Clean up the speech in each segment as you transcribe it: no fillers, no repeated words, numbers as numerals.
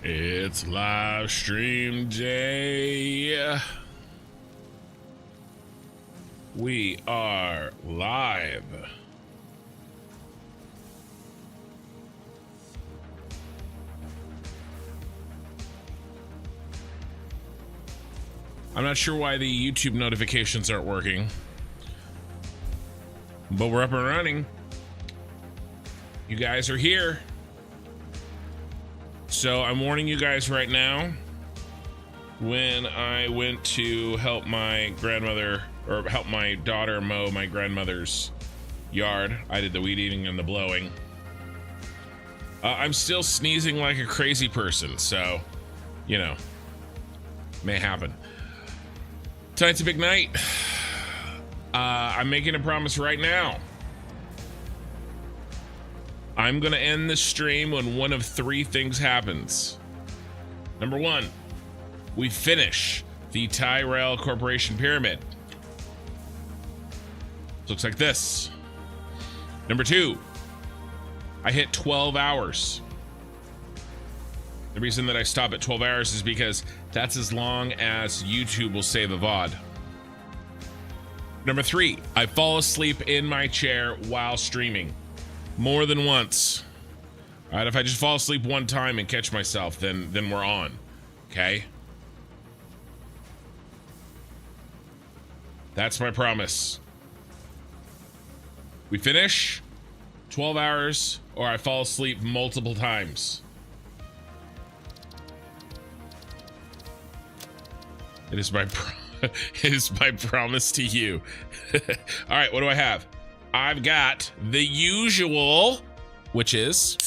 It's live stream day. We are live. I'm not sure why the YouTube notifications aren't working, but we're up and running. You guys are here. So I'm warning you guys right now, when I went to help my grandmother, or help my daughter mow my grandmother's yard, I did the weed eating and the blowing. I'm still sneezing like a crazy person, so, you know, may happen. Tonight's a big night. I'm making a promise right now. I'm gonna end the stream when one of three things happens. Number one, we finish the Tyrell Corporation pyramid. Looks like this. Number two, I hit 12 hours. The reason that I stop at 12 hours is because that's as long as YouTube will save a VOD. Number three, I fall asleep in my chair while streaming. More than once. All right, if I just fall asleep one time and catch myself, then we're on. Okay? That's my promise. We finish 12 hours, or I fall asleep multiple times. It is my it is my promise to you. All right, what do I have? I've got the usual, which is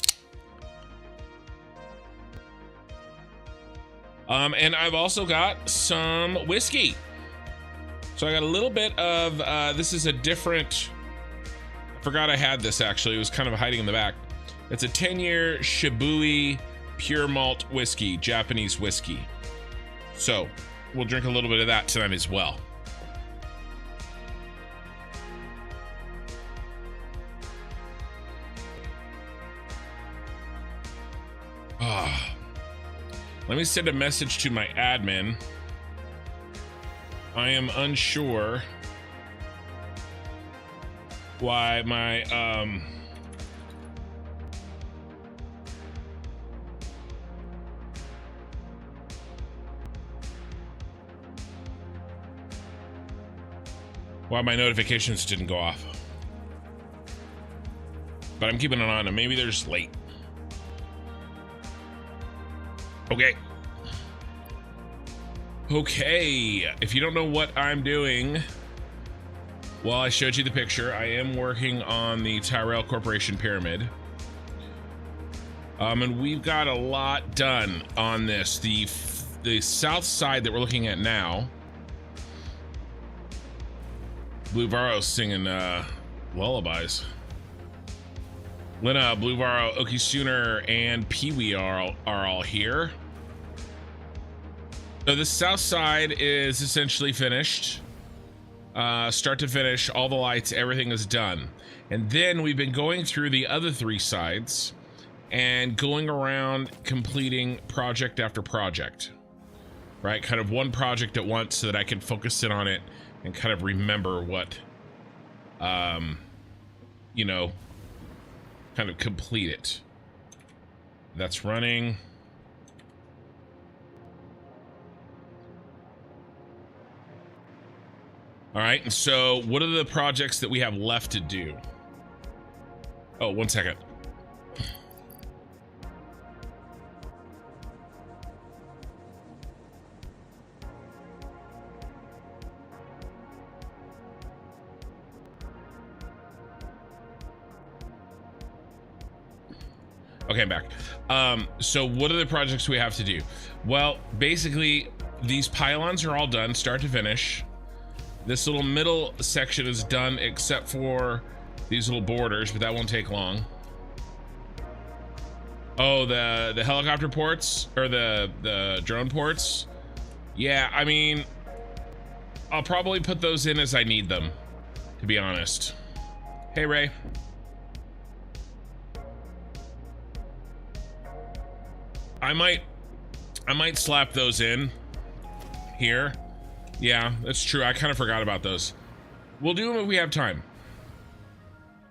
and I've also got some whiskey. So I got a little bit of this is a different, I forgot I had this actually, it was kind of hiding in the back. It's a 10-year Shibui pure malt whiskey, Japanese whiskey. So we'll drink a little bit of that tonight as well. Let me send a message to my admin. I am unsure why my notifications didn't go off. But I'm keeping an eye on them. Maybe they're just late. Okay, if you don't know what I'm doing, well, I showed you the picture. I am working on the Tyrell Corporation pyramid. And we've got a lot done on this. The south side that we're looking at now, Blue Varro's singing lullabies. Lena, Blue Varro, Okie Sooner, and Pee-wee are all here. So the south side is essentially finished. Start to finish, all the lights, everything is done. And then we've been going through the other three sides and going around completing project after project. Right? Kind of one project at once so that I can focus in on it and kind of remember what, you know, kind of complete it. That's running. All right, and so what are the projects that we have left to do? Oh, 1 second. Okay, I'm back. So what are the projects we have to do? Well, basically, these pylons are all done, start to finish. This little middle section is done except for these little borders, but that won't take long. Oh, the helicopter ports, or the drone ports. Yeah, I mean, I'll probably put those in as I need them, to be honest. Hey, Ray. I might I might slap those in here. Yeah, that's true. I kind of forgot about those. We'll do them if we have time.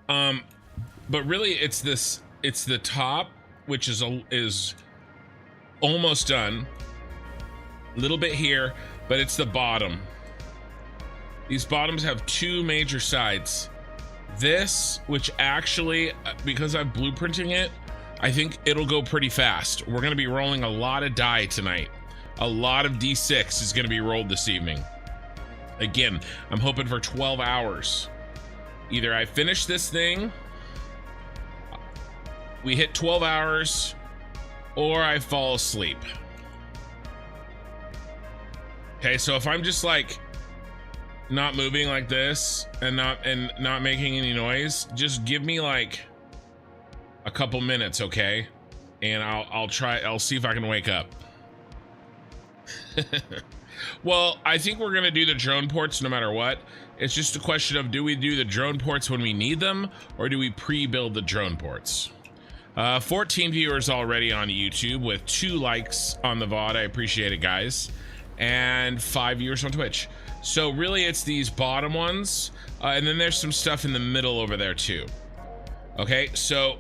But really it's the top, which is almost done. A little bit here, but it's the bottom. These bottoms have two major sides. This, which actually, because I'm blueprinting it, I think it'll go pretty fast. We're gonna be rolling a lot of die tonight. A lot of D6 is gonna be rolled this evening. Again, I'm hoping for 12 hours. Either I finish this thing, we hit 12 hours, or I fall asleep. Okay, so if I'm just like not moving like this and not making any noise, just give me like a couple minutes, okay? And I'll see if I can wake up. Well, I think we're gonna do the drone ports no matter what. It's just a question of, do we do the drone ports when we need them, or do we pre-build the drone ports? 14 viewers already on YouTube with 2 likes on the VOD. I appreciate it, guys. And 5 viewers on Twitch. So really it's these bottom ones, and then there's some stuff in the middle over there too. Okay, so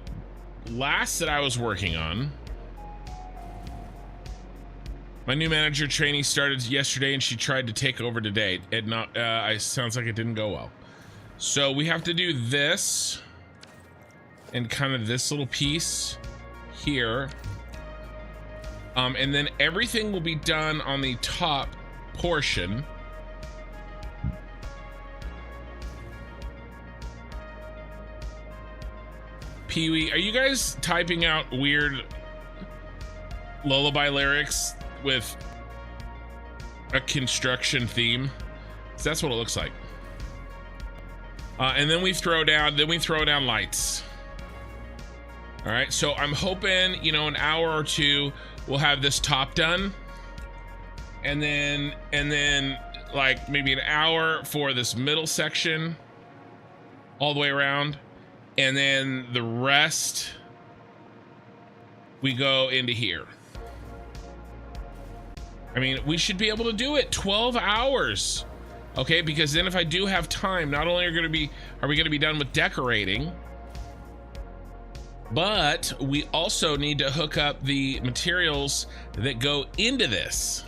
last that I was working on, my new manager trainee started yesterday and she tried to take over today. It sounds like it didn't go well. So we have to do this and kind of this little piece here. And then everything will be done on the top portion. Pee-wee, are you guys typing out weird lullaby lyrics with a construction theme? 'Cause that's what it looks like. And then we throw down lights. All right, so I'm hoping, you know, an hour or two we'll have this top done, and then like maybe an hour for this middle section all the way around, and then the rest we go into here. I mean, we should be able to do it 12 hours, okay? Because then if I do have time, not only are we gonna be done with decorating, but we also need to hook up the materials that go into this.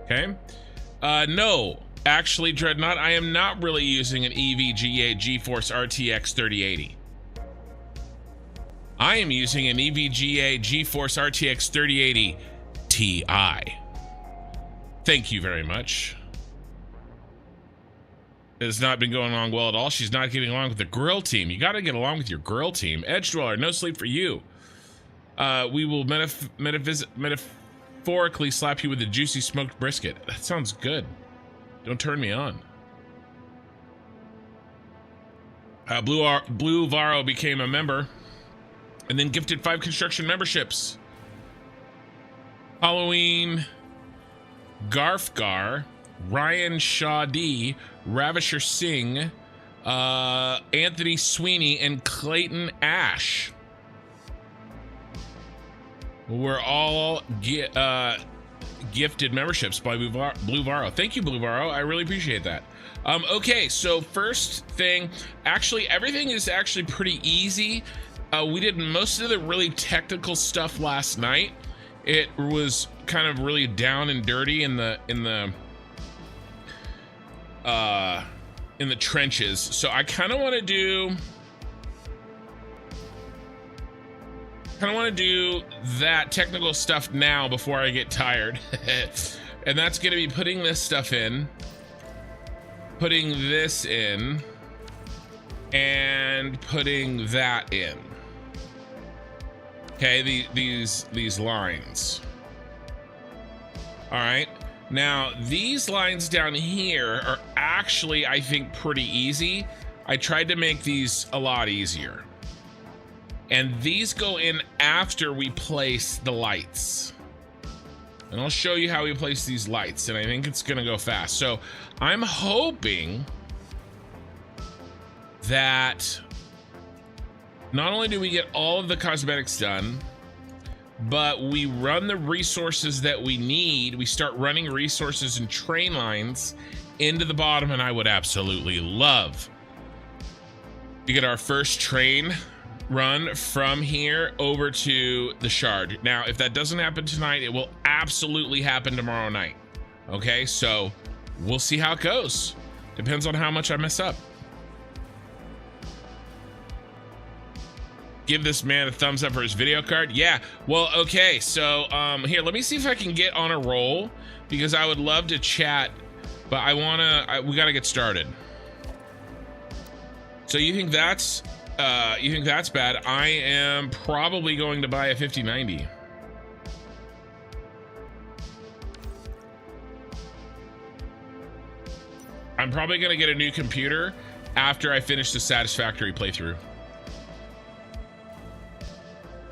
Okay. No, actually, Dreadnought, I am not really using an EVGA GeForce RTX 3080. I am using an EVGA GeForce RTX 3080 Ti. Thank you very much. It has not been going along well at all. She's not getting along with the grill team. You got to get along with your grill team. Edge Dweller, no sleep for you. We will metaphorically slap you with a juicy smoked brisket. That sounds good. Don't turn me on. Blue Varo became a member and then gifted 5 construction memberships. Halloween, Garfgar, Ryan Shaw D, Ravisher Singh, Anthony Sweeney, and Clayton Ash. We're all gifted memberships by Blue Varo. Thank you, Blue Varo. I really appreciate that. Okay, so first thing, actually, everything is actually pretty easy. We did most of the really technical stuff last night. It was kind of really down and dirty in the trenches. So I kind of want to do that technical stuff now before I get tired. And that's going to be putting this stuff in, putting this in, and putting that in. Okay, these lines. All right. Now, these lines down here are actually, I think, pretty easy. I tried to make these a lot easier. And these go in after we place the lights. And I'll show you how we place these lights, and I think it's gonna go fast. So I'm hoping that not only do we get all of the cosmetics done, but we run the resources that we need. We start running resources and train lines into the bottom, and I would absolutely love to get our first train run from here over to the shard. Now, if that doesn't happen tonight, it will absolutely happen tomorrow night. Okay, so we'll see how it goes. Depends on how much I mess up. Give this man a thumbs up for his video card. Yeah, well, okay, so here, let me see if I can get on a roll, because I would love to chat, but we gotta get started. So you think that's bad? I am probably going to buy a 5090. I'm probably gonna get a new computer after I finish the Satisfactory playthrough.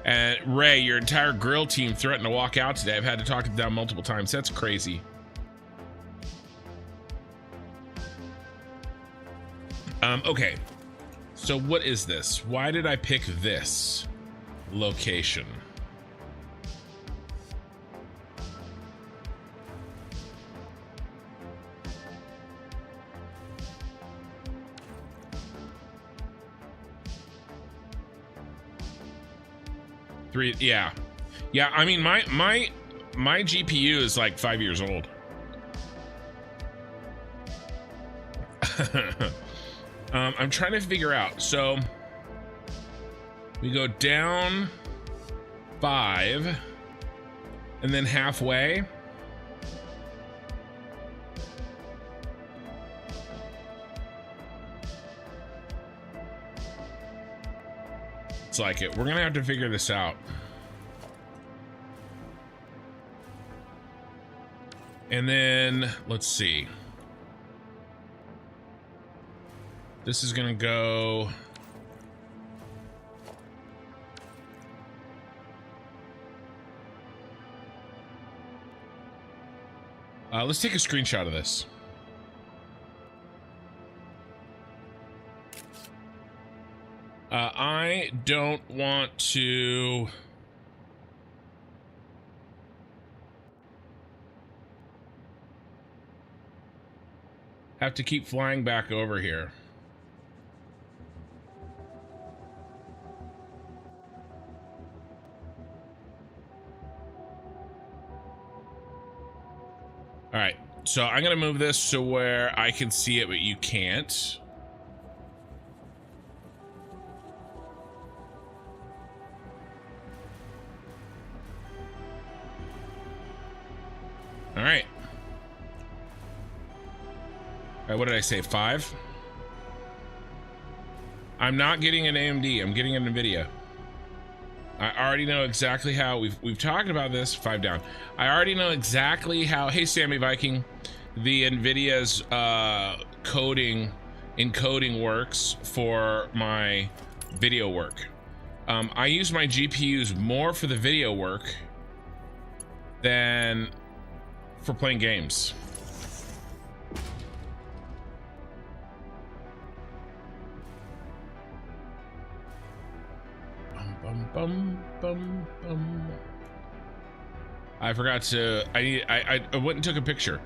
And Ray, your entire grill team threatened to walk out today. I've had to talk them down multiple times. That's crazy. Okay. So what is this? Why did I pick this location? Three, yeah. I mean, my GPU is like 5 years old. I'm trying to figure out. So we go down 5 and then halfway. It's like it. We're gonna have to figure this out. And then let's see. This is gonna go. Let's take a screenshot of this. I don't want to. Have to keep flying back over here. All right, so I'm gonna move this to where I can see it, but you can't. All right. All right, what did I say, 5? I'm not getting an AMD, I'm getting an NVIDIA. I already know exactly how, we've talked about this, 5 down. I already know exactly how, hey Sammy Viking, the NVIDIA's encoding works for my video work. I use my GPUs more for the video work than for playing games. I forgot to. I went and took a picture.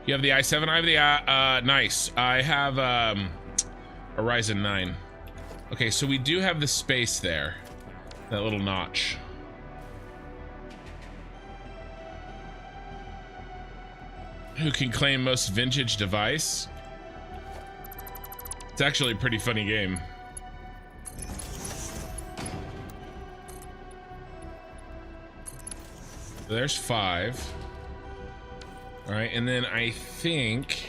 You have the i7. I have the nice. I have a Ryzen 9. Okay, so we do have the space there. That little notch. Who can claim most vintage device? It's actually a pretty funny game. So there's 5. All right, and then I think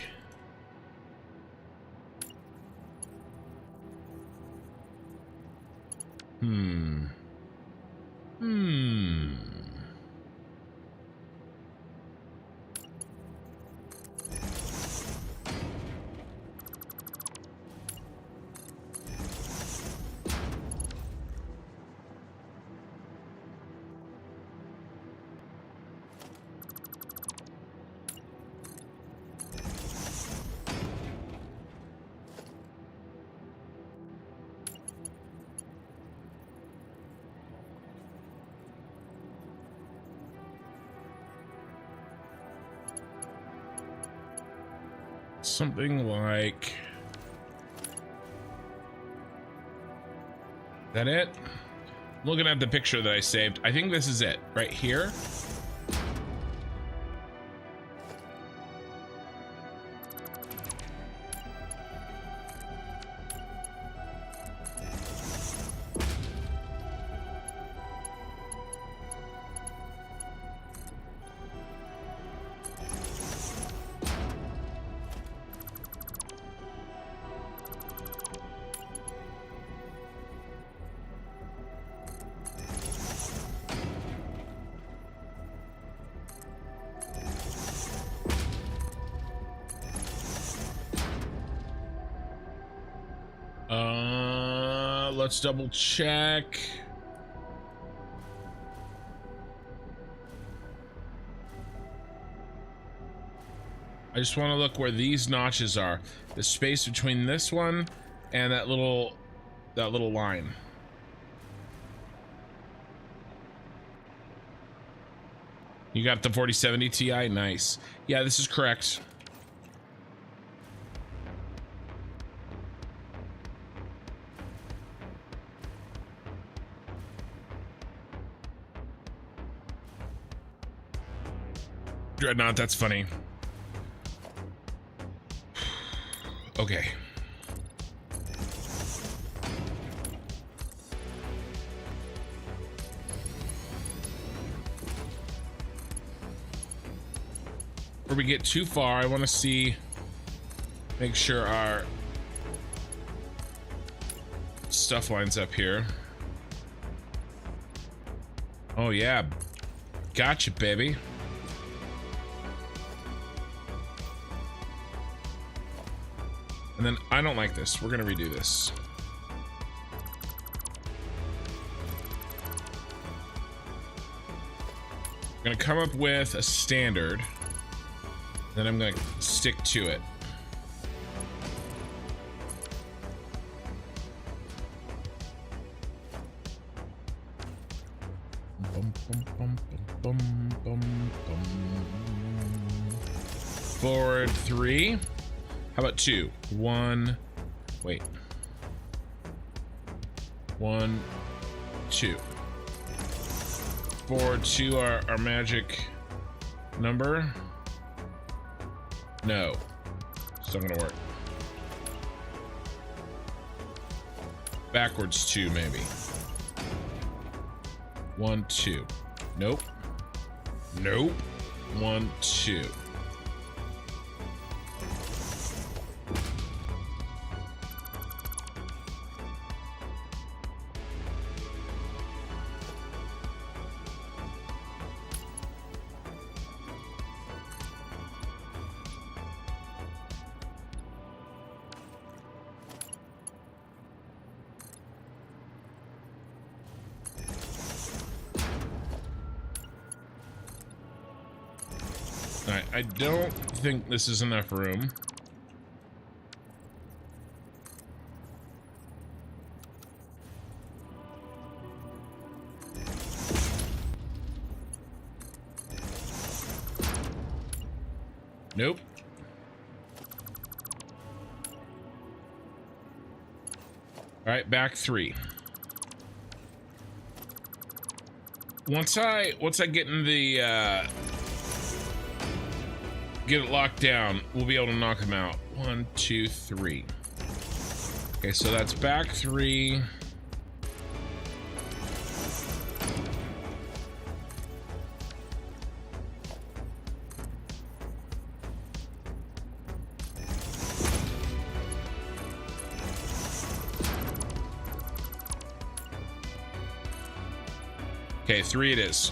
something like... Is that it? Looking at the picture that I saved, I think this is it right here. Let's double check. I just want to look where these notches are. The space between this one and that little line. You got the 4070 Ti? Nice. Yeah, this is correct. Dreadnought, that's funny. Okay. Before we get too far, I want to see, make sure our stuff lines up here. Oh yeah, gotcha, baby. And then I don't like this. We're gonna redo this. I'm gonna come up with a standard. Then I'm gonna stick to it. Forward 3. How about 2? 1. Wait. 1, 2. Forward 2, our magic number. No, it's not gonna work. Backwards 2, maybe. 1, 2. Nope. Nope. 1, 2. I don't think this is enough room. Nope. All right, back 3. Once I get in the get it locked down, we'll be able to knock them out. 1, 2, 3. Okay, so that's back 3. Okay, 3 it is.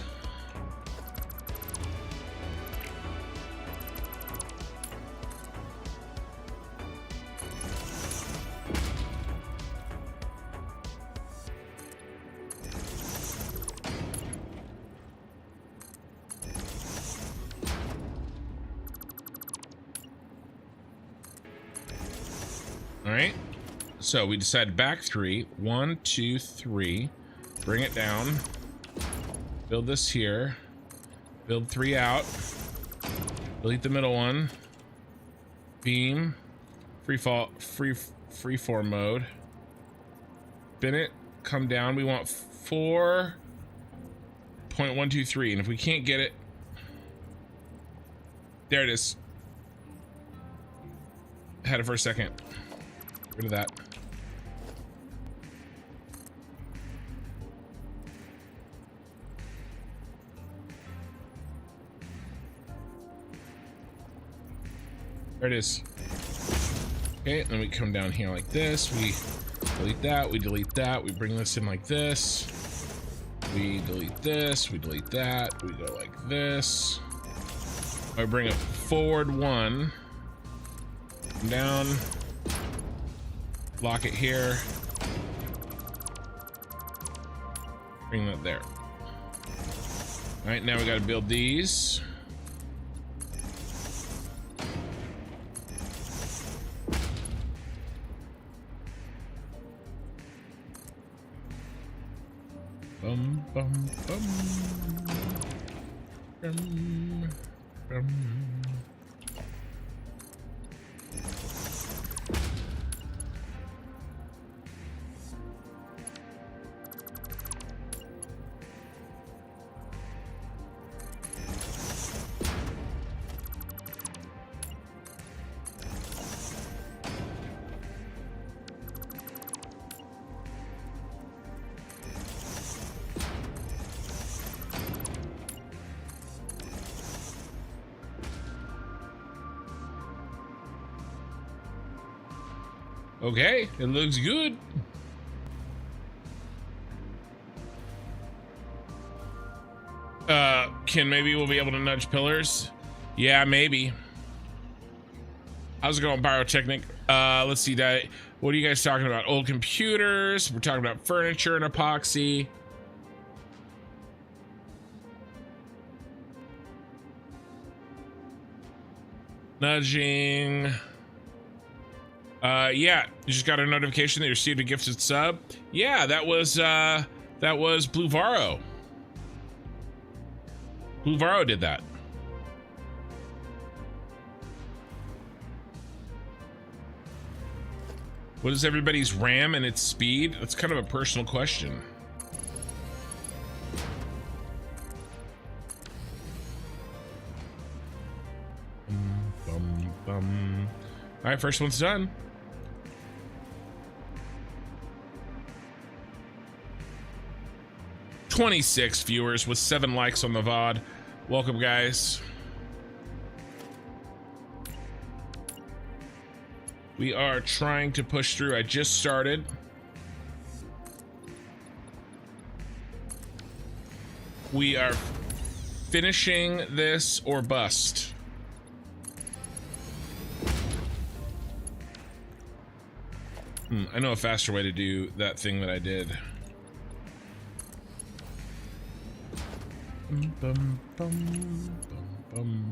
So we decided back 3. 1, 2, 3. Bring it down. Build this here. Build 3 out. Delete the middle one. Beam. Free form mode. Spin it. Come down. We want 4.123, and if we can't get it, there it is. Had it for a second. Get rid of that. There it is. Okay, then we come down here like this. We delete that. We delete that. We bring this in like this. We delete this. We delete that. We go like this. I bring it forward one. Down. Lock it here. Bring that there. All right, now we got to build these. Bum, bum, bum. Bum, bum. Okay, it looks good. Ken, maybe we'll be able to nudge pillars. Yeah, maybe. How's it going, Pyrotechnic? Let's see that. What are you guys talking about? Old computers. We're talking about furniture and epoxy. Nudging. Yeah, you just got a notification that you received a gifted sub. Yeah, that was Blue Varo. Blue Varo did that. What is everybody's RAM and its speed? That's kind of a personal question. All right, first one's done. $26 viewers with 7 likes on the VOD. Welcome, guys. We are trying to push through. I just started. We are finishing this or bust. I know a faster way to do that thing that I did. Bum, bum, bum, bum.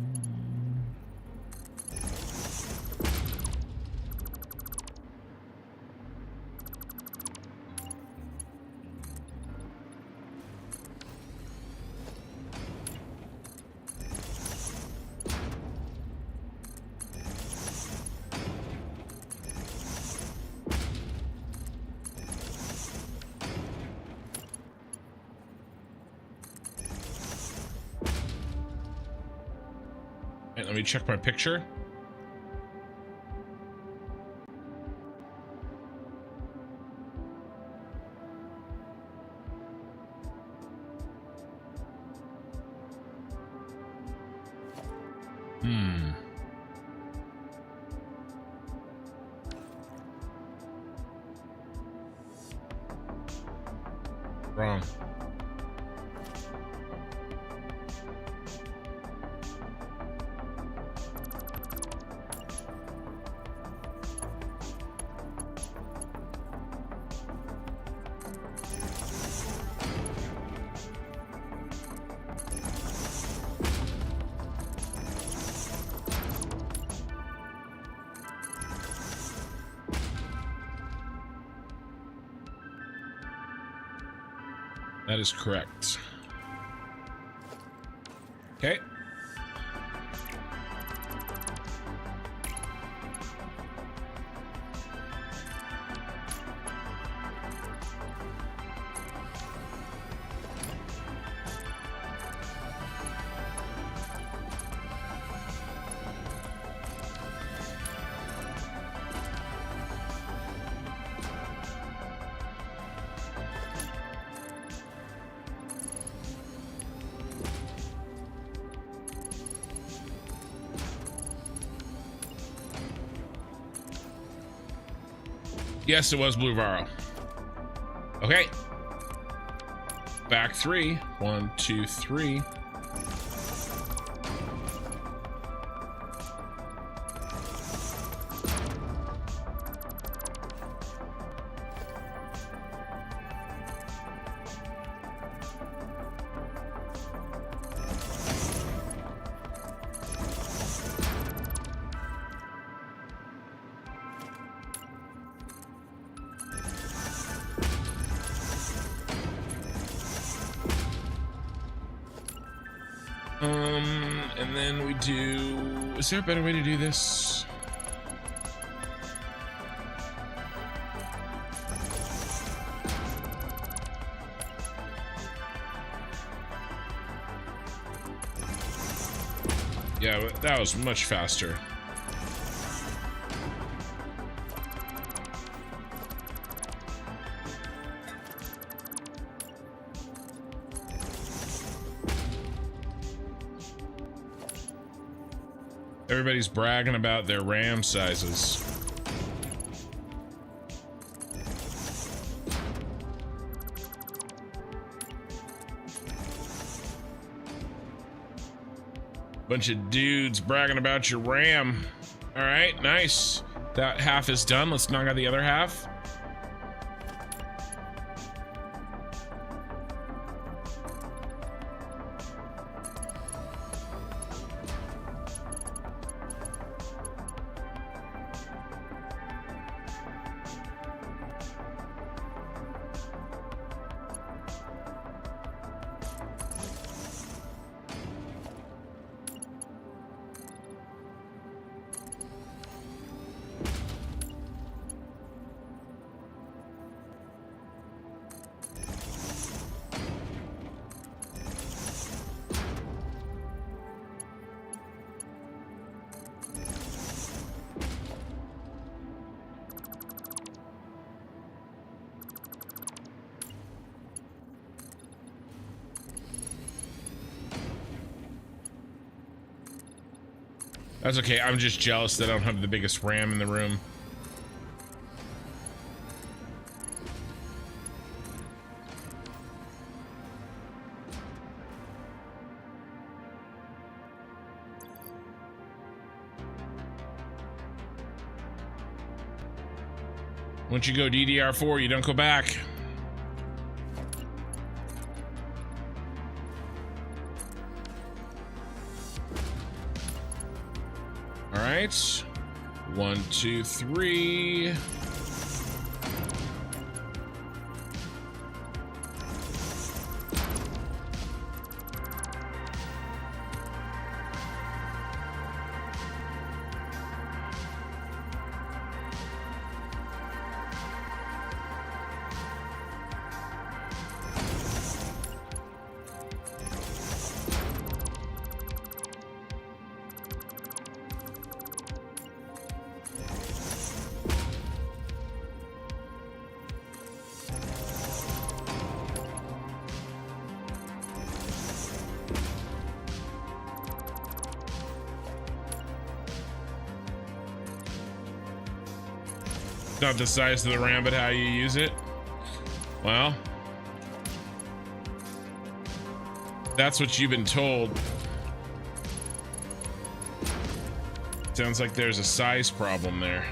Let me check my picture. Wrong. That is correct. Okay. Yes, it was Blue Varro. Okay. Back 3. 1, 2, 3. And then we do... Is there a better way to do this? Yeah, that was much faster. Everybody's bragging about their RAM sizes. Bunch of dudes bragging about your RAM. All right, nice. That half is done. Let's knock out the other half. That's okay, I'm just jealous that I don't have the biggest RAM in the room. Once you go DDR4, you don't go back. All right, 1, 2, 3. Not the size of the RAM, but how you use it. Well, that's what you've been told. Sounds like there's a size problem there.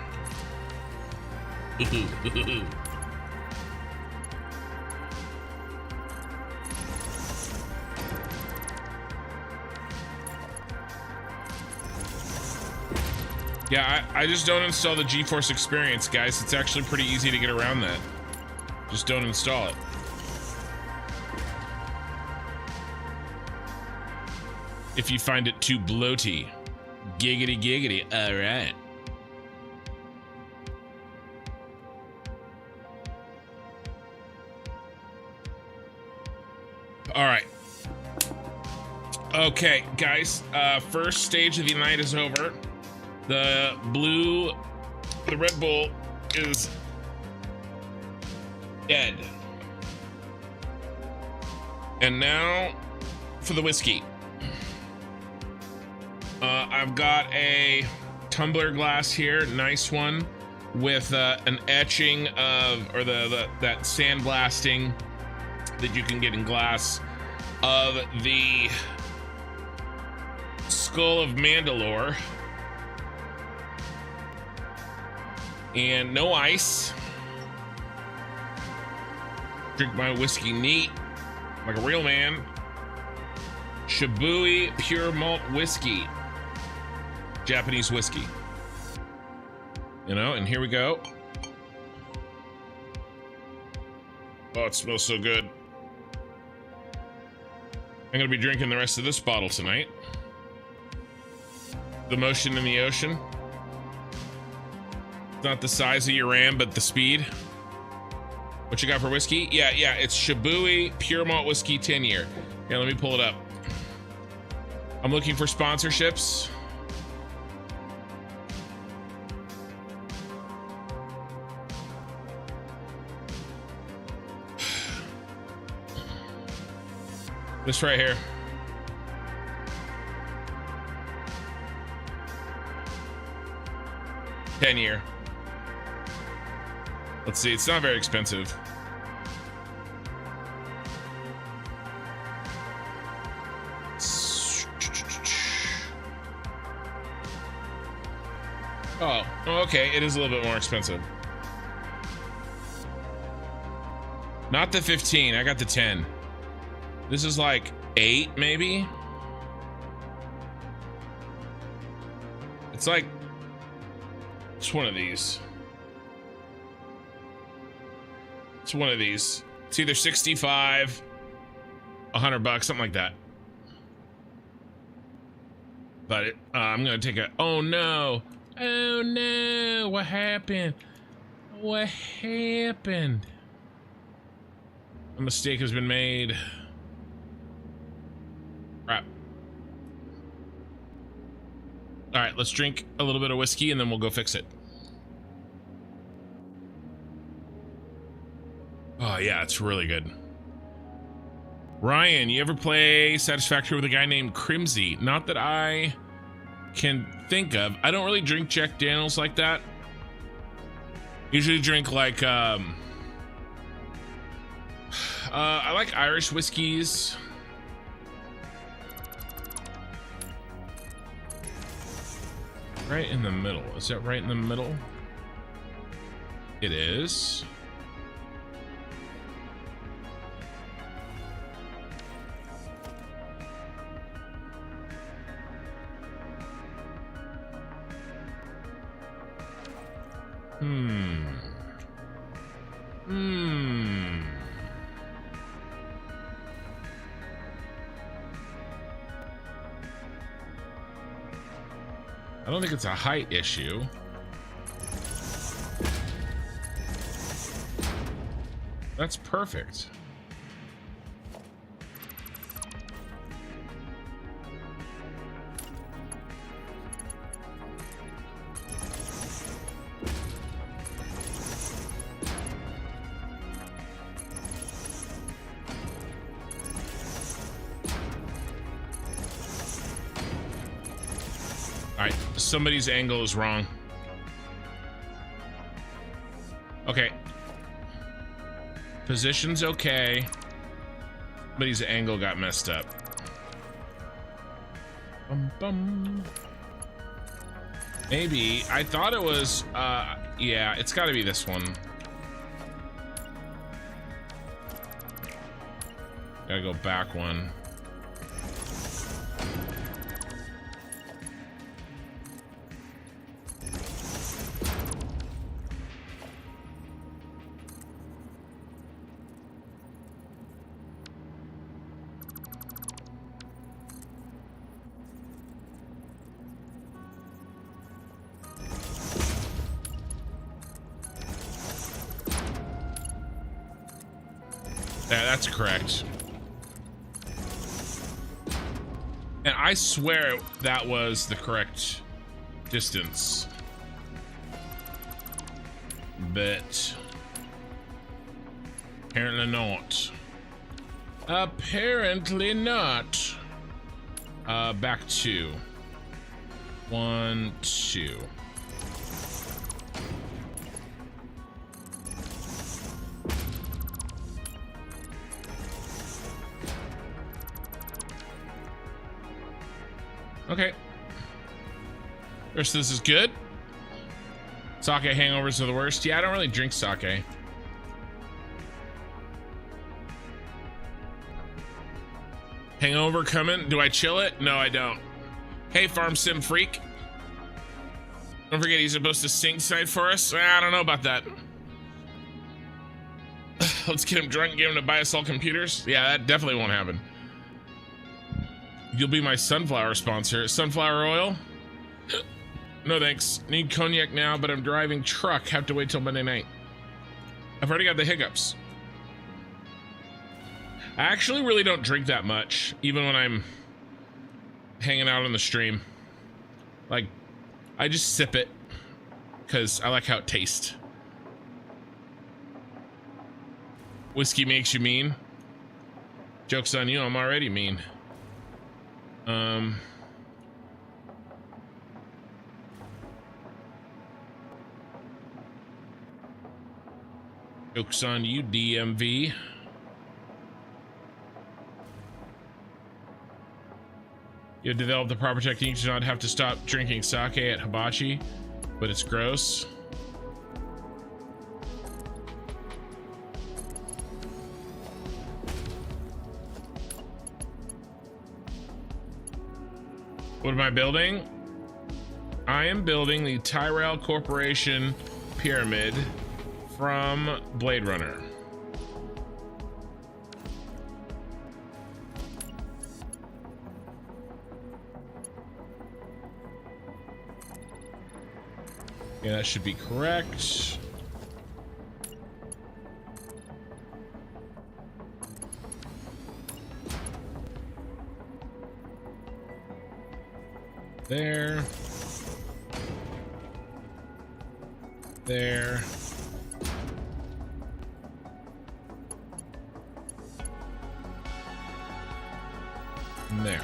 Yeah, I just don't install the GeForce Experience, guys. It's actually pretty easy to get around that. Just don't install it. If you find it too bloaty. Giggity giggity. All right. All right. Okay, guys. First stage of the night is over. The Red Bull is dead. And now for the whiskey. I've got a tumbler glass here, nice one. with an etching of, or that sandblasting that you can get in glass of the Skull of Mandalore. And no ice. Drink my whiskey neat, like a real man. Shibui pure malt whiskey. Japanese whiskey. You know, and here we go. Oh, it smells so good. I'm gonna be drinking the rest of this bottle tonight. The motion in the ocean. It's not the size of your ram, but the speed. What you got for whiskey? Yeah, it's Shibui pure malt whiskey 10-year. Here, let me pull it up. I'm looking for sponsorships. This right here. $10-year. Let's see, it's not very expensive. Oh, okay, it is a little bit more expensive. Not the 15, I got the 10. This is like 8, maybe? It's like, it's one of these. It's one of these. It's either 65, $100, something like that. But it, I'm gonna take a, oh no, what happened? What happened? A mistake has been made. Crap. All right, let's drink a little bit of whiskey and then we'll go fix it. Oh yeah, it's really good. Ryan, you ever play Satisfactory with a guy named Crimsy? Not that I can think of. I don't really drink Jack Daniels like that. Usually drink like I like Irish whiskeys. Right in the middle. Is that right in the middle? It is. I don't think it's a height issue. That's perfect. Somebody's angle is wrong. Okay. Position's okay. Somebody's angle got messed up. Maybe. I thought it was, yeah, it's gotta be this one. Gotta go back one. Yeah, that's correct. And I swear that was the correct distance. But apparently not. Apparently not. Back 2. 1, 2. Okay. Rest of this is good. Sake hangovers are the worst. Yeah, I don't really drink sake. Hangover coming. Do I chill it? No, I don't. Hey, Farm Sim Freak. Don't forget he's supposed to sing tonight for us. I don't know about that. Let's get him drunk and get him to buy us all computers. Yeah, that definitely won't happen. You'll be my sunflower sponsor. Sunflower oil? No thanks. Need cognac now, but I'm driving truck. Have to wait till Monday night. I've already got the hiccups. I actually really don't drink that much, even when I'm hanging out on the stream. Like, I just sip it because I like how it tastes. Whiskey makes you mean. Joke's on you, I'm already mean. Joke's on you, DMV. You have developed the proper technique to not have to stop drinking sake at hibachi, but it's gross. What am I building? I am building the Tyrell Corporation pyramid from Blade Runner. Yeah, that should be correct. There. There. And there.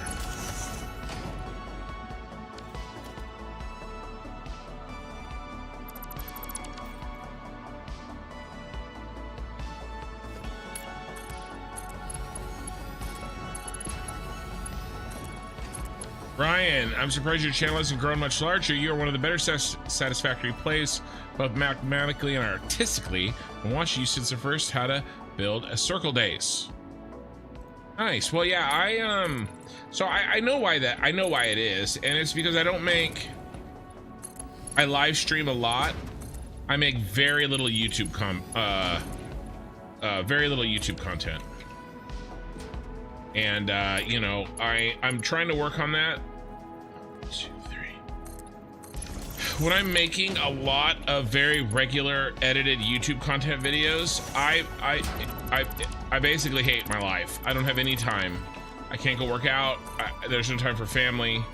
Ryan, I'm surprised your channel hasn't grown much larger. You are one of the better Satisfactory plays, both mathematically and artistically. I've watched you since the first How to Build a Circle days. Nice. Well, yeah, I know why that. I know why it is, and it's because I live stream a lot. I make very little YouTube content. And you know, I'm trying to work on that. 2, 3. When I'm making a lot of very regular edited YouTube content videos, I basically hate my life. I don't have any time. I can't go work out. There's no time for family.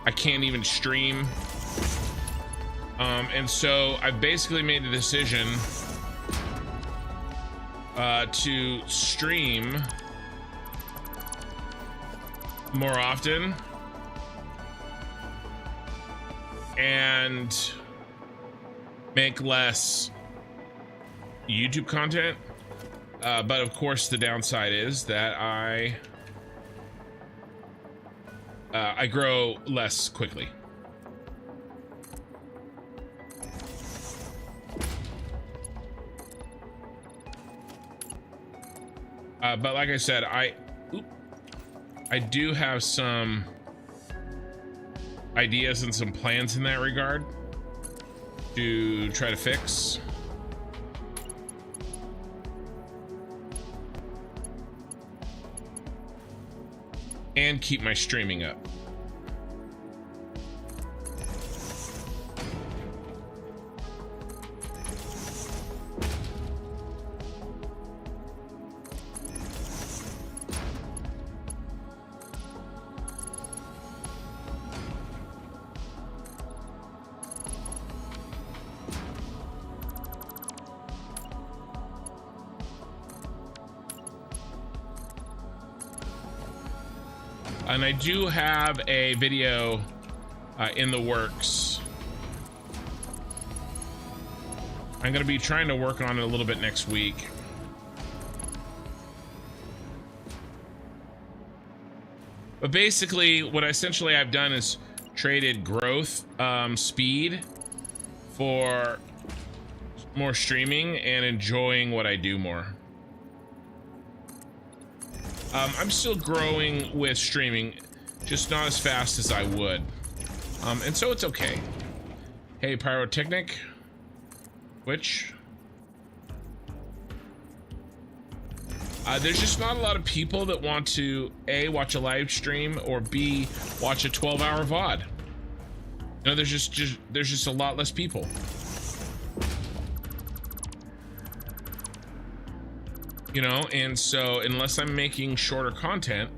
I can't even stream. And so I've basically made the decision to stream more often and make less YouTube content, but of course the downside is that I grow less quickly. But like I said, I do have some ideas and some plans in that regard to try to fix. And keep my streaming up. And I do have a video in the works. I'm going to be trying to work on it a little bit next week. But basically, what essentially I've done is traded growth speed for more streaming and enjoying what I do more. I'm still growing with streaming, just not as fast as I would. And so it's okay. Hey, Pyrotechnic. Which? There's just not a lot of people that want to A, watch a live stream, or B, watch a 12-hour VOD. No, there's just a lot less people. You know, and so unless I'm making shorter content,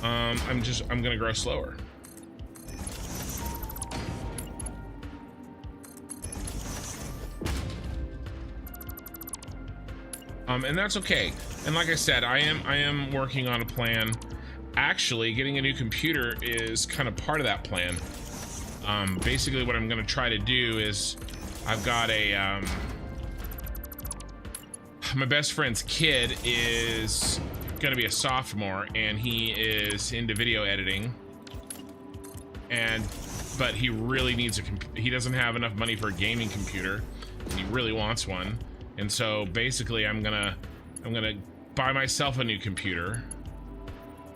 I'm gonna grow slower. And that's okay. And like I said, I am working on a plan. Actually, getting a new computer is kind of part of that plan. Basically what I'm gonna try to do is I've got a my best friend's kid is gonna be a sophomore and he is into video editing, but he really needs he doesn't have enough money for a gaming computer and he really wants one. And so basically I'm gonna buy myself a new computer,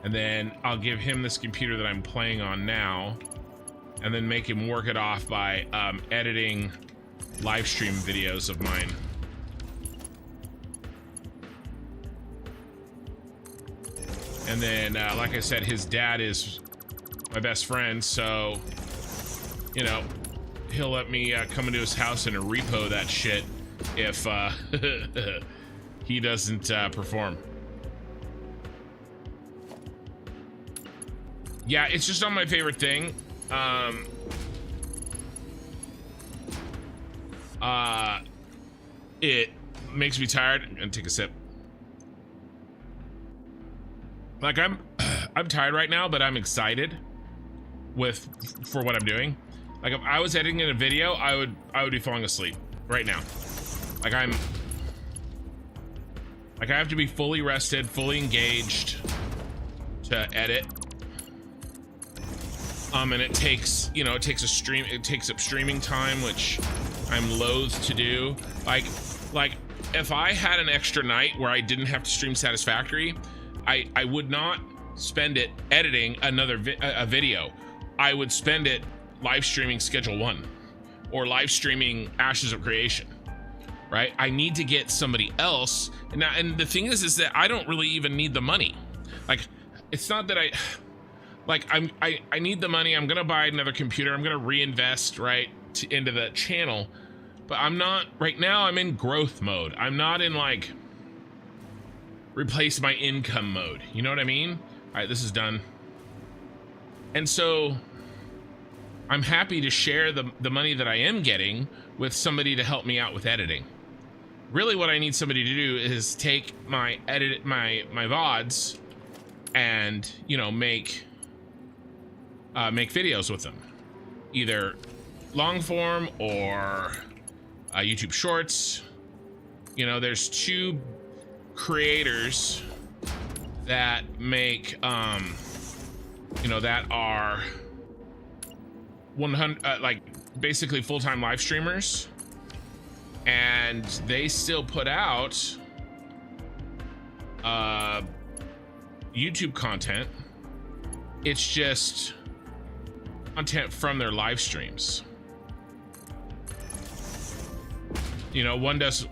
and then I'll give him this computer that I'm playing on now, and then make him work it off by editing live stream videos of mine. And then, like I said, his dad is my best friend, so, you know, he'll let me come into his house and repo that shit if he doesn't perform. Yeah, it's just not my favorite thing. It makes me tired. I'm gonna take a sip. Like I'm tired right now, but I'm excited for what I'm doing. Like if I was editing a video, I would be falling asleep right now. Like I have to be fully rested, fully engaged to edit. And it takes, you know, it takes up streaming time, which I'm loath to do. Like if I had an extra night where I didn't have to stream Satisfactory, I would not spend it editing another video. I would spend it live streaming Schedule 1 or live streaming Ashes of Creation, right? I need to get somebody else. And the thing is that I don't really even need the money. Like, it's not that I need the money. I'm gonna buy another computer. I'm gonna reinvest into the channel, but I'm not right now. I'm in growth mode. I'm not in like replace my income mode. You know what I mean? All right, this is done. And so I'm happy to share the money that I am getting with somebody to help me out with editing. Really what I need somebody to do is take my VODs and, you know, make videos with them, either long form or YouTube shorts. You know, there's two creators that make you know, that are 100 like basically full-time live streamers, and they still put out YouTube content. It's just content from their live streams. You know, one does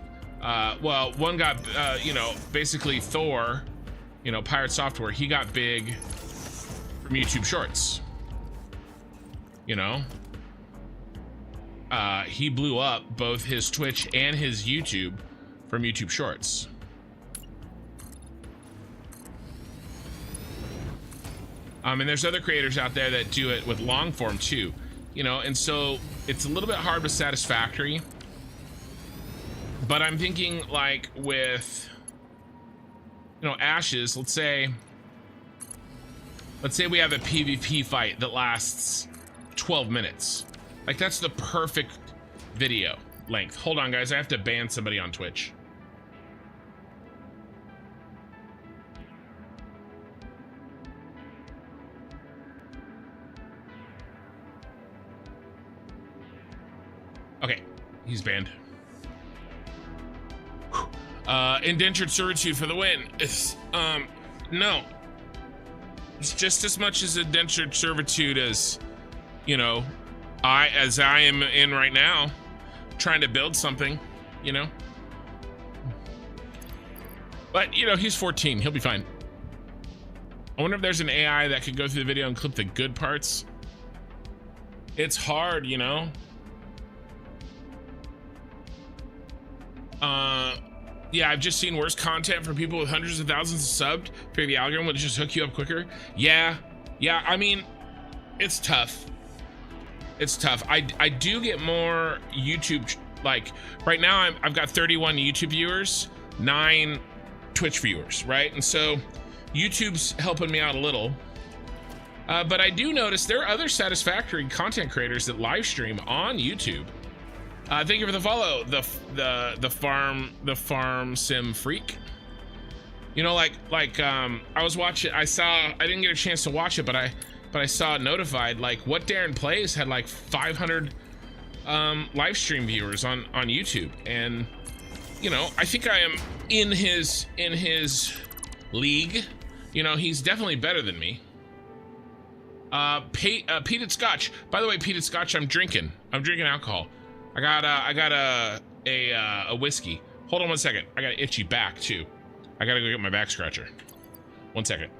one got you know, basically Thor, you know, Pirate Software, he got big from YouTube shorts. You know, he blew up both his Twitch and his YouTube from YouTube shorts. And there's other creators out there that do it with long form too, you know, and so it's a little bit hard with Satisfactory. But I'm thinking, like, with, you know, Ashes, let's say we have a PvP fight that lasts 12 minutes. Like, that's the perfect video length. Hold on, guys. I have to ban somebody on Twitch. Okay, he's banned. Indentured servitude for the win. It's, no. It's just as much as indentured servitude as, you know, I am in right now, trying to build something, you know. But, you know, he's 14. He'll be fine. I wonder if there's an AI that could go through the video and clip the good parts. It's hard, you know. Yeah, I've just seen worse content from people with hundreds of thousands of subbed. Figure the algorithm would just hook you up quicker. Yeah, I mean, it's tough. It's tough. I do get more YouTube, like right now I've got 31 YouTube viewers, 9 Twitch viewers, right? And so YouTube's helping me out a little. But I do notice there are other Satisfactory content creators that live stream on YouTube. Thank you for the follow, the farm sim freak. You know, like I was watching. I didn't get a chance to watch it, but I saw it notified. Like What Darren Plays had like 500 live stream viewers on YouTube, and you know, I think I am in his league. You know, he's definitely better than me. Peated Scotch. By the way, Peated Scotch, I'm drinking alcohol. I got a whiskey. Hold on 1 second. I got an itchy back too. I gotta go get my back scratcher. 1 second.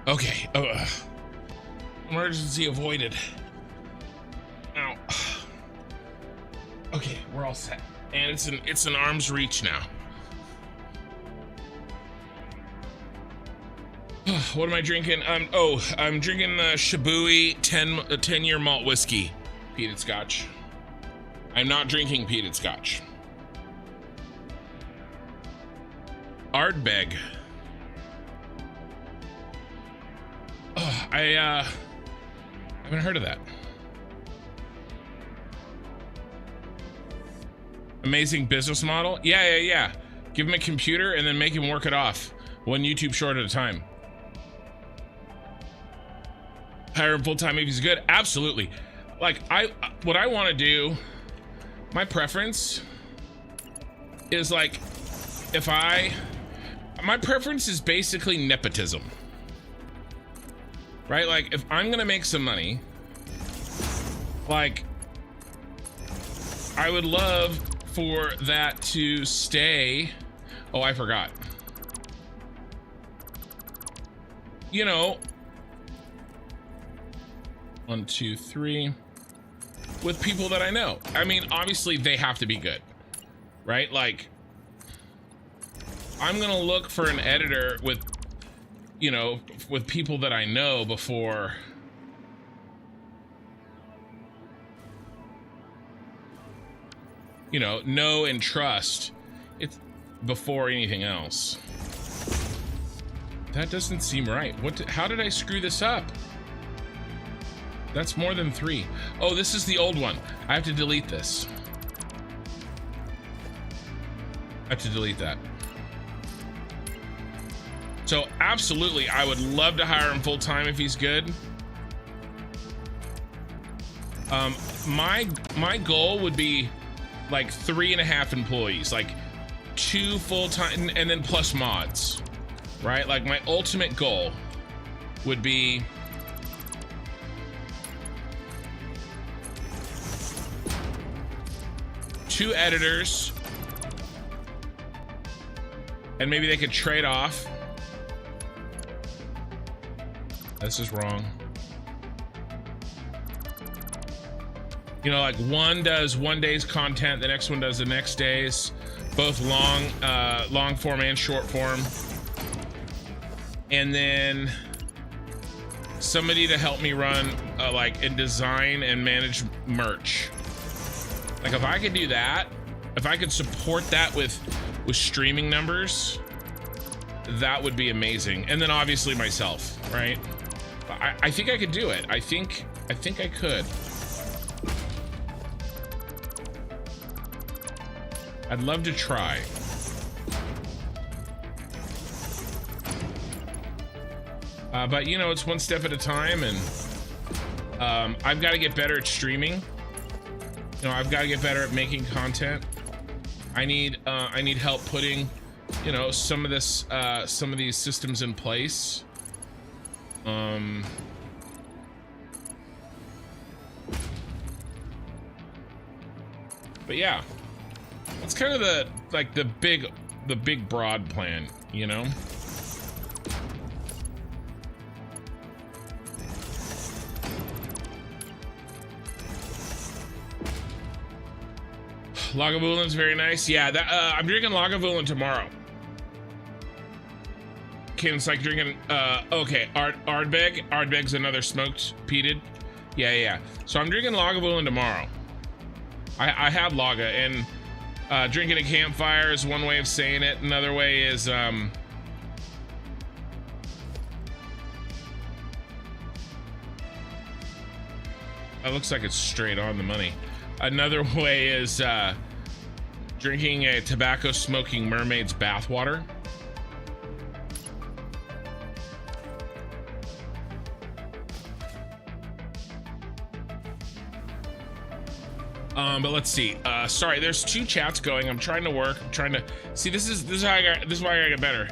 Okay. Emergency avoided. Ow. Okay, we're all set, and it's an arm's reach now. What am I drinking? I'm drinking Shibui 10-year malt whiskey, peated Scotch. I'm not drinking peated Scotch. Ardbeg. I haven't heard of that. Amazing business model. Yeah. Give him a computer and then make him work it off. One YouTube short at a time. Hire him full-time if he's good. Absolutely. Like what I want to do, my preference is like, my preference is basically nepotism. Right? Like, if I'm gonna make some money, like, I would love for that to stay. Oh, I forgot. You know, 1, 2, 3, with people that I know. I mean, obviously they have to be good, right? Like, I'm gonna look for an editor with, you know, with people that I know before. You know and trust. It's before anything else. That doesn't seem right. How did I screw this up? That's more than 3. Oh, this is the old one. I have to delete this. I have to delete that. So absolutely, I would love to hire him full-time if he's good. My goal would be like 3.5 employees, like 2 full-time and then plus mods, right? Like my ultimate goal would be two editors, and maybe they could trade off. This is wrong. You know, like one does one day's content, the next one does the next day's, both long form and short form. And then somebody to help me run like and design and manage merch. Like if I could do that, if I could support that with streaming numbers, that would be amazing. And then obviously myself, right? I think I could do it. I think I could. I'd love to try. But you know, it's one step at a time, and I've got to get better at streaming. You know, I've got to get better at making content. I need help putting, you know, some of these systems in place. But yeah, it's kind of the big broad plan, you know. Lagavulin's very nice. Yeah, that I'm drinking Lagavulin tomorrow. It's like drinking okay, Ardbeg. Ardbeg's another smoked peated. Yeah. So I'm drinking Lagavulin tomorrow. I have Laga, and drinking a campfire is one way of saying it. Another way is that looks like it's straight on the money. Another way is drinking a tobacco smoking mermaid's bathwater. But let's see. Sorry, there's 2 chats going. I'm trying to work. I'm trying to see. This is why I gotta get better.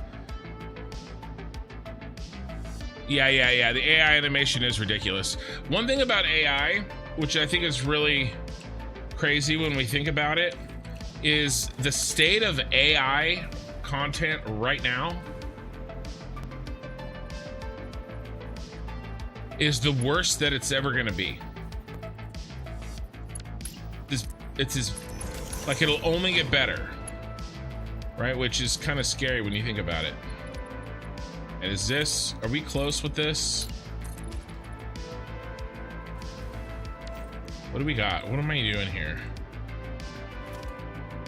Yeah. The AI animation is ridiculous. One thing about AI, which I think is really crazy when we think about it, is the state of AI content right now is the worst that it's ever gonna be. It's like it'll only get better, right? Which is kind of scary when you think about it. And are we close with this? What do we got? What am I doing here?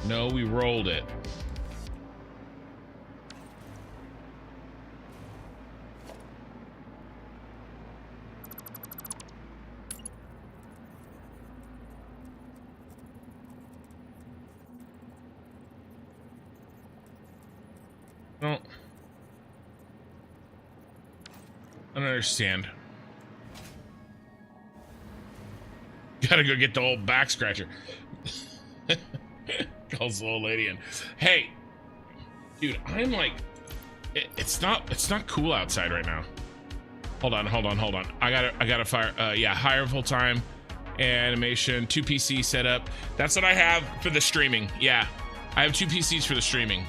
No, we rolled it. I don't understand. Gotta go get the old back scratcher. Calls the old lady in. Hey, dude, I'm like, it's not cool outside right now. Hold on. I gotta fire. Yeah, hire full time animation, 2 PC setup. That's what I have for the streaming. Yeah, I have 2 PCs for the streaming.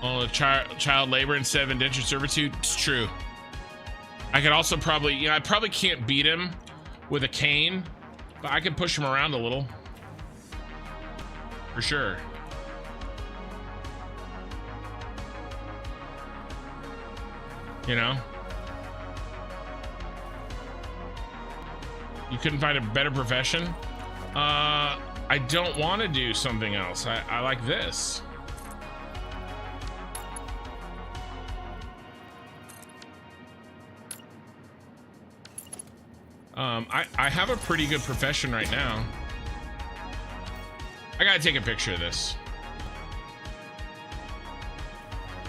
Oh, child labor instead of indentured servitude. It's true. I could also probably, you know, I probably can't beat him with a cane, but I can push him around a little. For sure. You know? You couldn't find a better profession? I don't want to do something else. I like this. I have a pretty good profession right now. I gotta take a picture of this.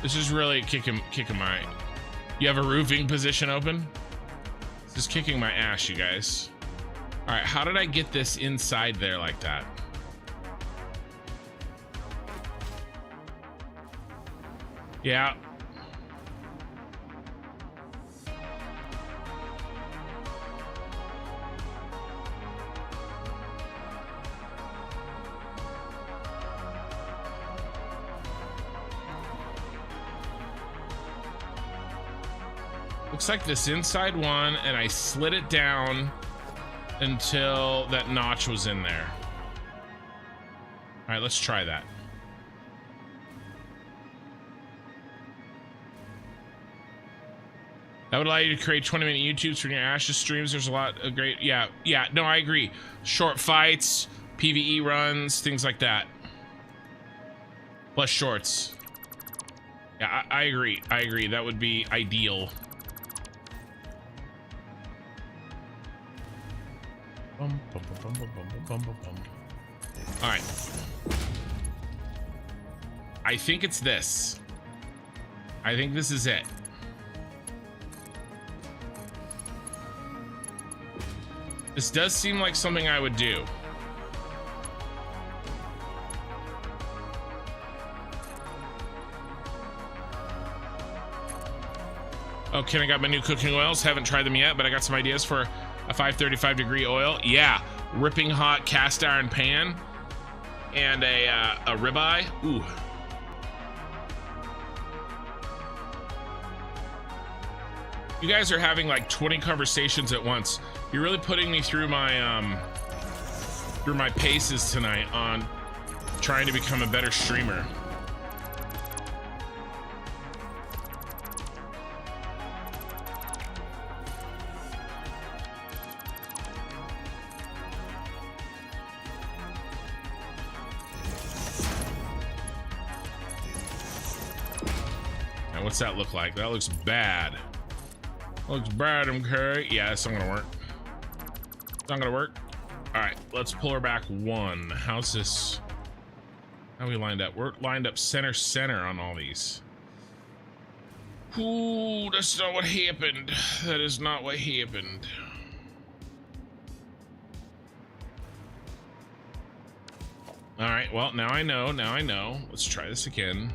This is really kicking my... You have a roofing position open? This is kicking my ass, you guys. All right, how did I get this inside there like that? Yeah. Looks like this inside one, and I slid it down until that notch was in there. All right, let's try that. That would allow you to create 20-minute YouTubes from your Ashes streams. There's a lot of great, yeah, no, I agree. Short fights, PvE runs, things like that. Plus shorts. Yeah, I agree. I agree. That would be ideal. All right. I think it's this. I think this is it. This does seem like something I would do. Okay, I got my new cooking oils. Haven't tried them yet, but I got some ideas for a 535 degree oil. Yeah, ripping hot cast iron pan and a ribeye. Ooh. You guys are having like 20 conversations at once. You're really putting me through my paces tonight on trying to become a better streamer. Now, what's that look like? That looks bad. Looks bad, okay. Yeah, it's not gonna work. It's not gonna work. All right, let's pull her back one. How's this? How are we lined up? We're lined up center on all these. Ooh, that's not what happened. That is not what happened. All right, well, now I know. Let's try this again.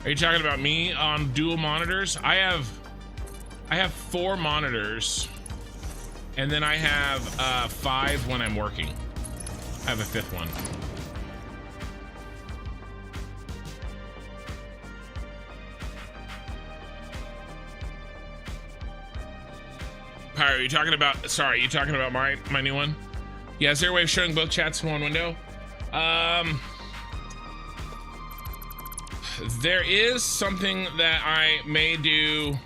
Are you talking about me on dual monitors? I have 4 monitors, and then I have 5 when I'm working. I have a 5th one. Pyro, are you talking about? Sorry, you talking about my new one? Yeah, is there a way of showing both chats in one window? There is something that I may do.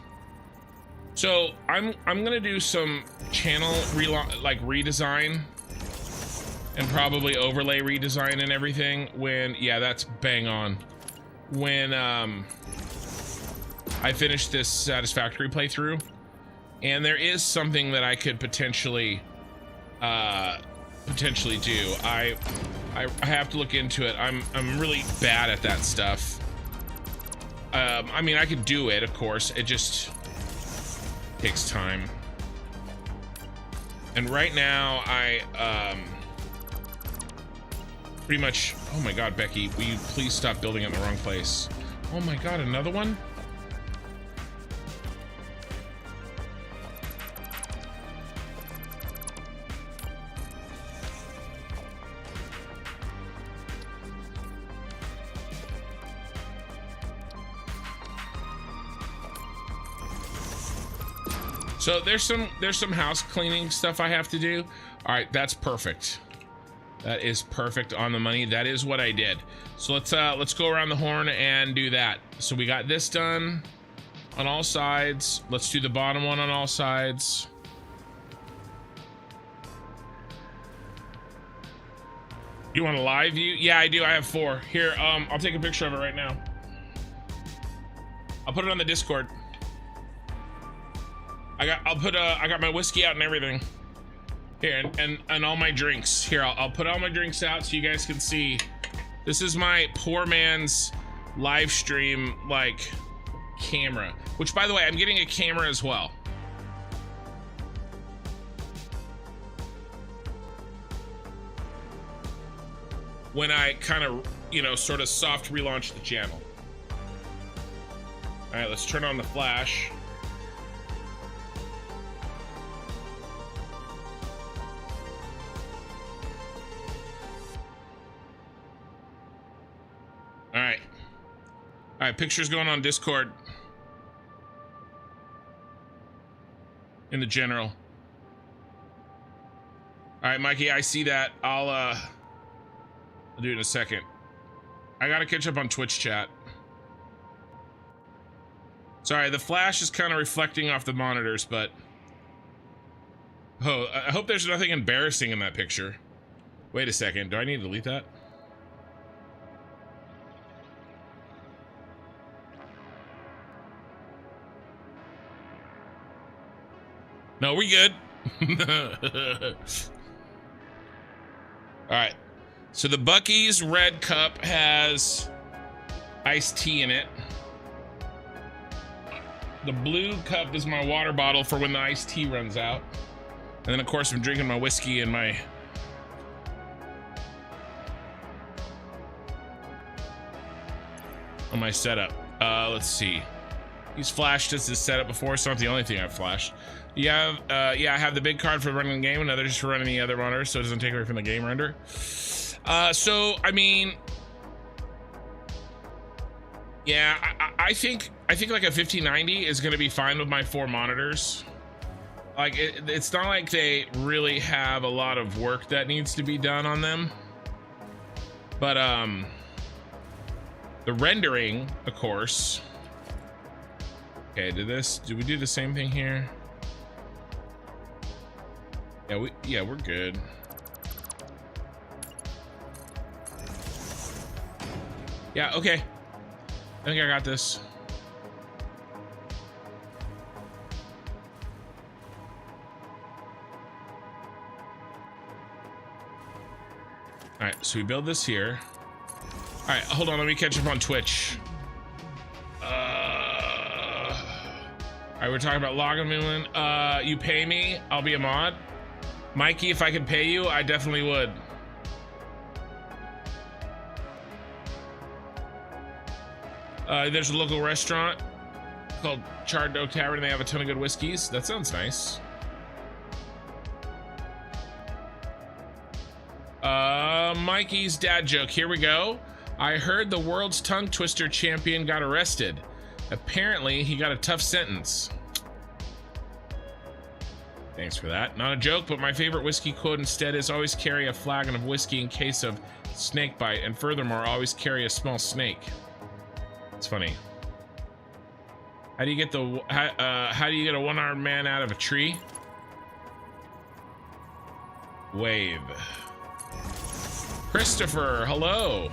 So I'm gonna do some channel redesign and probably overlay redesign and everything when, yeah, that's bang on. When I finish this Satisfactory playthrough, and there is something that I could potentially do. I have to look into it. I'm really bad at that stuff. I mean, I could do it, of course. It just takes time. And right now, I pretty much. Oh my God, Becky, will you please stop building in the wrong place? Oh my God, another one? So there's some house cleaning stuff I have to do. All right, that's perfect. That is perfect on the money. That is what I did. So let's go around the horn and do that. So we got this done on all sides. Let's do the bottom one on all sides. You want a live view? Yeah, I do. I have 4. Here, I'll take a picture of it right now. I'll put it on the Discord. I got my whiskey out and everything. Here, and all my drinks. Here, I'll put all my drinks out so you guys can see. This is my poor man's live stream, like, camera. Which, by the way, I'm getting a camera as well. When I kind of, you know, sort of soft relaunch the channel. All right, let's turn on the flash. All right, pictures going on Discord. In the general. All right, Mikey, I see that. I'll do it in a second. I gotta catch up on Twitch chat. Sorry, the flash is kind of reflecting off the monitors, but... Oh, I hope there's nothing embarrassing in that picture. Wait a second, do I need to delete that? No, we good. All right. So the Buc-ee's red cup has iced tea in it. The blue cup is my water bottle for when the iced tea runs out. And then of course I'm drinking my whiskey and my on my setup. Let's see. He's flashed as his setup before. It's not the only thing I've flashed. Yeah, I have the big card for running the game, another just for running the other monitors, so it doesn't take away from the game render. So I mean, yeah, I think like a 5090 is going to be fine with my 4 monitors. Like it's not like they really have a lot of work that needs to be done on them, but the rendering, of course. Okay, did we do the same thing here? Yeah, we're good. Yeah, okay. I think I got this. All right, so we build this here. All right, hold on, let me catch up on Twitch. All right, we're talking about Lumen. You pay me, I'll be a mod. Mikey, if I could pay you, I definitely would. There's a local restaurant called Charred Oak Tavern, and they have a ton of good whiskeys. That sounds nice. Mikey's dad joke, here we go. I heard the world's tongue twister champion got arrested. Apparently, he got a tough sentence. Thanks for that. Not a joke, but my favorite whiskey quote instead is always carry a flagon of whiskey in case of snake bite, and furthermore, always carry a small snake. It's funny. How do you get how do you get a one-armed man out of a tree? Wave. Christopher, hello.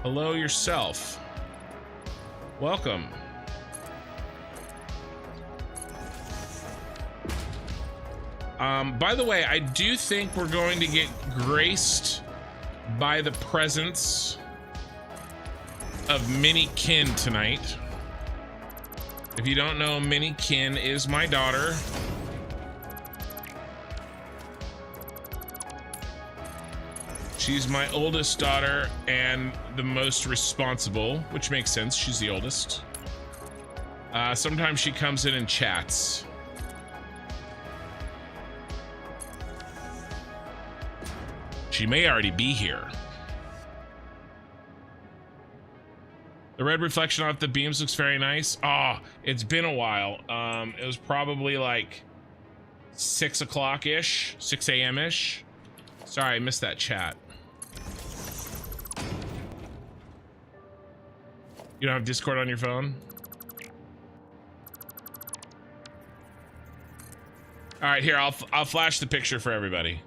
Hello yourself. Welcome. By the way, I do think we're going to get graced by the presence of Minnie Kin tonight. If you don't know, Minnie Kin is my daughter. She's my oldest daughter and the most responsible, which makes sense. She's the oldest. Sometimes she comes in and chats. She may already be here. The red reflection off the beams looks very nice. Oh, it's been a while. It was probably like 6 o'clock-ish, 6 a.m.-ish. Sorry, I missed that chat. You don't have Discord on your phone? All right, here, I'll flash the picture for everybody.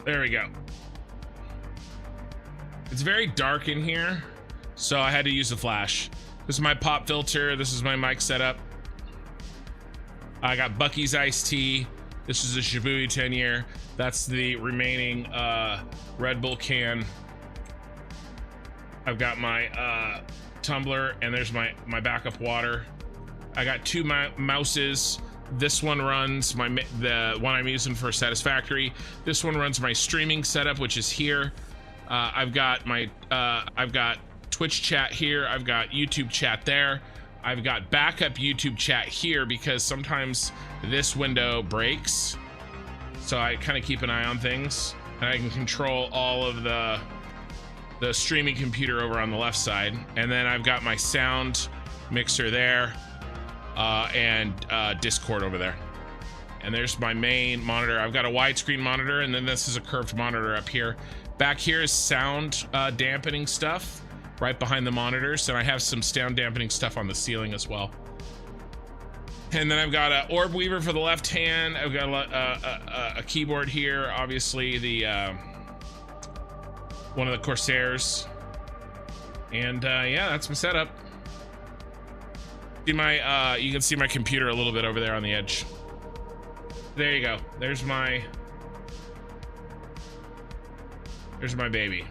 There we go. It's very dark in here, so I had to use the flash. This is my pop filter. This is my mic setup. I got Buc-ee's iced tea. This is a Shibuya 10-year. That's the remaining Red Bull can. I've got my tumbler, and there's my backup water. I got 2 mouses. This one runs the one I'm using for Satisfactory. This one runs my streaming setup, which is here. I've got Twitch chat here. I've got YouTube chat there. I've got backup YouTube chat here because sometimes this window breaks. So I kind of keep an eye on things, and I can control all of the streaming computer over on the left side. And then I've got my sound mixer there, and Discord over there. And there's my main monitor. I've got a widescreen monitor, and then this is a curved monitor up here. Back here is sound dampening stuff right behind the monitors, and I have some sound dampening stuff on the ceiling as well. And then I've got an orb weaver for the left hand. I've got a keyboard here, obviously the one of the Corsairs. And yeah, that's my setup. See my you can see my computer a little bit over there on the edge. There you go. There's my baby.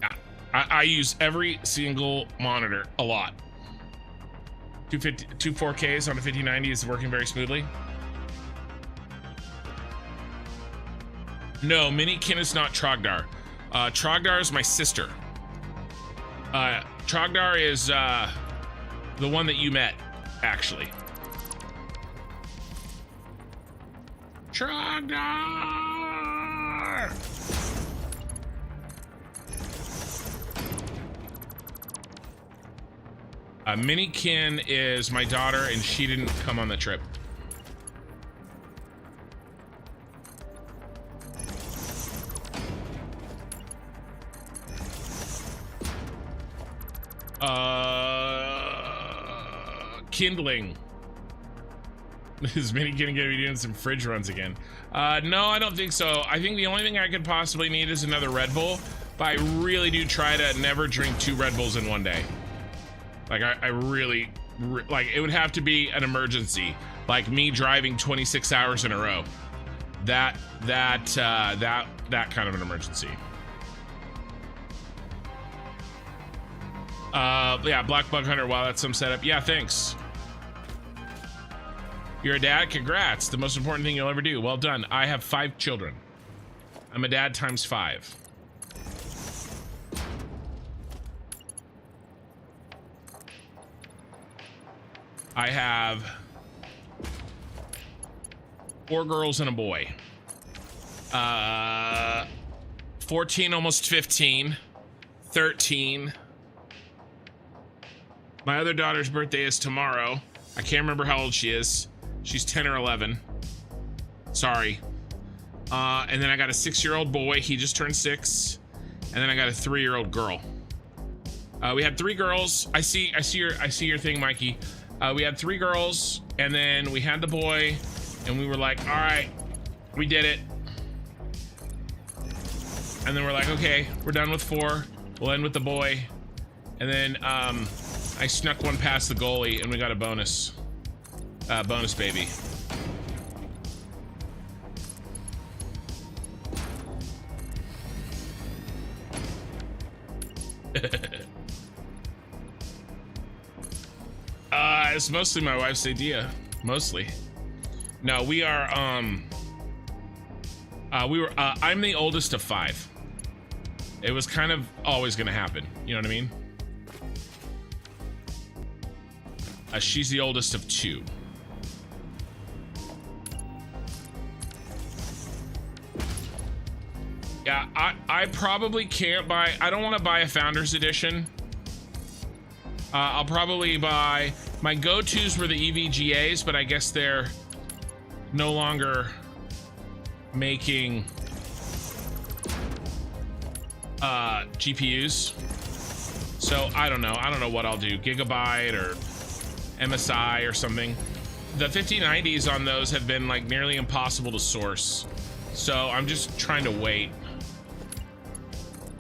Yeah, I use every single monitor a lot. 2 4Ks on a 5090 is working very smoothly. No, Minikin is not Trogdar. Trogdar is my sister. Trogdar is the one that you met, actually. Trogdar! Minikin is my daughter, and she didn't come on the trip. Kindling. Is Minikin gonna be doing some fridge runs again? No, I don't think so. I think the only thing I could possibly need is another Red Bull, but I really do try to never drink 2 Red Bulls in one day. Like I really, like it would have to be an emergency, like me driving 26 hours in a row. That kind of an emergency. Yeah, Black Bug Hunter. Wow, that's some setup. Yeah, thanks. You're a dad? Congrats. The most important thing you'll ever do. Well done. I have 5 children. I'm a dad times 5. I have 4 girls and a boy. 14, almost 15. 13. My other daughter's birthday is tomorrow. I can't remember how old she is. She's 10 or 11. Sorry. And then I got a 6-year-old boy. He just turned 6. And then I got a 3-year-old girl. We had 3 girls. I see your thing, Mikey. We had 3 girls, and then we had the boy, and we were like, all right, we did it. And then we're like, okay, we're done with 4. We'll end with the boy. And then I snuck one past the goalie, and we got a bonus baby. It's mostly my wife's idea. Mostly. No, we are I'm the oldest of 5. It was kind of always gonna happen, you know what I mean? She's the oldest of 2. Yeah, I probably can't buy, I don't want to buy a Founders Edition. I'll probably buy, my go-tos were the EVGAs, but I guess they're no longer making GPUs. So I don't know what I'll do, Gigabyte or MSI or something. The 5090s on those have been like nearly impossible to source. So I'm just trying to wait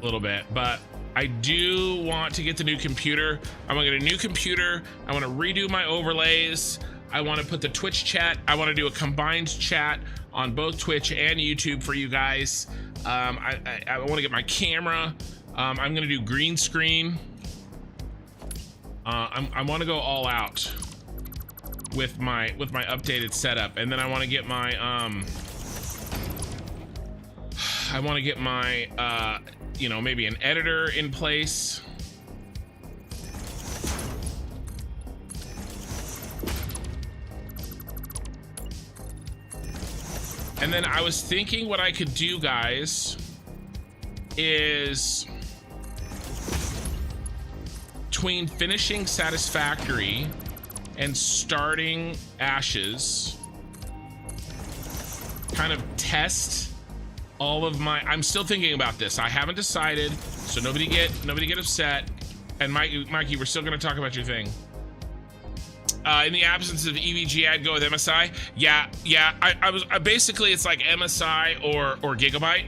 a little bit, but I do want to get the new computer. I want to get a new computer. I want to redo my overlays. I want to put the Twitch chat. I want to do a combined chat on both Twitch and YouTube for you guys. I want to get my camera. I'm going to do green screen. I want to go all out with my updated setup, and then I want to get my you know, maybe an editor in place. And then I was thinking what I could do, guys, is between finishing Satisfactory and starting Ashes, kind of test all of my, I'm still thinking about this. I haven't decided, so nobody get upset. And Mikey, we're still gonna talk about your thing. In the absence of EVG, I'd go with MSI. Yeah, I basically, it's like MSI or Gigabyte.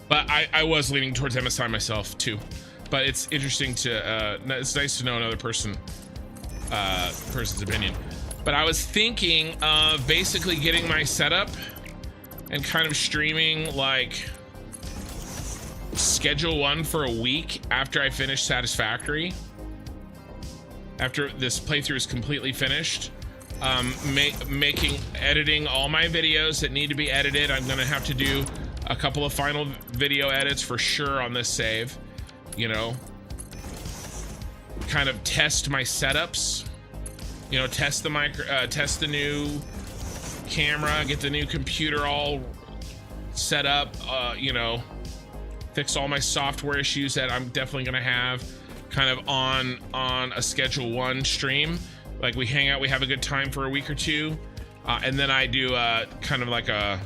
But I was leaning towards MSI myself too. But it's interesting to, it's nice to know another person's opinion. But I was thinking of basically getting my setup and kind of streaming like schedule 1 for a week after I finish Satisfactory. After this playthrough is completely finished, editing all my videos that need to be edited. I'm gonna have to do a couple of final video edits for sure on this save, you know, kind of test my setups, you know, test the new camera, get the new computer all set up, you know, fix all my software issues that I'm definitely gonna have kind of on a schedule 1 stream. Like we hang out, we have a good time for a week or two, and then I do kind of like a,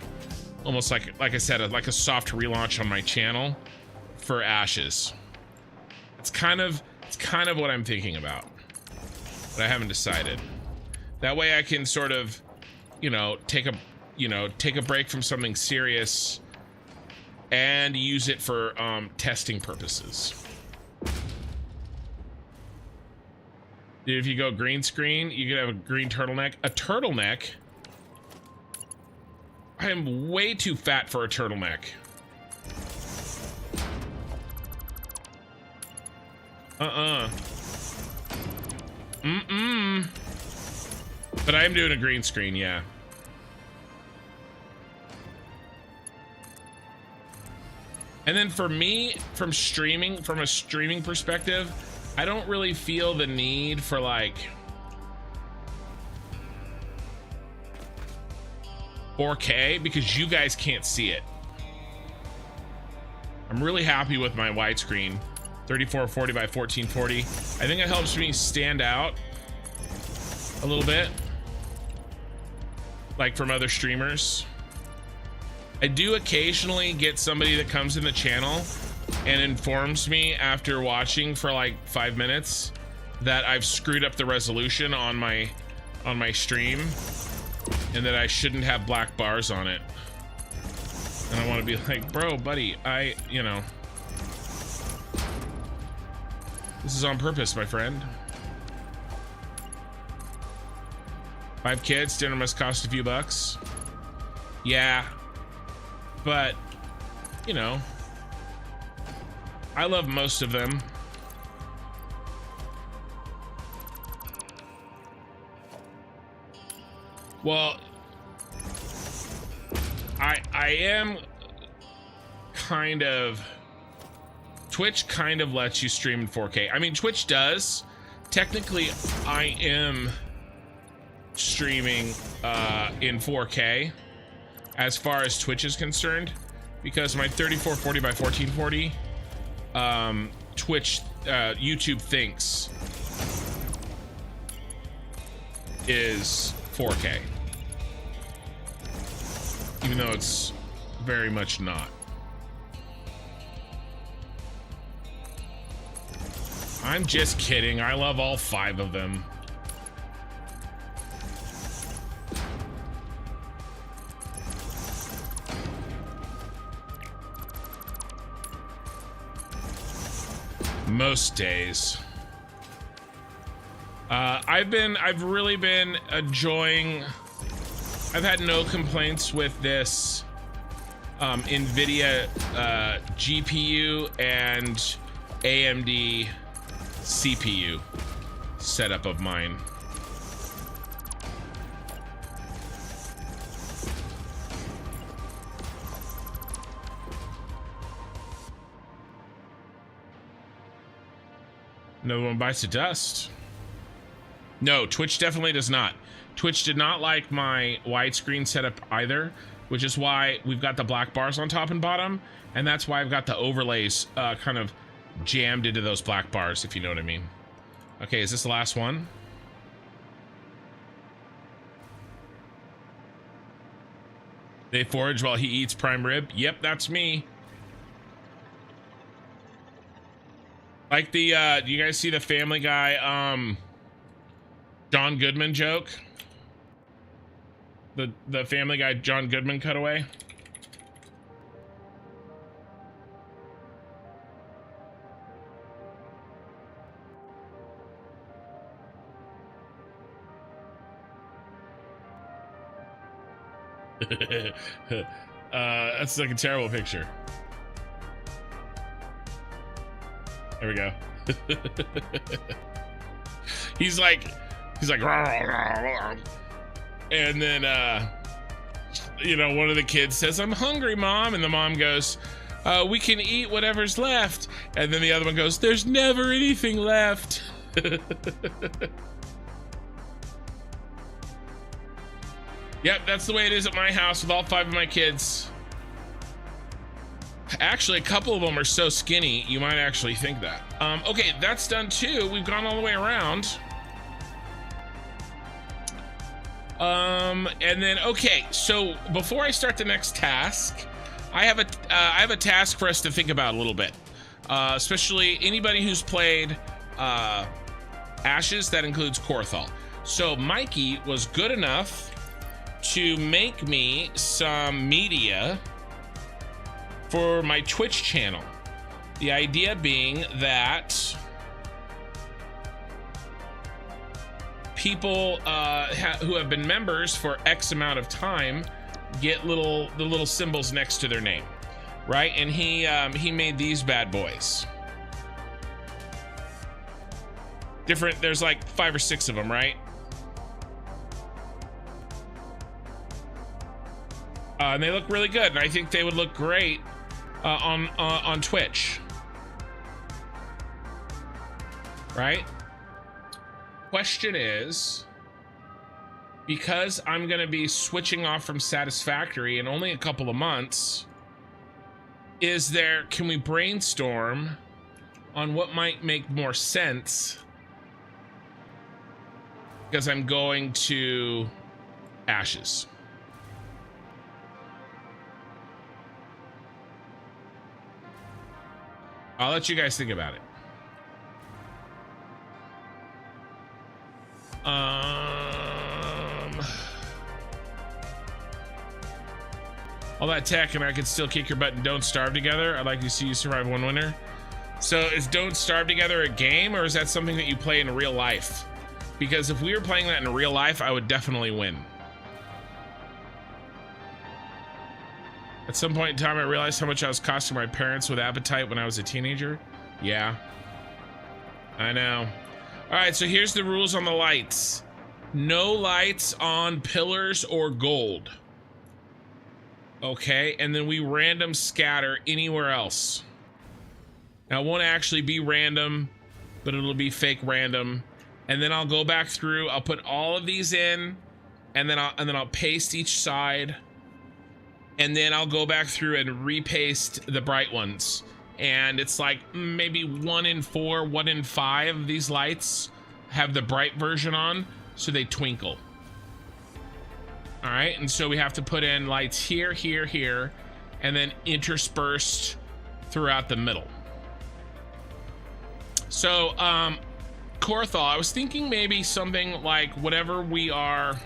almost like I said, like a soft relaunch on my channel for Ashes. It's kind of what I'm thinking about, but I haven't decided. That way I can sort of, you know, take a break from something serious and use it for testing purposes. Dude, if you go green screen, you could have a green turtleneck. A turtleneck? I am way too fat for a turtleneck. But I am doing a green screen, yeah. And then for me, from a streaming perspective, I don't really feel the need for like 4K because you guys can't see it. I'm really happy with my widescreen, 3440 by 1440. I think it helps me stand out a little bit, like from other streamers. I do occasionally get somebody that comes in the channel and informs me after watching for like 5 minutes that I've screwed up the resolution on my stream and that I shouldn't have black bars on it. And I want to be like, bro, buddy, you know, this is on purpose, my friend. 5 kids, dinner must cost a few bucks. Yeah, but you know, I love most of them. Well, I am kind of, Twitch kind of lets you stream in 4K. I mean, Twitch does. Technically, I am streaming in 4K as far as Twitch is concerned, because my 3440 by 1440 Twitch, YouTube thinks is 4K, even though it's very much not. I'm just kidding. I love all 5 of them. Most days. I've really been enjoying, I've had no complaints with this NVIDIA GPU and AMD CPU setup of mine. Another one bites the dust. No, Twitch definitely does not. Twitch did not like my widescreen setup either, which is why we've got the black bars on top and bottom, and that's why I've got the overlays kind of jammed into those black bars, if you know what I mean. Okay, is this the last one? They forage while he eats prime rib. Yep, that's me. Like the, do you guys see the Family Guy, John Goodman joke? The Family Guy John Goodman cutaway? That's like a terrible picture. There we go. he's like rah, rah, rah, rah. And then you know, one of the kids says, "I'm hungry, Mom," and the mom goes, "We can eat whatever's left." And then the other one goes, "There's never anything left." Yep, that's the way it is at my house with all 5 of my kids. Actually, a couple of them are so skinny, you might actually think that. Okay, that's done too. We've gone all the way around. And then, okay, so before I start the next task, I have a task for us to think about a little bit. Especially anybody who's played Ashes, that includes Corthal. So Mikey was good enough to make me some media for my Twitch channel. The idea being that people who have been members for X amount of time get the little symbols next to their name, right? And he made these bad boys. Different, there's like 5 or 6 of them, right? And they look really good, and I think they would look great on Twitch, right? Question is, because I'm gonna be switching off from Satisfactory in only a couple of months, can we brainstorm on what might make more sense? Because I'm going to Ashes. I'll let you guys think about it. All that tech and I could still kick your butt and Don't Starve together. I'd like to see you survive one winter. So is Don't Starve together a game, or is that something that you play in real life? Because if we were playing that in real life, I would definitely win. At some point in time, I realized how much I was costing my parents with appetite when I was a teenager. Yeah, I know. All right, so here's the rules on the lights. No lights on pillars or gold. Okay, and then we random scatter anywhere else. Now, it won't actually be random, but it'll be fake random. And then I'll go back through, I'll put all of these in, and then I'll paste each side. And then I'll go back through and repaste the bright ones. And it's like maybe 1 in 4, 1 in 5 of these lights have the bright version on, so they twinkle. All right, and so we have to put in lights here, here, here, and then interspersed throughout the middle. So, Corthal, I was thinking maybe something like whatever we are.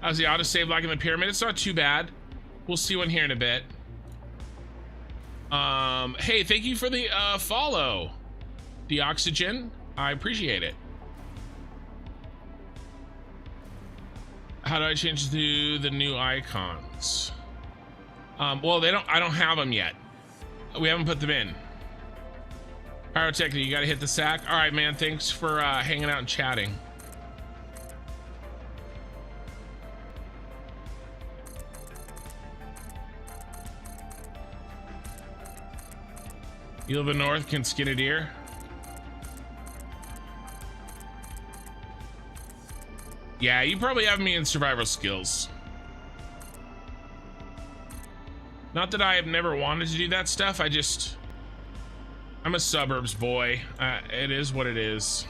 How's the autosave like in the pyramid? It's not too bad. We'll see one here in a bit. Hey, thank you for the follow, Deoxygen. I appreciate it. How do I change to the new icons? Well, I don't have them yet. We haven't put them in. Pyrotechnic, you gotta hit the sack. All right, man, thanks for hanging out and chatting. You live in north, can skin a deer? Yeah, you probably have me in survival skills. Not that I have never wanted to do that stuff, I'm a suburbs boy. It is what it is.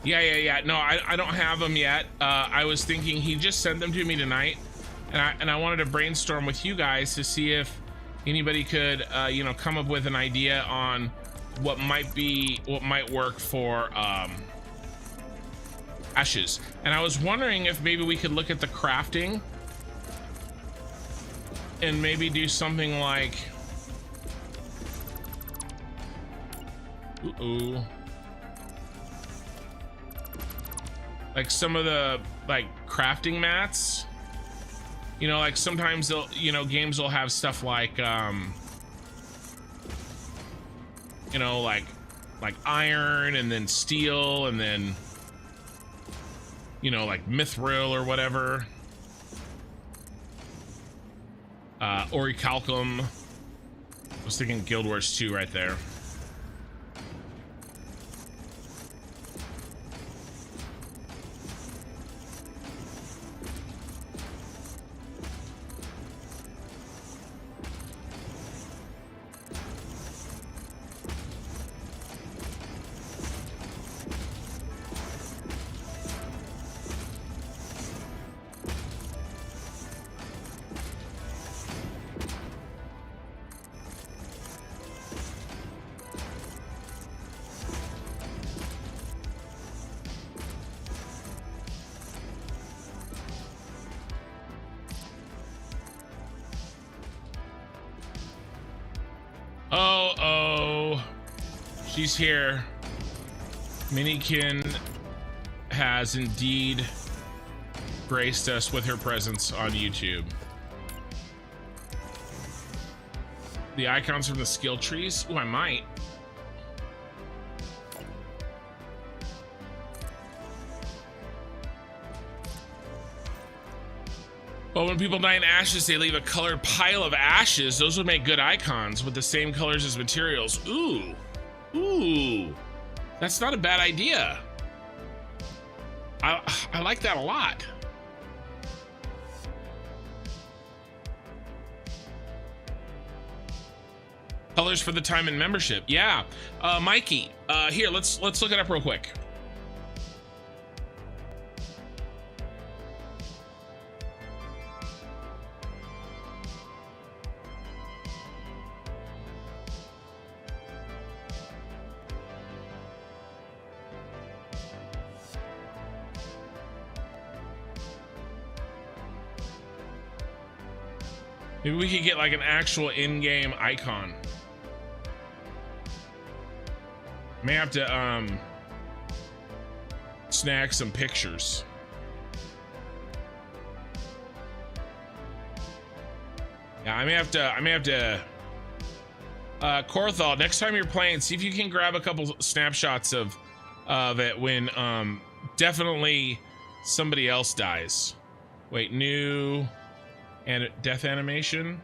Yeah. No, I don't have them yet. I was thinking he just sent them to me tonight, and I wanted to brainstorm with you guys to see if anybody could, you know, come up with an idea on what might work for ashes. And I was wondering if maybe we could look at the crafting and maybe do something like, like some of the like crafting mats, you know, like sometimes they'll, you know, games will have stuff like you know, like iron and then steel and then, you know, like mithril or whatever, orichalcum. I was thinking Guild Wars 2 right there. She's here. Minikin has indeed graced us with her presence on YouTube. The icons from the skill trees? Oh, I might. Well, when people die in ashes, they leave a colored pile of ashes. Those would make good icons with the same colors as materials. Ooh. Ooh. That's not a bad idea. I like that a lot. Colors for the time and membership. Yeah. Mikey, here, let's look it up real quick. Maybe we could get like an actual in-game icon. May have to snag some pictures. Yeah, I may have to Corthal, next time you're playing, see if you can grab a couple snapshots of it when definitely somebody else dies. Wait, new and death animation.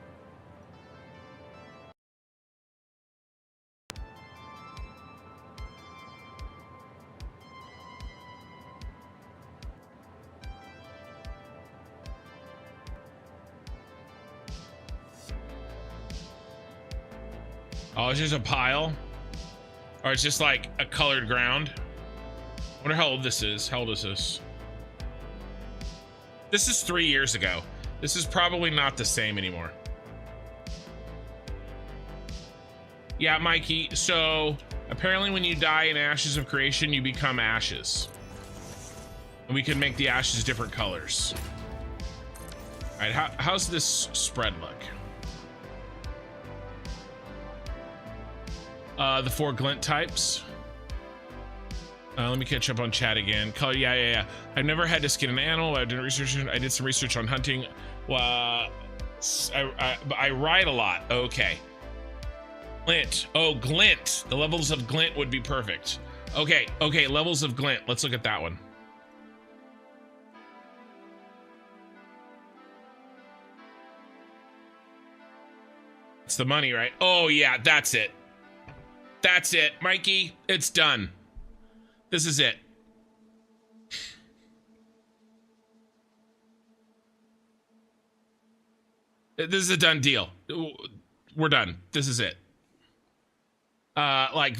Oh, it's just a pile? Or it's just like a colored ground? I wonder how old this is. How old is this? This is 3 years ago. This is probably not the same anymore. Yeah, Mikey, so apparently when you die in Ashes of Creation, you become ashes. And we can make the ashes different colors. All right, how's this spread look? The 4 glint types. Let me catch up on chat again. Color, yeah. I've never had to skin an animal. I did some research on hunting. Well, I ride a lot. Okay. Glint. Oh, glint. The levels of glint would be perfect. Okay. Levels of glint. Let's look at that one. It's the money, right? Oh, yeah, that's it. That's it, Mikey. It's done. This is it. This is a done deal. We're done. This is it. Like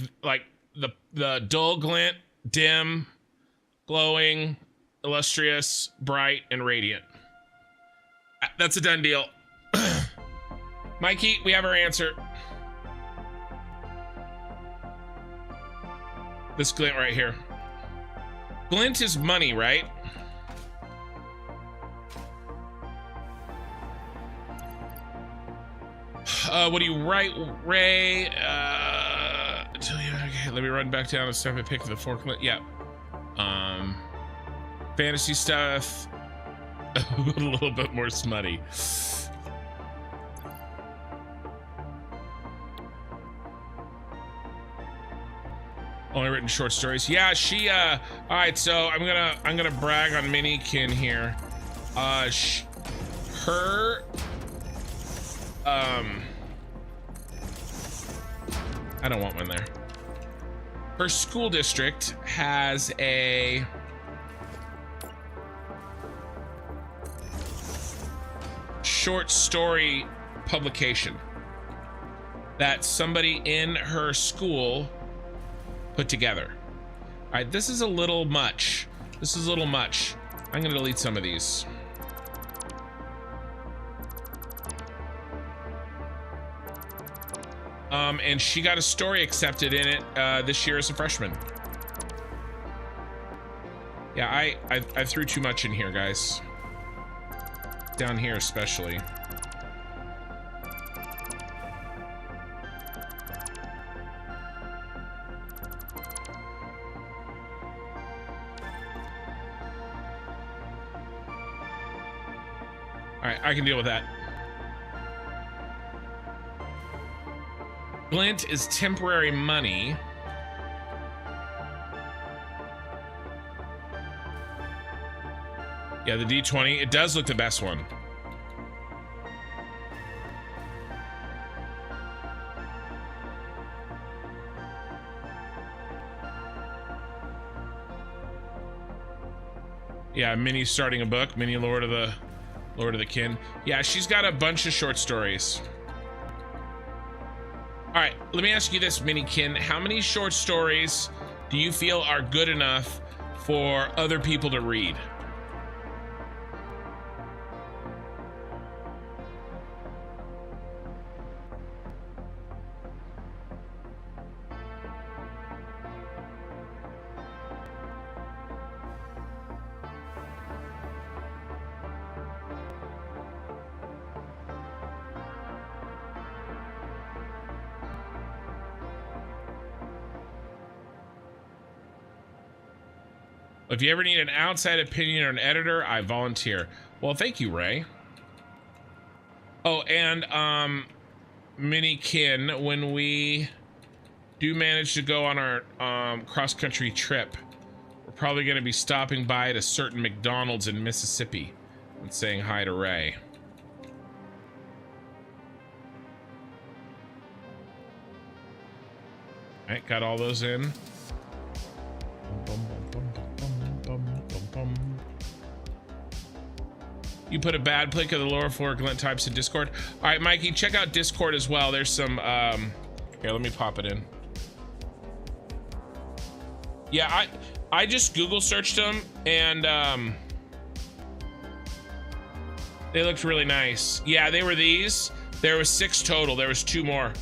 the dull glint, dim, glowing, illustrious, bright, and radiant. That's a done deal. Mikey, we have our answer. This glint right here. Glint is money, right? What do you write, Ray? Okay, let me run back down and start to pick the 4 glint. Yeah. Fantasy stuff. A little bit more smutty. Only written short stories. Yeah, she all right, so I'm gonna brag on Minikin here. Her I don't want one there. Her school district has a short story publication that somebody in her school put together. All right, this is a little much. This is a little much. I'm gonna delete some of these. And she got a story accepted in it this year as a freshman. Yeah, I threw too much in here, guys. Down here especially. Alright, I can deal with that. Glint is temporary money. Yeah, the D20, it does look the best one. Yeah, Minnie starting a book, Minnie Lord of the Kin. Yeah, she's got a bunch of short stories. All right, let me ask you this, Minikin. How many short stories do you feel are good enough for other people to read? If you ever need an outside opinion or an editor, I volunteer. Well, thank you, Ray. Oh, and Minikin, when we do manage to go on our cross-country trip, we're probably going to be stopping by at a certain McDonald's in Mississippi and saying hi to Ray. All right, got all those in. You put a bad plick of the lower floor glint types in Discord. All right, Mikey, check out Discord as well. There's some, here, let me pop it in. Yeah, I just Google searched them and, they looked really nice. Yeah, they were these. There was 6 total. There was 2 more.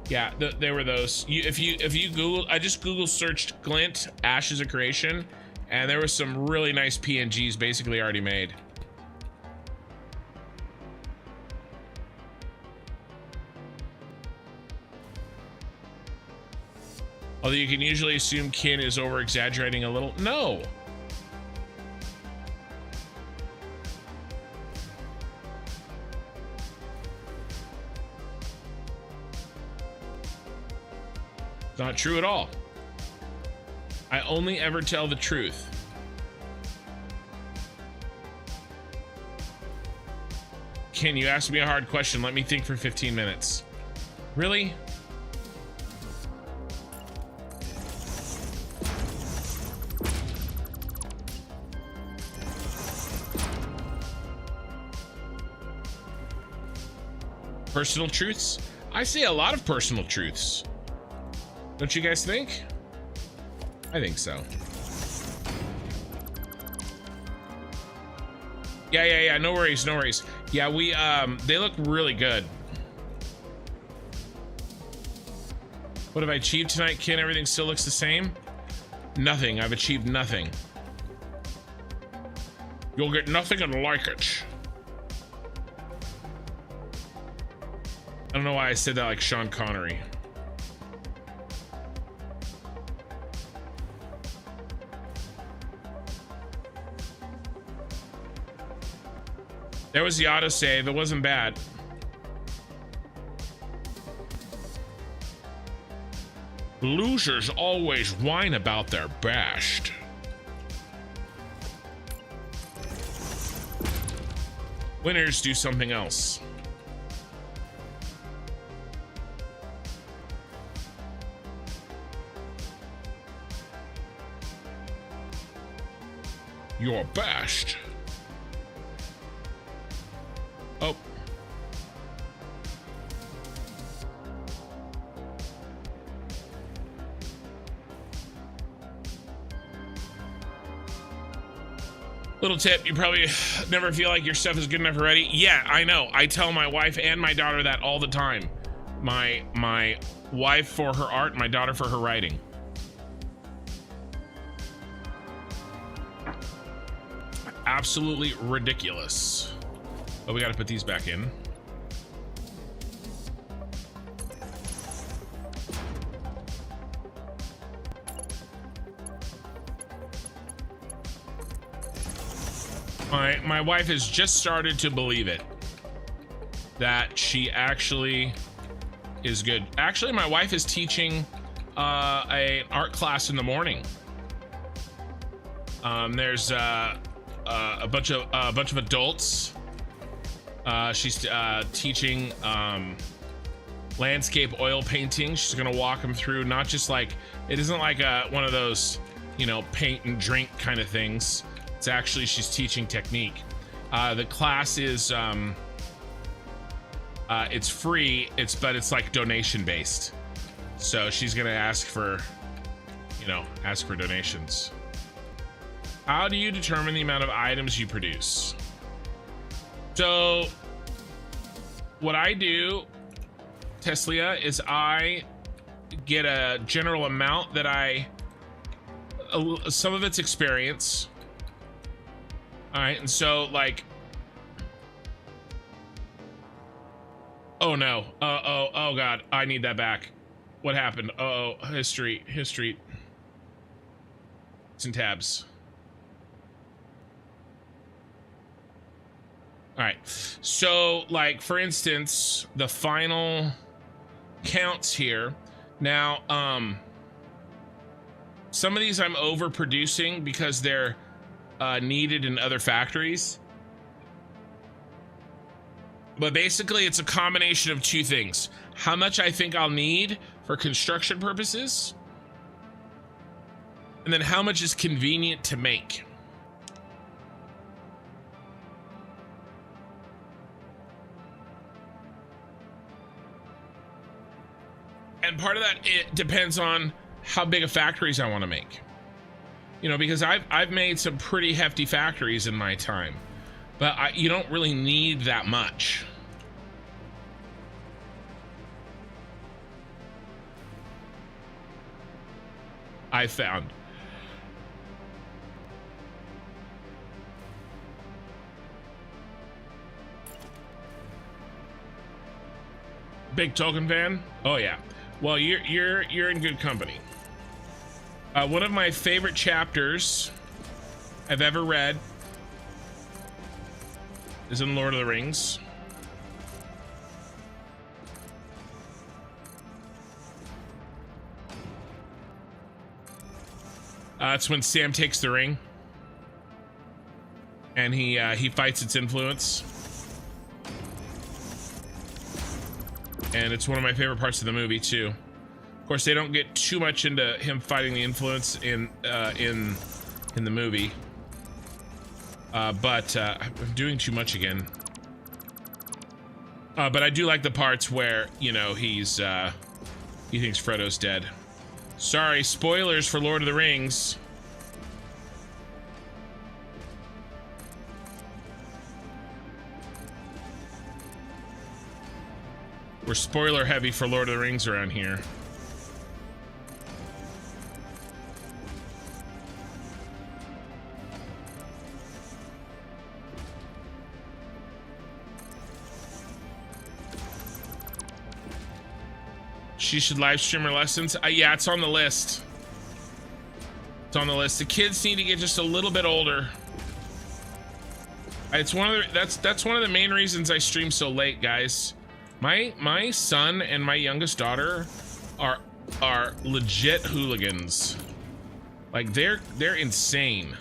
Yeah, they were those. If you Google, I just Google searched glint ashes of creation, And there was some really nice PNGs basically already made. Although you can usually assume Kin is over exaggerating a little. No. Not true at all. I only ever tell the truth. Ken, you asked me a hard question. Let me think for 15 minutes. Really? Personal truths? I say a lot of personal truths. Don't you guys think? I think so. Yeah. No worries. Yeah, we they look really good. What have I achieved tonight, Ken? Everything still looks the same? Nothing. I've achieved nothing. You'll get nothing and like it. I don't know why I said that like Sean Connery. There was the autosave. It wasn't bad. Losers always whine about their bashed. Winners do something else. You're bashed. Oh. Little tip, you probably never feel like your stuff is good enough already. Yeah, I know. I tell my wife and my daughter that all the time. My wife for her art, my daughter for her writing. Absolutely ridiculous. Oh, we got to put these back in. My wife has just started to believe it. That she actually is good. Actually, my wife is teaching an art class in the morning. There's a bunch of adults. She's teaching landscape oil painting. She's gonna walk them through, not just like, it isn't like one of those, you know, paint and drink kind of things. It's actually, she's teaching technique. The class is it's free, but it's like donation based. So she's gonna ask for donations. How do you determine the amount of items you produce? So what I do, Tesla, is I get a general amount that some of it's experience. All right, and so like, oh no, oh God, I need that back. What happened? History. It's in tabs. All right, so like, for instance, the final counts here. Now, some of these I'm overproducing because they're needed in other factories. But basically, it's a combination of two things. How much I think I'll need for construction purposes, and then how much is convenient to make. And part of that, it depends on how big of factories I want to make. You know, because I've made some pretty hefty factories in my time, but you don't really need that much. I found. Big Tolkien fan? Oh yeah. Well, you're in good company. One of my favorite chapters I've ever read is in Lord of the Rings. It's when Sam takes the ring and he fights its influence. And it's one of my favorite parts of the movie too. Of course, they don't get too much into him fighting the influence in the movie. But I'm doing too much again. But I do like the parts where, you know, he thinks Frodo's dead. Sorry, spoilers for Lord of the Rings. We're spoiler heavy for Lord of the Rings around here. She should live stream her lessons. Yeah, it's on the list. It's on the list. The kids need to get just a little bit older. It's one of the, that's one of the main reasons I stream so late, guys. My son and my youngest daughter are legit hooligans. Like they're insane.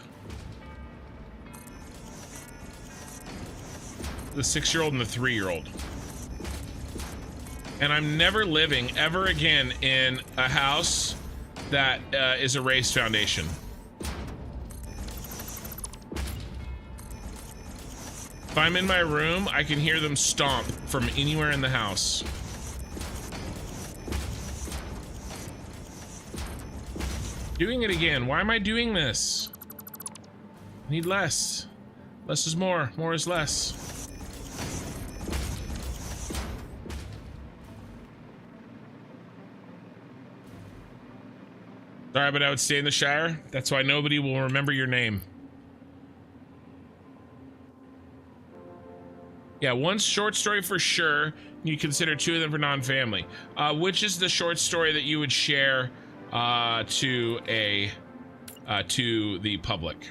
The 6-year-old and the 3-year-old. And I'm never living ever again in a house that is a raised foundation. If I'm in my room, I can hear them stomp from anywhere in the house. Doing it again. Why am I doing this? I need less. Less is more. More is less. Sorry, but I would stay in the Shire. That's why nobody will remember your name. Yeah, one short story for sure. You consider 2 of them for non-family. Which is the short story that you would share to the public?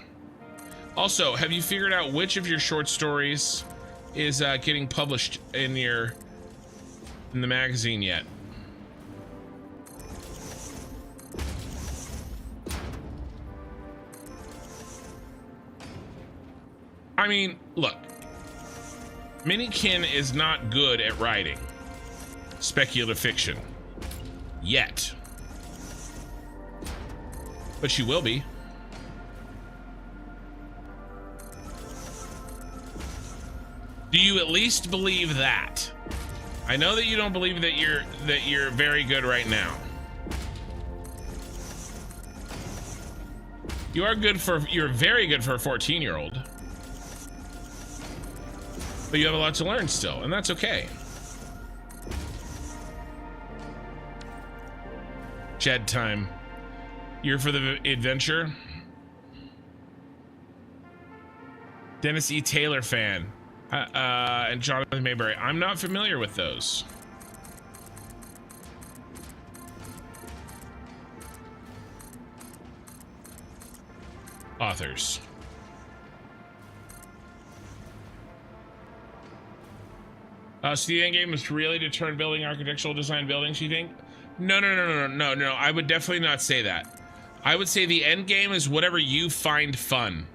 Also, have you figured out which of your short stories is getting published in the magazine yet? I mean, look, Minikin is not good at writing speculative fiction yet, but she will be. Do you at least believe that? I know that you don't believe that you're very good right now. You're very good for a 14-year-old. But you have a lot to learn still, and that's okay. Jed time. You're for the adventure? Dennis E. Taylor fan. And Jonathan Mayberry. I'm not familiar with those. Authors. So the end game is really to turn building architectural design buildings, you think? No. I would definitely not say that. I would say the end game is whatever you find fun.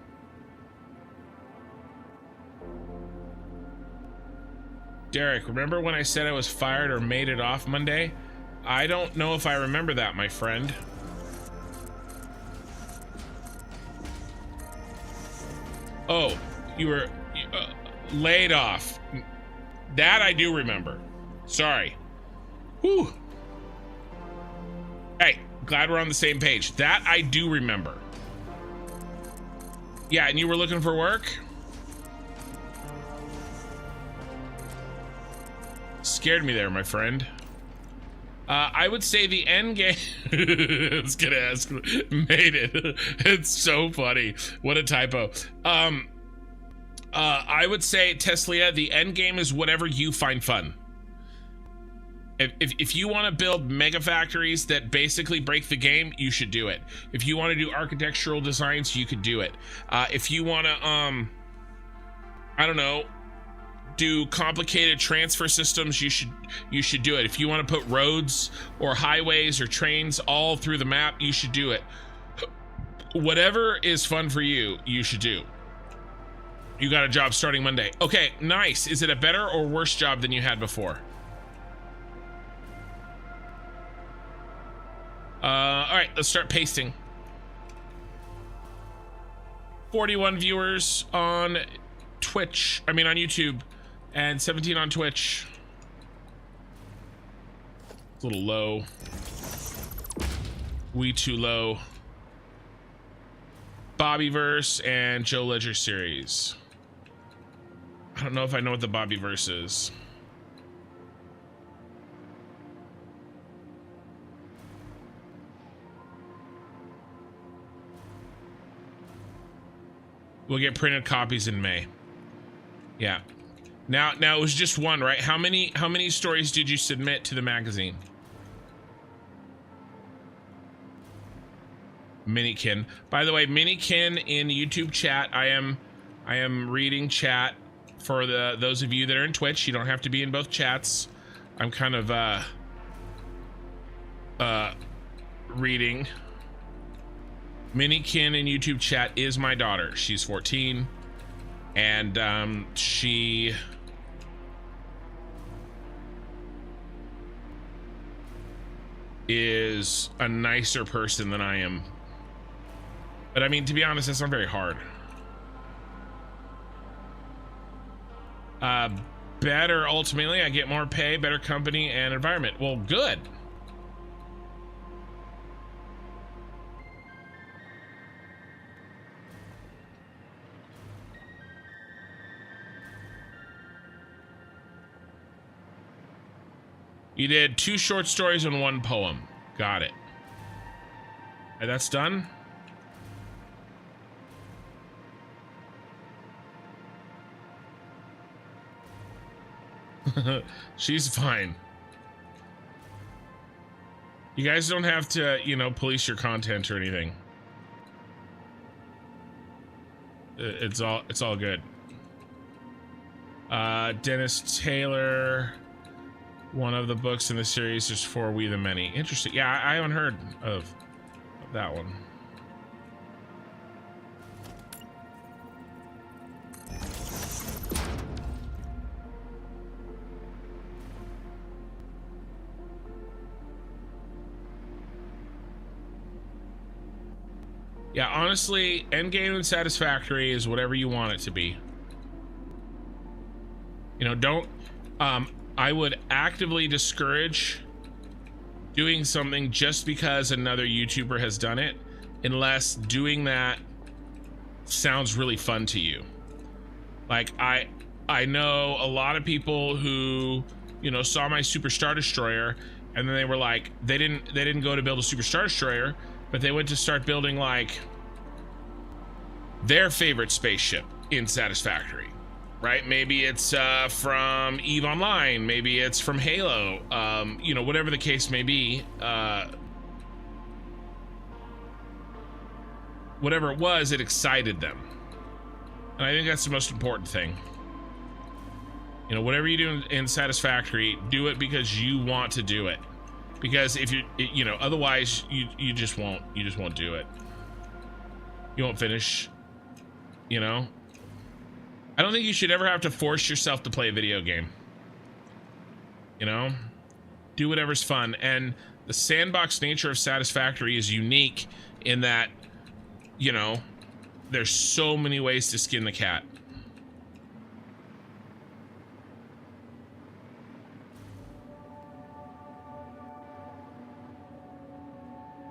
Derek, remember when I said I was fired or made it off Monday? I don't know if I remember that, my friend. Oh, you were laid off. That I do remember. Sorry. Whew. Hey, glad we're on the same page. That I do remember. Yeah, and you were looking for work? Scared me there, my friend. I would say the end game. I was gonna ask. Made it. It's so funny. What a typo. I would say, Teslia, the end game is whatever you find fun. If you want to build mega factories that basically break the game, you should do it. If you want to do architectural designs, you could do it. If you want to, I don't know, do complicated transfer systems, you should do it. If you want to put roads or highways or trains all through the map, you should do it. Whatever is fun for you, you should do. You got a job starting Monday. Okay, nice. Is it a better or worse job than you had before? All right, let's start pasting. 41 viewers on Twitch. I mean, on YouTube, and 17 on Twitch. It's a little low. We too low. Bobbyverse and Joe Ledger series. I don't know if I know what the Bobbyverse is. We'll get printed copies in May. Yeah. Now it was just one, right? How many stories did you submit to the magazine? Minikin. By the way, Minikin in YouTube chat. I am reading chat for those of you that are in Twitch. You don't have to be in both chats. I'm kind of reading. Minikin in YouTube chat is my daughter. She's 14, and she is a nicer person than I am. But I mean, to be honest, that's not very hard. Better, ultimately, I get more pay, better company, and environment. Well, good. You did 2 short stories and 1 poem. Got it. Okay, that's done. She's fine. You guys don't have to, you know, police your content or anything. It's all good. Dennis Taylor. One of the books in the series is For We the Many. Interesting. Yeah, I haven't heard of that one. Yeah, honestly, Endgame and Satisfactory is whatever you want it to be. You know, don't... I would actively discourage doing something just because another YouTuber has done it, unless doing that sounds really fun to you. Like, I know a lot of people who, you know, saw my Super Star Destroyer, and then they were like, they didn't go to build a Super Star Destroyer, but they went to start building like their favorite spaceship in Satisfactory. Right? Maybe it's from EVE Online. Maybe it's from Halo. You know, whatever the case may be. Whatever it was, it excited them. And I think that's the most important thing. You know, whatever you do in Satisfactory, do it because you want to do it. Because if you know, otherwise you just won't do it. You won't finish, you know? I don't think you should ever have to force yourself to play a video game. You know? Do whatever's fun. And the sandbox nature of Satisfactory is unique in that, you know, there's so many ways to skin the cat.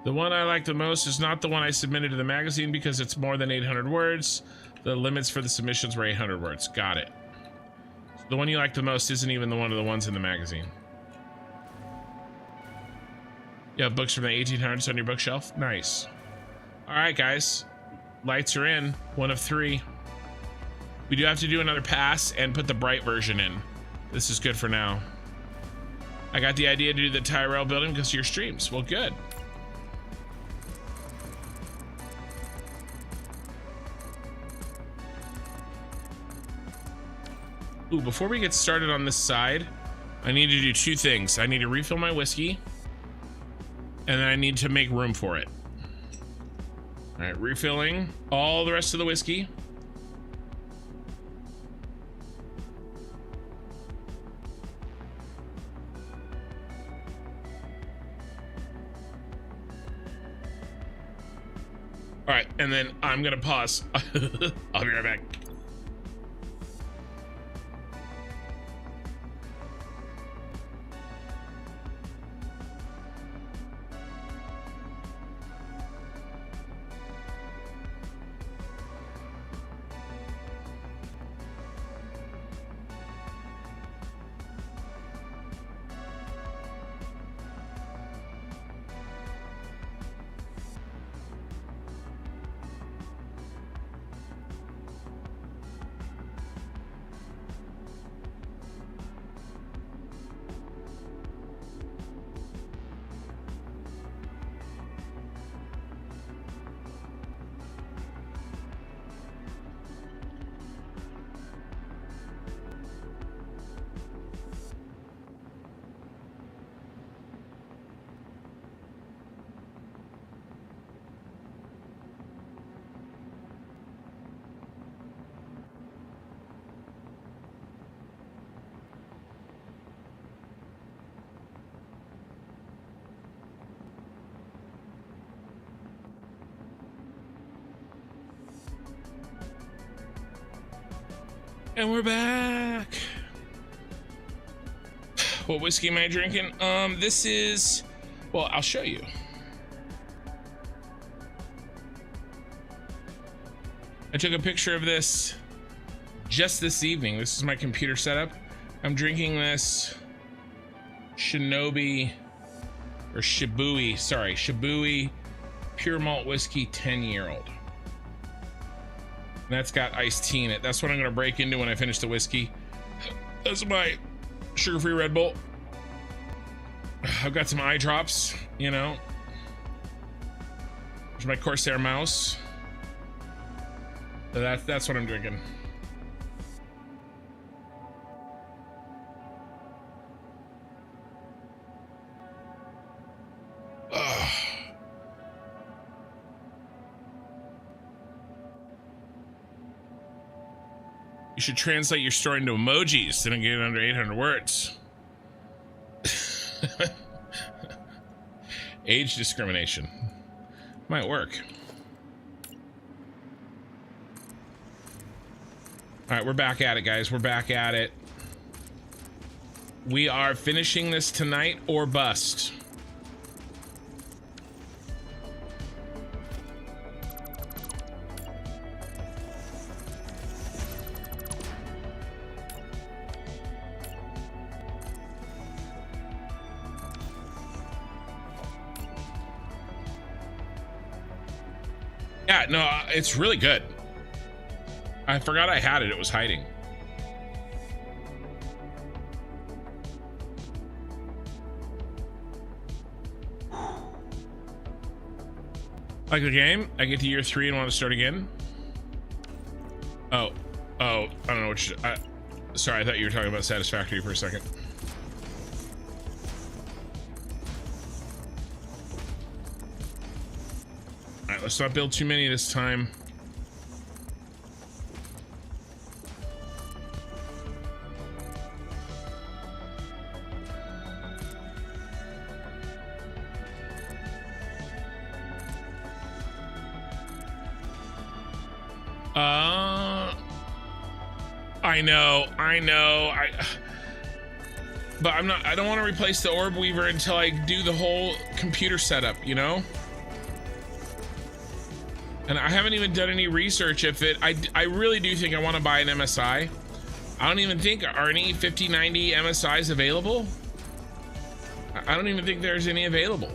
The one I like the most is not the one I submitted to the magazine because it's more than 800 words. The limits for the submissions were 800 words. Got it. So the one you like the most isn't even one of the ones in the magazine. You have books from the 1800s on your bookshelf? Nice. All right, guys. Lights are in. 1 of 3. We do have to do another pass and put the bright version in. This is good for now. I got the idea to do the Tyrell building because of your streams. Well, good. Ooh, before we get started on this side, I need to do two things. I need to refill my whiskey, and then I need to make room for it. All right, refilling all the rest of the whiskey. All right, and then I'm gonna pause. I'll be right back. And we're back. What whiskey am I drinking? This is, well, I'll show you. I took a picture of this just this evening. This is my computer setup. I'm drinking this Shibui pure malt whiskey 10-year-old. That's got iced tea in it. That's what I'm gonna break into when I finish the whiskey. That's my sugar-free Red Bull. I've got some eye drops, you know. There's my Corsair mouse. So that's what I'm drinking. You should translate your story into emojis, then get it under 800 words. Age discrimination. Might work. All right, we're back at it, guys. We're back at it. We are finishing this tonight or bust. Yeah, no, it's really good. I forgot I had it. It was hiding. Like the game? I get to year 3 and want to start again? Oh, I don't know what sorry, I thought you were talking about Satisfactory for a second. All right, let's not build too many this time. I know. But I don't want to replace the orb weaver until I do the whole computer setup, you know? And I haven't even done any research if it, I really do think I want to buy an MSI. I don't even think, are any 5090 MSIs available? I don't even think there's any available.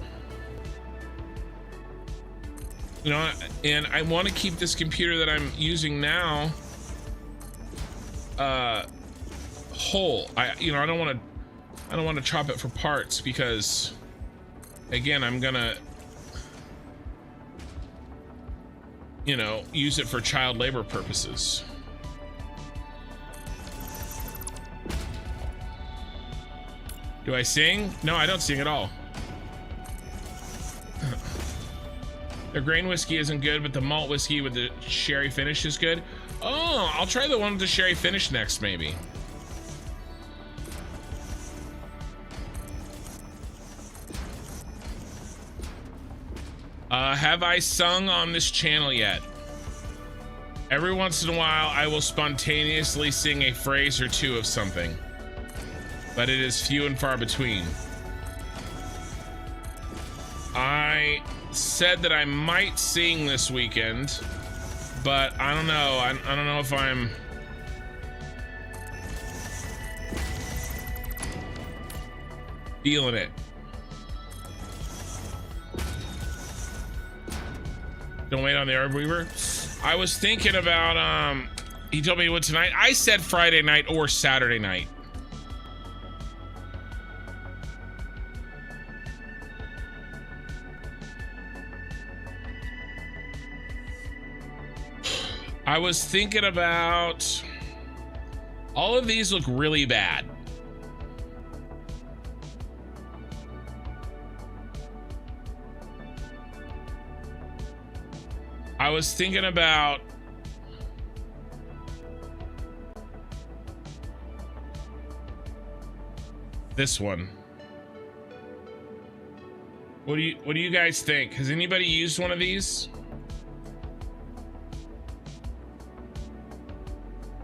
You know, and I want to keep this computer that I'm using now whole. I don't want to I don't want to chop it for parts because, again, I'm gonna, you know, use it for child labor purposes. Do I sing? No, I don't sing at all. The grain whiskey isn't good, but the malt whiskey with the sherry finish is good. Oh, I'll try the one with the sherry finish next, maybe. Have I sung on this channel yet? Every once in a while, I will spontaneously sing a phrase or two of something, but it is few and far between. I said that I might sing this weekend, but I don't know. I don't know if I'm feeling it. Don't wait on the Herb Weaver. I was thinking about, he told me what tonight. I said Friday night or Saturday night. I was thinking about, all of these look really bad. I was thinking about this one. What do you guys think? Has anybody used one of these?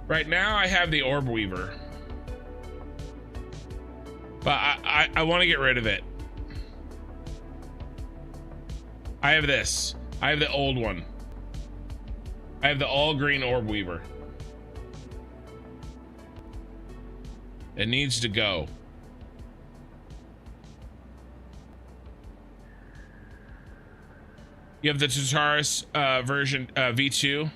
Right now I have the Orb Weaver, but I want to get rid of it. I have this. I have the old one. I have the all green Orb Weaver. It needs to go. You have the Tataris version V2.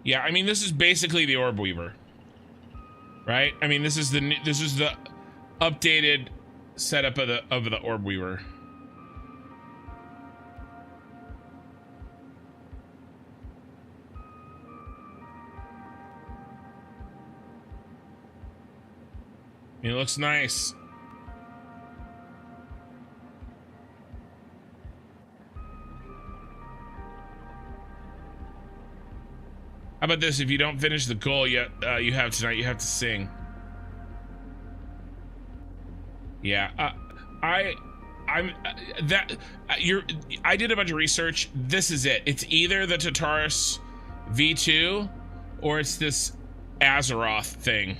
Yeah, I mean, this is basically the Orb Weaver, right? I mean, this is the updated setup of the Orb Weaver. I mean, it looks nice. How about this? If you don't finish the goal yet, you have tonight, you have to sing. Yeah, I did a bunch of research. This is it. It's either the Tataris V2 or it's this Azeroth thing.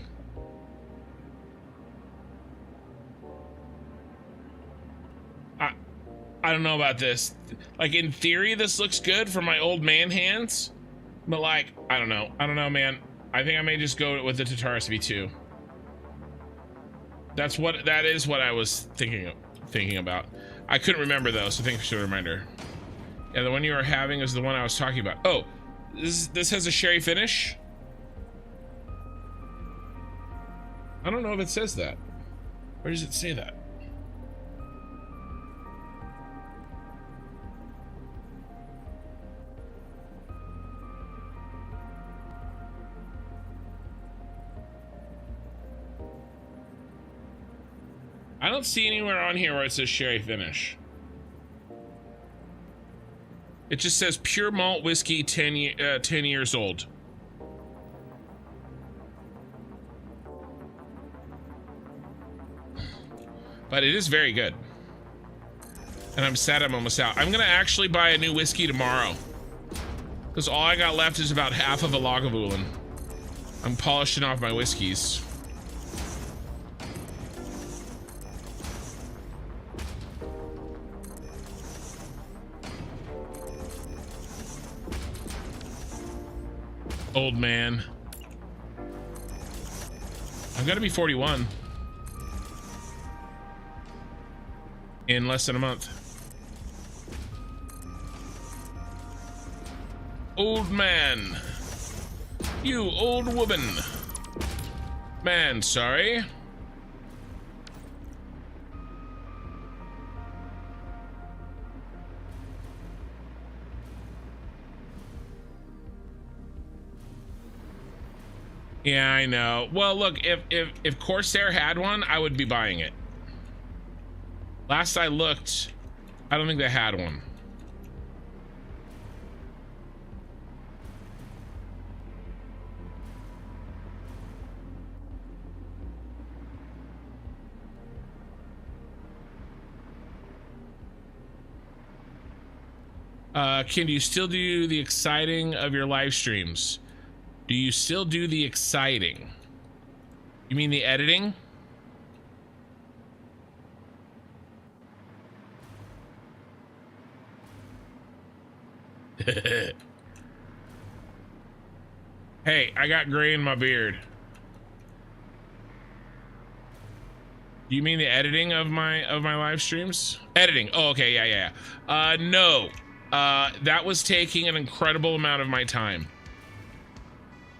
I don't know about this. Like, in theory, this looks good for my old man hands. But like, I don't know, man. I think I may just go with the Tataris V2. That is what I was thinking about. I couldn't remember though, so thanks for the reminder. Yeah, the one you are having is the one I was talking about. Oh, this has a sherry finish. I don't know if it says that. Where does it say that? I don't see anywhere on here where it says sherry finish. It just says pure malt whiskey, 10 years old. But it is very good. And I'm sad I'm almost out. I'm gonna actually buy a new whiskey tomorrow, because all I got left is about half of a Lagavulin. I'm polishing off my whiskeys. Old man. I'm gonna be 41 in less than a month. Old man. You old woman. Man, sorry. Yeah, I know. Well, look, if Corsair had one, I would be buying it. Last I looked, I don't think they had one. Can you still do the exciting of your live streams? Do you still do the exciting? You mean the editing? Hey, I got gray in my beard. Do you mean the editing of my live streams? Editing. Oh, okay. Yeah. No. That was taking an incredible amount of my time.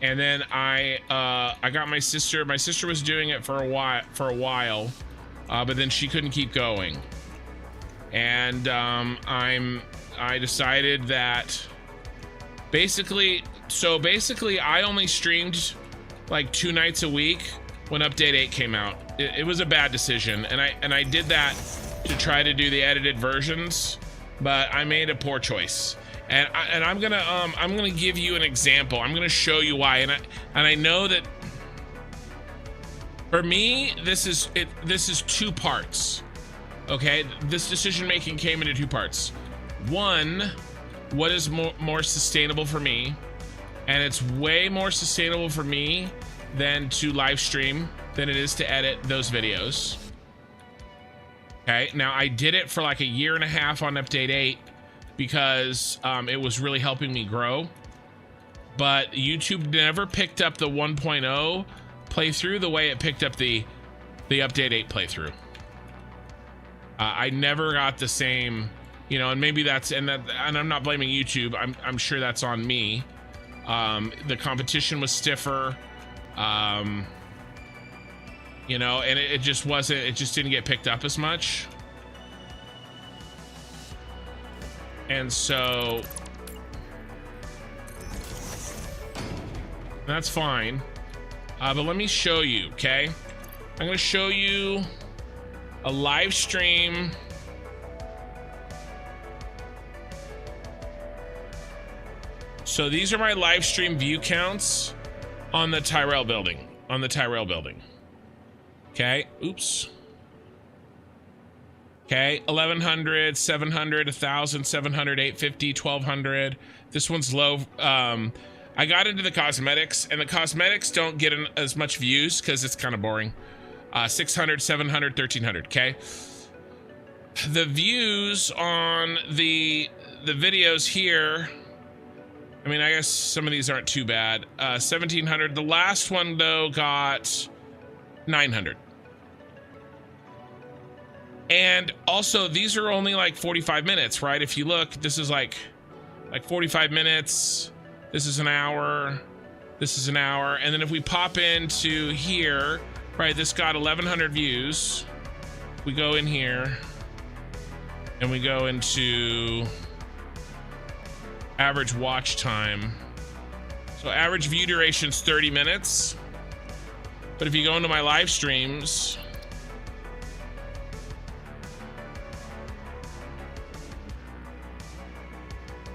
And then I got my sister. My sister was doing it for a while, but then she couldn't keep going. And I decided that basically I only streamed like 2 nights a week when update 8 came out. It was a bad decision, and I did that to try to do the edited versions, but I made a poor choice. And I'm gonna give you an example. I'm gonna show you why. And I know that for me, this is 2 parts. Okay, this decision making came into 2 parts. One, what is more sustainable for me, and it's way more sustainable for me than to live stream than it is to edit those videos. Okay, now I did it for like a year and a half on update 8 because it was really helping me grow, but YouTube never picked up the 1.0 playthrough the way it picked up the update 8 playthrough. I never got the same, you know, and maybe that's, and I'm not blaming YouTube. I'm sure that's on me. The competition was stiffer, you know, and it just wasn't, it just didn't get picked up as much. And so that's fine. But let me show you, okay? I'm gonna show you a live stream. So these are my live stream view counts on the Tyrell building, Okay, oops. Okay, 1100, 700, 1000, 700, 850, 1200. This one's low. I got into the cosmetics, and the cosmetics don't get as much views because it's kind of boring. 600, 700, 1300, okay? The views on the videos here, I mean, I guess some of these aren't too bad. 1700. The last one, though, got 900. And also, these are only like 45 minutes, right? If you look, this is like 45 minutes. This is an hour. This is an hour. And then if we pop into here, right, this got 1100 views. We go in here and we go into average watch time. So average view duration is 30 minutes. But if you go into my live streams,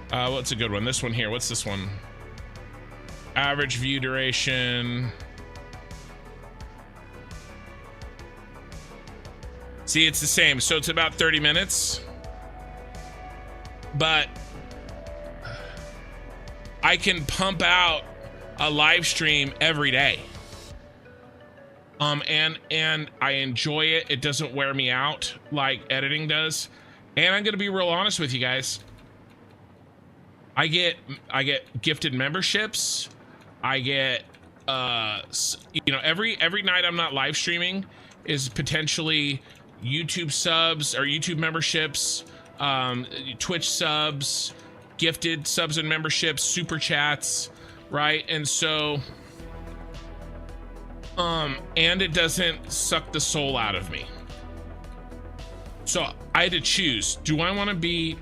what's a good one? This one here. What's this one? Average view duration. See, it's the same. So it's about 30 minutes. But I can pump out a live stream every day. And I enjoy it. It doesn't wear me out like editing does. And I'm gonna be real honest with you guys. I get gifted memberships. I get you know, every night I'm not live streaming is potentially YouTube subs or YouTube memberships, Twitch subs, gifted subs and memberships, super chats, right? And so, and it doesn't suck the soul out of me. So I had to choose, do I want to be,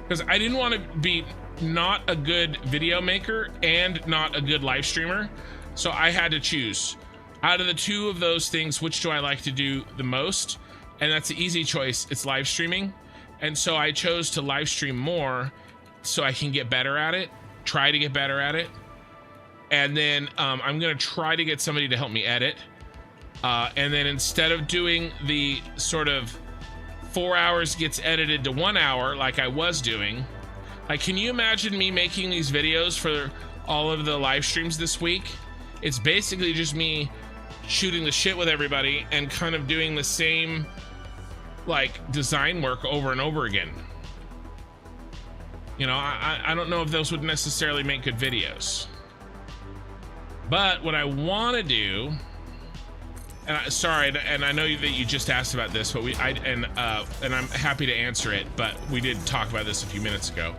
because I didn't want to be not a good video maker and not a good live streamer. So I had to choose out of the two of those things, which do I like to do the most? And that's the easy choice. It's live streaming. And so I chose to live stream more so I can get better at it, try to get better at it. And then I'm going to try to get somebody to help me edit. And then instead of doing the sort of 4 hours gets edited to 1 hour like I was doing, like, can you imagine me making these videos for all of the live streams this week? It's basically just me shooting the shit with everybody and kind of doing the same like design work over and over again. You know, I don't know if those would necessarily make good videos. But what I want to do, and sorry, and I know that you just asked about this, but and I'm happy to answer it, but we did talk about this a few minutes ago.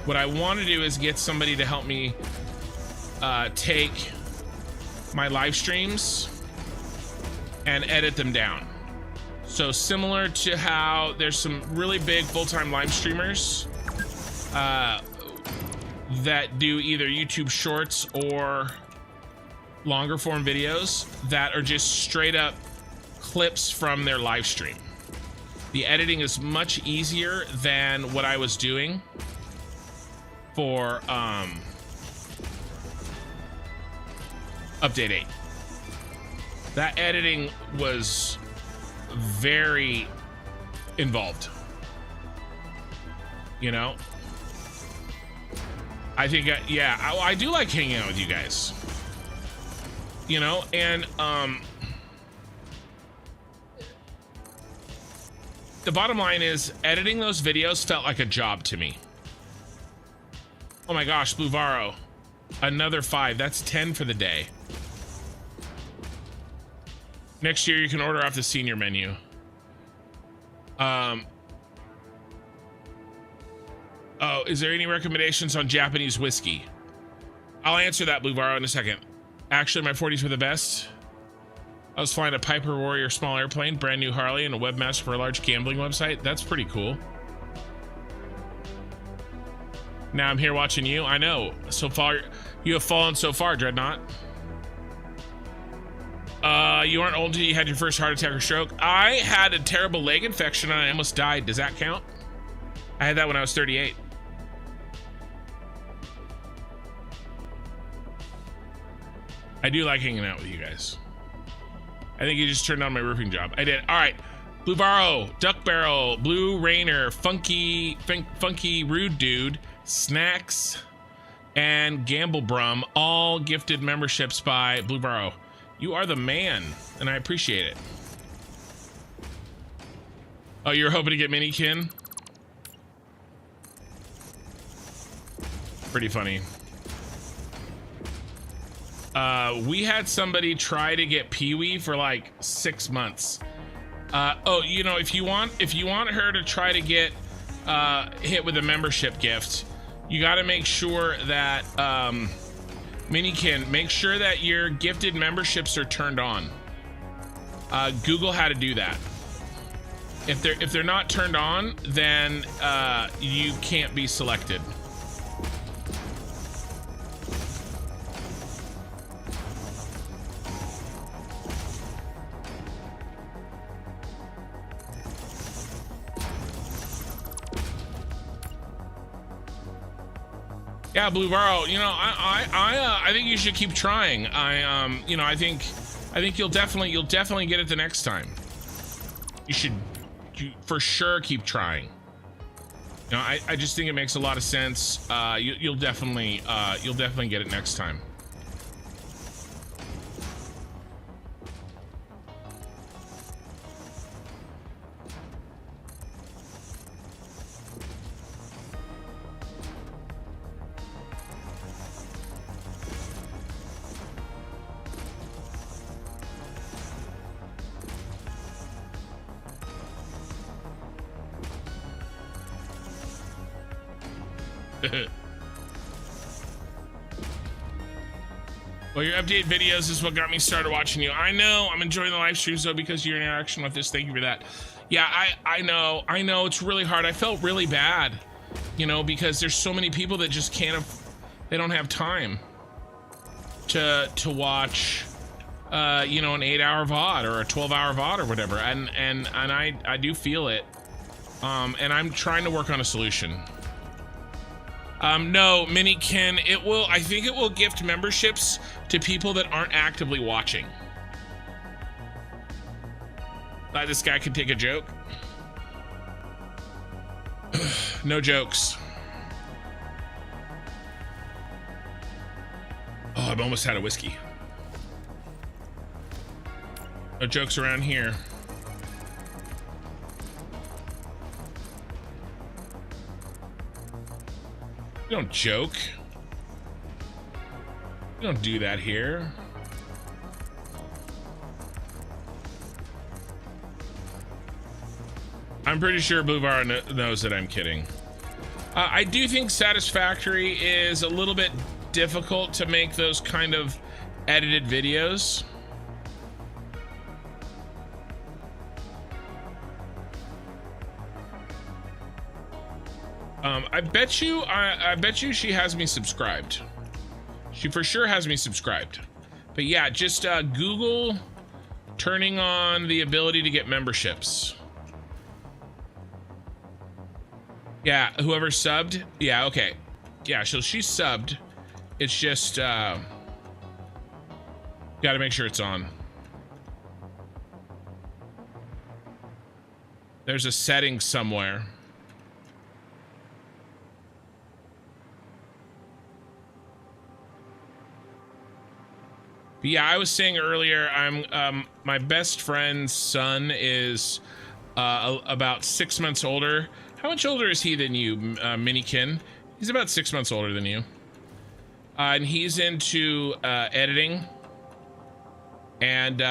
What I want to do is get somebody to help me take my live streams and edit them down. So similar to how there's some really big full-time live streamers that do either YouTube shorts or longer form videos that are just straight up clips from their live stream. The editing is much easier than what I was doing for Update 8. That editing was very involved. You know? I think, yeah, I do like hanging out with you guys. You know, and the bottom line is editing those videos felt like a job to me. Oh my gosh, Blue Varo, another 5. That's 10 for the day. Next year you can order off the senior menu. Oh, is there any recommendations on Japanese whiskey? I'll answer that, Blue Varo, in a second. Actually, my 40s were the best. I was flying a Piper Warrior small airplane, brand new Harley, and a webmaster for a large gambling website. That's pretty cool. Now I'm here watching you. I know. So far, you have fallen so far, Dreadnought. You aren't old until you had your first heart attack or stroke. I had a terrible leg infection and I almost died. Does that count? I had that when I was 38. I do like hanging out with you guys. I think you just turned on my roofing job. I did. All right. Blue Barrow, Duck Barrel, Blue Rainer, Funky Rude Dude, Snacks, and Gamble Brum, all gifted memberships by Blue Barrow. You are the man, and I appreciate it. Oh, you're hoping to get Minikin? Pretty funny. We had somebody try to get Pee-wee for like 6 months. Oh, you know, if you want her to try to get hit with a membership gift, you got to make sure that Minikin, make sure that your gifted memberships are turned on. Google how to do that. If they're not turned on, then you can't be selected. Yeah, Blue Barrow, you know, I think you should keep trying. You know, I think you'll definitely get it the next time. You should for sure keep trying. You know, I just think it makes a lot of sense. You'll definitely get it next time. Well, your update videos is what got me started watching you. I know. I'm enjoying the live streams though because of your interaction with this. Thank you for that. Yeah, I know. It's really hard. I felt really bad, you know, because there's so many people that just they don't have time to watch, you know, an 8-hour VOD or a 12-hour VOD or whatever. And I do feel it. And I'm trying to work on a solution. No, Minikin, I think it will gift memberships to people that aren't actively watching. Glad this guy could take a joke. No jokes. Oh, I've almost had a whiskey. No jokes around here. You don't joke. You don't do that here. I'm pretty sure Bluevar knows that I'm kidding. I do think Satisfactory is a little bit difficult to make those kind of edited videos. I bet you she has me subscribed. She for sure has me subscribed. But yeah, just Google turning on the ability to get memberships. Yeah, whoever subbed. Yeah, okay. Yeah, so she's subbed. It's just gotta make sure it's on. There's a setting somewhere. But yeah, I was saying earlier, my best friend's son is about 6 months older. How much older is he than you, Minikin? He's about 6 months older than you. And he's into editing. And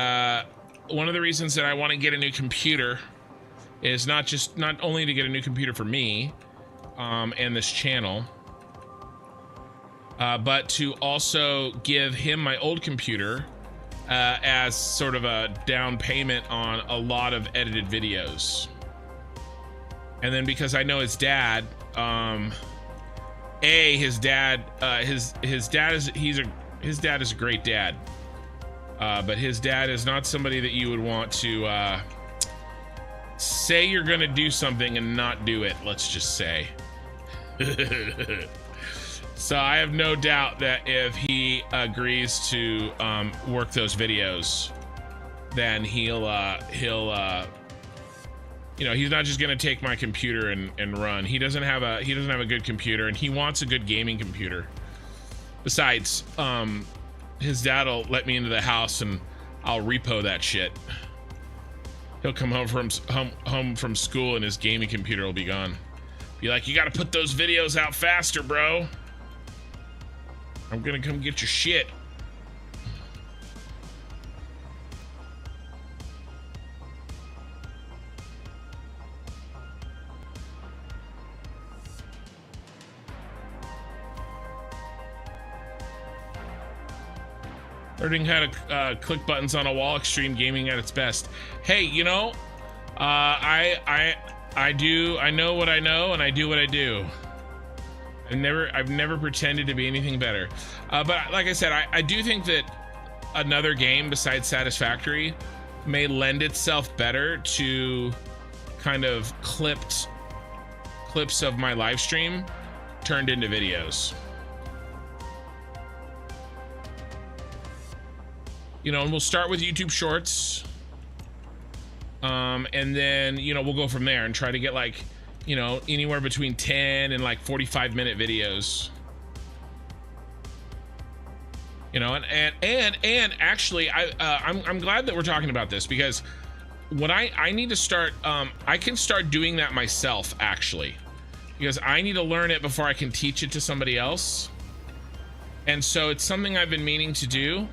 one of the reasons that I want to get a new computer is not only to get a new computer for me and this channel, but to also give him my old computer as sort of a down payment on a lot of edited videos. And then because I know his dad, his dad is a great dad, but his dad is not somebody that you would want to say you're gonna do something and not do it. Let's just say. So I have no doubt that if he agrees to work those videos, then he'll you know, he's not just gonna take my computer and run. He doesn't have a good computer, and he wants a good gaming computer. Besides, his dad'll let me into the house and I'll repo that shit. He'll come home from school and his gaming computer will be gone. Be like, you gotta put those videos out faster, bro. I'm gonna come get your shit. Learning how to click buttons on a wall, extreme gaming at its best. Hey, you know, I know what I know, and I do what I do. I've never pretended to be anything better. But like I said, I do think that another game besides Satisfactory may lend itself better to kind of clips of my live stream turned into videos. You know, and we'll start with YouTube Shorts. And then, you know, we'll go from there and try to get like, you know, anywhere between 10 and like 45-minute videos. You know, and actually, I'm glad that we're talking about this, because what I need to start, I can start doing that myself actually, because I need to learn it before I can teach it to somebody else. And so it's something I've been meaning to do.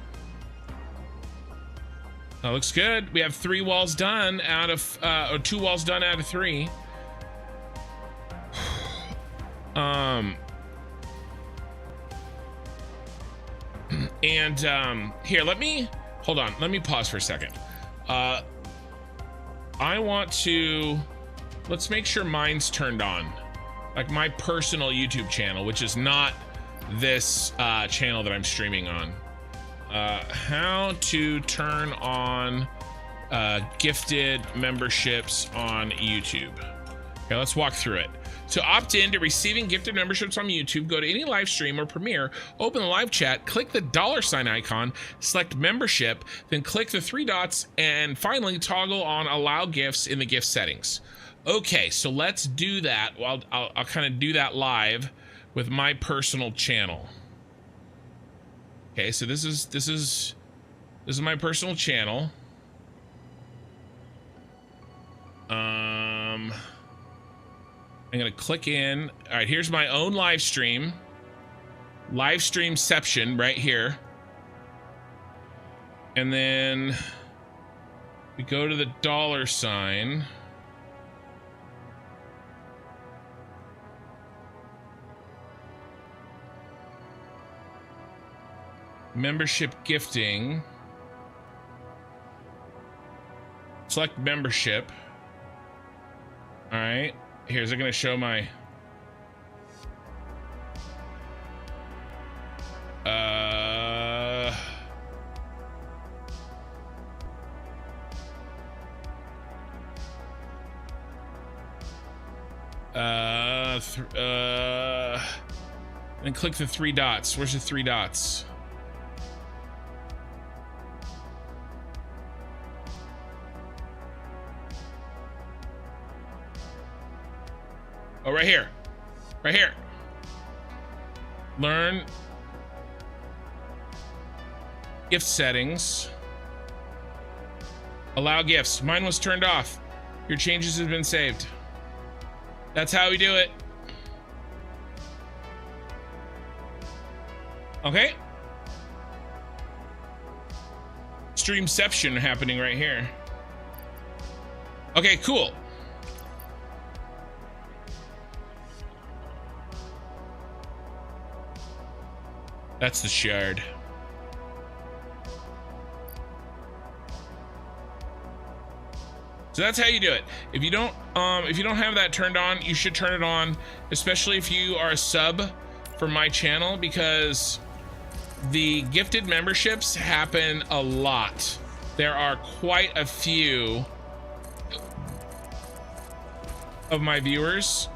That looks good. We have 3 walls done out of, or 2 walls done out of 3. And here, let me hold on. Let me pause for a second. I want to, let's make sure mine's turned on, like my personal YouTube channel, which is not this channel that I'm streaming on. How to turn on gifted memberships on YouTube. Okay, let's walk through it. To opt in to receiving gifted memberships on YouTube, go to any live stream or premiere, open the live chat, click the $ icon, select membership, then click the 3 dots, and finally toggle on allow gifts in the gift settings. Okay, so let's do that. Well, I'll kind of do that live with my personal channel. Okay, so this is my personal channel. I'm gonna click in. All right, here's my own live stream. Live streamception right here. And then we go to the $. Membership gifting. Select membership. All right. Here's it going to show my and click the 3 dots. Where's the 3 dots? Oh, right here. Right here. Learn gift settings. Allow gifts. Mine was turned off. Your changes have been saved. That's how we do it. Okay. Streamception happening right here. Okay, cool. That's the shard. So that's how you do it. If you don't have that turned on, you should turn it on, especially if you are a sub for my channel, because the gifted memberships happen a lot. There are quite a few of my viewers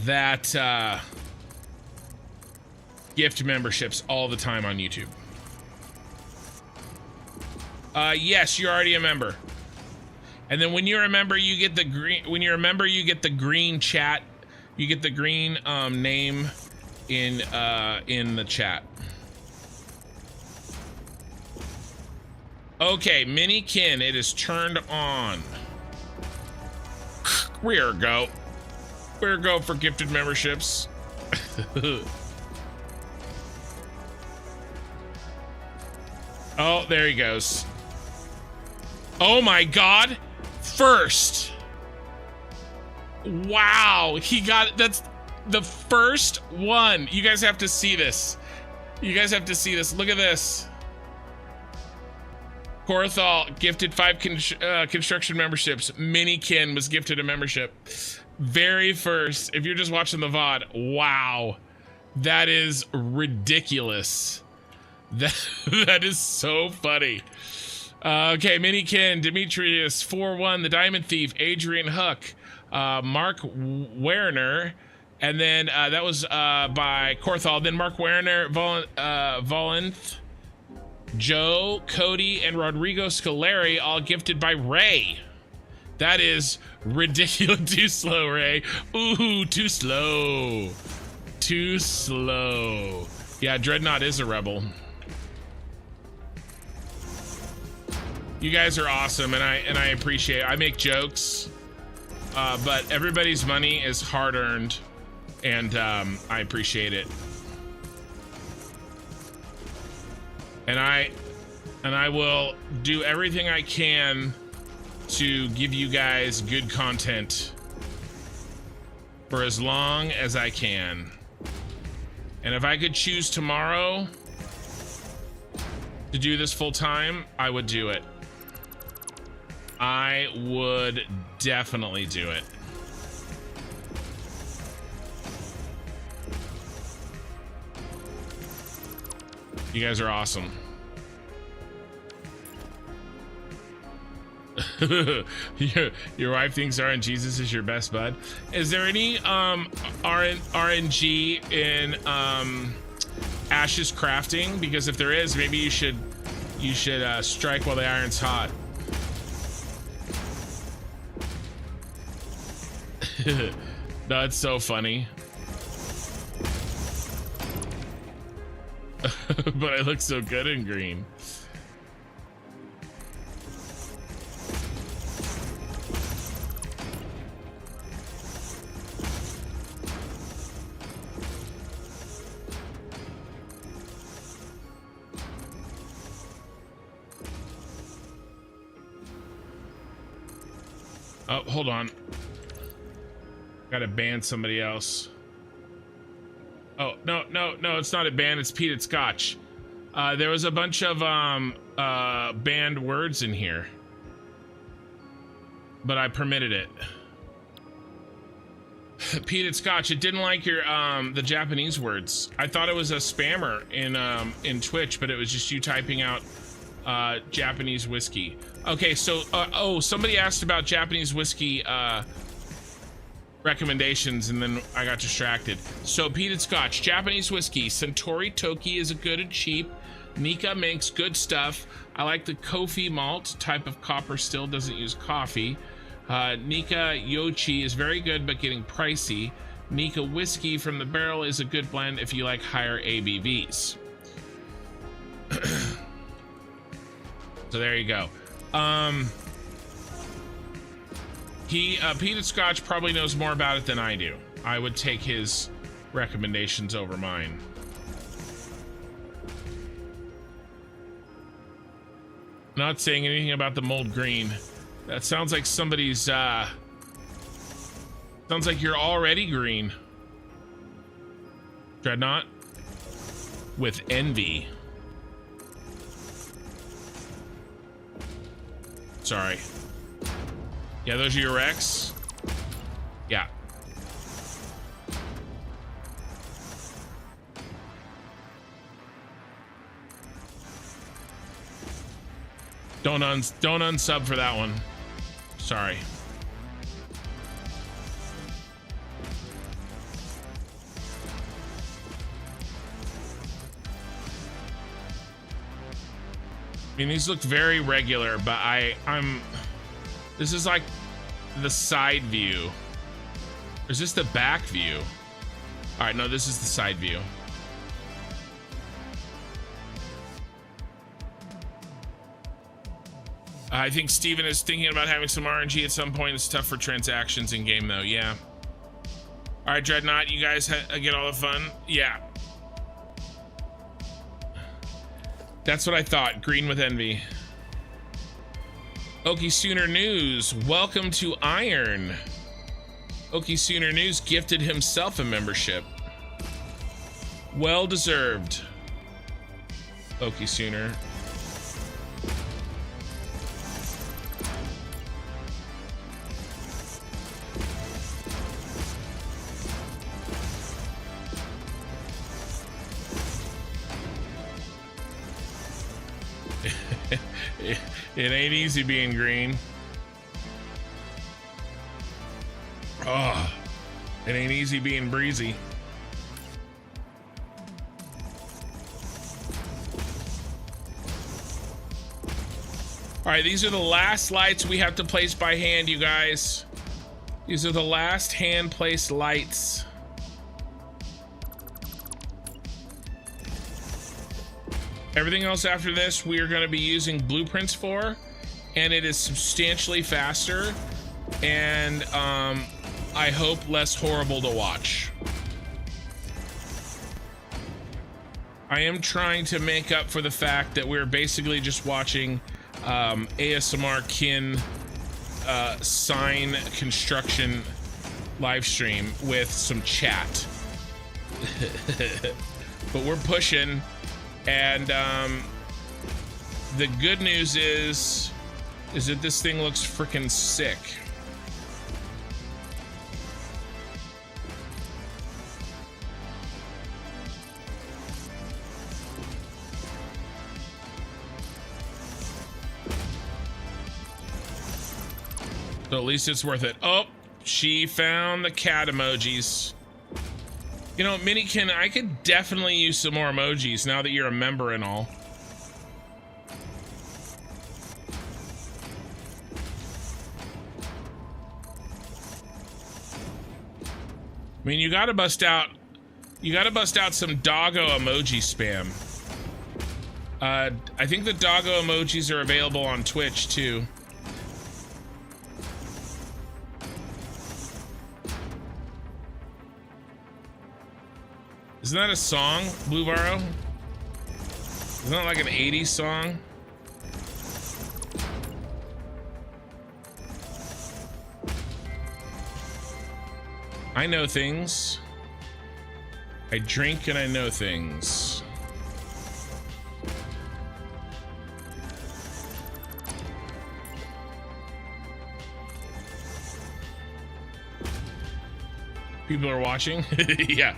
that gift memberships all the time on YouTube. Yes, you're already a member. And then when you're a member, you get the green. When you're a member, you get the green chat. You get the green name in the chat. Okay, Mini Kin, it is turned on. Where go? Where go for gifted memberships? Oh, there he goes. Oh my God. First. Wow. He got, that's the first one. You guys have to see this. You guys have to see this. Look at this. Korthal gifted 5 construction memberships. Minikin was gifted a membership. Very first. If you're just watching the VOD, wow. That is ridiculous. That is so funny. Okay, Minikin, Demetrius, 4-1, the Diamond Thief, Adrian Hook, Mark Werner, and then that was by Korthal. Then Mark Werner, Volenth, Joe, Cody, and Rodrigo Scolari, all gifted by Ray. That is ridiculous. Too slow, Ray. Ooh, too slow. Too slow. Yeah, Dreadnought is a rebel. You guys are awesome, and I appreciate it. I make jokes, but everybody's money is hard-earned, and I appreciate it. And I will do everything I can to give you guys good content for as long as I can. And if I could choose tomorrow to do this full time, I would do it. I would definitely do it. You guys are awesome. your wife thinks RNGesus is your best bud. Is there any RNG in Ash's crafting? Because if there is, maybe you should strike while the iron's hot. That's so funny. But I look so good in green. Oh, hold on. Gotta ban somebody else. Oh, no, it's not a ban, it's peated scotch. There was a bunch of banned words in here, but I permitted it. Peated scotch, it didn't like your the Japanese words. I thought it was a spammer in Twitch, but it was just you typing out Japanese whiskey. Okay, so oh, somebody asked about Japanese whiskey recommendations, and then I got distracted. So peated scotch, Japanese whiskey, Centauri Toki is a good and cheap. Nika makes good stuff. I like the Kofi malt type of copper, still doesn't use coffee. Nika Yochi is very good but getting pricey. Nika whiskey from the barrel is a good blend if you like higher ABVs. So there you go. Peated Scotch probably knows more about it than I do. I would take his recommendations over mine. Not saying anything about the mold green. That sounds like somebody's, sounds like you're already green. Dreadnought? With envy. Sorry. Yeah, those are your Rex? Yeah. Don't unsub for that one. Sorry. I mean, these look very regular, but this is like the side view. Or is this the back view? All right, no, this is the side view. I think Steven is thinking about having some RNG at some point. It's tough for transactions in game though, yeah. All right, Dreadnought, you guys get all the fun? Yeah. That's what I thought, green with envy. Okie Sooner News, welcome to Iron. Okie Sooner News gifted himself a membership. Well deserved. Okie Sooner. It ain't easy being green. Oh, it ain't easy being breezy. All right, these are the last lights we have to place by hand, you guys. These are the last hand-placed lights. Everything else after this, we are going to be using blueprints for, and it is substantially faster, and I hope less horrible to watch. I am trying to make up for the fact that we're basically just watching ASMR kin sign construction live stream with some chat. But we're pushing, and the good news is that this thing looks freaking sick. So at least it's worth it. Oh, she found the cat emojis. You know, Minikin, I could definitely use some more emojis now that you're a member and all. I mean, you gotta bust out some doggo emoji spam. I think the doggo emojis are available on Twitch too. Isn't that a song, Blue Barrow? Isn't that like an 80s song? I know things. I drink and I know things. People are watching? Yeah.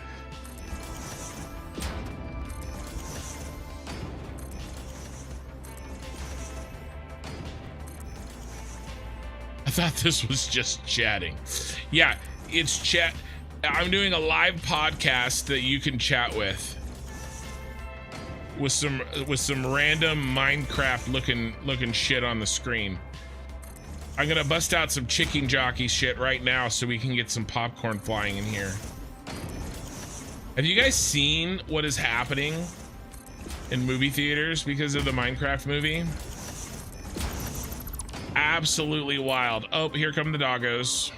I thought this was just chatting. Yeah, it's chat. I'm doing a live podcast that you can chat with some random Minecraft looking shit on the screen. I'm gonna bust out some chicken jockey shit right now so we can get some popcorn flying in here. Have you guys seen what is happening in movie theaters because of the Minecraft movie? Absolutely wild. Oh, here come the doggos.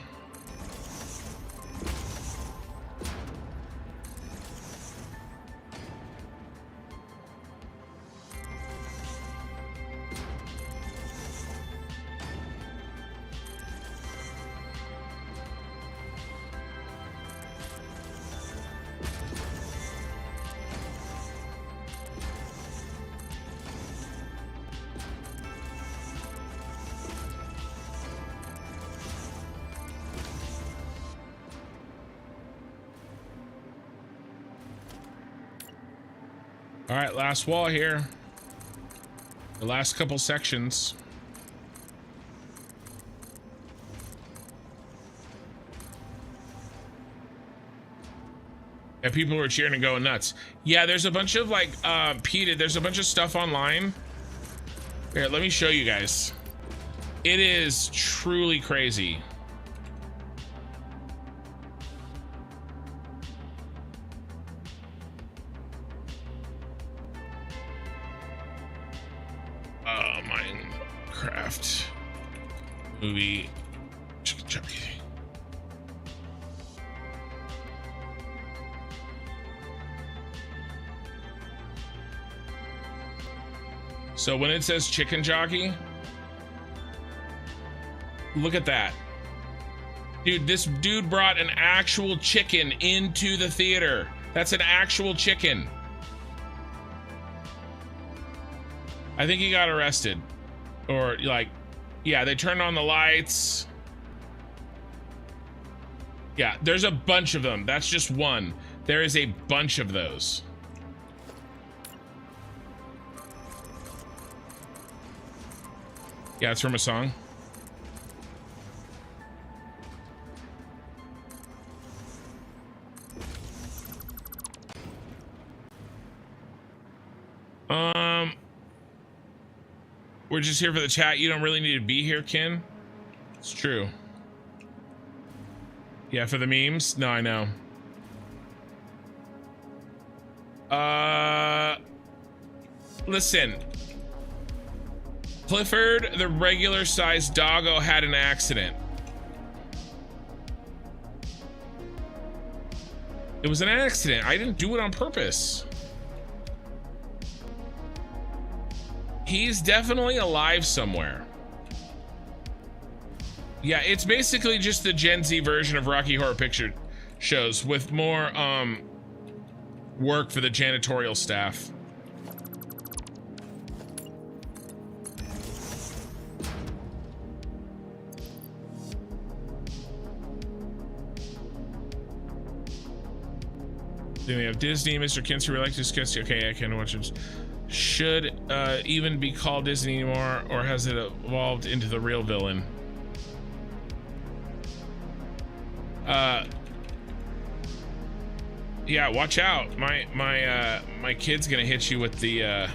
All right, last wall here. The last couple sections. Yeah, people were cheering and going nuts. Yeah, there's a bunch of like, Pete, there's a bunch of stuff online. Here, let me show you guys. It is truly crazy. Minecraft movie. So when it says chicken jockey, look at that. Dude, this dude brought an actual chicken into the theater. That's an actual chicken. I think he got arrested. Or like, yeah, they turned on the lights. Yeah, there's a bunch of them. That's just one. There is a bunch of those. Yeah, it's from a song. We're just here for the chat. You don't really need to be here, Ken. It's true. Yeah, for the memes? No, I know. Listen. Clifford, the regular sized doggo, had an accident. It was an accident. I didn't do it on purpose. He's definitely alive somewhere. Yeah, it's basically just the Gen Z version of Rocky Horror Picture Shows with more work for the janitorial staff. Then we have Disney, Mr. Kinsey, we like to discuss. Okay, I can watch it. Should even be called Disney anymore, or has it evolved into the real villain? Yeah, watch out. My kid's gonna hit you with the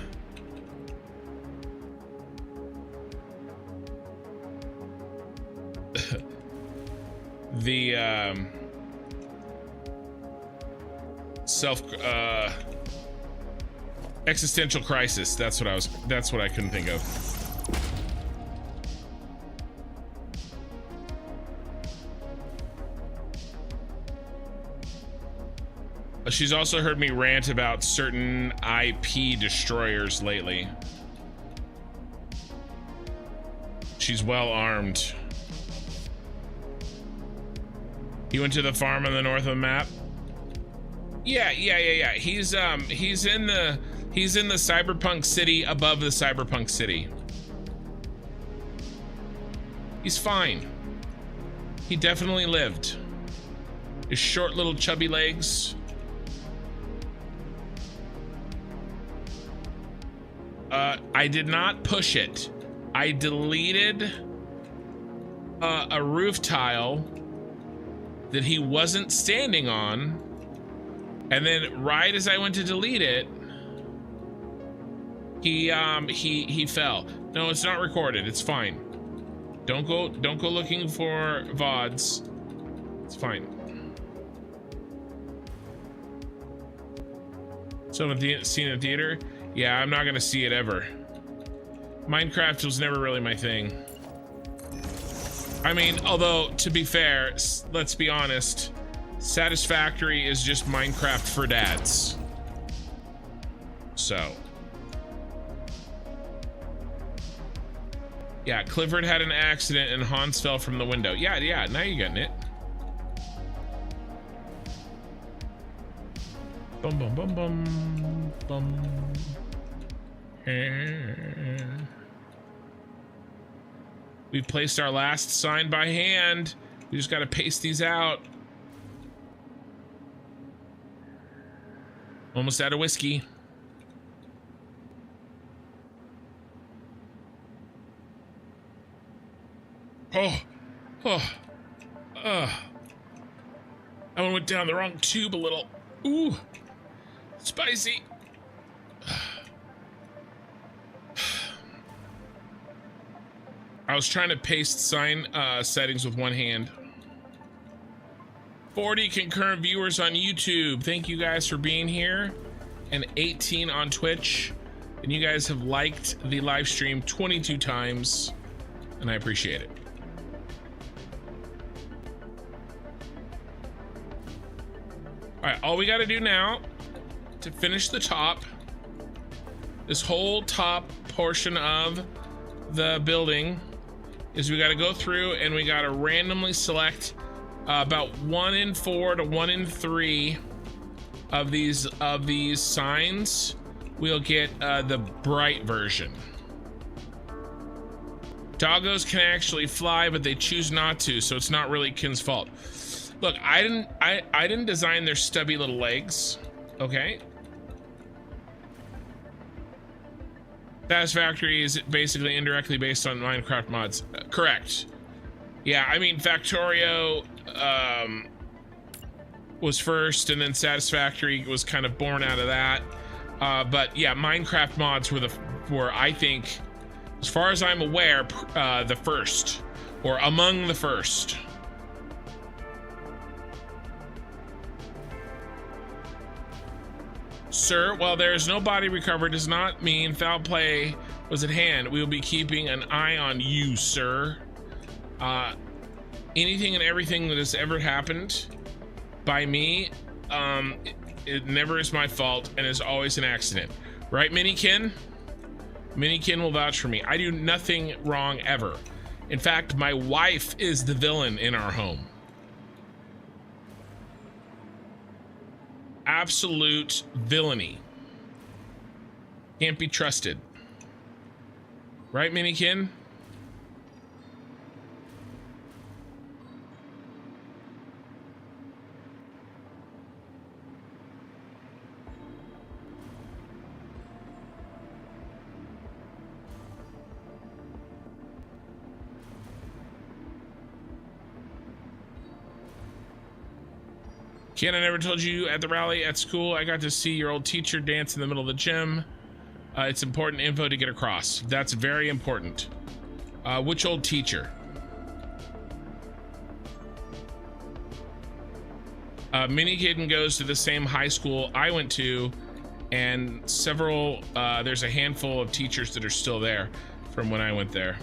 existential crisis. That's what I couldn't think of. She's also heard me rant about certain IP destroyers lately. She's well armed. You went to the farm on the north of the map? Yeah. He's in the cyberpunk city above the cyberpunk city. He's fine. He definitely lived. His short little chubby legs. I did not push it. I deleted a roof tile that he wasn't standing on, and then right as I went to delete it, he fell. No, it's not recorded. It's fine. Don't go looking for VODs. It's fine. So seen in the theater? Yeah, I'm not gonna see it ever. Minecraft was never really my thing. I mean, although to be fair, let's be honest, Satisfactory is just Minecraft for dads. So. Yeah, Clifford had an accident and Hans fell from the window. Yeah, now you're getting it. Bum bum bum bum bum. We placed our last sign by hand. We just got to paste these out. Almost out of whiskey. I went down the wrong tube a little. Ooh, spicy. I was trying to paste sign settings with one hand. 40 concurrent viewers on YouTube. Thank you guys for being here. And 18 on Twitch. And you guys have liked the live stream 22 times. And I appreciate it. All right, all we got to do now to finish the top, this whole top portion of the building, is we got to go through and we got to randomly select about 1 in 4 to 1 in 3 of these signs. We'll get the bright version. Doggos can actually fly, but they choose not to, so it's not really Kin's fault. Look, I didn't design their stubby little legs, okay? Satisfactory is basically indirectly based on Minecraft mods. Correct. Yeah, I mean, Factorio was first, and then Satisfactory was kind of born out of that. But yeah, Minecraft mods were I think, as far as I'm aware, the first, or among the first. Sir, while there is no body recovered, does not mean foul play was at hand. We will be keeping an eye on you, sir. Anything and everything that has ever happened by me, it never is my fault and is always an accident. Right, Minikin? Minikin will vouch for me. I do nothing wrong ever. In fact, my wife is the villain in our home. absolute villainy. Can't be trusted. Right, Minikin? Ken, I never told you at the rally at school, I got to see your old teacher dance in the middle of the gym. It's important info to get across. That's very important. Which old teacher? Minikitten goes to the same high school I went to, and there's a handful of teachers that are still there from when I went there.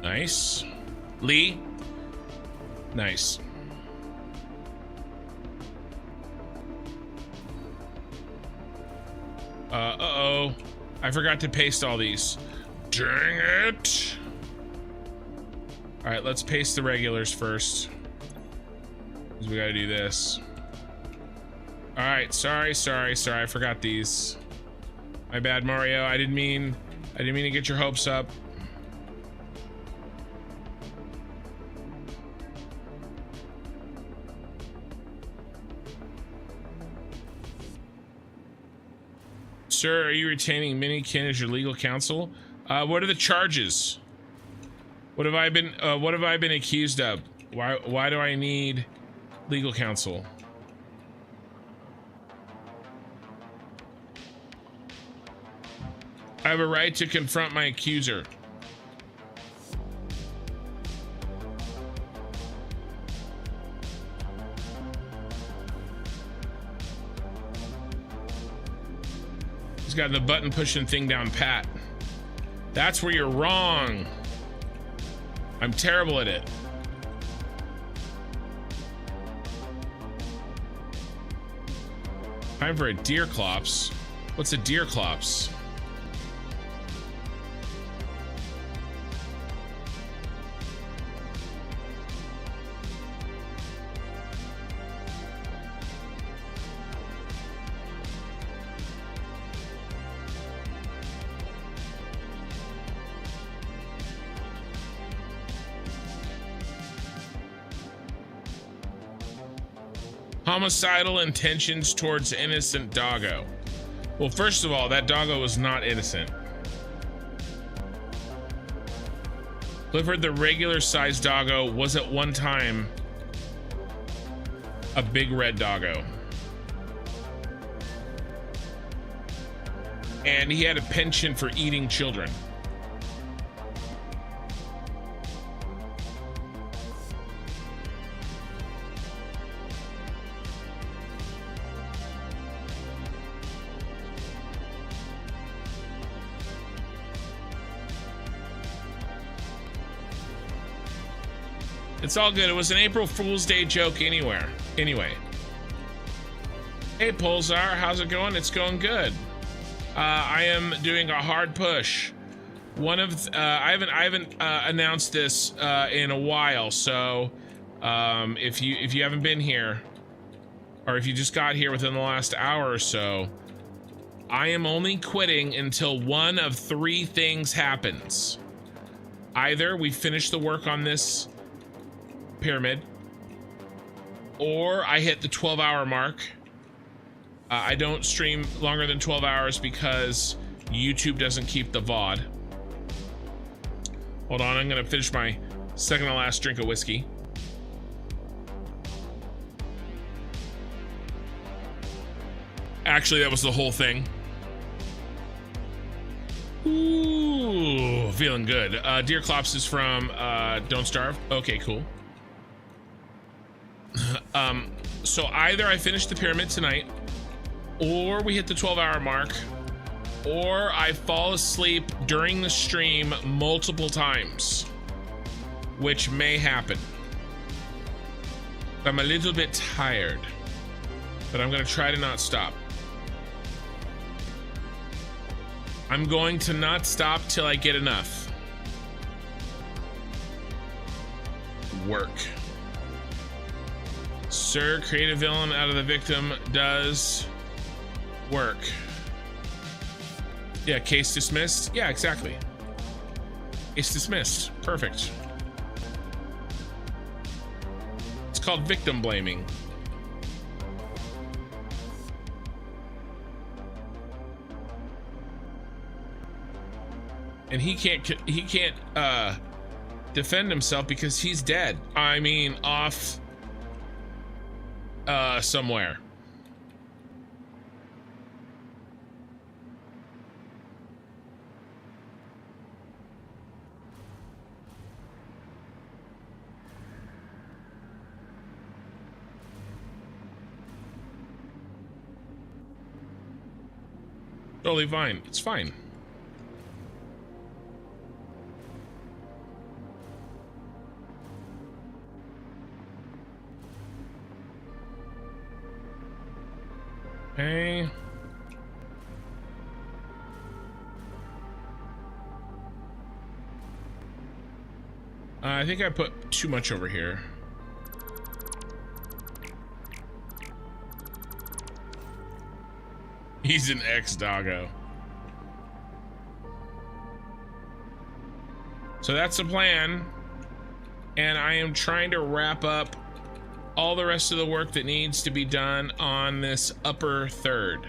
Nice. Lee. Nice. Uh-oh. I forgot to paste all these. Dang it. All right, let's paste the regulars first. Because we gotta do this. All right, sorry. I forgot these. My bad, Mario. I didn't mean to get your hopes up. Sir, are you retaining Minikin as your legal counsel? What are the charges? What have I been accused of? Why do I need legal counsel? I have a right to confront my accuser. He's got the button pushing thing down pat. That's where you're wrong. I'm terrible at it. Time for a deer clops. What's a deer clops? Homicidal intentions towards innocent doggo. Well, first of all, that doggo was not innocent. Clifford, the regular sized doggo, was at one time a big red doggo. And he had a penchant for eating children. It's all good. It was an April Fool's Day joke anyway. Hey, Pulsar, how's it going? It's going good. I am doing a hard push. I haven't announced this in a while, so if you haven't been here, or if you just got here within the last hour or so, I am only quitting until one of three things happens. Either we finish the work on this pyramid, or I hit the 12-hour mark. I don't stream longer than 12 hours because YouTube doesn't keep the VOD. Hold on, I'm gonna finish my second to last drink of whiskey. Actually, that was the whole thing. Ooh, feeling good. Deer Clops is from Don't Starve. Okay, cool. So either I finish the pyramid tonight, or we hit the 12-hour mark, or I fall asleep during the stream multiple times, which may happen. I'm a little bit tired, but I'm gonna try to not stop. I'm going to not stop till I get enough. Work. Sir, create a villain out of the victim does work. Yeah, case dismissed. Yeah, exactly. Case dismissed. Perfect. It's called victim blaming. And he can't defend himself because he's dead. I mean, off somewhere. Totally fine. It's fine. Okay. I think I put too much over here. He's an ex-doggo. So that's the plan. And I am trying to wrap up all the rest of the work that needs to be done on this upper third.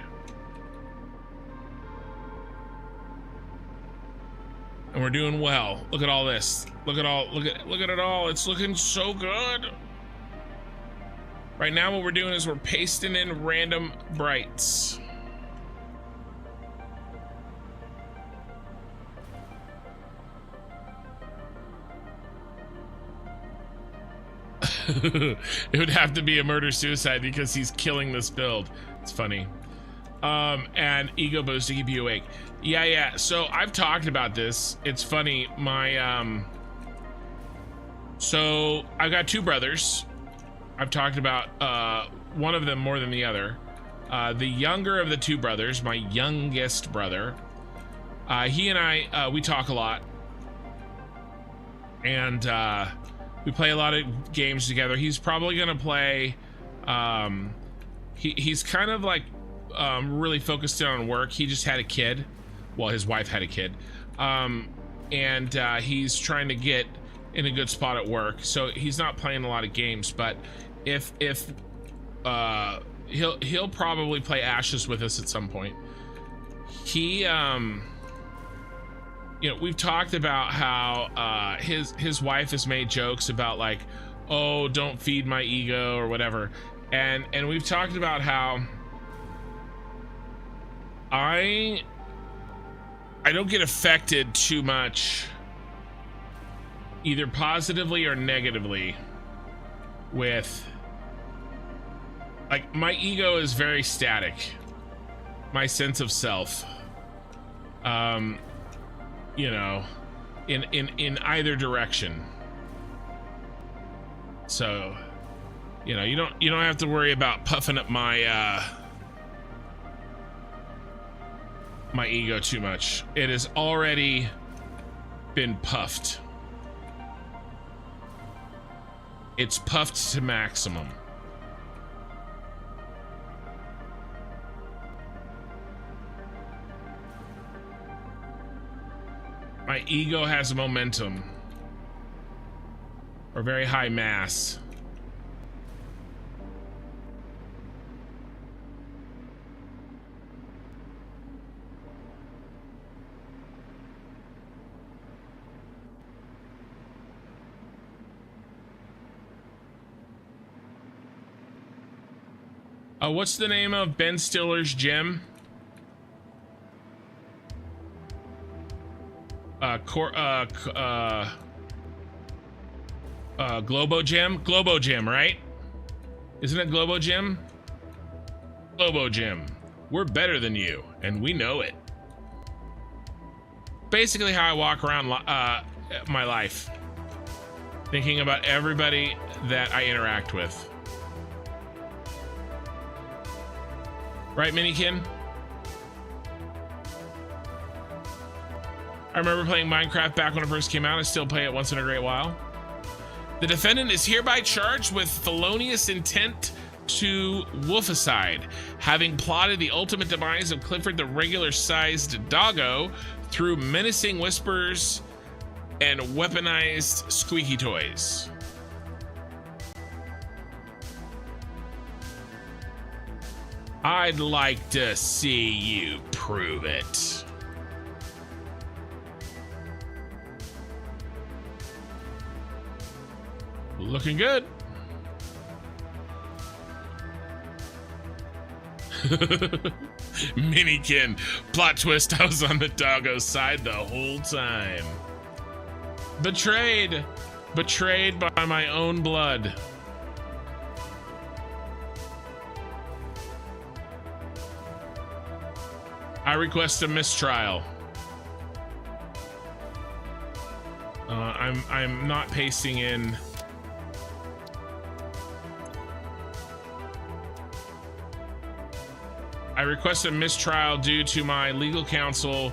And we're doing well. Look at all this. Look at it all. It's looking so good. Right now what we're doing is we're pasting in random brights. It would have to be a murder-suicide because he's killing this build. It's funny. And ego boost to keep you awake. Yeah. So I've talked about this. It's funny. So I've got two brothers. I've talked about one of them more than the other. The younger of the two brothers, my youngest brother, he and I, we talk a lot. And we play a lot of games together. He's probably gonna play, he's kind of like really focused in on work. He just had a kid. Well, his wife had a kid. And he's trying to get in a good spot at work. So he's not playing a lot of games, but if he'll probably play Ashes with us at some point. He, you know, we've talked about how his wife has made jokes about like, oh, don't feed my ego or whatever, and we've talked about how I don't get affected too much, either positively or negatively, with like my ego is very static, my sense of self. You know, in either direction. So, you know, you don't have to worry about puffing up my my ego too much. It has already been puffed. It's puffed to maximum. My ego has momentum, or very high mass. What's the name of Ben Stiller's gym? Globo Gym, right? Isn't it Globo Gym? Globo Gym. We're better than you, and we know it. basically how I walk around my life, thinking about everybody that I interact with. Right, Minikin? I remember playing Minecraft back when it first came out. I still play it once in a great while. The defendant is hereby charged with felonious intent to wolficide, having plotted the ultimate demise of Clifford the regular-sized doggo through menacing whispers and weaponized squeaky toys. I'd like to see you prove it. Looking good. Minikin, plot twist, I was on the doggo's side the whole time. Betrayed. Betrayed by my own blood. I request a mistrial. I'm not pasting in. I request a mistrial due to my legal counsel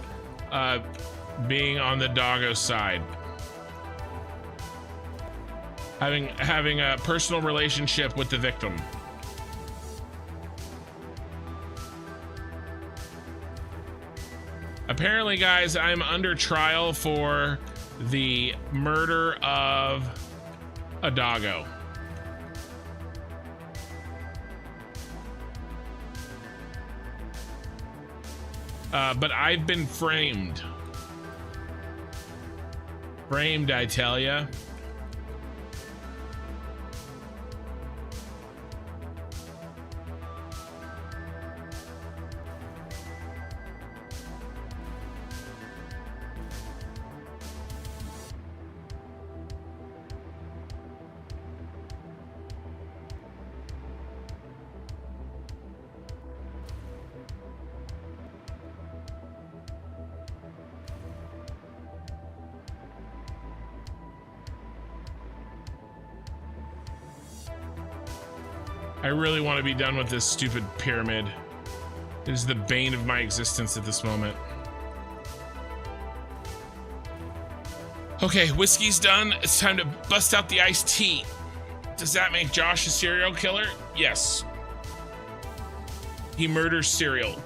being on the doggo side. Having a personal relationship with the victim. Apparently, guys, I'm under trial for the murder of a doggo. But I've been framed. Framed, I tell ya. I really want to be done with this stupid pyramid. It is the bane of my existence at this moment. Okay, whiskey's done. It's time to bust out the iced tea. Does that make Josh a serial killer? Yes. He murders cereal.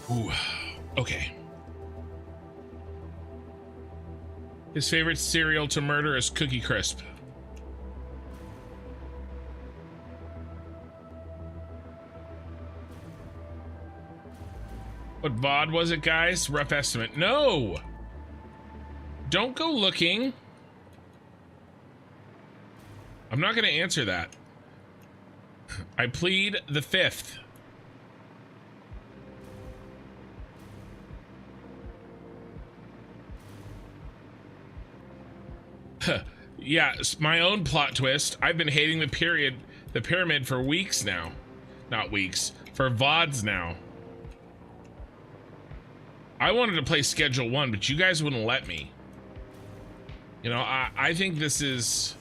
Ooh, okay. His favorite cereal to murder is Cookie Crisp. What VOD was it, guys? Rough estimate. No! Don't go looking. I'm not gonna answer that. I plead the fifth. Yeah, it's my own plot twist. I've been hating the pyramid for weeks now. Not weeks, for VODs now. I wanted to play Schedule 1, but you guys wouldn't let me. You know, I think this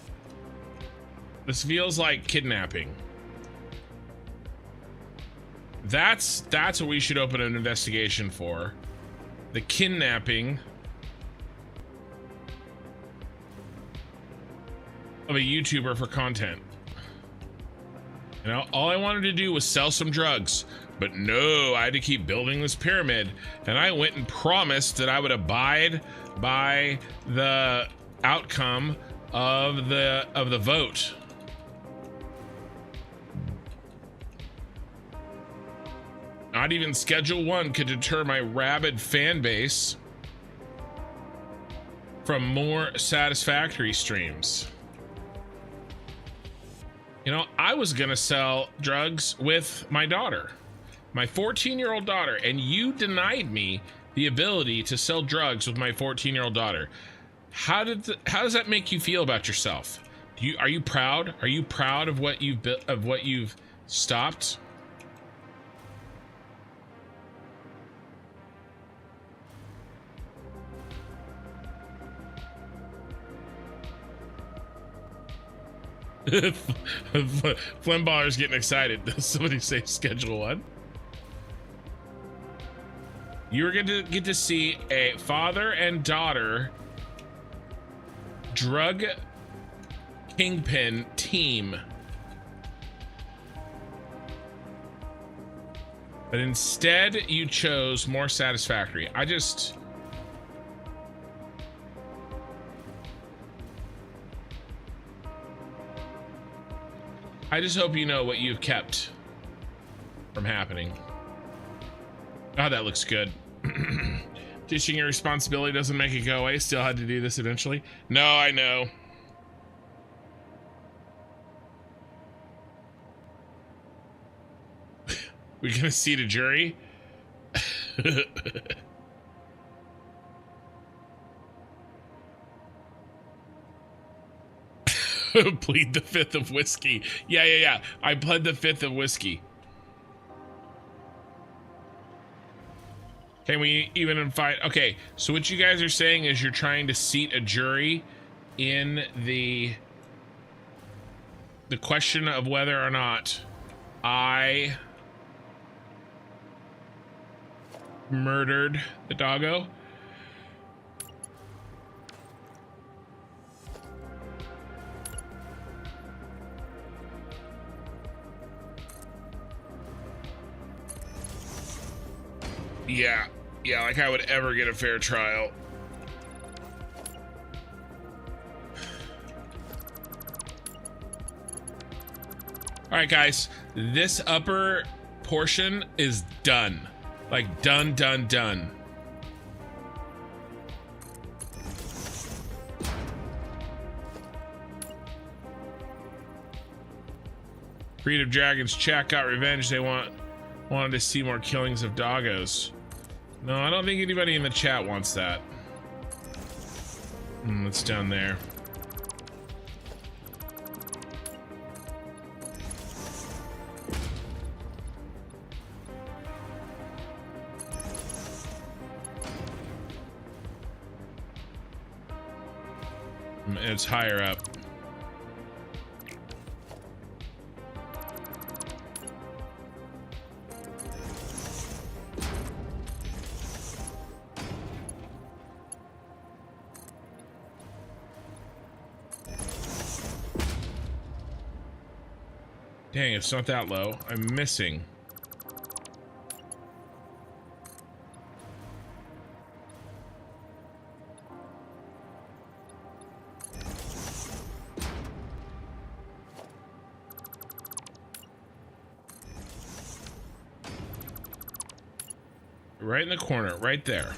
feels like kidnapping. That's what we should open an investigation for. The kidnapping of a YouTuber for content. You know, all I wanted to do was sell some drugs, but no, I had to keep building this pyramid, and I went and promised that I would abide by the outcome of the vote. Not even Schedule 1 could deter my rabid fan base from more Satisfactory streams. You know, I was gonna sell drugs with my daughter. my 14-year-old daughter, and you denied me the ability to sell drugs with my 14-year-old daughter. How does that make you feel about yourself? Are you proud? Are you proud of what you've stopped? Flimballer's getting excited. Somebody say schedule one. You're going to get to see a father and daughter drug kingpin team. But instead, you chose more Satisfactory. I just hope you know what you've kept from happening. Oh, that looks good. Teaching your responsibility doesn't make it go away. Still had to do this eventually. No, I know. We're gonna seat a jury. Plead the fifth of whiskey. Yeah. I pled the fifth of whiskey. Can we even invite? Okay, so what you guys are saying is you're trying to seat a jury in the question of whether or not I murdered the doggo. Yeah, like I would ever get a fair trial. All right, guys, this upper portion is done. Like done. Creative Dragons chat got revenge. They wanted to see more killings of doggos. No, I don't think anybody in the chat wants that. It's down there. It's higher up. Dang, it's not that low. I'm missing. Right in the corner, right there.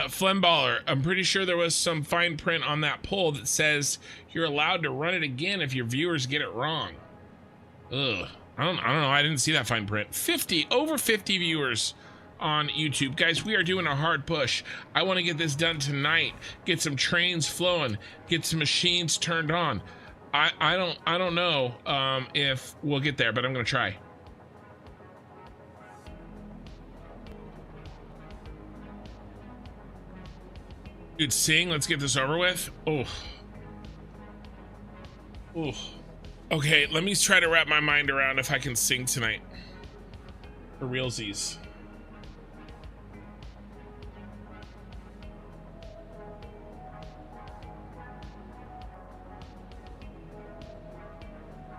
Flemballer, I'm pretty sure there was some fine print on that poll that says you're allowed to run it again if your viewers get it wrong. Ugh. I don't know. I didn't see that fine print. Over 50 viewers on YouTube. Guys, we are doing a hard push. I want to get this done tonight. Get some trains flowing. Get some machines turned on. I don't know if we'll get there, but I'm gonna try. Dude, sing. Let's get this over with. Oh. Okay, let me try to wrap my mind around if I can sing tonight. For realsies.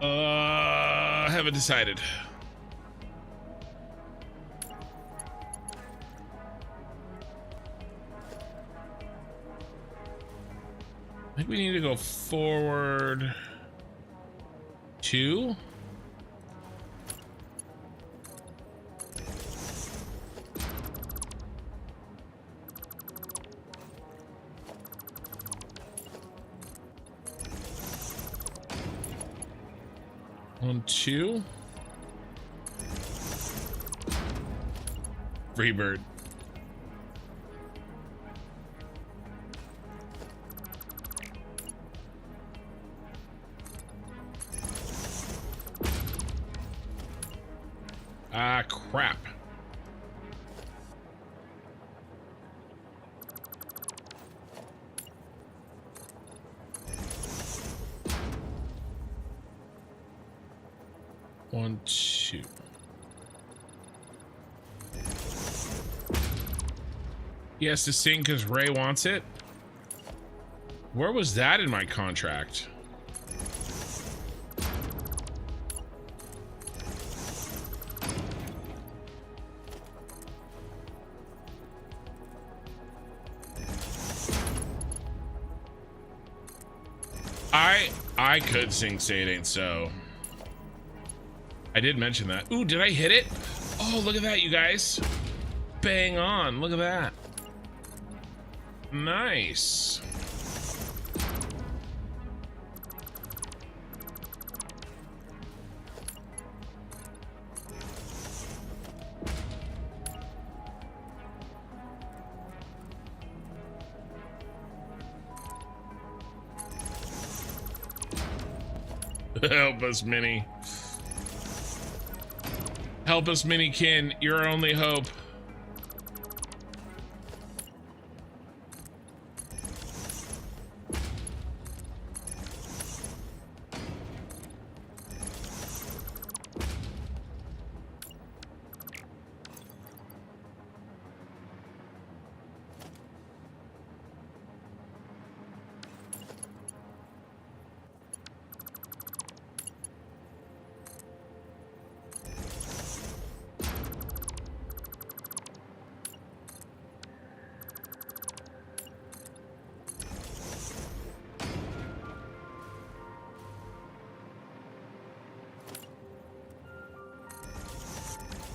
I haven't decided. think we need to go forward 2. One, 2. Free bird. Ah, crap. One, 2. He has to sing because Ray wants it. Where was that in my contract? I could sing Say It Ain't So. I did mention that. Ooh, did I hit it? Oh, look at that, you guys. Bang on. Look at that. Nice. Help us, Minnie. Help us, Minniekin. You're our only hope.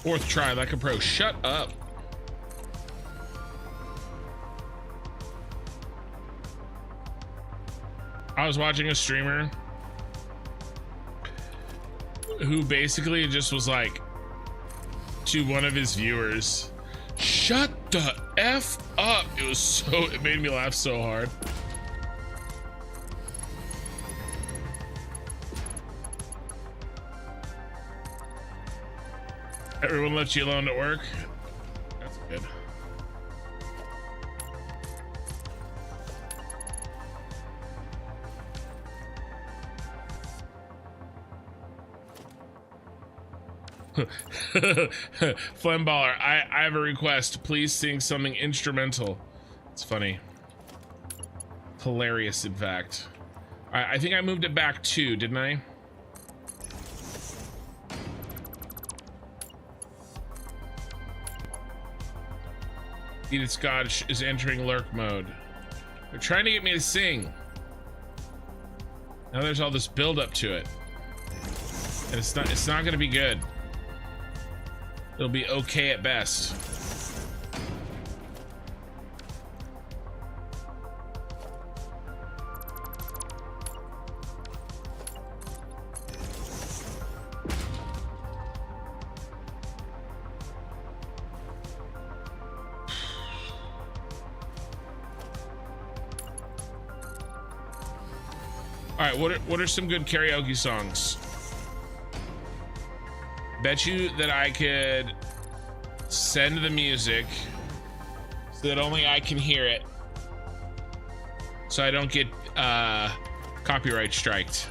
Fourth try, like a pro. Shut up. I was watching a streamer who basically just was like to one of his viewers, shut the F up. It made me laugh so hard. Everyone lets you alone at work. That's good. Flemballer, I have a request. Please sing something instrumental. It's funny. Hilarious, in fact. I think I moved it back 2, didn't I? Edith Scotch is entering lurk mode. They're trying to get me to sing. Now there's all this build up to it. And it's not gonna be good. It'll be okay at best. All right, what are some good karaoke songs? Bet you that I could send the music so that only I can hear it, so I don't get copyright striked.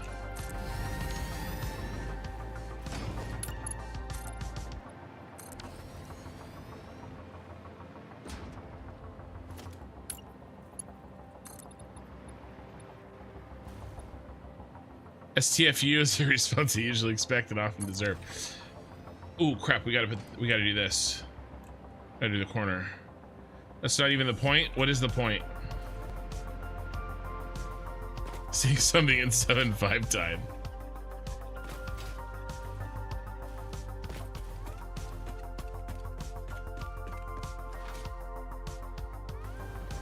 STFU is the response I usually expect and often deserve. Ooh, crap! We gotta do this. Gotta do the corner. That's not even the point. What is the point? Seeing something in 7.5 time.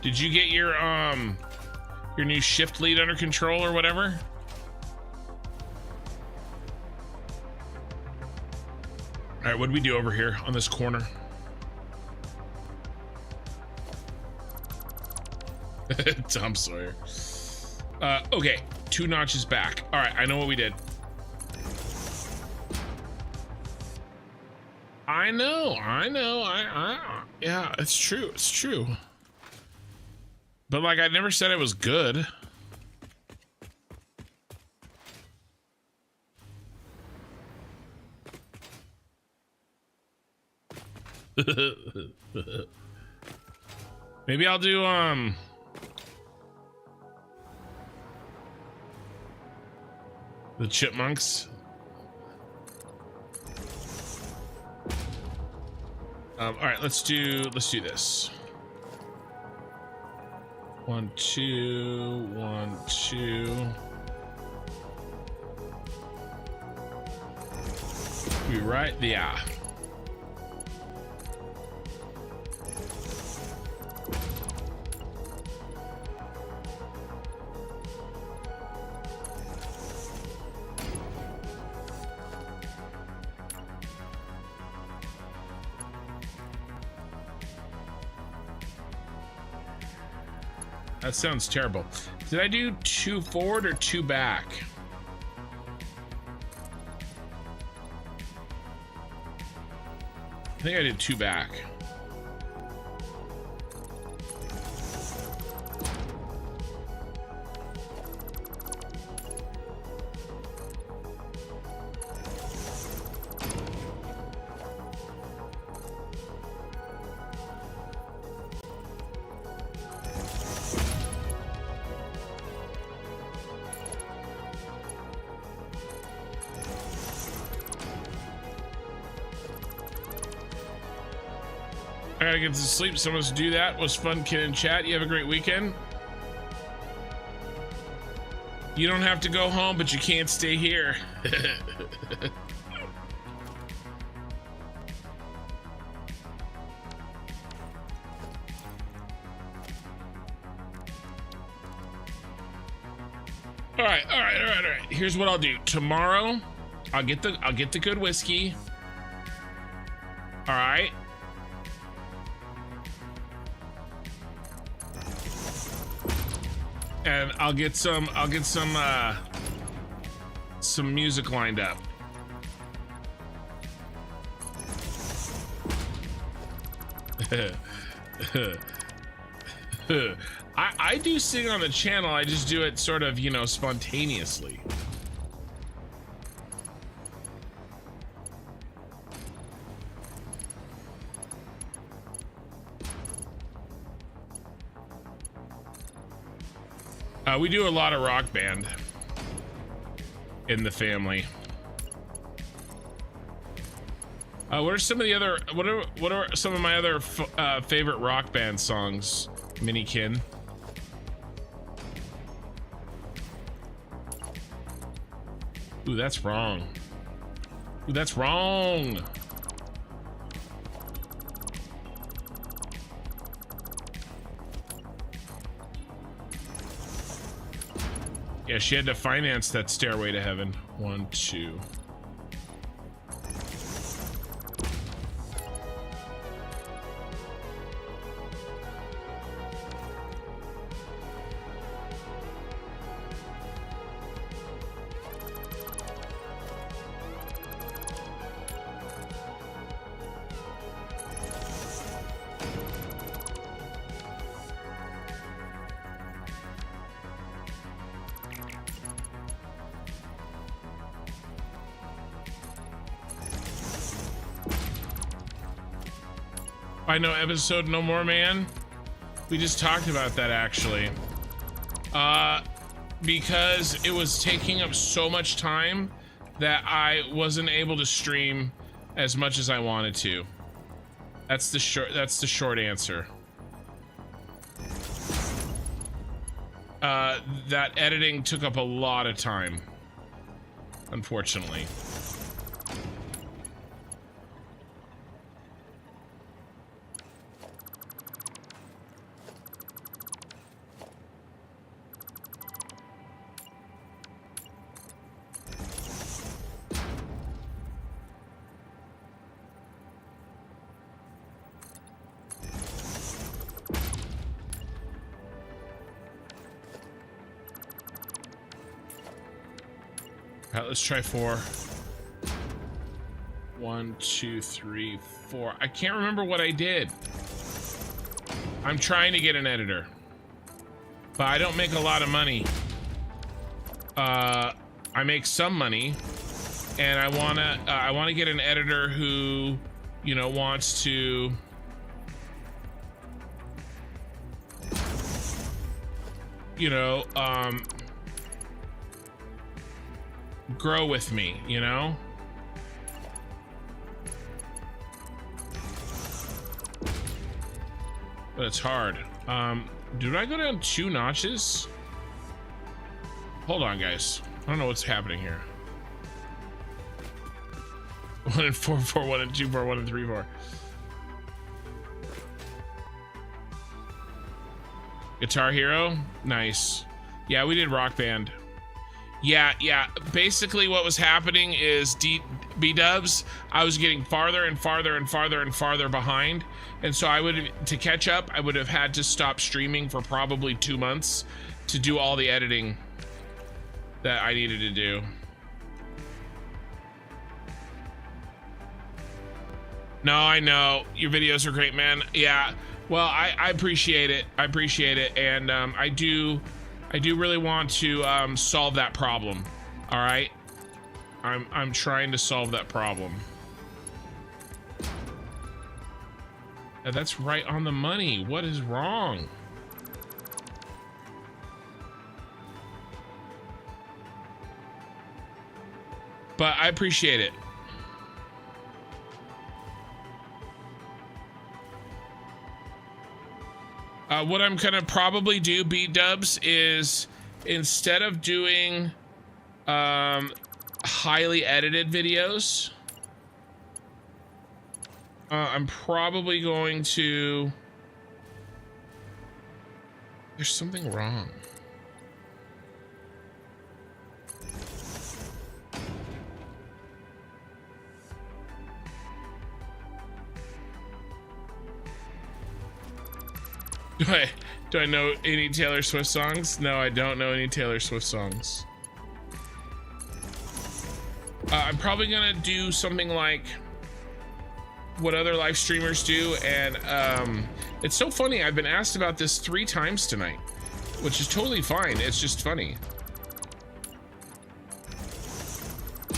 Did you get your new shift lead under control or whatever? All right, what do we do over here on this corner? Tom Sawyer. Okay, 2 notches back. All right, I know what we did. I know. Yeah, it's true. It's true. But like, I never said it was good. Maybe I'll do the chipmunks. All right, let's do this. 1 2 1 2. We right, yeah. That sounds terrible. Did I do 2 forward or 2 back? I think I did 2 back. I gotta get to sleep. Someone's do that. Was fun, kid in chat. You have a great weekend. You don't have to go home, but you can't stay here. All right. Here's what I'll do. Tomorrow, I'll get the good whiskey. All right. And I'll get some music lined up. I do sing on the channel. I just do it sort of, spontaneously. We do a lot of rock band in the family. What are some of the other? What are some of my other favorite rock band songs, Minikin? Ooh, that's wrong. Ooh, that's wrong. Yeah, she had to finance that Stairway to Heaven. 1 2. I know episode No More Man. We just talked about that actually. Because it was taking up so much time that I wasn't able to stream as much as I wanted to. That's the short answer. that editing took up a lot of time, unfortunately. All right, let's try 4. 1, 2, 3, 4. I can't remember what I did. I'm trying to get an editor, but I don't make a lot of money. I make some money, and I wanna get an editor who, you know, wants to, you know, grow with me, you know? But it's hard. Did I go down 2 notches? Hold on, guys. I don't know what's happening here. 1 and 4, 4, 1 and 2, 4, 1 and 3, 4. Guitar Hero? Nice. Yeah, we did Rock Band. Yeah. Basically what was happening is B-dubs, I was getting farther and farther and farther and farther behind. And so to catch up, I would have had to stop streaming for probably 2 months to do all the editing that I needed to do. No, I know. Your videos are great, man. Yeah. Well, I appreciate it. I appreciate it. And I do really want to solve that problem. All right. I'm trying to solve that problem. That's right on the money. What is wrong? But I appreciate it. What I'm gonna probably do, B-dubs, is instead of doing highly edited videos, I'm probably going to... There's something wrong. Do I know any Taylor Swift songs? No, I don't know any Taylor Swift songs. I'm probably gonna do something like what other live streamers do, and it's so funny. I've been asked about this 3 times tonight, which is totally fine. It's just funny.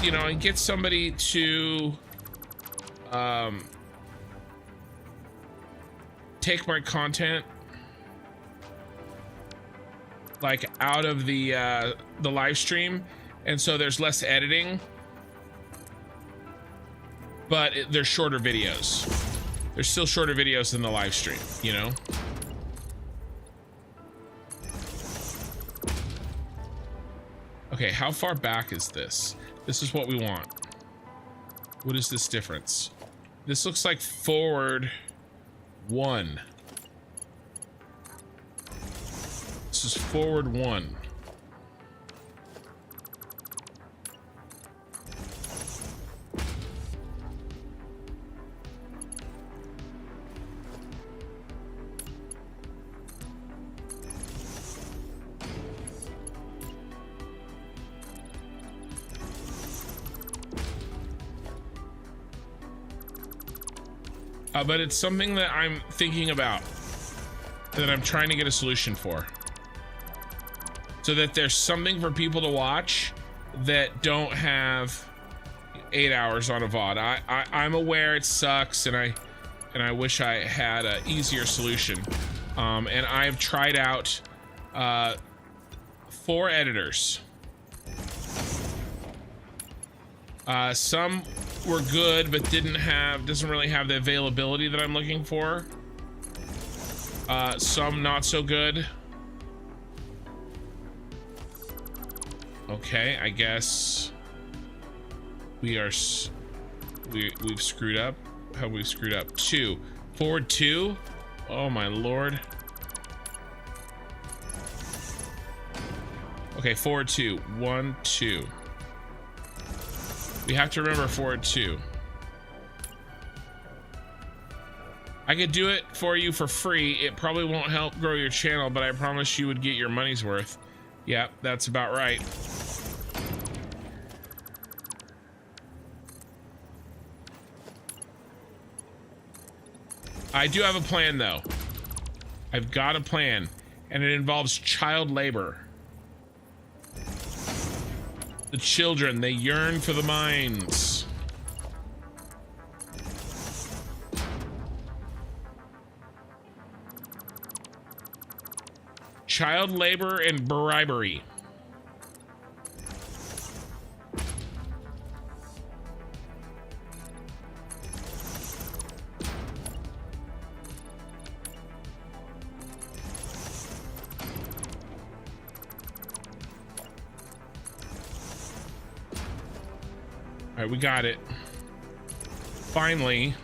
You know, and get somebody to take my content like out of the live stream, and so there's less editing, but they're shorter videos. There's still shorter videos than the live stream, you know? Okay, how far back is this? This is what we want. What is this difference? This looks like forward 1. This is forward 1. But it's something that I'm thinking about, that I'm trying to get a solution for, so that there's something for people to watch that don't have 8 hours on a VOD. I'm aware it sucks, and I wish I had an easier solution. And I've tried out 4 editors. Some were good, but doesn't really have the availability that I'm looking for. Some not so good. Okay, I guess we've screwed up. How have we screwed up? 2. Forward 2? Oh my lord. Okay, forward 2. 1, 2. We have to remember forward 2. I could do it for you for free. It probably won't help grow your channel, but I promise you would get your money's worth. Yep, that's about right. I do have a plan though. I've got a plan, and it involves child labor. The children, they yearn for the mines. Child labor and bribery. All right, we got it. Finally.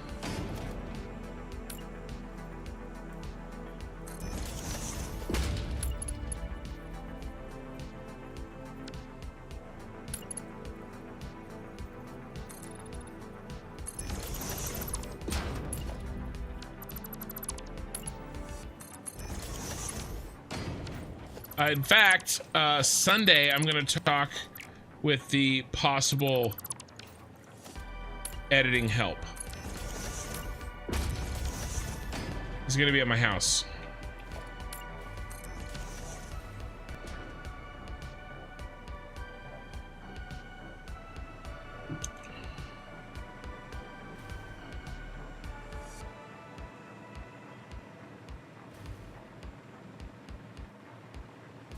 In fact, Sunday, I'm going to talk with the possible editing help. He's going to be at my house.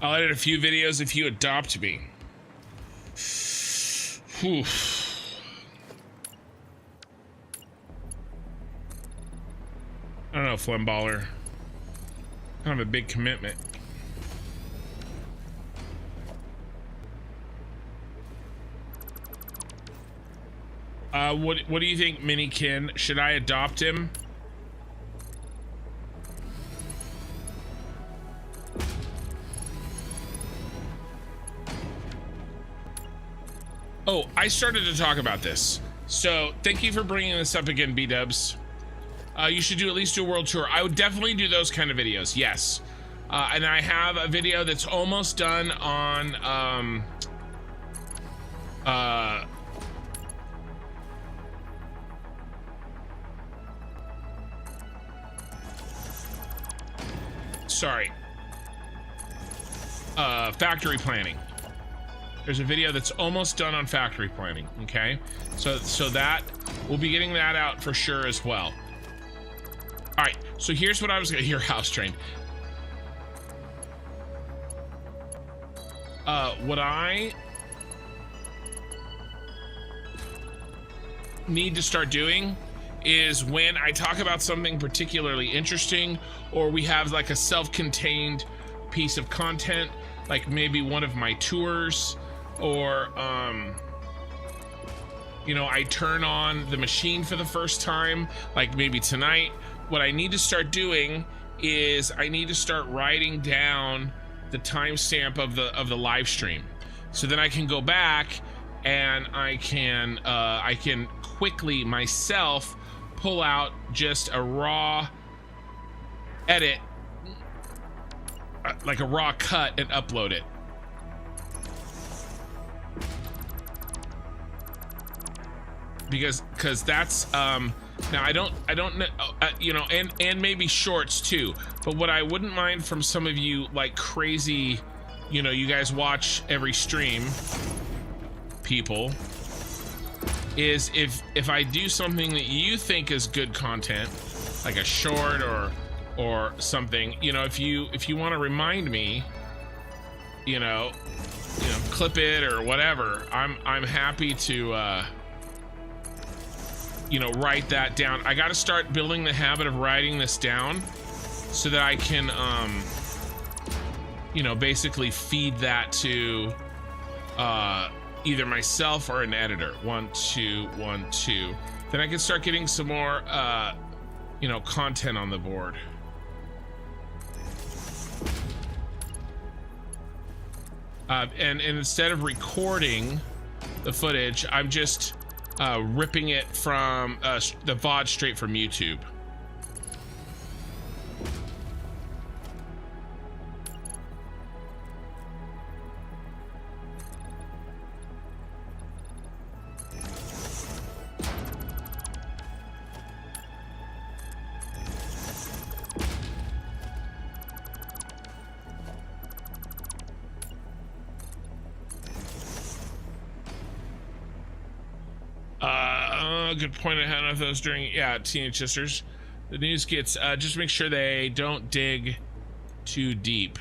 I'll edit a few videos if you adopt me. Whew. I don't know, Flemballer. Kind of a big commitment. What do you think, Minikin? Should I adopt him? Oh, I started to talk about this. So thank you for bringing this up again, B-dubs. You should at least do a world tour. I would definitely do those kind of videos, yes. And I have a video that's almost done on factory planning. There's a video that's almost done on factory planning, okay? So that, we'll be getting that out for sure as well. All right, so here's what I was gonna hear, house trained. What I need to start doing is when I talk about something particularly interesting, or we have like a self-contained piece of content, like maybe one of my tours, or you know, I turn on the machine for the first time, like maybe tonight. What I need to start doing is I need to start writing down the timestamp of the live stream, so then I can go back and I can quickly myself pull out just a raw edit, like a raw cut, and upload it. Because that's now I don't know, you know, and maybe shorts too, but what I wouldn't mind from some of you, like crazy, you know, you guys watch every stream people, is if I do something that you think is good content, like a short or something, you know, if you want to remind me, you know, clip it or whatever, I'm happy to you know, write that down. I got to start building the habit of writing this down so that I can you know, basically feed that to either myself or an editor. 1, 2, 1, 2. Then I can start getting some more, you know, content on the board. And instead of recording the footage, I'm just ripping it from the VOD straight from YouTube. Good point. I had enough of those during, yeah, Teenage Sisters. The news gets, just make sure they don't dig too deep.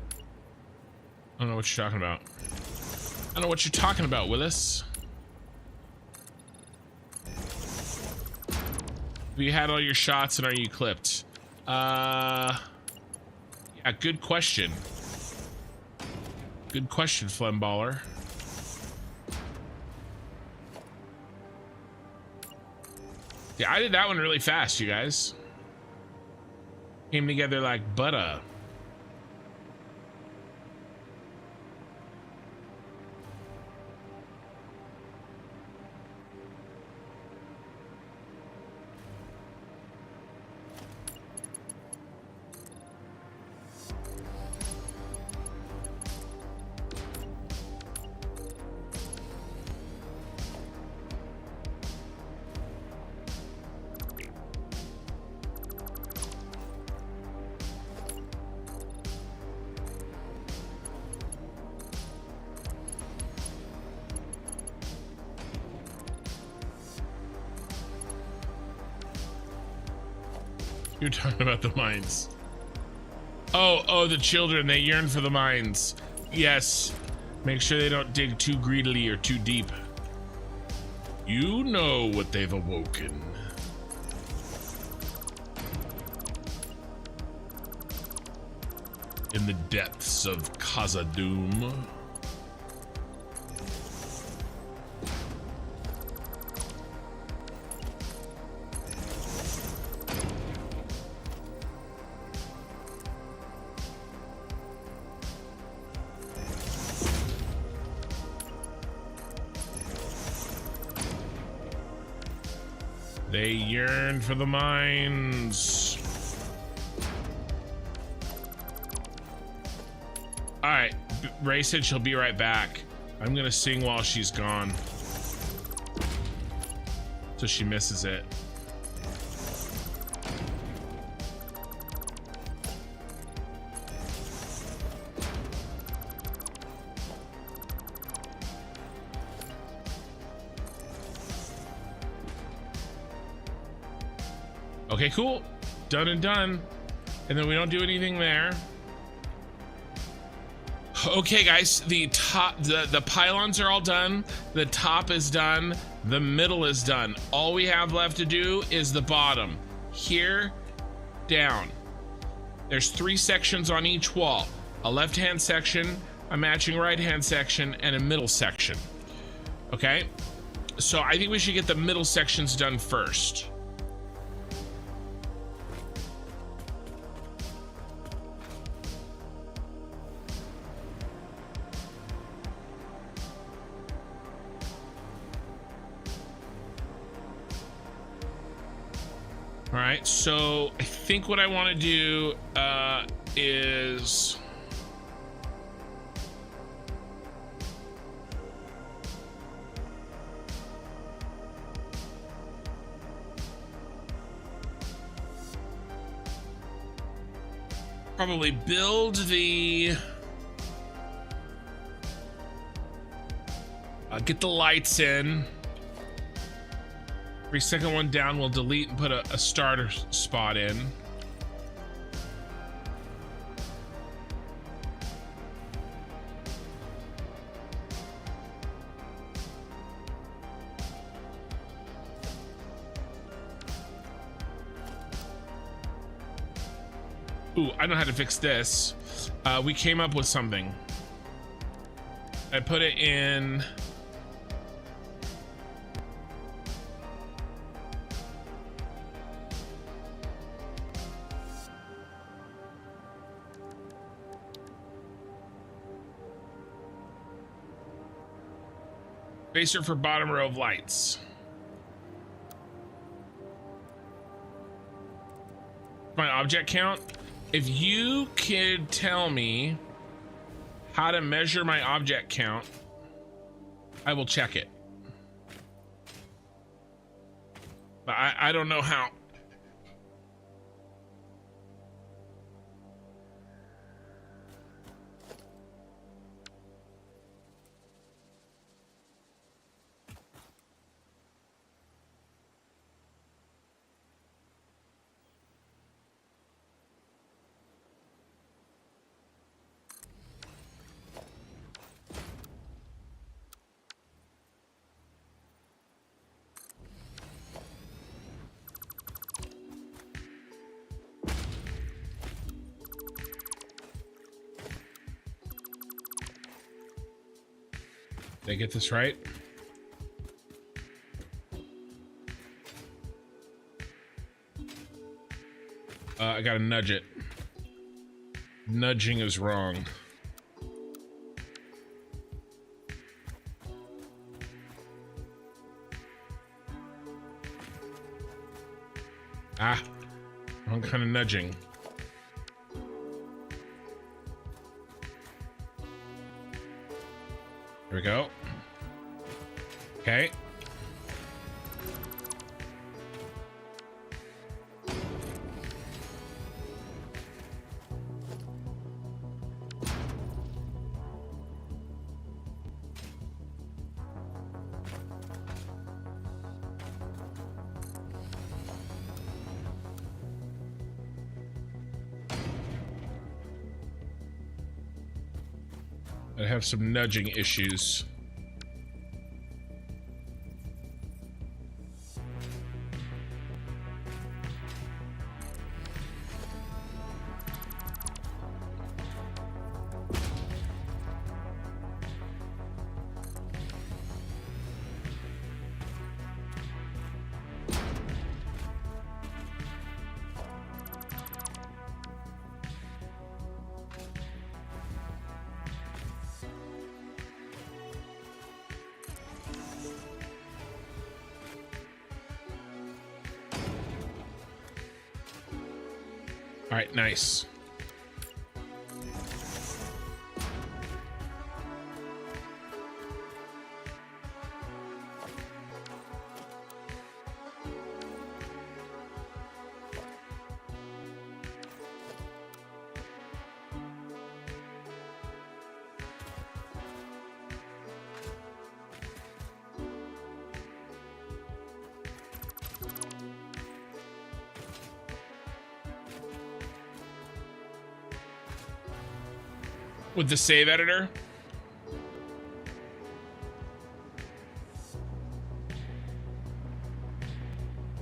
I don't know what you're talking about. I don't know what you're talking about, Willis. Have you had all your shots and are you clipped? Yeah, good question. Good question, Flemballer. Yeah, I did that one really fast, you guys. Came together like butter. You're talking about the mines. Oh, the children, they yearn for the mines. Yes. Make sure they don't dig too greedily or too deep. You know what they've awoken. In the depths of Khazad-dûm. They yearn for the mines. All right, Ray said she'll be right back. I'm gonna sing while she's gone, so she misses it. Okay, cool. Done and done. And then we don't do anything there. Okay, guys, the pylons are all done. The top is done. The middle is done. All we have left to do is the bottom. Here, down. There's 3 sections on each wall. A left-hand section, a matching right-hand section, and a middle section. Okay? So I think we should get the middle sections done first. All right, so I think what I want to do is probably build the get the lights in. Every second one down, we'll delete and put a starter spot in. Ooh, I know how to fix this. We came up with something. I put it in. Spacer for bottom row of lights. My object count. If you could tell me how to measure my object count, I will check it. But I don't know how. Did I get this right? I gotta nudge it. Nudging is wrong. Ah, wrong kind of nudging. There we go. Okay. I have some nudging issues. All right, nice. With the save editor.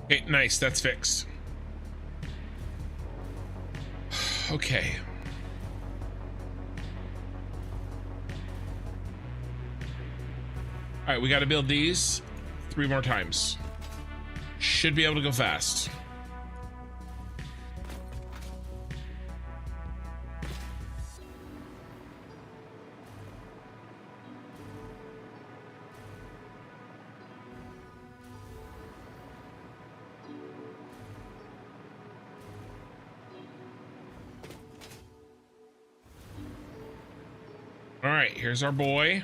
Okay, nice, that's fixed. Okay. All right, we got to build these 3 more times. Should be able to go fast. All right, here's our boy.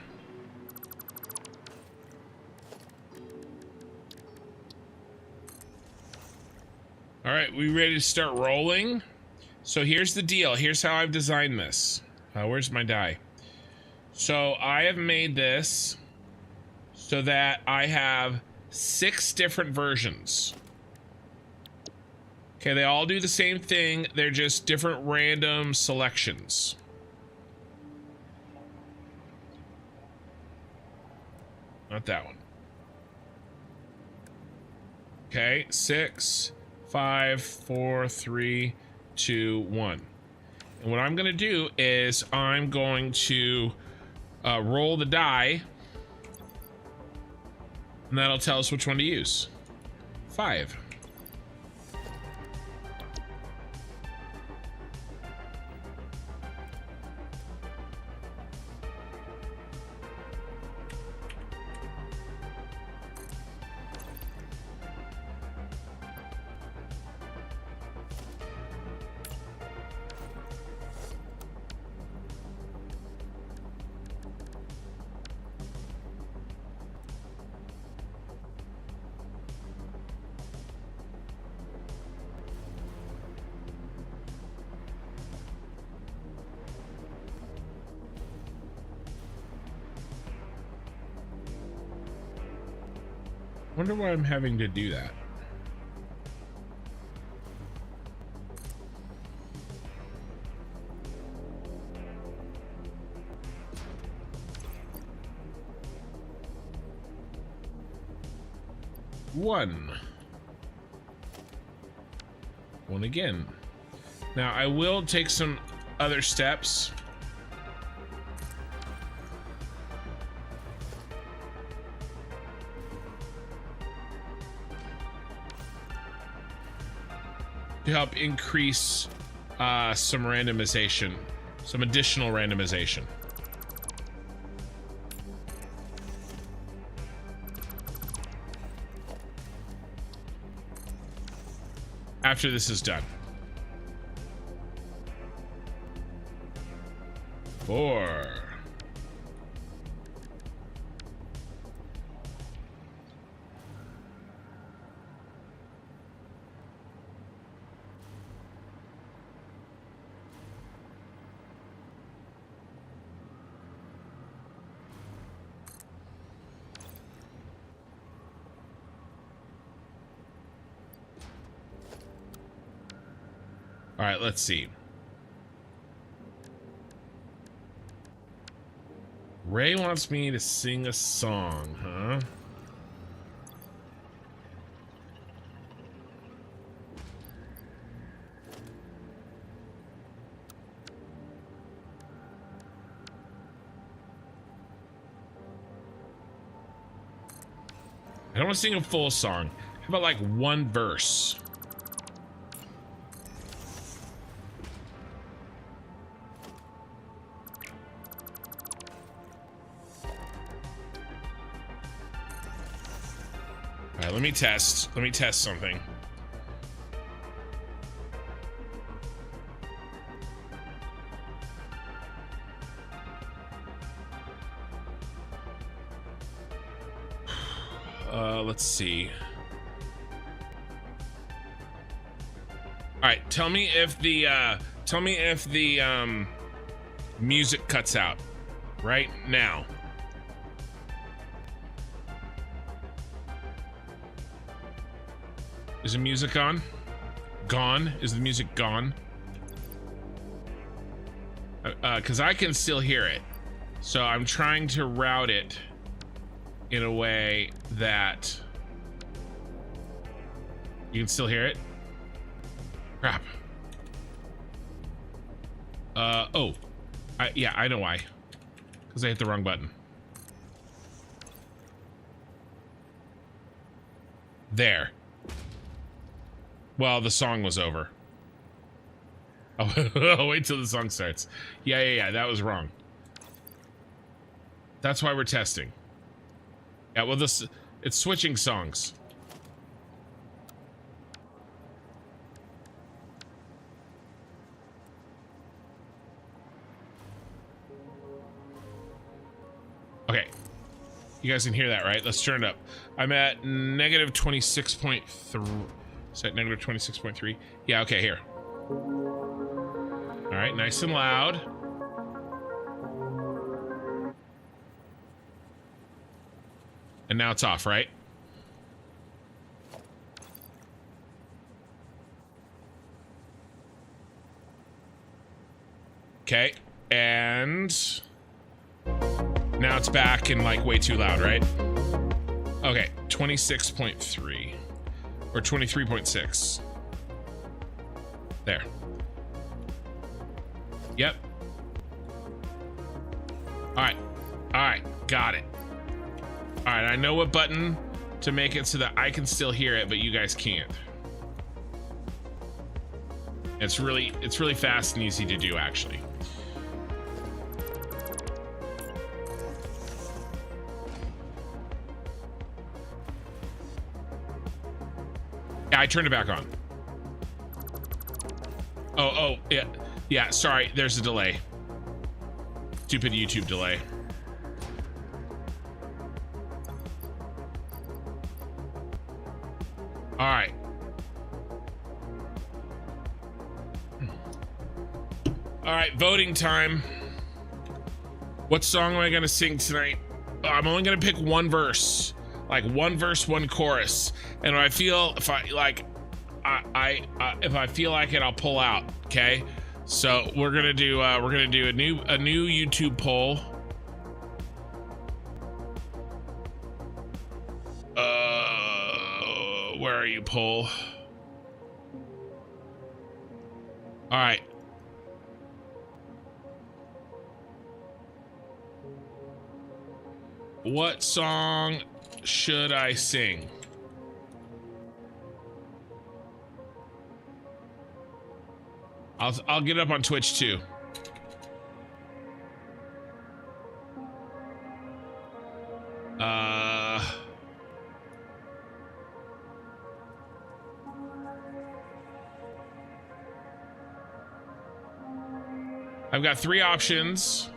All right, we ready to start rolling? So here's the deal. Here's how I've designed this. Where's my die? So I have made this so that I have 6 different versions. Okay, they all do the same thing. They're just different random selections. Not that one. Okay, 6, 5, 4, 3, 2, 1. And what I'm gonna do is I'm going to roll the die, and that'll tell us which one to use. 5. Wonder why I'm having to do that. One again. Now I will take some other steps. To help increase some randomization, some additional randomization. After this is done. 4. All right, let's see. Ray wants me to sing a song, huh? I don't want to sing a full song. How about like one verse? All right, let me test something. Let's see. All right, tell me if the music cuts out right now. Is the music on? Gone? Is the music gone? Because I can still hear it. So I'm trying to route it in a way that you can still hear it. Crap. Yeah, I know why. Because I hit the wrong button. There. Well, the song was over. Oh, wait till the song starts. Yeah, that was wrong. That's why we're testing. Yeah, well, it's switching songs. Okay. You guys can hear that, right? Let's turn it up. I'm at negative 26.3. Is that negative 26.3? Yeah, okay, here. All right, nice and loud. And now it's off, right? Okay, and now it's back and like way too loud, right? Okay, 26.3 or 23.6. There. Yep. All right, got it. All right, I know what button to make it so that I can still hear it, but you guys can't. It's really fast and easy to do, actually. Yeah, I turned it back on. Oh, yeah, sorry, there's a delay. Stupid YouTube delay. All right. All right, voting time. What song am I gonna sing tonight? I'm only gonna pick one verse, like one verse, one chorus. And if I feel like it, I'll pull out. Okay. So we're gonna do a new YouTube poll. Where are you, poll? All right. What song should I sing? I'll get it up on Twitch too. I've got 3 options.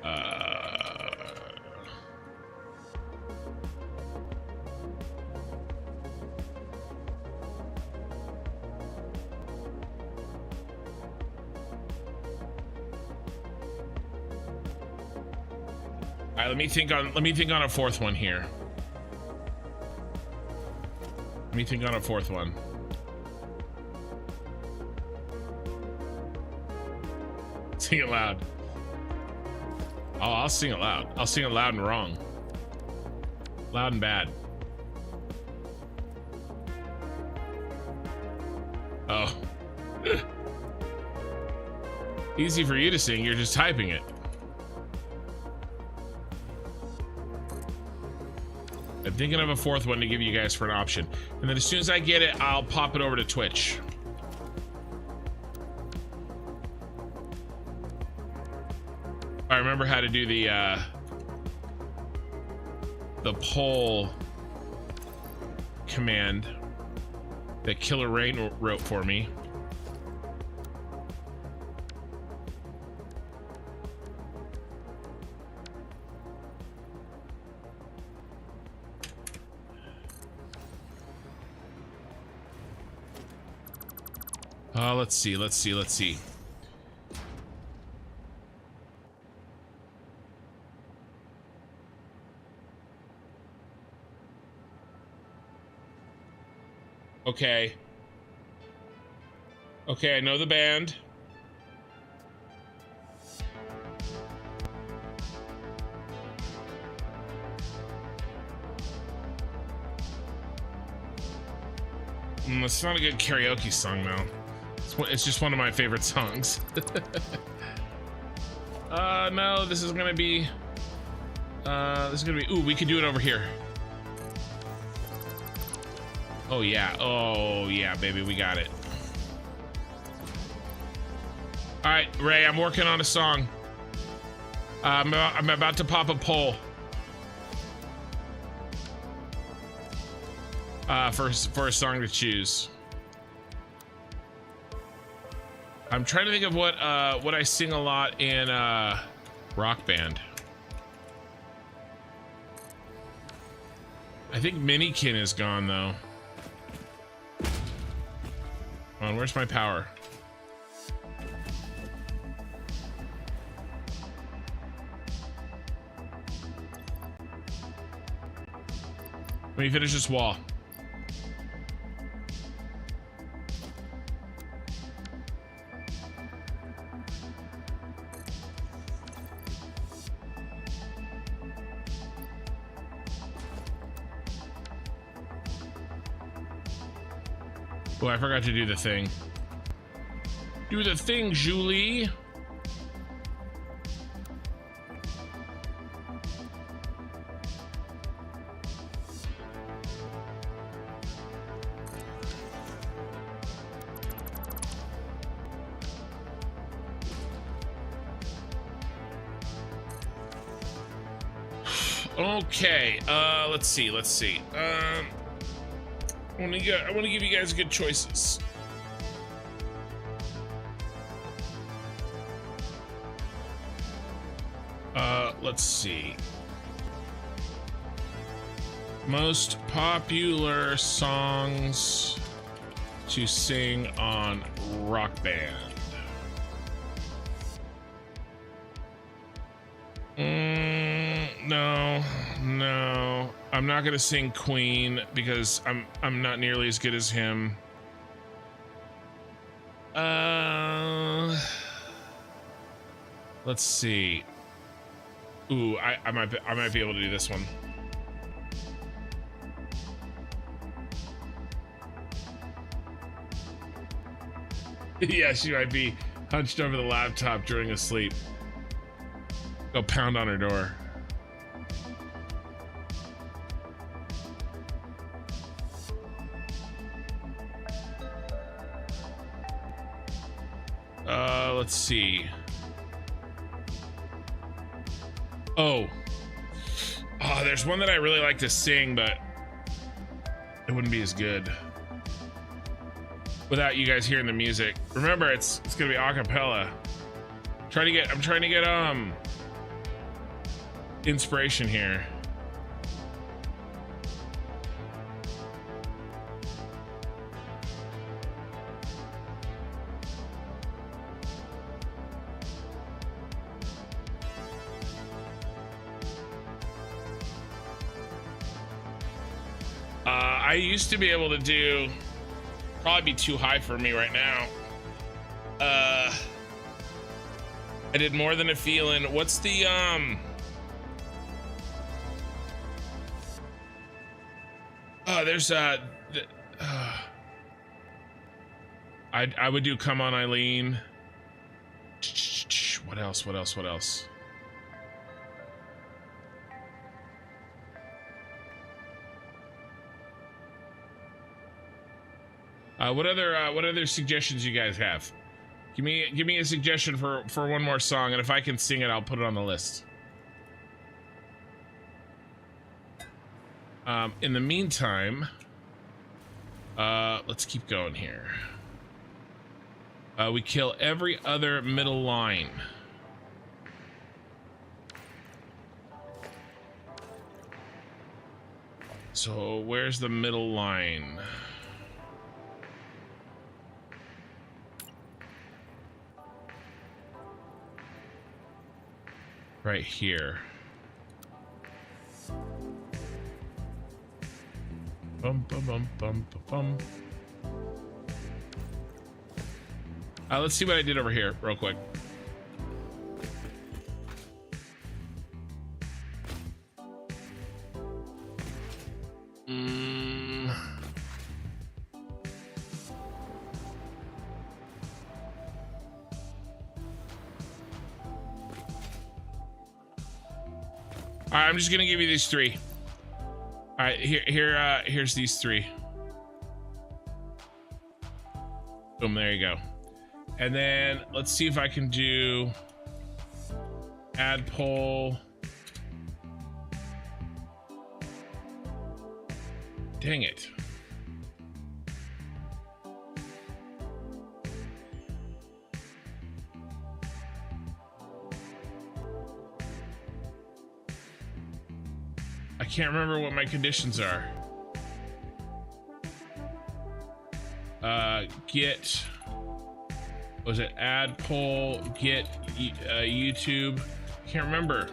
All right, let me think on a 4th one here. Let me think on a 4th one. Sing it loud. Oh, I'll sing it loud. I'll sing it loud and wrong. Loud and bad. Oh. Easy for you to sing, you're just typing it. I'm thinking of a 4th one to give you guys for an option. And then as soon as I get it, I'll pop it over to Twitch. I remember how to do the poll command that Killer Rain wrote for me. Let's see. Okay. Okay, I know the band. It's not a good karaoke song, though. It's just one of my favorite songs. No, this is gonna be... Ooh, we can do it over here. Oh yeah, baby, we got it. All right, Ray, I'm working on a song. I'm about to pop a poll. For a song to choose. I'm trying to think of what I sing a lot in Rock Band. I think Minikin is gone though. Come on, where's my power? Let me finish this wall. Oh, I forgot to do the thing. Do the thing, Julie. Okay, let's see. I want to give you guys good choices. Let's see. Most popular songs to sing on Rock Band. No, I'm not gonna sing Queen because I'm not nearly as good as him. Let's see. Ooh, I might be able to do this one. Yeah, she might be hunched over the laptop during a sleep. Go pound on her door. Let's see. Oh, there's one that I really like to sing, but it wouldn't be as good without you guys hearing the music. Remember, it's gonna be a cappella. I'm trying to get inspiration here. I used to be able to do, probably be too high for me right now. I did More Than a Feeling. What's the there's I would do Come On Eileen. What else? What other suggestions you guys have? Give me a suggestion for one more song, and if I can sing it, I'll put it on the list. In the meantime, let's keep going here. We kill every other middle line. So where's the middle line? Right here. Bum bum bum bum bum. Let's see what I did over here real quick. All right, I'm just gonna give you these three. All right, here's these three. Boom, there you go. And then let's see if I can do add poll. Dang it. I can't remember what my conditions are. Get, was it add poll, get YouTube? Can't remember.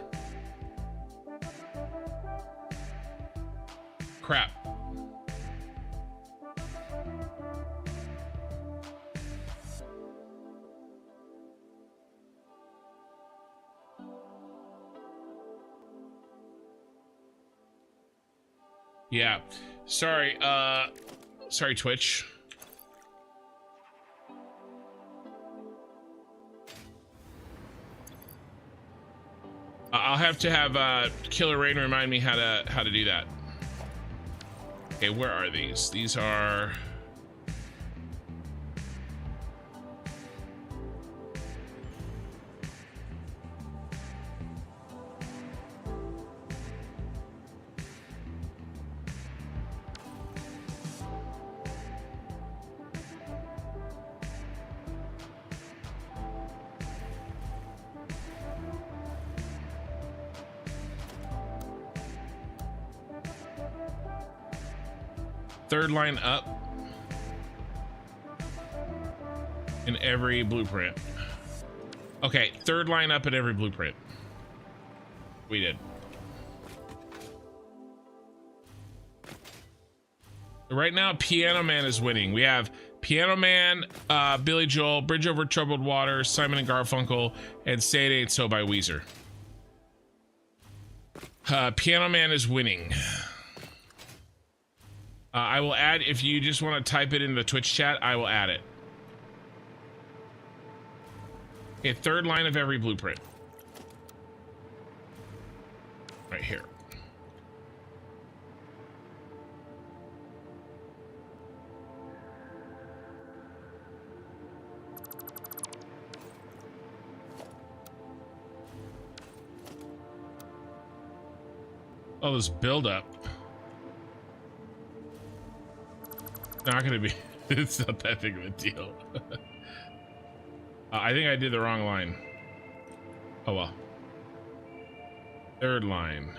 Crap. Yeah, sorry, sorry, Twitch. I'll have to have Killer Rain remind me how to do that. Okay, where are these? These are... third line up in every blueprint. Okay, third line up in every blueprint. We did. Right now, Piano Man is winning. We have Piano Man, Billy Joel, Bridge Over Troubled Water, Simon and Garfunkel, and Say It Ain't So by Weezer. Piano Man is winning. I will add, if you just want to type it in the Twitch chat, I will add it. Okay, third line of every blueprint. Right here. Oh, this build-up. Not gonna be, it's not that big of a deal. I think I did the wrong line. Oh well. Third line.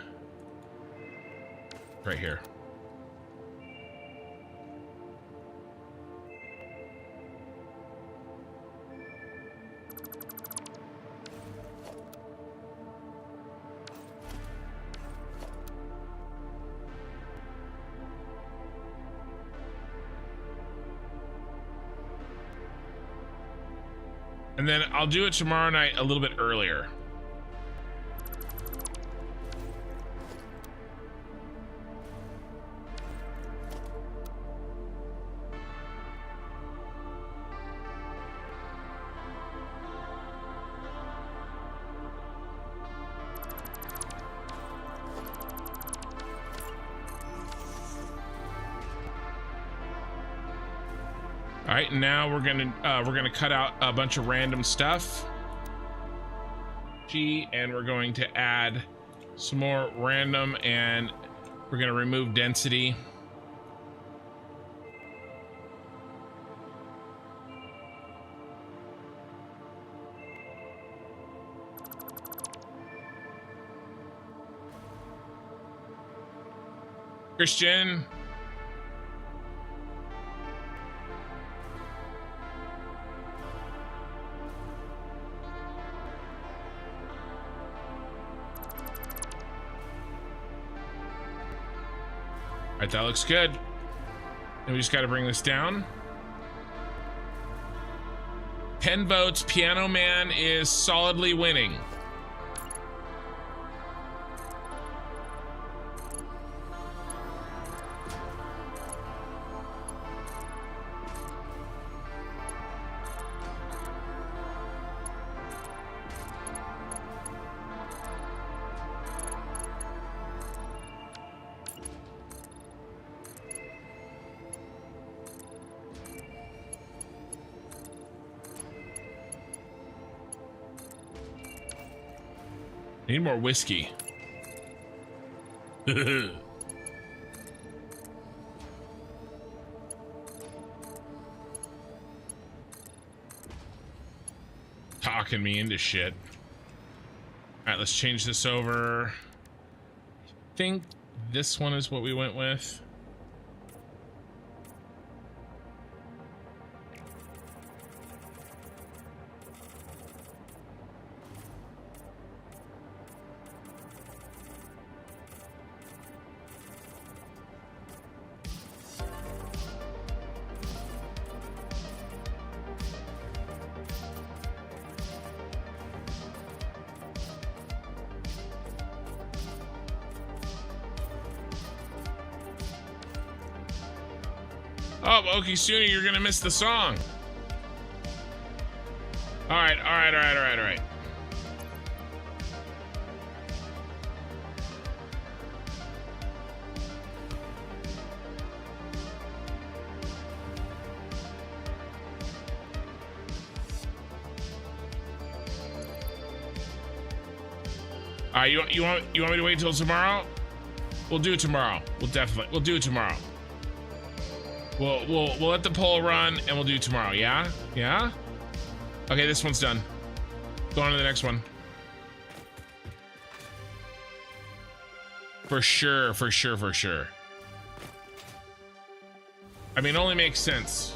Right here. And then I'll do it tomorrow night a little bit earlier. All right, now we're gonna cut out a bunch of random stuff. And we're going to add some more random, and we're gonna remove density. Christian. All right, that looks good. And we just got to bring this down. 10 votes. Piano Man is solidly winning. Need more whiskey. Talking me into shit. All right, let's change this over. I think this one is what we went with. Oh, Okisuni, you're gonna miss the song. All right. You want me to wait till tomorrow? We'll do it tomorrow. We'll do it tomorrow. We'll let the poll run and we'll do it tomorrow. Yeah? Yeah? Okay, this one's done. Go on to the next one. For sure. I mean, it only makes sense.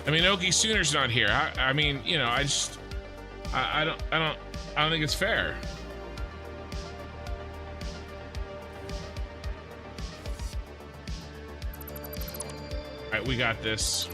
I mean, Okie Sooner's not here. I mean, you know, I don't think it's fair. All right, we got this.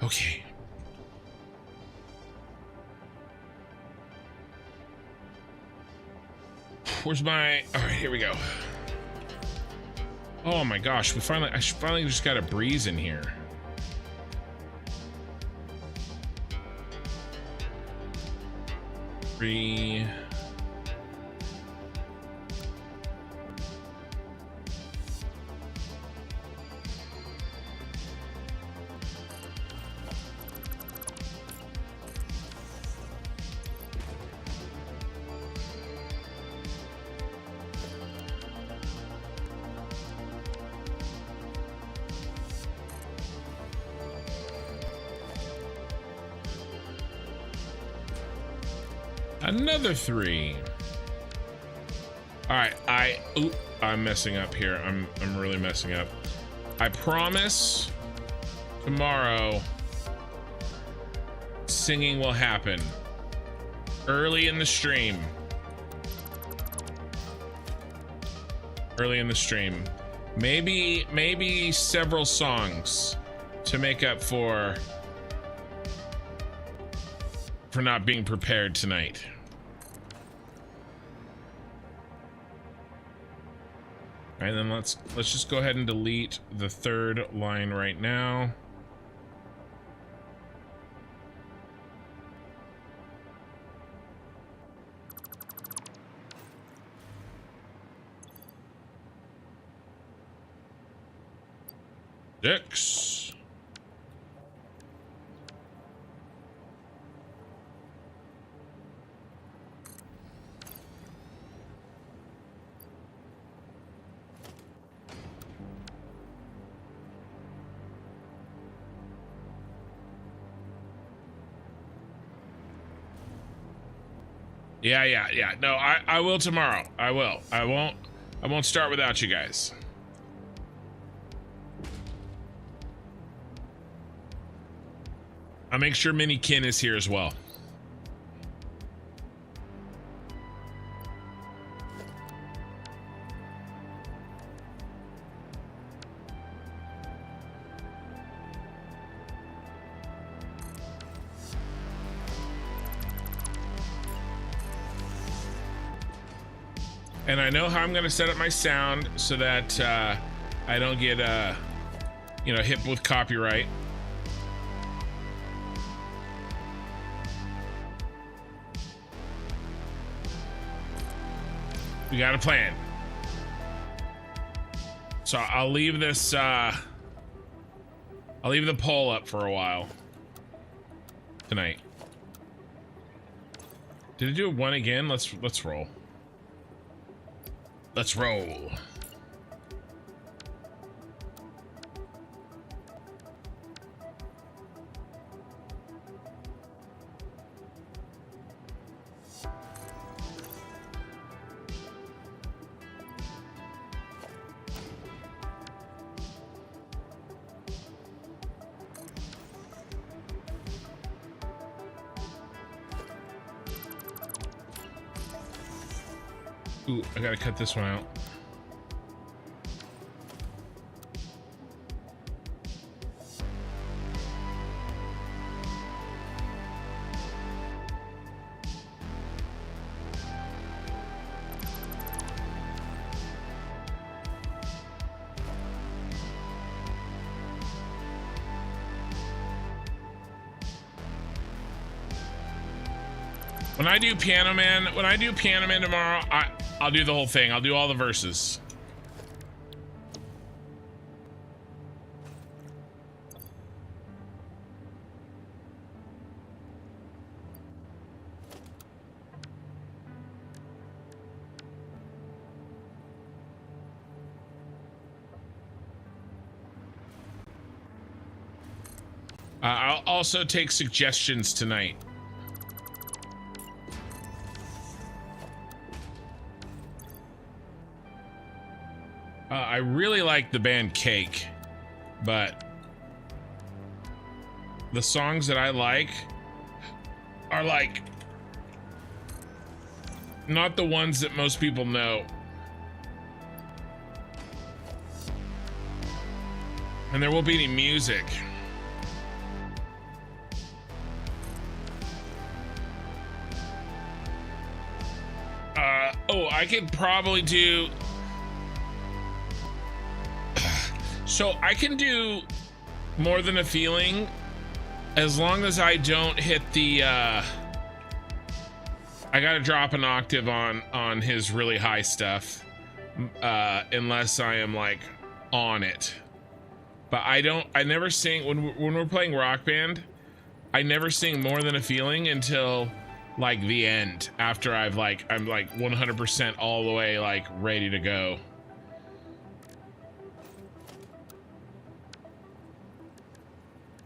Okay. Where's my... All right, here we go. Oh my gosh, I finally just got a breeze in here. Three... Another 3. All right, I'm messing up here. I'm really messing up. I promise tomorrow singing will happen early in the stream. Maybe several songs to make up for not being prepared tonight. All right, then let's just go ahead and delete the 3rd line right now. Six. Yeah. No, I will tomorrow. I will. I won't start without you guys. I'll make sure Mini Kin is here as well. And I know how I'm going to set up my sound so that I don't get, hit with copyright. We got a plan. So I'll leave this, I'll leave the poll up for a while tonight. Did it do a 1 again? Let's roll. Let's roll. Ooh, I gotta cut this one out. When I do Piano Man tomorrow, I'll do the whole thing. I'll do all the verses. I'll also take suggestions tonight. I really like the band Cake, but the songs that I like are like not the ones that most people know. And there won't be any music. Oh, I could probably do... So I can do More Than a Feeling as long as I don't hit the... I gotta drop an octave on his really high stuff. Unless I am like on it. But I never sing... When we're playing Rock Band, I never sing More Than a Feeling until... like the end, after I'm like 100% all the way like ready to go.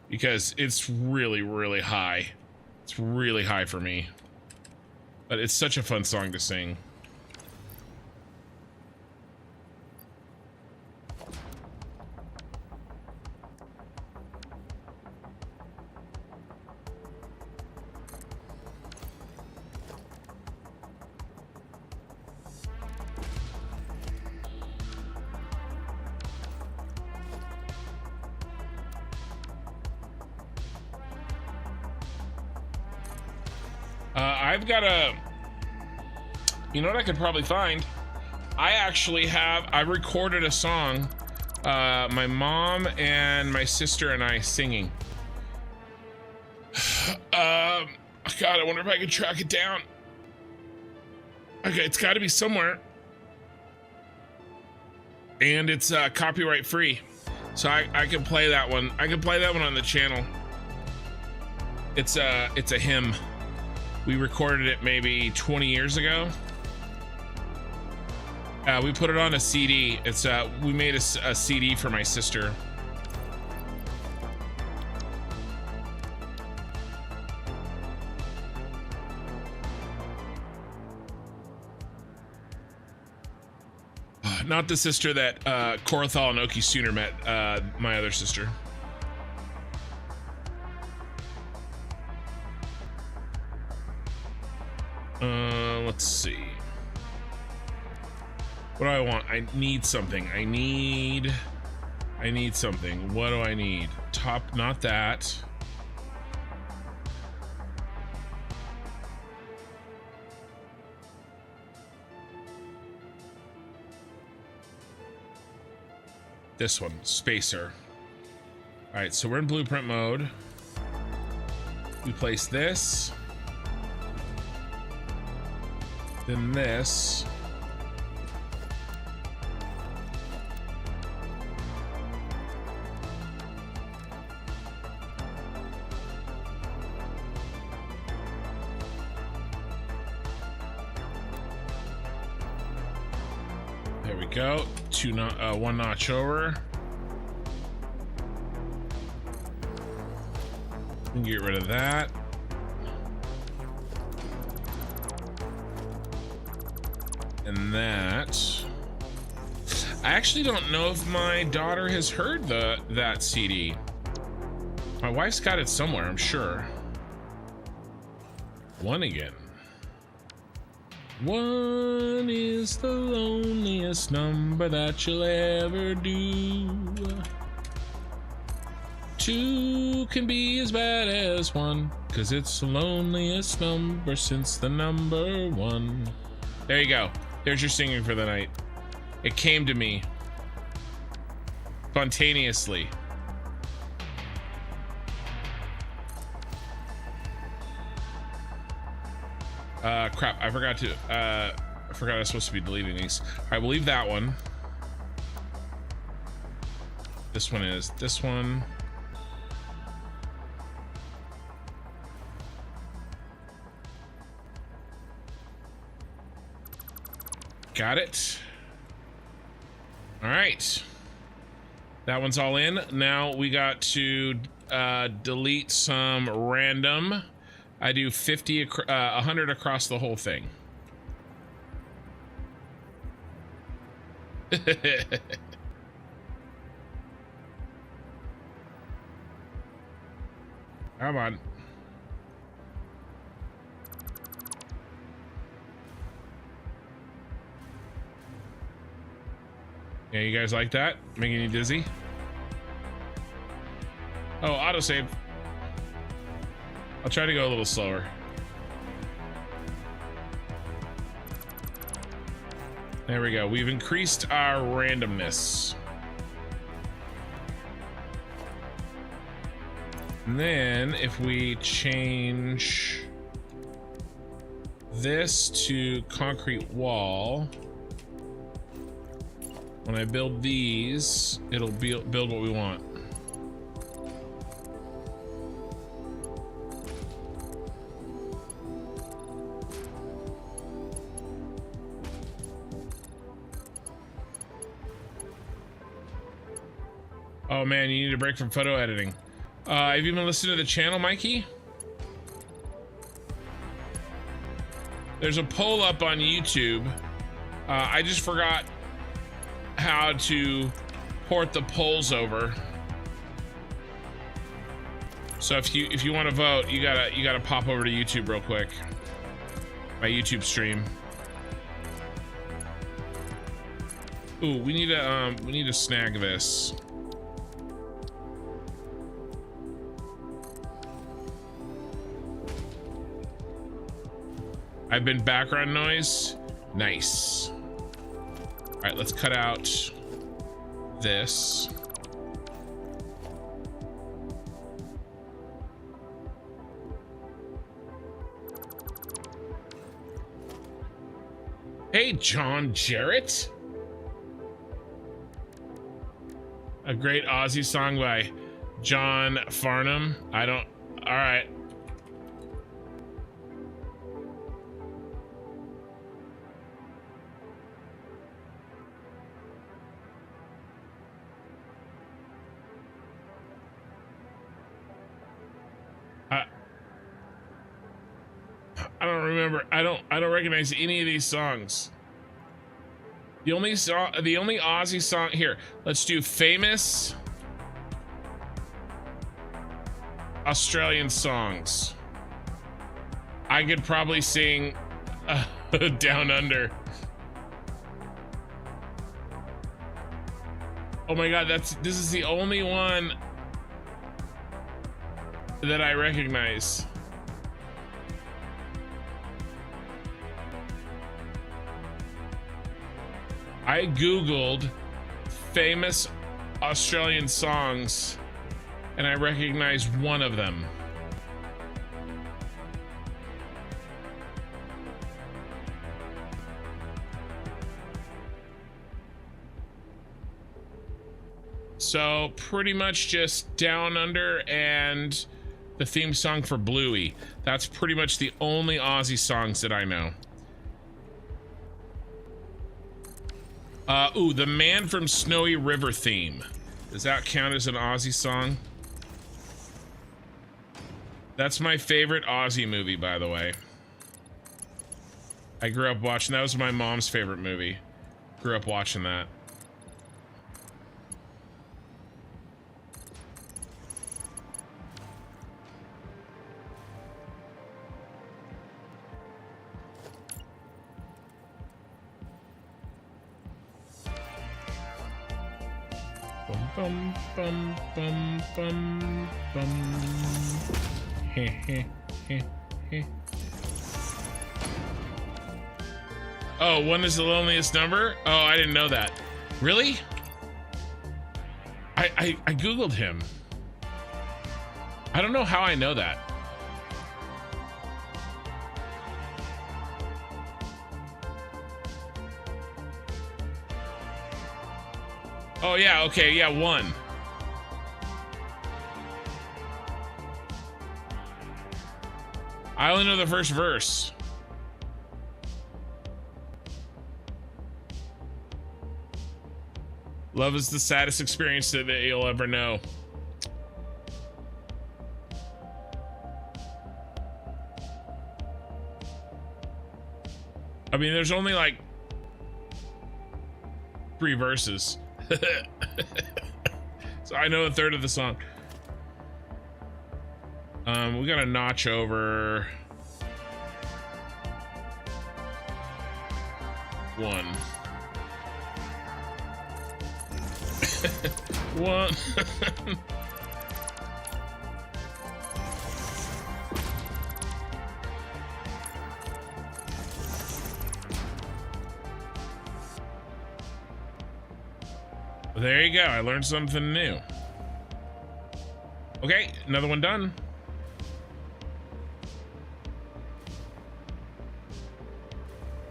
Because it's really, really high. It's really high for me. But it's such a fun song to sing. I've got a... You know what I could probably find? I recorded a song. My mom and my sister and I singing. God, I wonder if I can track it down. Okay, it's got to be somewhere. And it's copyright free. So I can play that one. I can play that one on the channel. It's a hymn. We recorded it maybe 20 years ago. We put it on a CD. We made a CD for my sister. Not the sister that Korathal and Oki Sooner met, my other sister. Let's see. What do I want? I need something. I need something. What do I need? Top, not that. This one, spacer. All right, so we're in blueprint mode. We place this. Then this. There we go. One notch over. We can get rid of that. And that. I actually don't know if my daughter has heard that CD. My wife's got it somewhere, I'm sure. One again. One is the loneliest number that you'll ever do. Two can be as bad as one, 'cause it's the loneliest number since the number one. There you go. There's your singing for the night. It came to me spontaneously. Crap, I forgot I was supposed to be deleting these. All right, we'll leave that one. This one is this one. Got it. All right. That one's all in. Now we got to delete some random. I do 50, 100 across the whole thing. Come on. Yeah, you guys like that? Making you dizzy? Oh, autosave. I'll try to go a little slower. There we go. We've increased our randomness. And then if we change this to concrete wall, when I build these, it'll build what we want. Oh man, you need a break from photo editing. Have you been listening to the channel, Mikey? There's a poll up on YouTube. I just forgot how to port the polls over. So if you want to vote, you gotta pop over to YouTube real quick. My YouTube stream. Ooh, we need to snag this. I've been background noise. Nice. All right, let's cut out this. Hey, John Jarrett. A great Aussie song by John Farnham. All right. I don't remember. I don't recognize any of these songs. The only Aussie song here. Let's do famous Australian songs. I could probably sing Down Under. Oh my god, this is the only one that I recognize. I googled famous Australian songs and I recognized one of them. So pretty much just Down Under and the theme song for Bluey. That's pretty much the only Aussie songs that I know. Ooh, the Man from Snowy River theme. Does that count as an Aussie song? That's my favorite Aussie movie, by the way. I grew up watching, that was my mom's favorite movie. Grew up watching that. Bum bum bum bum bum. Heh heh heh heh. Oh, one is the loneliest number? Oh, I didn't know that. Really? I googled him. I don't know how I know that. Oh yeah, okay, yeah, 1. I only know the first verse. Love is the saddest experience that you'll ever know. I mean, there's only like 3 verses. So I know a third of the song. We got a notch over 1. 1. There you go. I learned something new. Okay, another one done.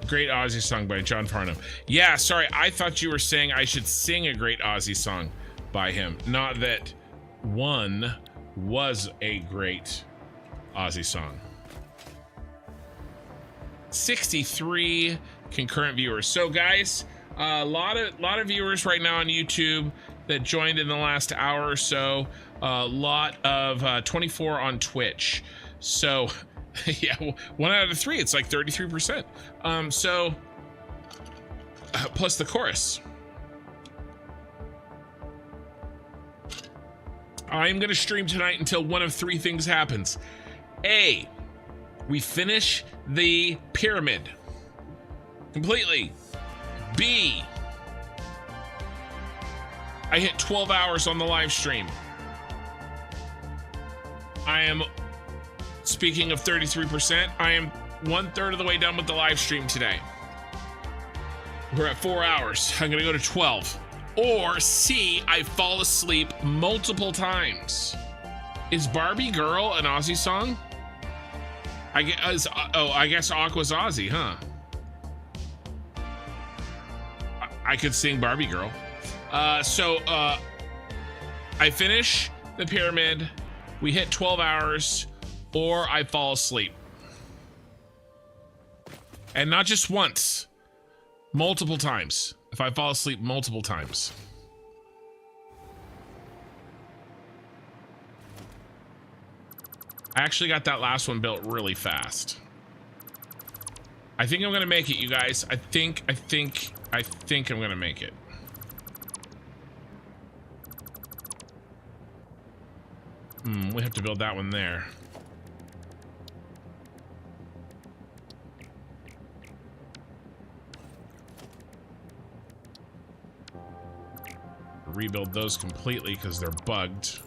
Great Aussie song by John Farnham. Yeah, sorry, I thought you were saying I should sing a great Aussie song by him. Not that 1 was a great Aussie song. 63 concurrent viewers. So guys, a lot of viewers right now on YouTube that joined in the last hour or so. A lot of 24 on Twitch. So yeah, 1 out of 3, it's like 33%. Plus the chorus. I'm gonna stream tonight until one of 3 things happens. A, we finish the pyramid completely. B, I hit 12 hours on the live stream. I am, speaking of 33%, I am 1/3 of the way done with the live stream today. We're at 4 hours. I'm gonna go to 12. Or C, I fall asleep multiple times. Is Barbie Girl an Aussie song? I guess Aqua's Aussie, huh? I could sing Barbie Girl. I finish the pyramid, we hit 12 hours, or I fall asleep. And not just once, multiple times. If I fall asleep multiple times. I actually got that last one built really fast. I think I'm gonna make it, you guys. I think I'm gonna make it. We have to build that one there. Rebuild those completely because they're bugged.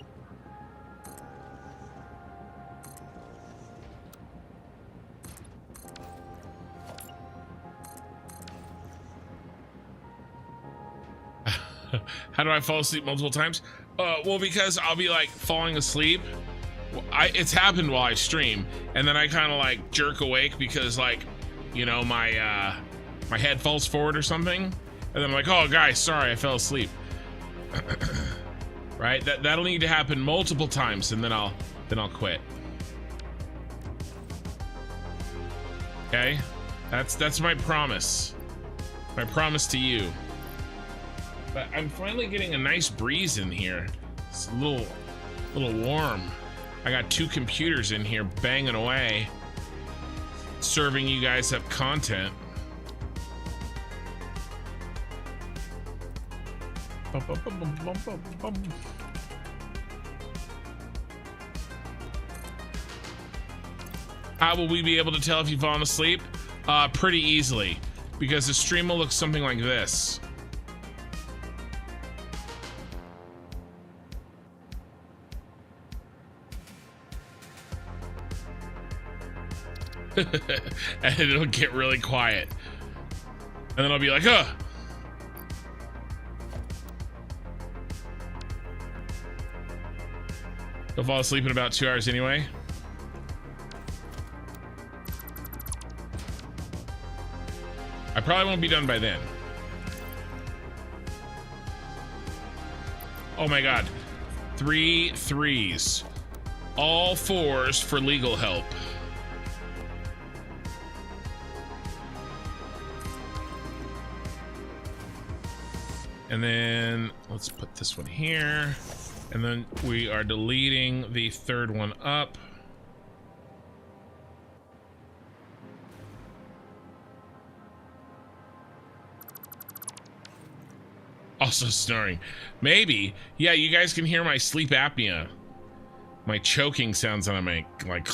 How do I fall asleep multiple times? Well, because I'll be like falling asleep. It's happened while I stream, and then I kind of like jerk awake because, like, you know, my head falls forward or something, and then I'm like, oh guys, sorry, I fell asleep. Right? That'll need to happen multiple times, and then I'll quit. Okay? That's my promise. My promise to you. But I'm finally getting a nice breeze in here. It's a little warm. I got 2 computers in here banging away, serving you guys up content. How will we be able to tell if you've fallen asleep? Pretty easily, because the stream will look something like this. And it'll get really quiet, and then I'll be like, ugh. You'll fall asleep in about 2 hours anyway. I probably won't be done by then. Oh my god. 3 3s. All 4s for legal help. And then let's put this one here. And then we are deleting the third one up. Also snoring. Maybe. Yeah, you guys can hear my sleep apnea. My choking sounds that I make. Like.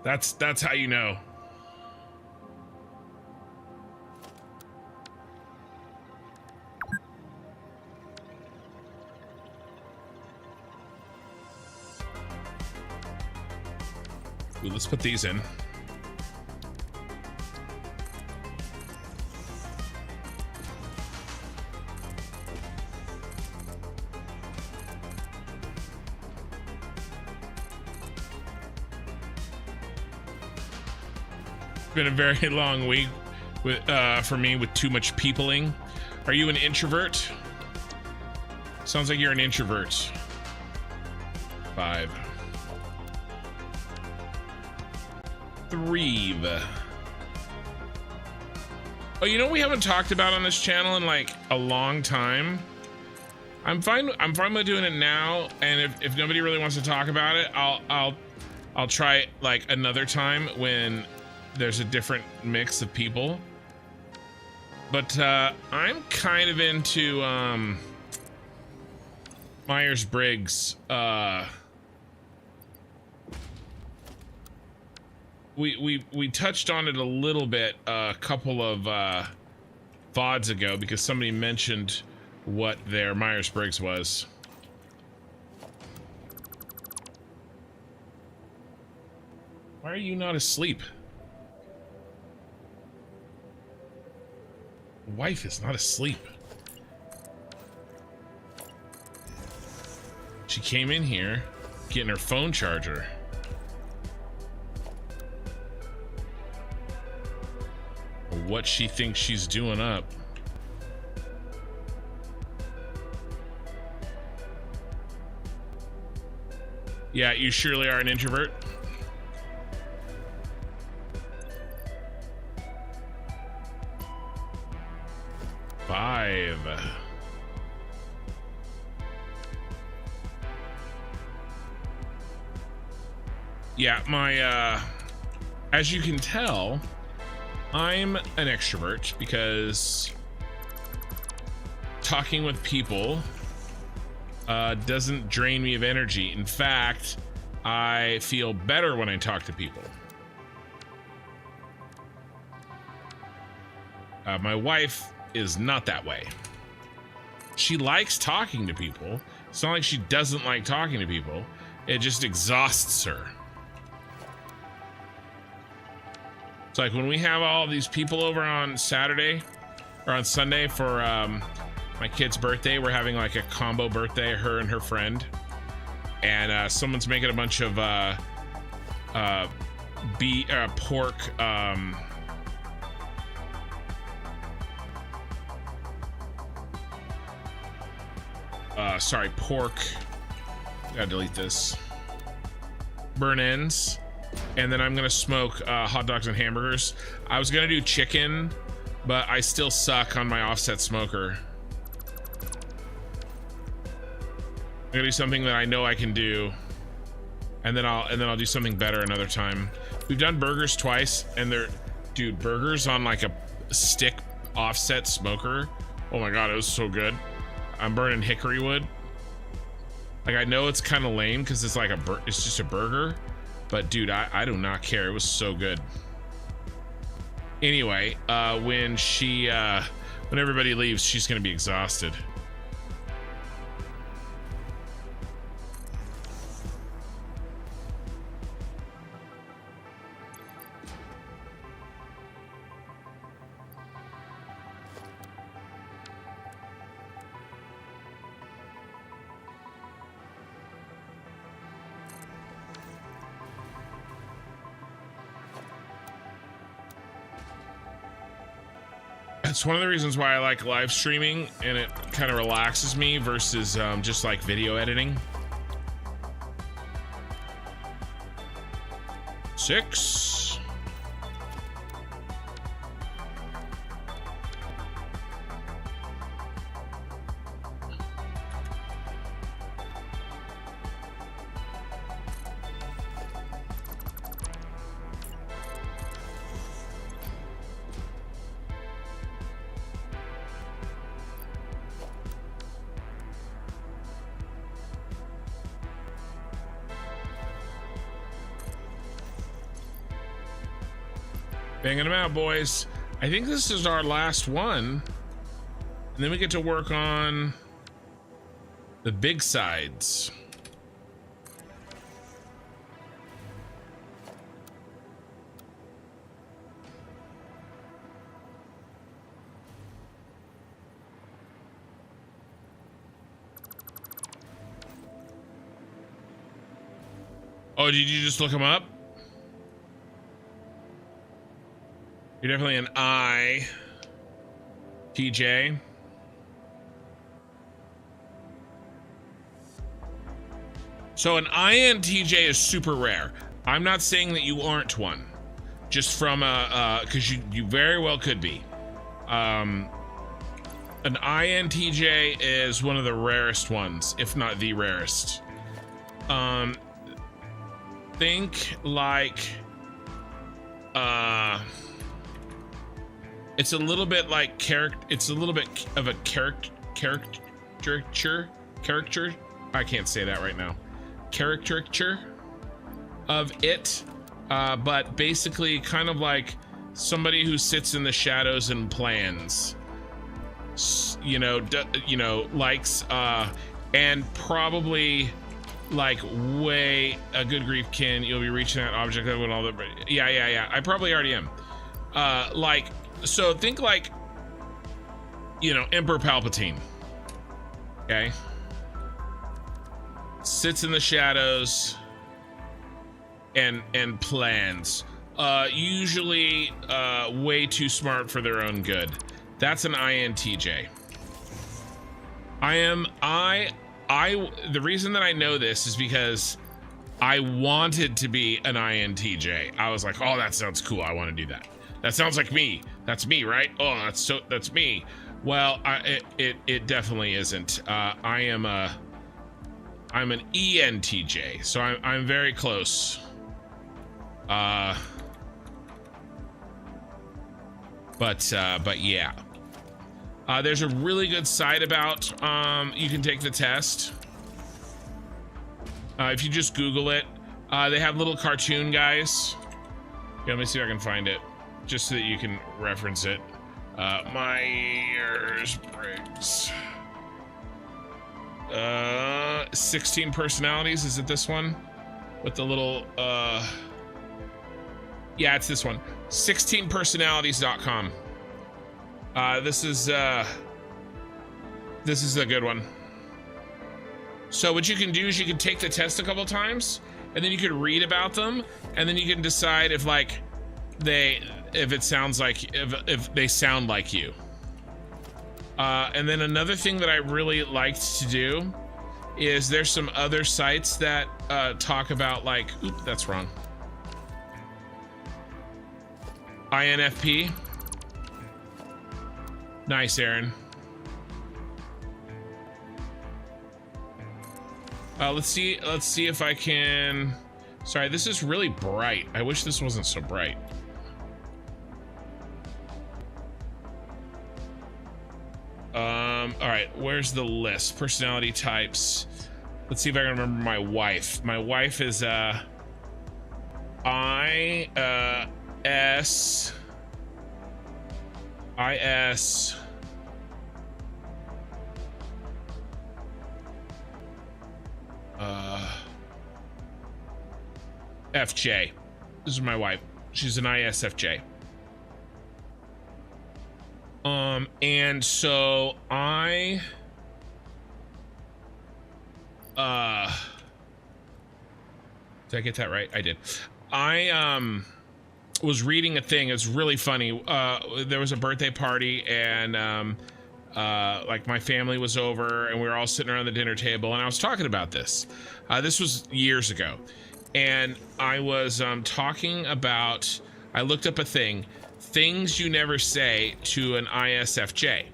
That's how you know. Ooh, let's put these in. Been a very long week with for me with too much peopling. Are you an introvert? Sounds like you're an introvert. 5. 3. Oh, you know what we haven't talked about on this channel in like a long time? I'm fine with doing it now, and if nobody really wants to talk about it, I'll try it like another time when there's a different mix of people. But I'm kind of into Myers-Briggs. We touched on it a little bit a couple of VODs ago because somebody mentioned what their Myers-Briggs was. Why are you not asleep? Wife is not asleep. She came in here getting her phone charger. What she thinks she's doing up. Yeah, you surely are an introvert. Five. Yeah, my as you can tell, I'm an extrovert because talking with people doesn't drain me of energy. In fact, I feel better when I talk to people. My wife is not that way. She likes talking to people. It's not like she doesn't like talking to people. It just exhausts her. It's like when we have all these people over on Saturday or on Sunday for my kid's birthday, we're having like a combo birthday, her and her friend. And someone's making a bunch of pork pork. Gotta delete this. Burn ends. And then I'm gonna smoke hot dogs and hamburgers. I was gonna do chicken, but I still suck on my offset smoker. I'm gonna do something that I know I can do, and then I'll do something better another time. We've done burgers twice, and dude, burgers on like a stick offset smoker. Oh my god, it was so good. I'm burning hickory wood. Like, I know it's kind of lame because it's like it's just a burger, but dude, I do not care. It was so good. Anyway, when everybody leaves, she's gonna be exhausted. It's one of the reasons why I like live streaming, and it kind of relaxes me versus just like video editing. 6. Banging them out, boys. I think this is our last one. And then we get to work on the big sides. Oh, did you just look them up? You're definitely an I, TJ. So an INTJ is super rare. I'm not saying that you aren't one, just from because you very well could be. An INTJ is one of the rarest ones, if not the rarest. Think like it's a little bit like it's a little bit of a caricature. I can't say that right now. Caricature of it, but basically kind of somebody who sits in the shadows and plans. Likes and probably way a good grief kin. You'll be reaching that object and all the yeah. I probably already am. So think Emperor Palpatine. Okay. Sits in the shadows and plans. Usually way too smart for their own good. That's an INTJ. The reason that I know this is because I wanted to be an INTJ. I was like, oh, that sounds cool. I want to do that. That sounds like me. That's me, right? Oh, that's me. Well, it definitely isn't. I'm an ENTJ, so I'm very close. But yeah. There's a really good site about you can take the test. If you just Google it, they have little cartoon guys. Yeah, let me see if I can find it, just so that you can reference it. Myers-Briggs. 16 personalities. Is it this one? With the little yeah, it's this one. 16personalities.com. This is a good one. So what you can do is you can take the test a couple times, and then you can read about them, and then you can decide if they sound like you. And then another thing that I really liked to do is there's some other sites that talk about oop, that's wrong. INFP. Nice, Aaron. Let's see if I can. Sorry, this is really bright. I wish this wasn't so bright. All right, where's the list? Personality types. Let's see if I can remember my wife. My wife is IS. FJ. This is my wife. She's an ISFJ. And so did I get that right? I did. was reading a thing. It's really funny. There was a birthday party, and like my family was over, and we were all sitting around the dinner table, and I was talking about this. This was years ago, and I was talking about, I looked up a thing, things you never say to an ISFJ,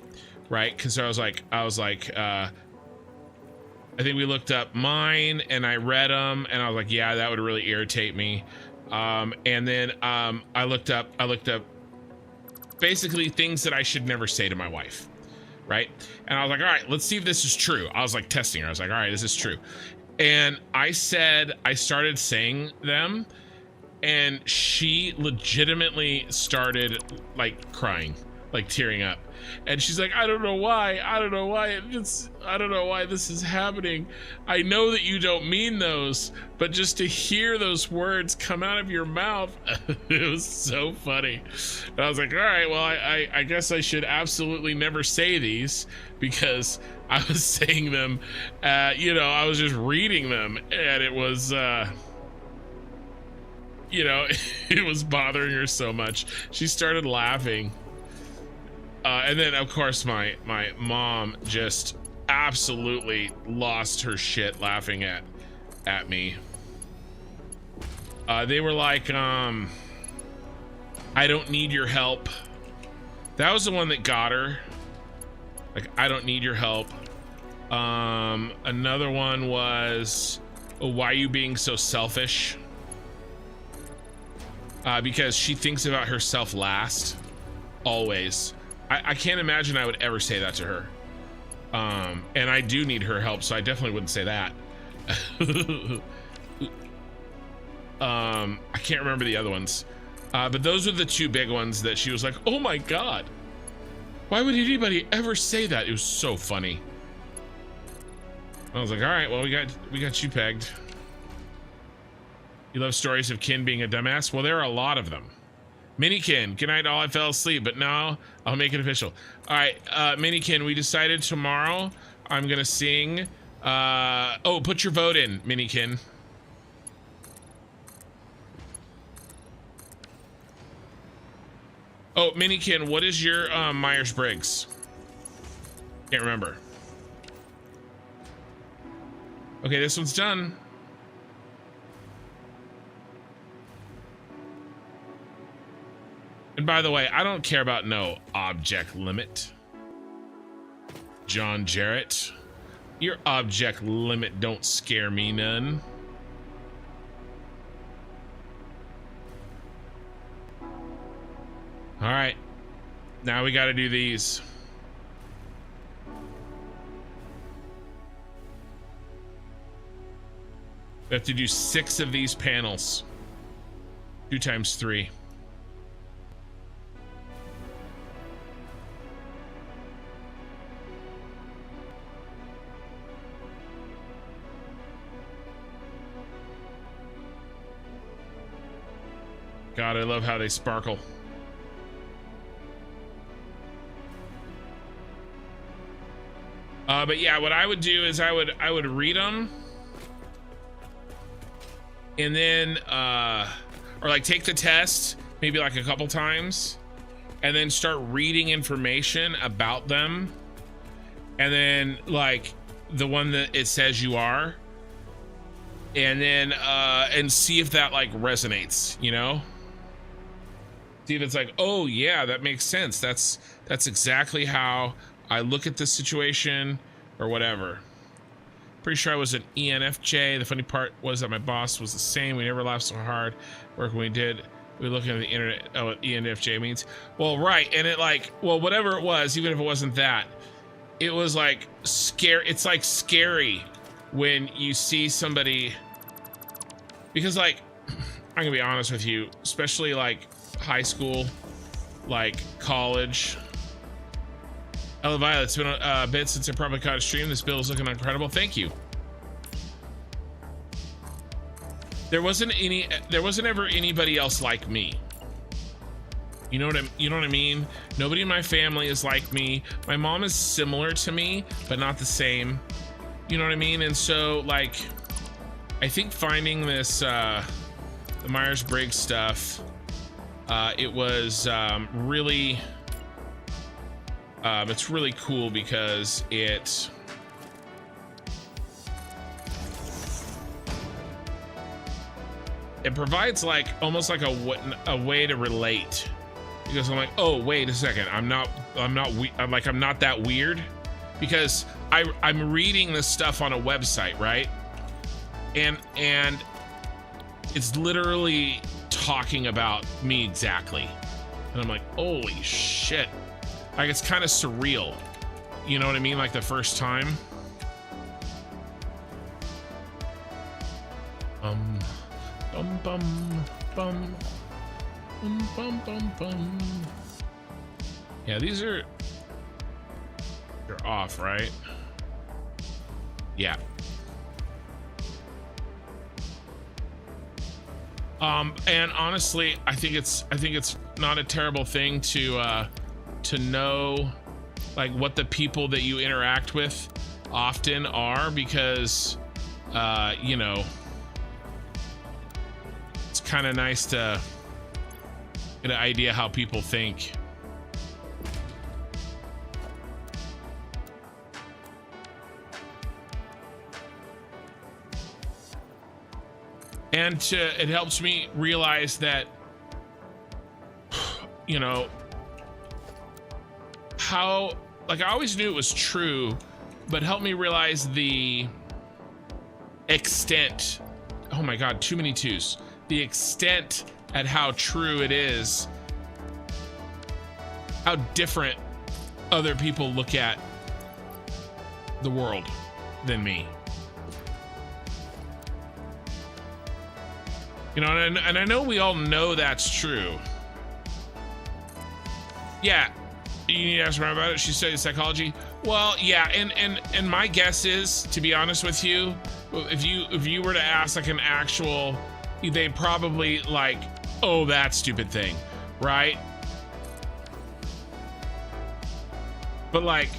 right? Because I was like, I think we looked up mine, and I read them, and I was like, yeah, that would really irritate me. And then I looked up basically things that I should never say to my wife, right? And I was like, all right, let's see if this is true. I was like testing her. I was like, all right, is this true? And I started saying them, and she legitimately started like crying, like tearing up. And she's like, I don't know why this is happening. I know that you don't mean those, but just to hear those words come out of your mouth, it was so funny. And I was like, all right, well, I guess I should absolutely never say these, because I was saying them, you know, I was just reading them, and it was, you know, it was bothering her so much. She started laughing. And then, of course, my mom just absolutely lost her shit laughing at me. They were like, I don't need your help. That was the one that got her. Like, I don't need your help. Another one was, oh, why are you being so selfish? Because she thinks about herself last, always. I can't imagine I would ever say that to her. And I do need her help, so I definitely wouldn't say that. I can't remember the other ones. But those are the two big ones that she was like, oh my God, why would anybody ever say that? It was so funny. I was like, all right, well, we got you pegged. You love stories of Kin being a dumbass? Well, there are a lot of them. Minikin, good night all, I fell asleep, but now I'll make it official. All right, Minikin, we decided tomorrow I'm gonna sing, oh, put your vote in, Minikin. Oh, Minikin, what is your Myers-Briggs? Can't remember. Okay, this one's done. And by the way, I don't care about no object limit. John Jarrett, your object limit don't scare me none. All right, now we got to do these. We have to do 6 of these panels. 2 times 3. God, I love how they sparkle. But yeah, what I would do is I would read them, and then or like take the test maybe like a couple times, and then start reading information about them, and then like the one that it says you are, and then and see if that like resonates, you know? See if it's like, oh yeah, that makes sense. That's exactly how I look at this situation, or whatever. Pretty sure I was an ENFJ. The funny part was that my boss was the same. We never laughed so hard working we did. We were looking at the internet. Oh, what ENFJ means. Well, right, and it like, well, whatever it was, even if it wasn't that, it was like scary. It's like scary when you see somebody, because like, I'm gonna be honest with you, especially like high school, like college. Hello Violet, it's been a bit since I probably caught a stream. This build is looking incredible. Thank you. There wasn't ever anybody else like me. You know what I mean? Nobody in my family is like me. My mom is similar to me, but not the same. You know what I mean? And so like, I think finding this the Myers-Briggs stuff It was really, it's really cool because it provides like almost like a way to relate, because I'm like, oh wait a second, I'm not that weird, because I'm reading this stuff on a website, right? And it's literally talking about me exactly, and I'm like, holy shit, like it's kind of surreal, you know what I mean? Like the first time. Bum bum bum bum bum bum bum. Yeah, they're off, right? Yeah. And honestly, I think it's not a terrible thing to know like what the people that you interact with often are, because you know, it's kind of nice to get an idea how people think. And it helps me realize that, you know, how, like, I always knew it was true, but help me realize the extent, oh my God, too many twos, the extent at how true it is, how different other people look at the world than me. You know, and I know we all know that's true. Yeah, you need to ask her about it. She studied psychology. Well, yeah, and my guess is, to be honest with you, if you were to ask like an actual, they'd probably like, oh, that stupid thing, right? But like,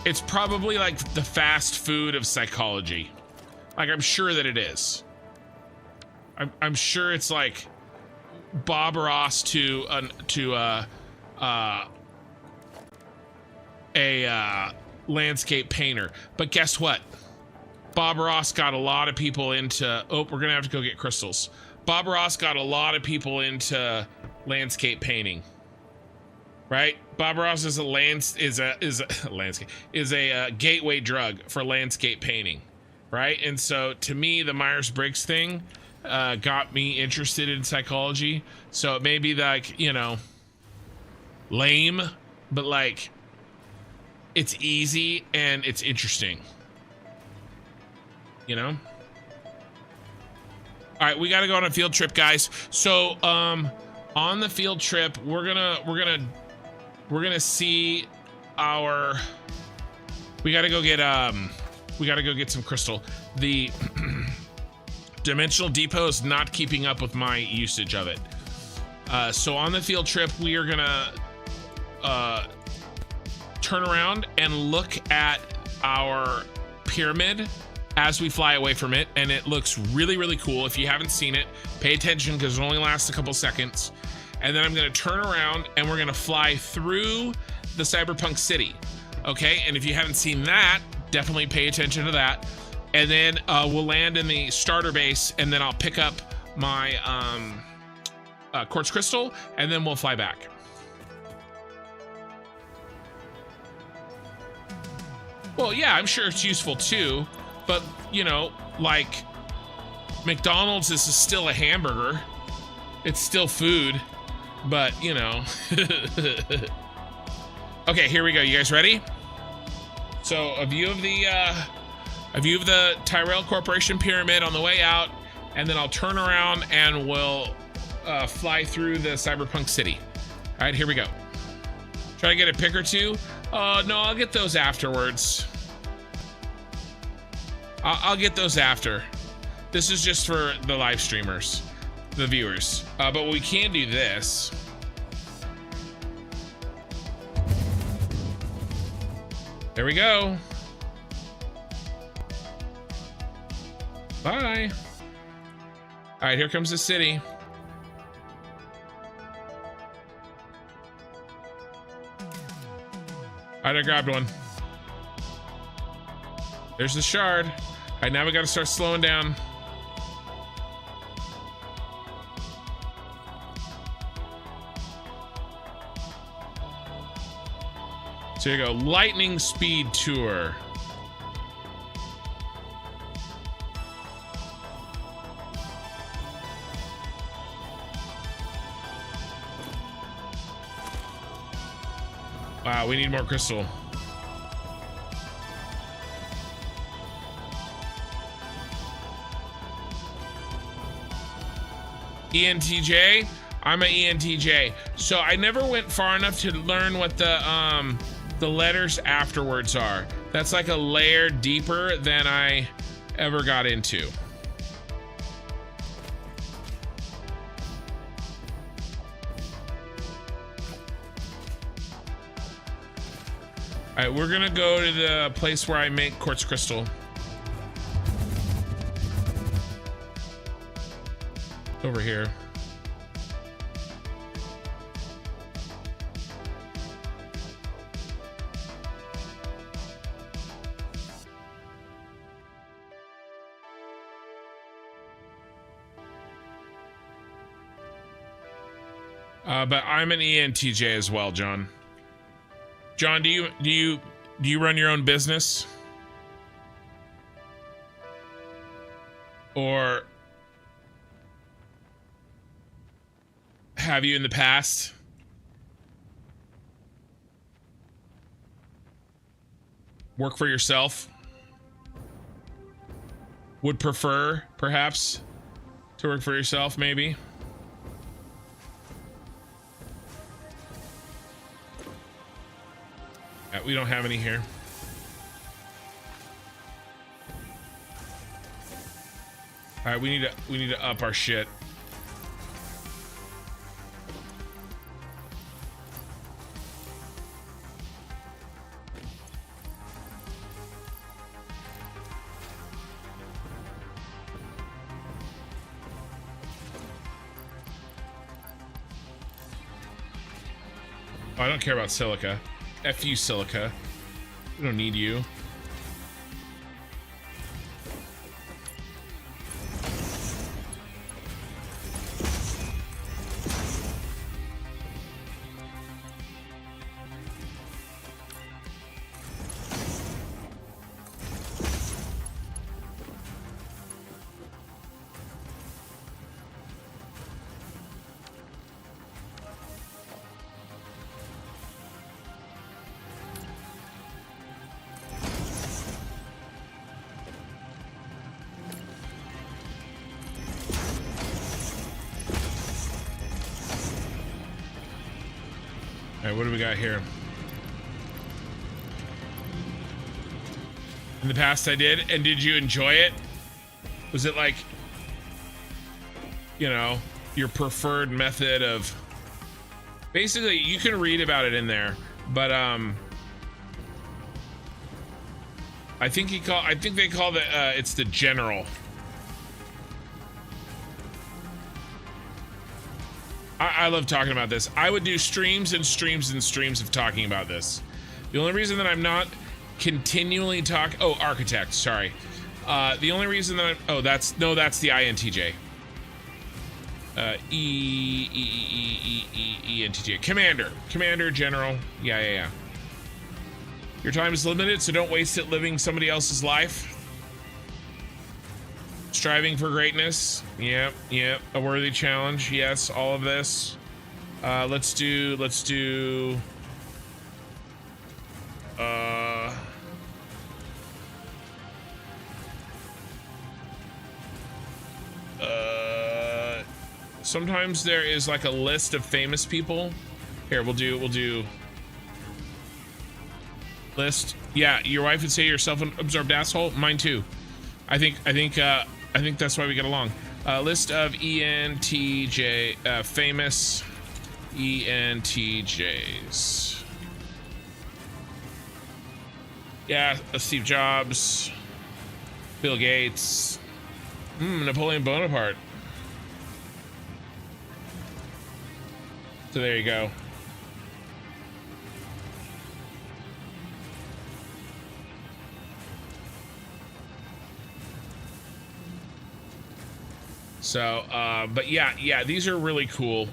it's probably like the fast food of psychology. Like, I'm sure that it is. I'm sure it's like Bob Ross to a landscape painter. But guess what? Bob Ross got a lot of people into, oh, we're gonna have to go get crystals. Bob Ross got a lot of people into landscape painting, right? Bob Ross is a gateway drug for landscape painting, right? And so to me, the Myers-Briggs thing got me interested in psychology. So it may be like, you know, lame, but like it's easy and it's interesting, you know? All right, we got to go on a field trip, guys. So on the field trip, we're gonna see our, we got to go get some crystal. The Dimensional Depot is not keeping up with my usage of it. So on the field trip, we are gonna turn around and look at our pyramid as we fly away from it, and it looks really, really cool. If you haven't seen it, pay attention because it only lasts a couple seconds. And then I'm gonna turn around and we're gonna fly through the cyberpunk city. Okay, and if you haven't seen that, definitely pay attention to that. And then we'll land in the starter base, and then I'll pick up my quartz crystal, and then we'll fly back. Well, yeah, I'm sure it's useful too, but you know, like McDonald's is still a hamburger. It's still food, but you know. Okay, here we go. You guys ready? So a view of the Tyrell Corporation pyramid on the way out, and then I'll turn around and we'll fly through the cyberpunk city. All right, here we go. Try to get a pic or two. No, I'll get those afterwards. I'll get those after. This is just for the live streamers, the viewers. But we can do this. There we go. Bye. All right, here comes the city. I grabbed one. There's the shard. All right, now we got to start slowing down. So here you go, lightning speed tour. Wow, we need more crystal. ENTJ? I'm an ENTJ. So I never went far enough to learn what the letters afterwards are. That's like a layer deeper than I ever got into. All right, we're gonna go to the place where I make quartz crystal. Over here. But I'm an ENTJ as well, John. John, do you run your own business? Or have you in the past? Work for yourself? Would prefer, perhaps, to work for yourself, maybe? We don't have any here. All right, we need to up our shit. Oh, I don't care about silica. F you, silica. We don't need you. What do we got here? In the past I did, and did you enjoy it? Was it like, you know, your preferred method of... Basically, you can read about it in there, but I think they call it it's the general. I love talking about this. I would do streams and streams and streams of talking about this. The only reason that I'm not continually architect, sorry. The only reason that that's the INTJ. ENTJ. Commander, general. Yeah. Your time is limited, so don't waste it living somebody else's life. Striving for greatness. Yep. A worthy challenge. Yes, all of this. Let's do sometimes there is like a list of famous people. Here, we'll do list. Yeah, your wife would say you're self-absorbed asshole. Mine too. I think that's why we get along. List of ENTJ, famous ENTJs. Yeah, Steve Jobs, Bill Gates, Napoleon Bonaparte. So there you go. So, but yeah, these are really cool.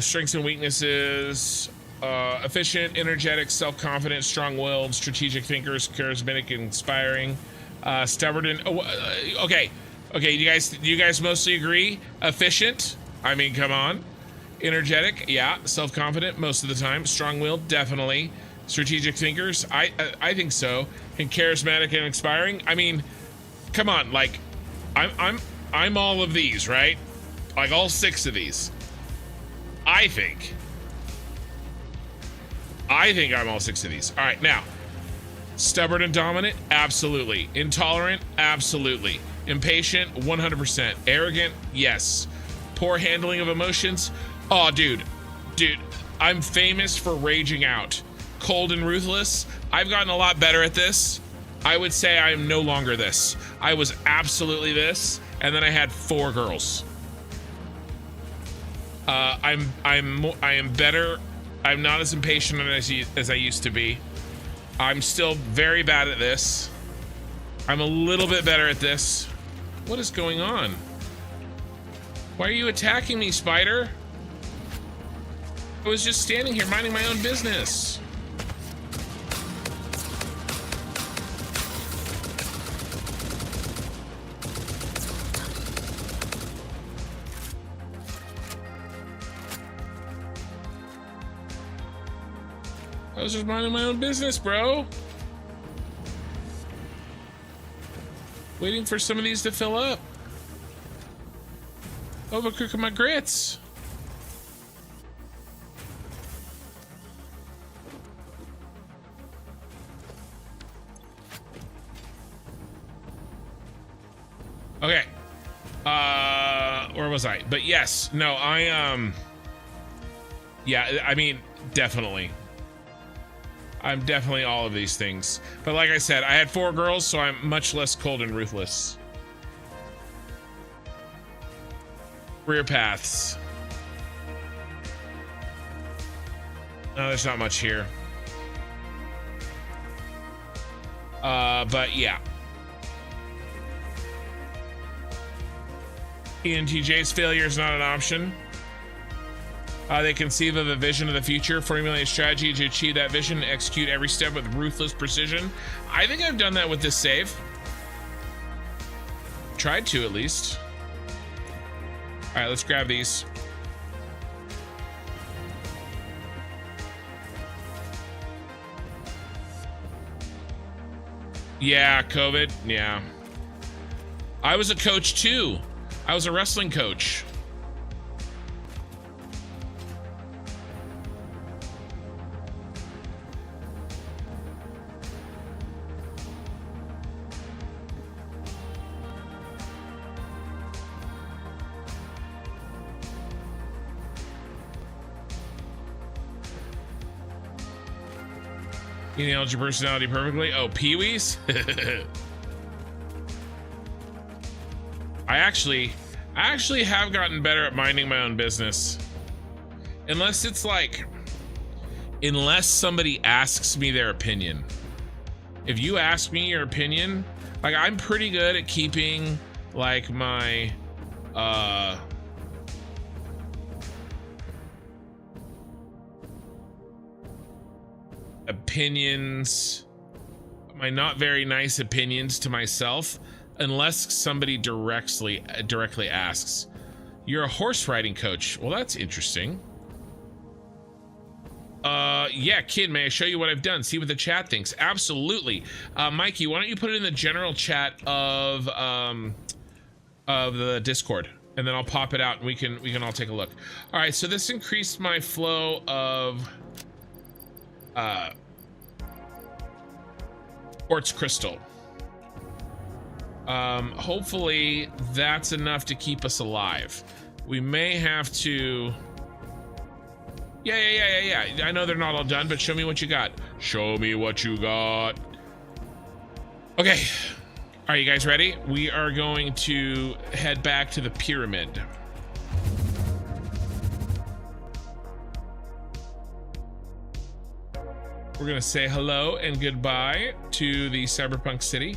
Strengths and weaknesses: efficient, energetic, self-confident, strong-willed, strategic thinkers, charismatic, inspiring, stubborn, and okay, you guys mostly agree? Efficient, I mean, come on. Energetic, yeah. Self-confident most of the time. Strong-willed, definitely. Strategic thinkers, I think so. And charismatic and inspiring, I mean, come on, like, I'm all of these, right? Like all 6 of these. I think I'm all 6 of these. All right, now, stubborn and dominant, absolutely. Intolerant, absolutely. Impatient, 100%. Arrogant, yes. Poor handling of emotions. Oh, dude, I'm famous for raging out. Cold and ruthless, I've gotten a lot better at this. I would say I am no longer this. I was absolutely this, and then I had 4 girls. I am better. I'm not as impatient as I used to be. I'm still very bad at this. I'm a little bit better at this. What is going on? Why are you attacking me, spider? I was just standing here minding my own business. I was just minding my own business, bro. Waiting for some of these to fill up. Overcooking my grits. Okay. Where was I? But yes, no, yeah, I mean, definitely. I'm definitely all of these things. But like I said, I had 4 girls, so I'm much less cold and ruthless. Career paths. No, there's not much here. But yeah. ENTJ's failure is not an option. They conceive of a vision of the future, formulate a strategy to achieve that vision, and execute every step with ruthless precision. I think I've done that with this save. Tried to, at least. All right, let's grab these. Yeah, COVID, yeah. I was a coach too. I was a wrestling coach. You nailed your personality perfectly. Oh, Pee-wees? I actually have gotten better at minding my own business. Unless it's like, unless somebody asks me their opinion. If you ask me your opinion, like, I'm pretty good at keeping like my opinions, my not very nice opinions to myself, unless somebody directly asks. You're a horse riding coach. Well, that's interesting. Yeah, kid, may I show you what I've done? See what the chat thinks. Absolutely. Mikey, why don't you put it in the general chat of the Discord, and then I'll pop it out and we can all take a look. All right, so this increased my flow of quartz crystal. Hopefully that's enough to keep us alive. We may have to. Yeah. I know they're not all done, but show me what you got. Show me what you got. Okay. Are you guys ready? We are going to head back to the pyramid. We're gonna say hello and goodbye to the cyberpunk city.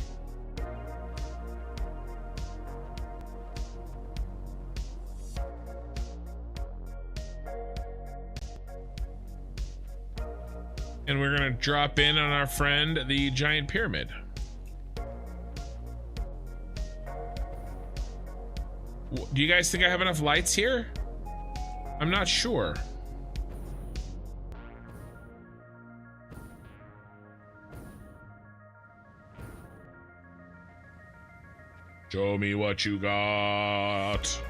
and we're gonna drop in on our friend, the giant pyramid. Do you guys think I have enough lights here? I'm not sure. Show me what you got.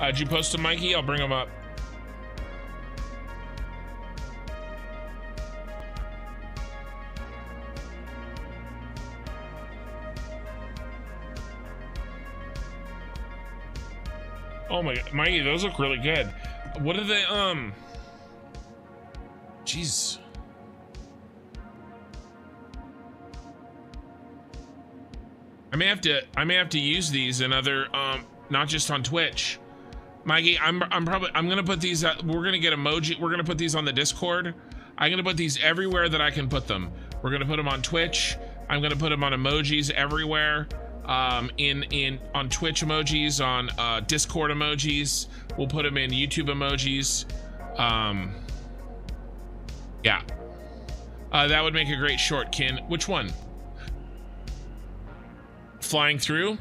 Did you post to Mikey? I'll bring him up. Oh my god, Mikey, those look really good. What are they, jeez. I may have to use these in other, not just on Twitch. Mikey, I'm gonna put these, we're gonna get emoji, we're gonna put these on the Discord. I'm gonna put these everywhere that I can put them. We're gonna put them on Twitch. I'm gonna put them on emojis everywhere. On Twitch emojis, on Discord emojis. We'll put them in YouTube emojis. Yeah. That would make a great short, Kin. Which one? Flying through?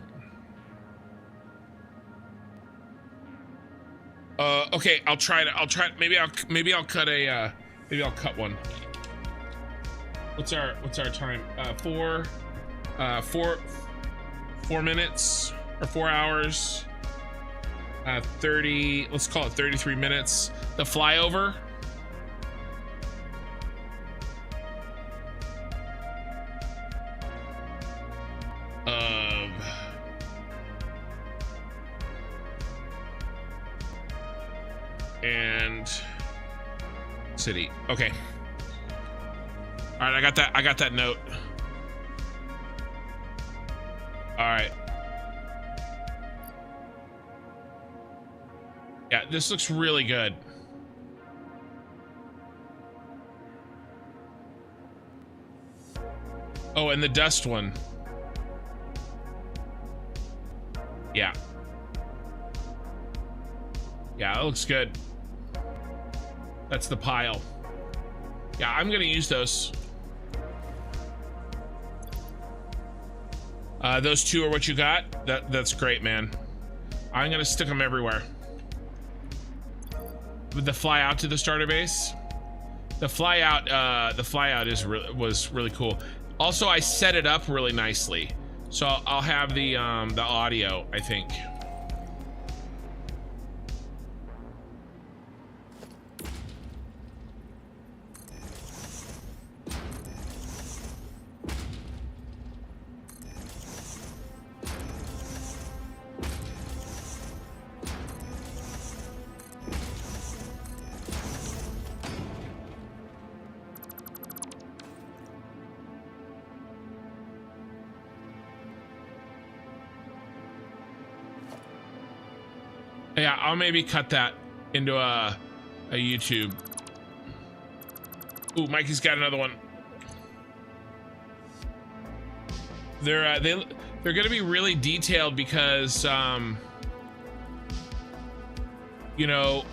Okay, I'll try maybe I'll cut one. What's our time? 4 minutes or 4 hours. 30, let's call it 33 minutes. The flyover. And city. Okay. All right, I got that note. All right. Yeah, this looks really good. Oh, and the dust one. Yeah. Yeah, it looks good. That's the pile. Yeah, I'm gonna use those. Those two are what you got? That's great, man. I'm gonna stick them everywhere. With the fly out to the starter base. The fly out was really cool. Also, I set it up really nicely. So I'll have the audio, I think. Yeah, I'll maybe cut that into a YouTube. Ooh, Mikey's got another one. They're gonna be really detailed because you know,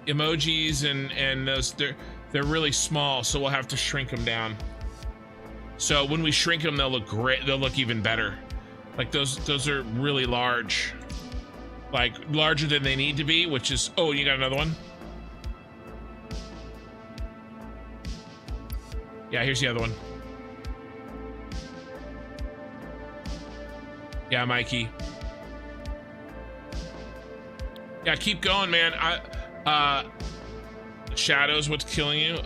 emojis and those they're really small, so we'll have to shrink them down. So when we shrink them, they'll look great. They'll look even better. Like those are really large. Like larger than they need to be, which is, oh, you got another one? Yeah, here's the other one. Yeah, Mikey. Yeah, keep going, man. Shadows, what's killing you?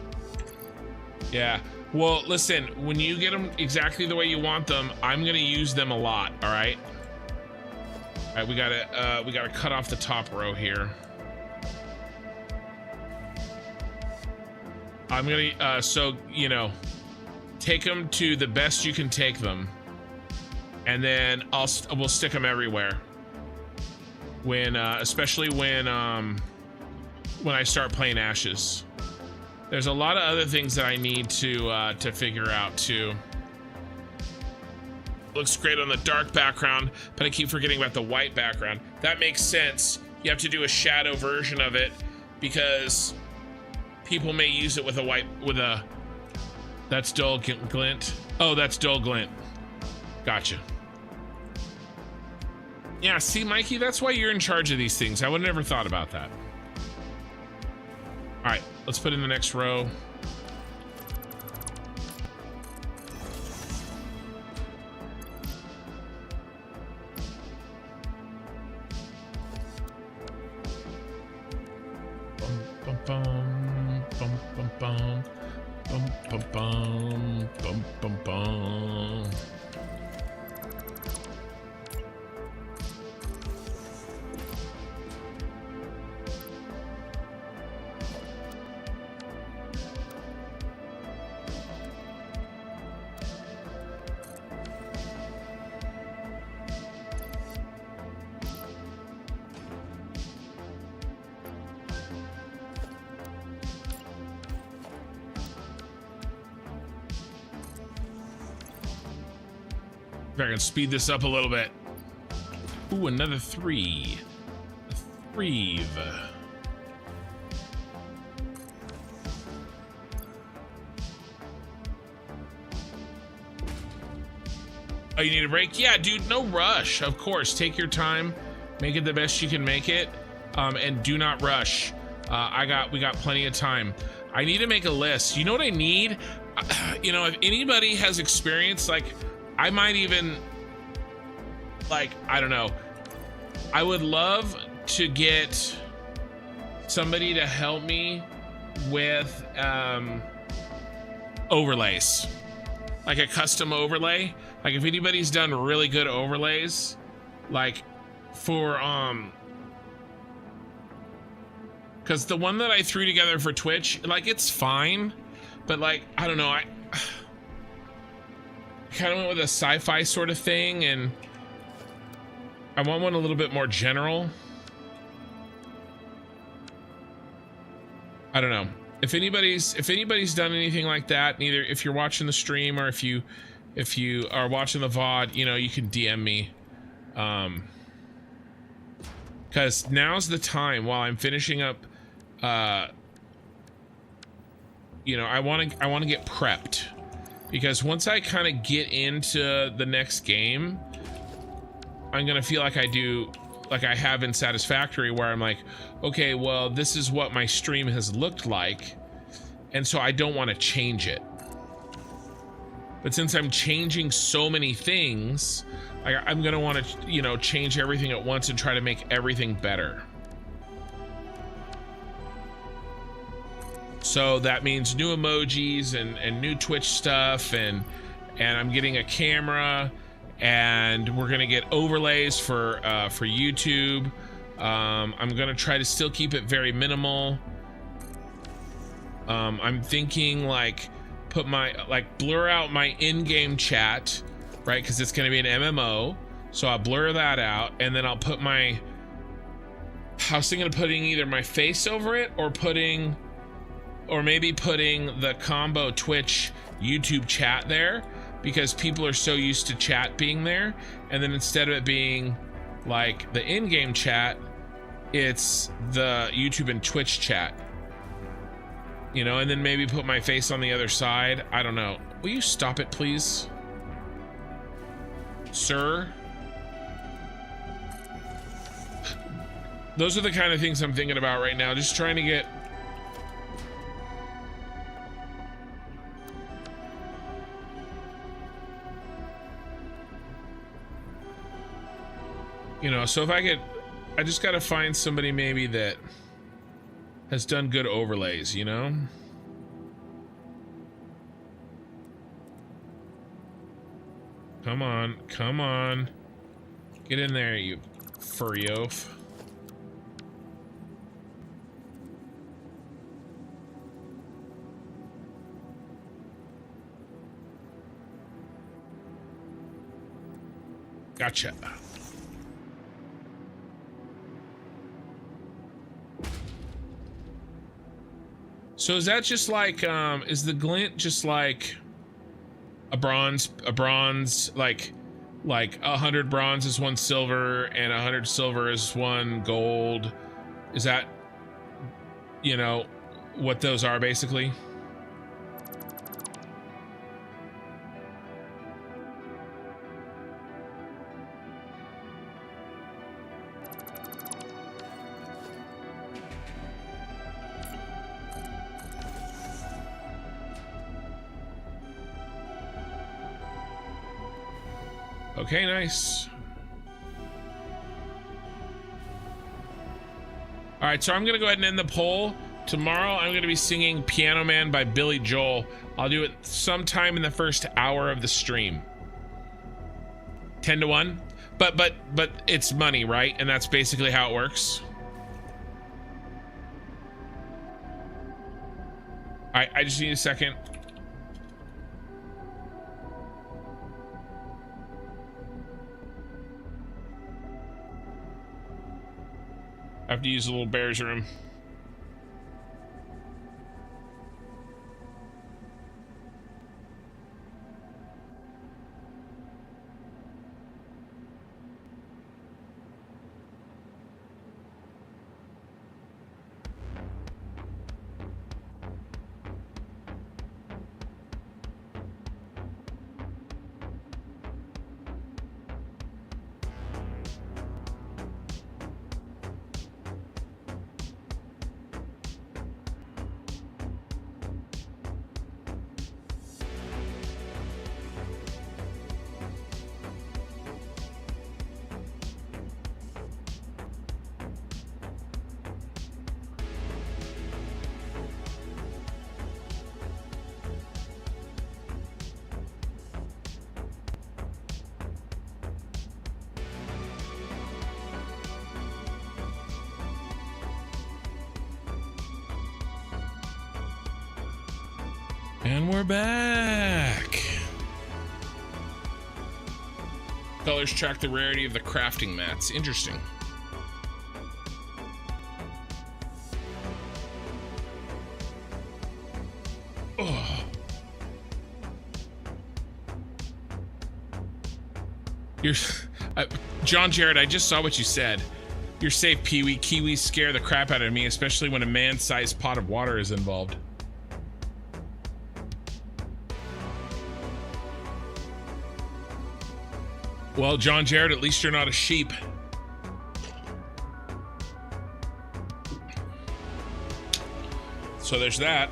Yeah. Well, listen, when you get them exactly the way you want them, I'm gonna use them a lot, all right? All right, we gotta cut off the top row here. I'm gonna, so, you know, take them to the best you can take them, and then we'll stick them everywhere. when, especially when I start playing Ashes. There's a lot of other things that I need to figure out too. Looks great on the dark background, but I keep forgetting about the white background. That makes sense. You have to do a shadow version of it because people may use it with a white, that's dull glint. Oh, that's dull glint. Gotcha. Yeah, see, Mikey, that's why you're in charge of these things. I would have never thought about that. All right, let's put in the next row. Bum, bum, bum, bum, bum, bum, bum, bum, bum, bum, bum. I can speed this up a little bit. Ooh, another 3. A 3. Oh, you need a break? Yeah, dude, no rush. Of course, take your time. Make it the best you can make it. And do not rush. We got plenty of time. I need to make a list. You know what I need? You know, if anybody has experience, like, I might even, like, I don't know. I would love to get somebody to help me with overlays. Like a custom overlay. Like if anybody's done really good overlays, like for, because the one that I threw together for Twitch, like it's fine, but like, I don't know, I kind of went with a sci-fi sort of thing, and I want one a little bit more general. I don't know if anybody's done anything like that. Either if you're watching the stream or if you are watching the VOD, you know, you can DM me, because now's the time while I'm finishing up. You know, I want to get prepped. Because once I kind of get into the next game, I'm going to feel like I do, like I have in Satisfactory, where I'm like, okay, well, this is what my stream has looked like. And so I don't want to change it. But since I'm changing so many things, I'm going to want to, you know, change everything at once and try to make everything better. So that means new emojis and new Twitch stuff, and I'm getting a camera, and we're gonna get overlays for YouTube. I'm gonna try to still keep it very minimal. I'm thinking like blur out my in-game chat, right? Because it's gonna be an MMO, so I'll blur that out, and then I'll put I was thinking of putting either my face over it or maybe putting the combo Twitch YouTube chat there, because people are so used to chat being there, and then instead of it being like the in-game chat, it's the YouTube and Twitch chat, you know, and then maybe put my face on the other side. I don't know. Will you stop it, please, sir? Those are the kind of things I'm thinking about right now, just trying to get, you know, so if I just gotta find somebody maybe that has done good overlays, you know? Come on, come on. Get in there, you furry oaf. So is that just like, is the glint just like a bronze, like 100 bronze is 1 silver and 100 silver is 1 gold? Is that, you know, what those are basically? Okay, nice. All right, so I'm gonna go ahead and end the poll. Tomorrow I'm gonna be singing Piano Man by Billy Joel. I'll do it sometime in the first hour of the stream. 10 to 1, but it's money, right? And that's basically how it works. All right, I just need a second. I have to use the little bear's room. And we're back. Colors track the rarity of the crafting mats. Interesting. Oh. You're, John Jared, I just saw what you said. You're safe, Pee-wee. Kiwis scare the crap out of me, especially when a man-sized pot of water is involved. Well, John Jared, at least you're not a sheep. So there's that.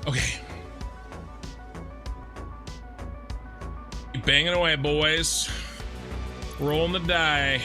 Okay. Keep banging away, boys. Rolling the die.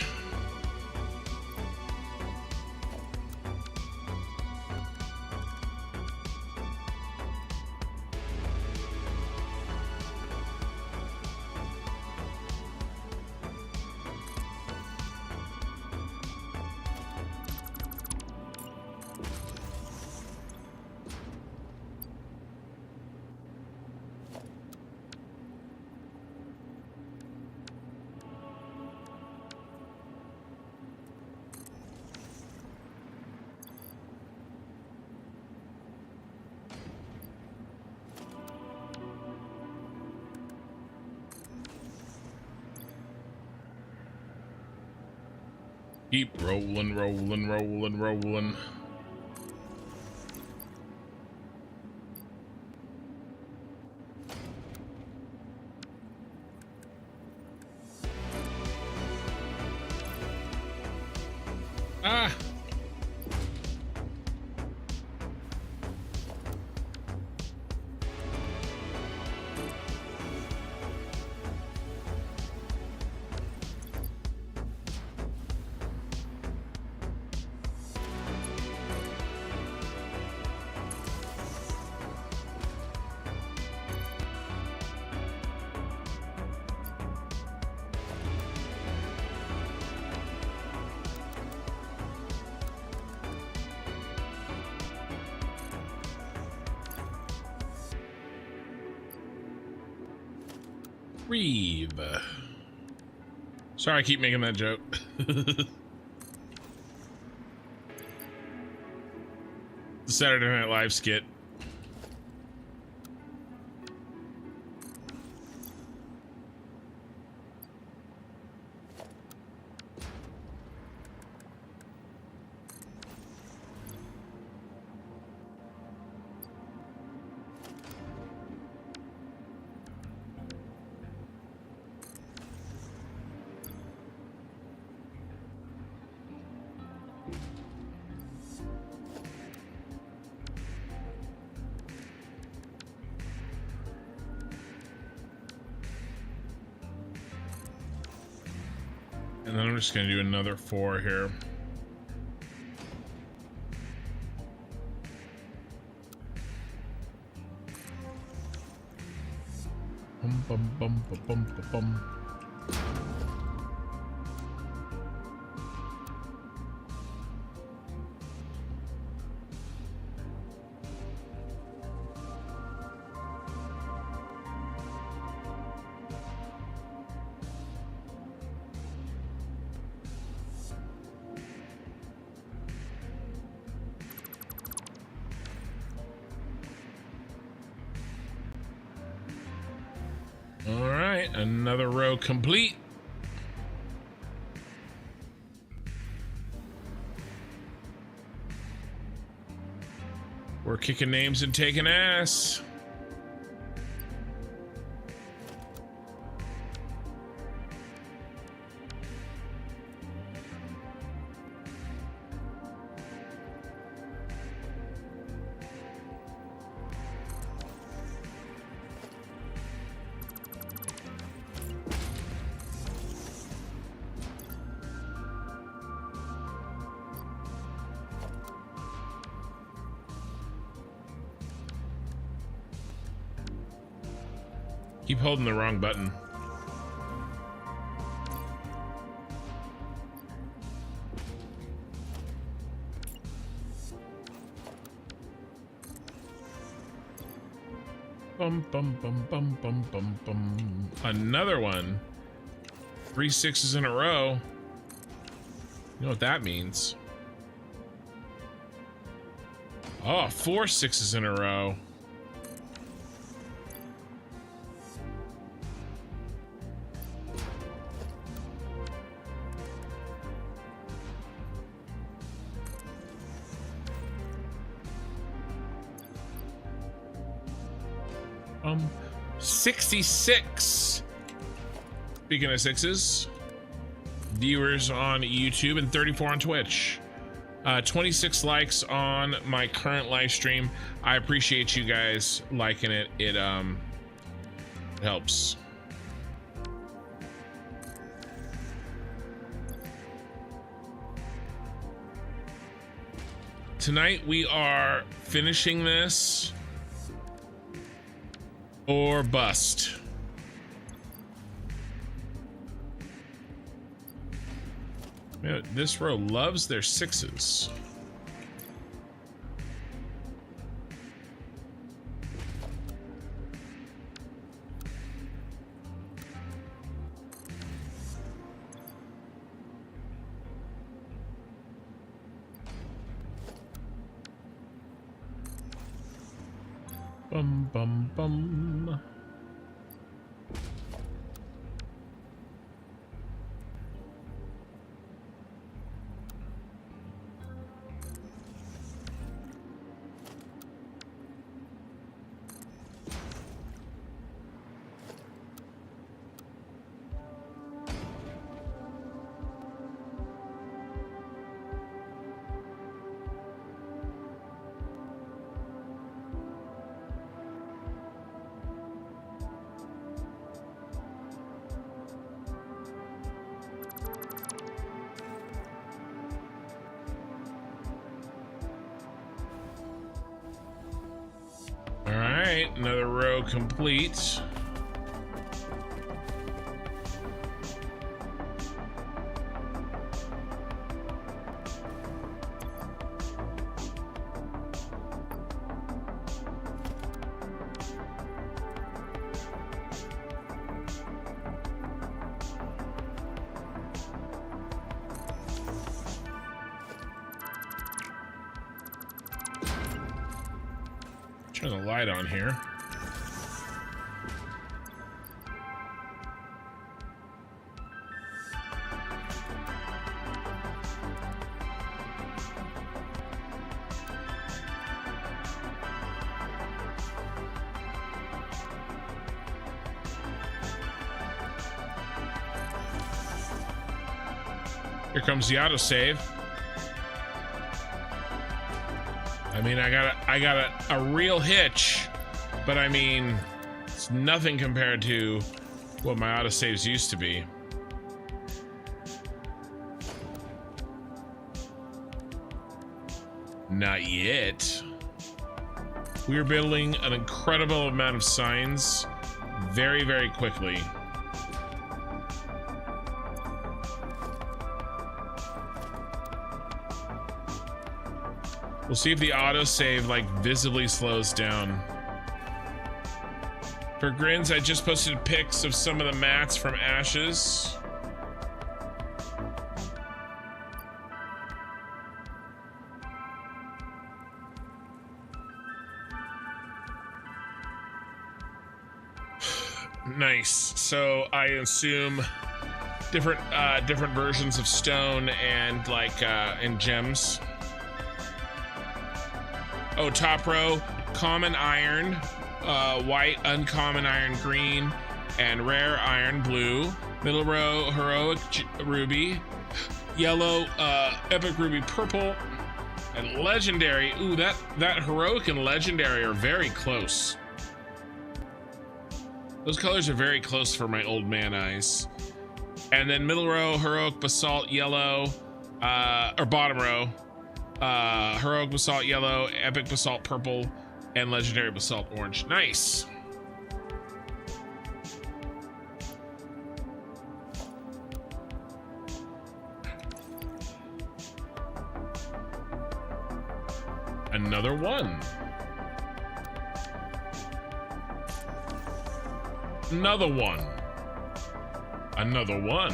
Keep rolling, rolling, rolling, rolling. Ah! Reeve. Sorry, I keep making that joke. The Saturday Night Live skit. And then I'm just gonna do another 4 here. Bum, bum, bum, bum, bum, bum, bum. All right, another row complete. We're kicking names and taking ass. Keep holding the wrong button. Bum, bum, bum, bum, bum, bum, bum. Another one. 3 6s in a row. You know what that means? Oh, 4 6s in a row. Um, 66. Speaking of 6s, viewers on YouTube and 34 on Twitch. 26 likes on my current live stream. I appreciate you guys liking it. It helps. Tonight we are finishing this or bust. Man, this row loves their 6s. Bum, bum, bum. Another row complete. Turn the light on here. Here comes the autosave. I mean, I got a real hitch, but I mean, it's nothing compared to what my autosaves used to be. Not yet. We are building an incredible amount of signs very, very quickly. We'll see if the autosave like visibly slows down. For grins, I just posted pics of some of the mats from Ashes. Nice. So I assume different versions of stone and like and gems. Oh, top row, common iron, white, uncommon iron green, and rare iron blue. Middle row, heroic ruby, yellow, epic ruby purple, and legendary. Ooh, that heroic and legendary are very close. Those colors are very close for my old man eyes. And then middle row, heroic basalt yellow, or bottom row, heroic basalt yellow, epic basalt purple, and legendary basalt orange. Nice. Another one. Another one. Another one.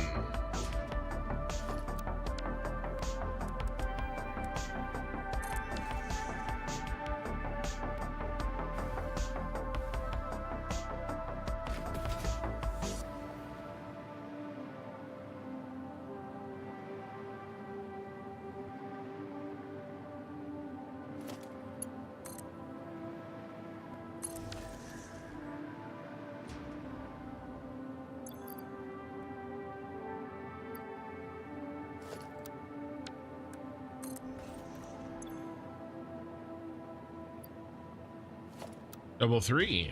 Double three.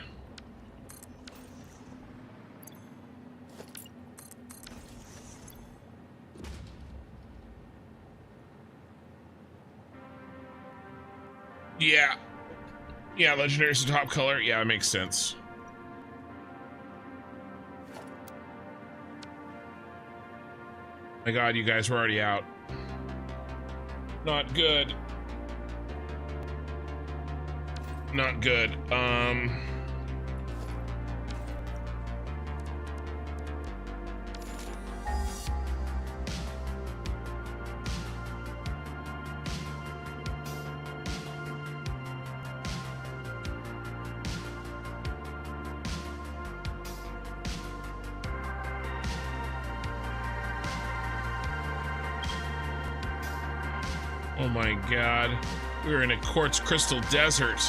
Yeah. Yeah, legendary's the top color. Yeah, it makes sense. My God, you guys were already out. Not good. Not good. Oh my God. We're in a quartz crystal desert.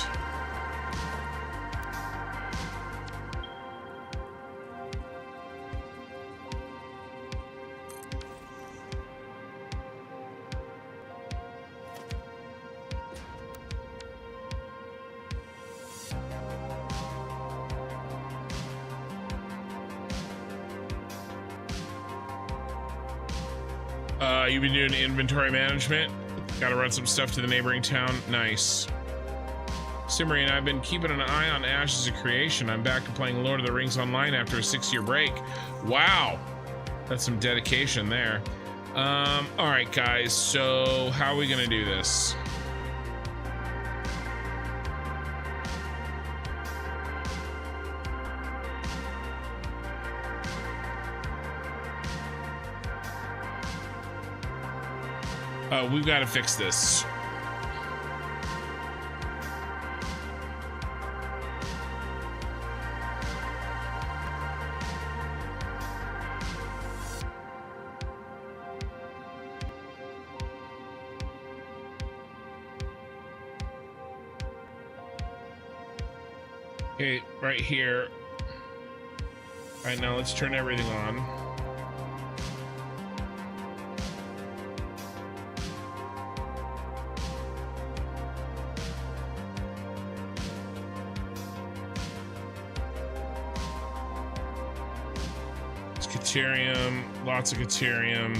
You've been doing inventory management. Gotta run some stuff to the neighboring town. Nice. Simmery and I've been keeping an eye on Ashes of Creation. I'm back to playing Lord of the Rings online after a 6-year break. Wow. That's some dedication there. All right, guys. So how are we gonna do this? We've got to fix this. Okay, right here. All right, now let's turn everything on. It's Caterium, lots of Caterium.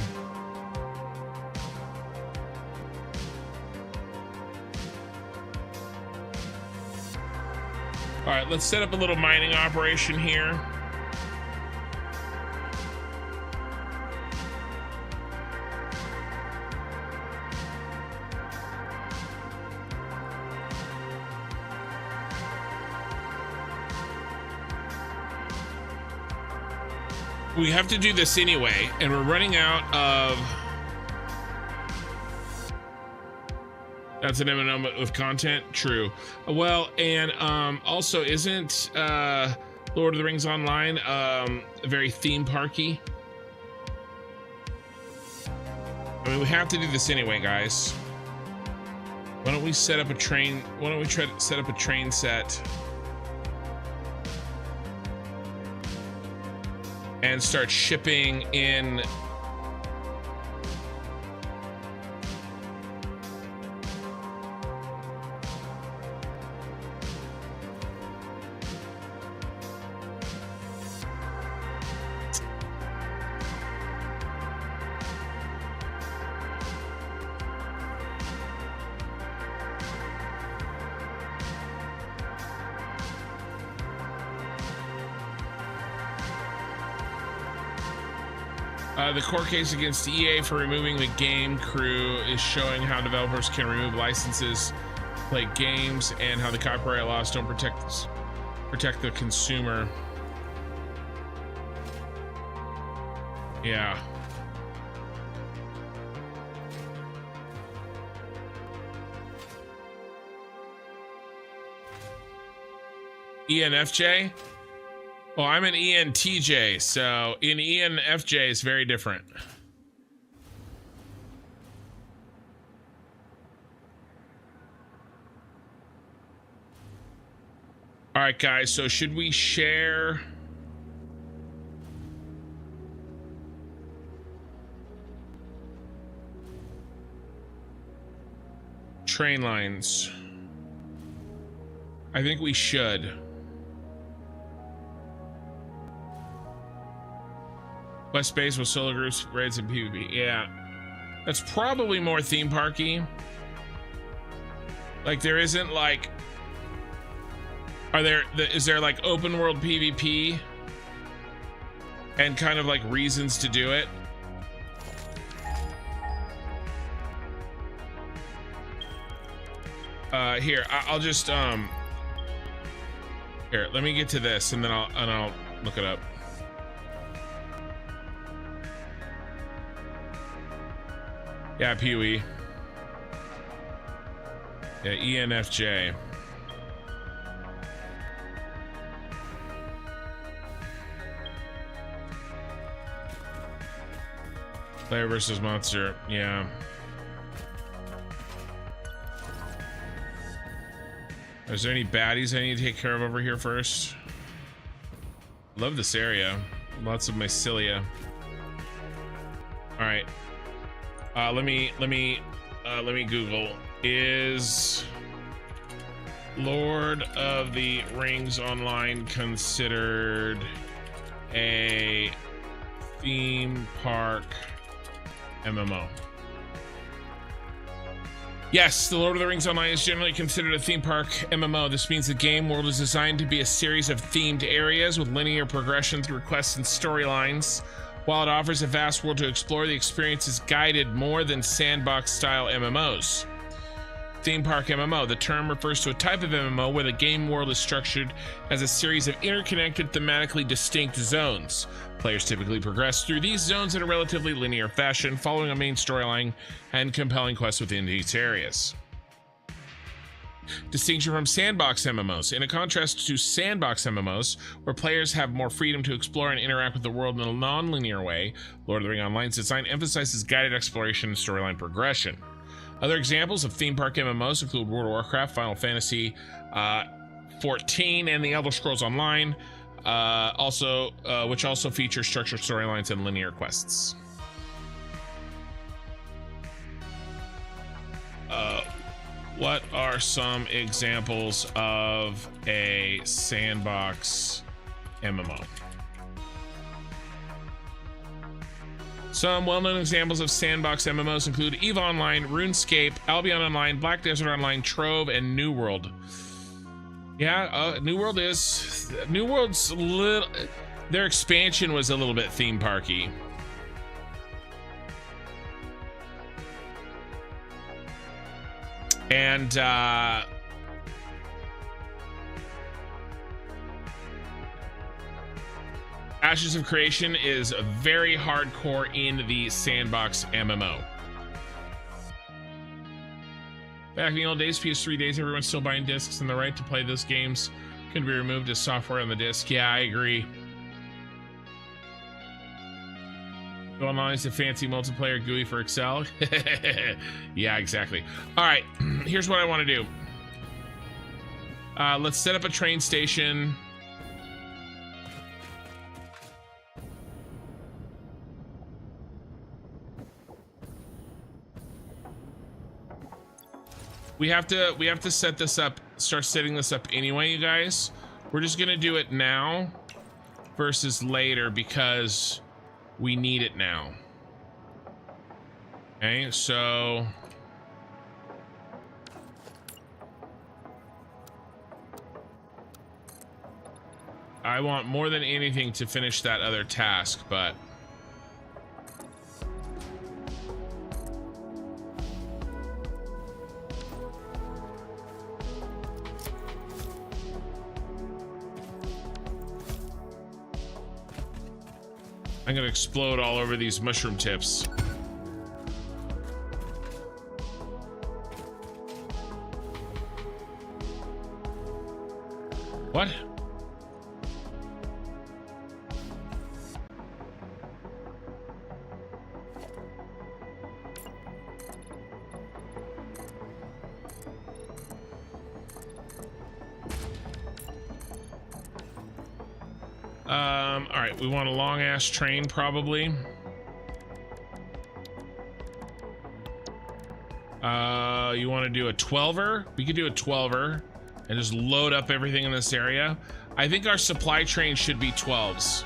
All right, let's set up a little mining operation here. We have to do this anyway, and we're running out of... That's an MMO with content? True. Well, and also, isn't Lord of the Rings Online very theme parky? I mean, we have to do this anyway, guys. Why don't we set up a train? Why don't we try to set up a train set and start shipping in? The court case against EA for removing the game crew is showing how developers can remove licenses, play games, and how the copyright laws don't protect the consumer. Yeah. ENFJ? Well, I'm an ENTJ, so an ENFJ is very different. All right, guys, so should we share? Train lines. I think we should. West Base with solo groups, raids, and PvP. Yeah, that's probably more theme parky. Like, there isn't like, is there like open world PvP and kind of like reasons to do it? Here, I'll just here, let me get to this and then I'll look it up. Yeah, PoE. Yeah, ENFJ. Player versus monster. Yeah. Is there any baddies I need to take care of over here first? Love this area. Lots of mycelia. All right. Let me Google. Is Lord of the Rings Online considered a theme park MMO? Yes, the Lord of the Rings Online is generally considered a theme park MMO. This means the game world is designed to be a series of themed areas with linear progression through quests and storylines. While it offers a vast world to explore, the experience is guided more than sandbox-style MMOs. Theme park MMO. The term refers to a type of MMO where the game world is structured as a series of interconnected, thematically distinct zones. Players typically progress through these zones in a relatively linear fashion, following a main storyline and compelling quests within these areas. Distinction from sandbox MMOs. In a contrast to sandbox MMOs, where players have more freedom to explore and interact with the world in a non-linear way, Lord of the Rings Online's design emphasizes guided exploration and storyline progression. Other examples of theme park MMOs include World of Warcraft, Final Fantasy 14, and the Elder Scrolls Online, which also features structured storylines and linear quests. What are some examples of a sandbox MMO? Some well-known examples of sandbox MMOs include EVE Online, RuneScape, Albion Online, Black Desert Online, Trove, and New World. Yeah, New World's their expansion was a little bit theme parky. And Ashes of Creation is very hardcore in the sandbox MMO. Back in the old days, PS3 days, everyone's still buying discs, and the right to play those games can be removed as software on the disc. Yeah, I agree. Go online is a fancy multiplayer GUI for Excel. Yeah, exactly. All right, here's what I want to do. Let's set up a train station. We have to set this up, start setting this up anyway, you guys. We're just gonna do it now versus later because we need it now. Okay, so I want more than anything to finish that other task, but I'm gonna explode all over these mushroom tips. What? All right, we want a long ass train probably. You want to do a 12er? We could do a 12er and just load up everything in this area. I think our supply train should be 12s.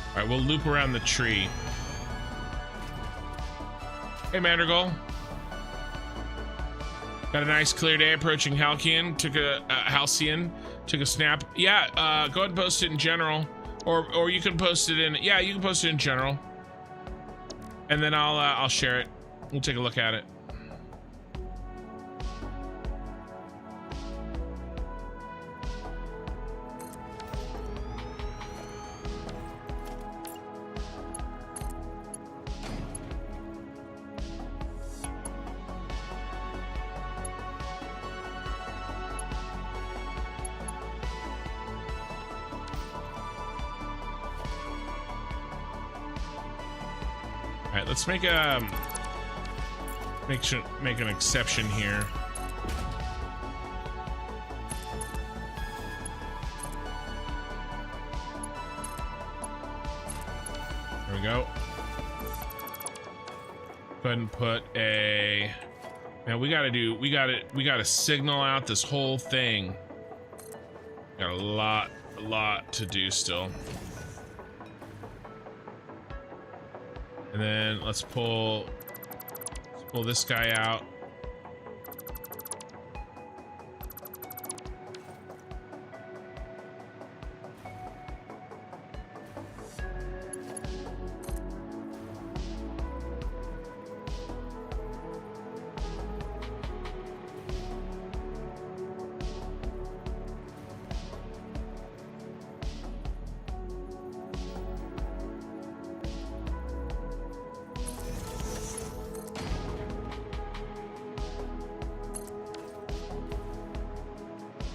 All right, we'll loop around the tree. Hey, Madrigal. Got a nice clear day approaching Halcyon. Took a snap. Yeah, go ahead and post it in general, or you can post it in. Yeah, you can post it in general, and then I'll share it. We'll take a look at it. Let's make an exception here. There we go. Go ahead and put a. Man, we gotta signal out this whole thing. Got a lot to do still. And then let's pull this guy out.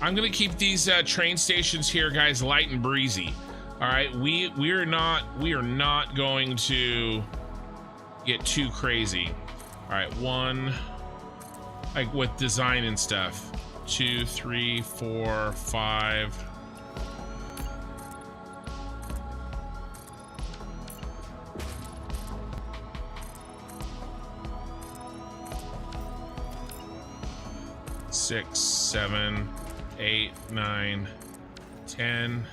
I'm gonna keep these train stations here, guys, light and breezy. All right, we are not going to get too crazy. All right, one, like with design and stuff. 2, 3, 4, 5. Six, 7, 8, 9, 10.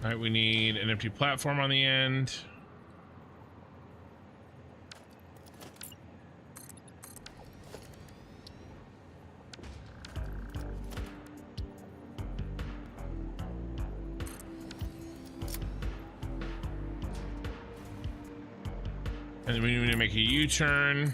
All right, we need an empty platform on the end. And then we need to make a U-turn.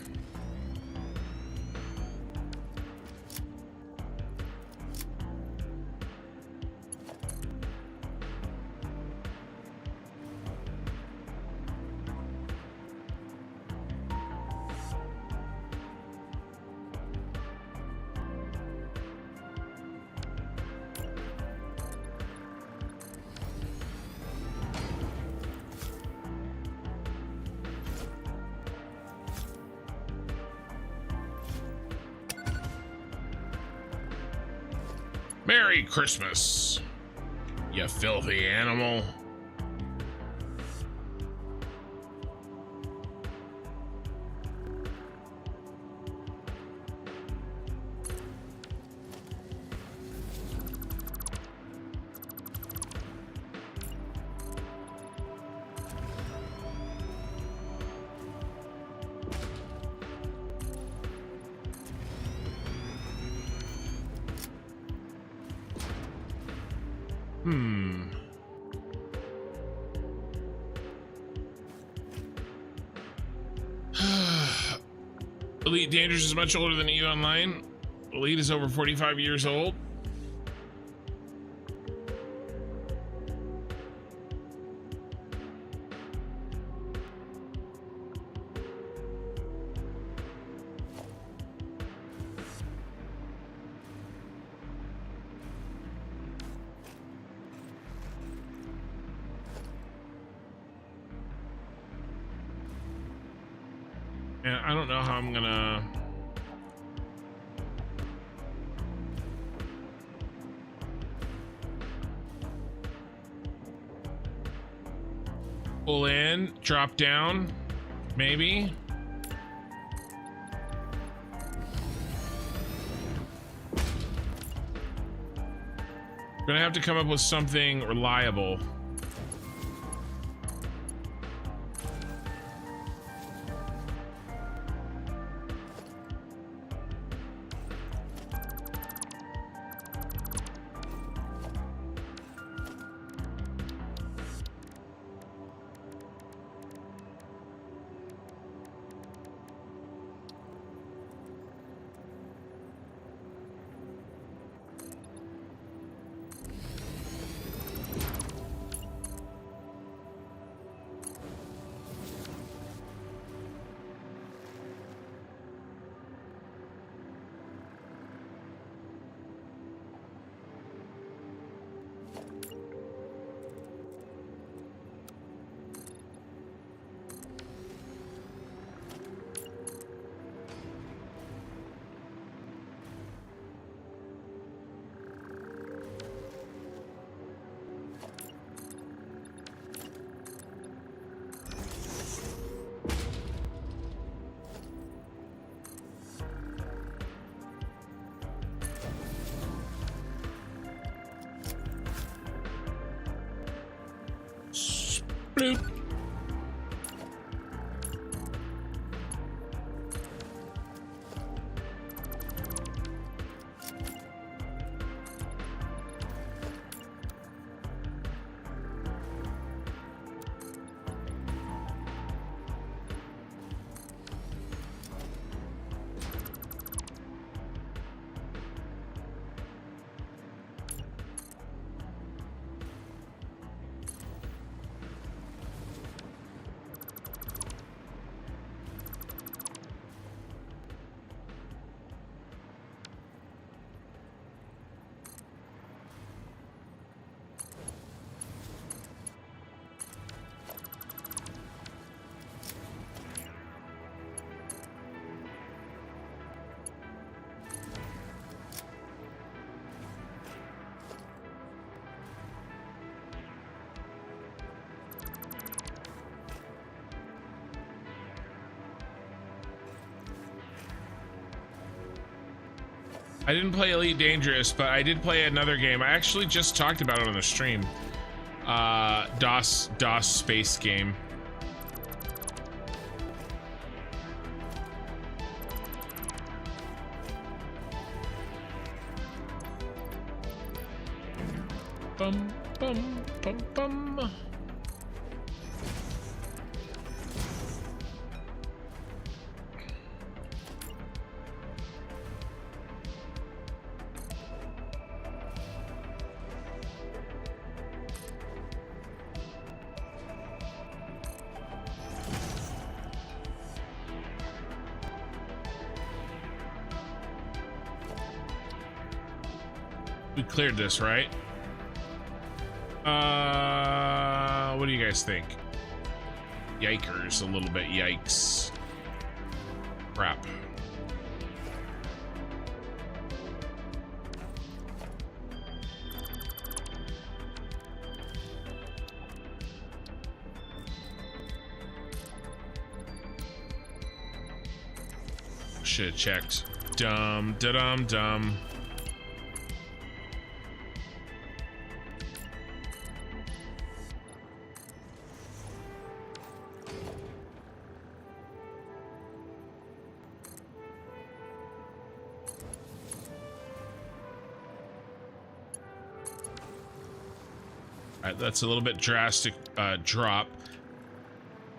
Merry Christmas, you filthy animal. Elite Dangerous is much older than EU Online. Elite is over 45 years old. And I don't know how I'm gonna... pull in, drop down, maybe. Gonna have to come up with something reliable. Bloop. I didn't play Elite Dangerous, but I did play another game. I actually just talked about it on the stream. DOS space game. Bum, bum, bum, bum. We cleared this, right? What do you guys think? Yikers, a little bit yikes. Crap. Should have checked. Dumb, da-dum, dumb. That's a little bit drastic drop.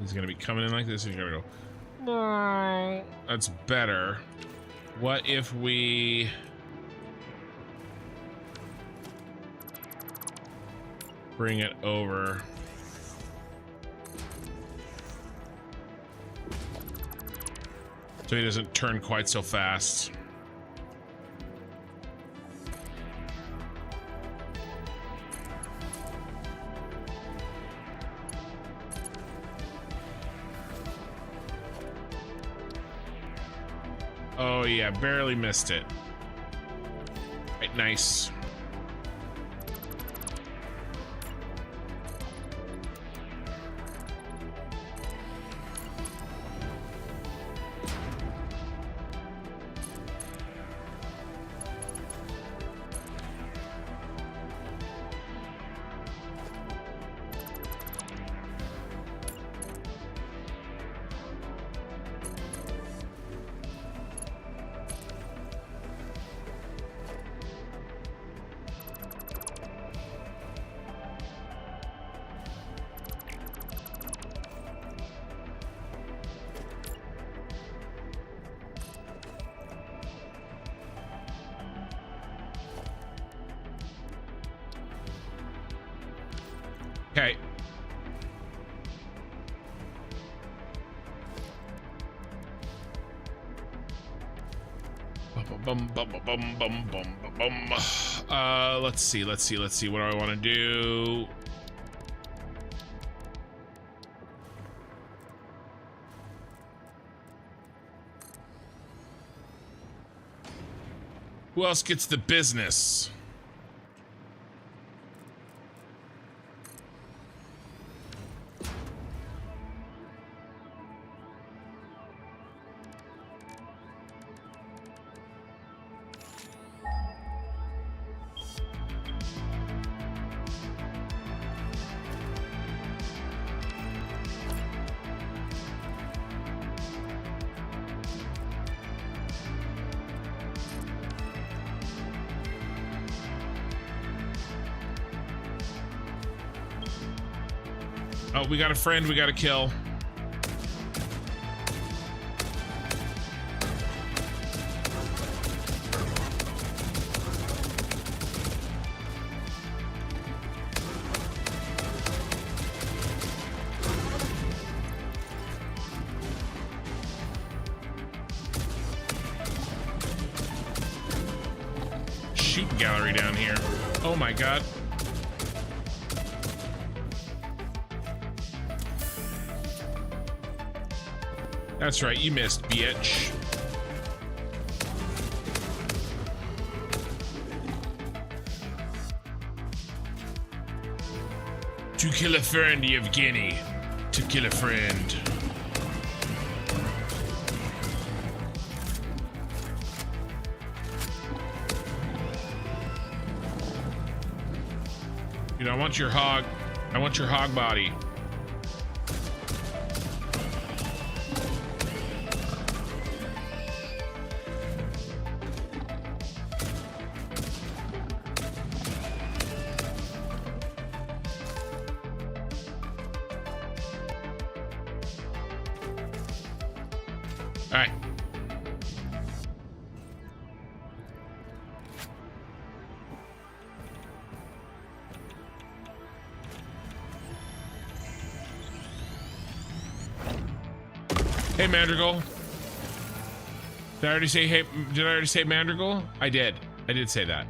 He's gonna be coming in like this and he's gonna go. That's better. What if we bring it over? So he doesn't turn quite so fast. Oh yeah, barely missed it. Right, nice. Okay. Let's see. What do I want to do? Who else gets the business? Oh, we got a friend we gotta kill. Shooting gallery down here. Oh my god. That's right, you missed, bitch. To kill a friend, Yevgeny. To kill a friend. Dude, I want your hog. I want your hog body. All right. Hey, Mandrigal. Did I already say hey? Did I already say Mandrigal? I did. I did say that.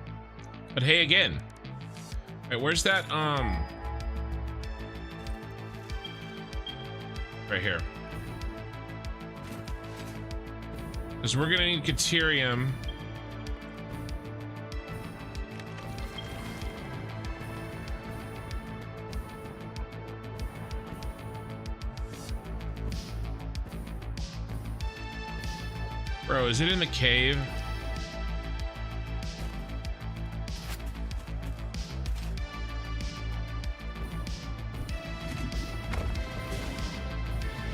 But hey again. Wait, where's that? Right here. Because we're gonna need Caterium. Bro, is it in the cave?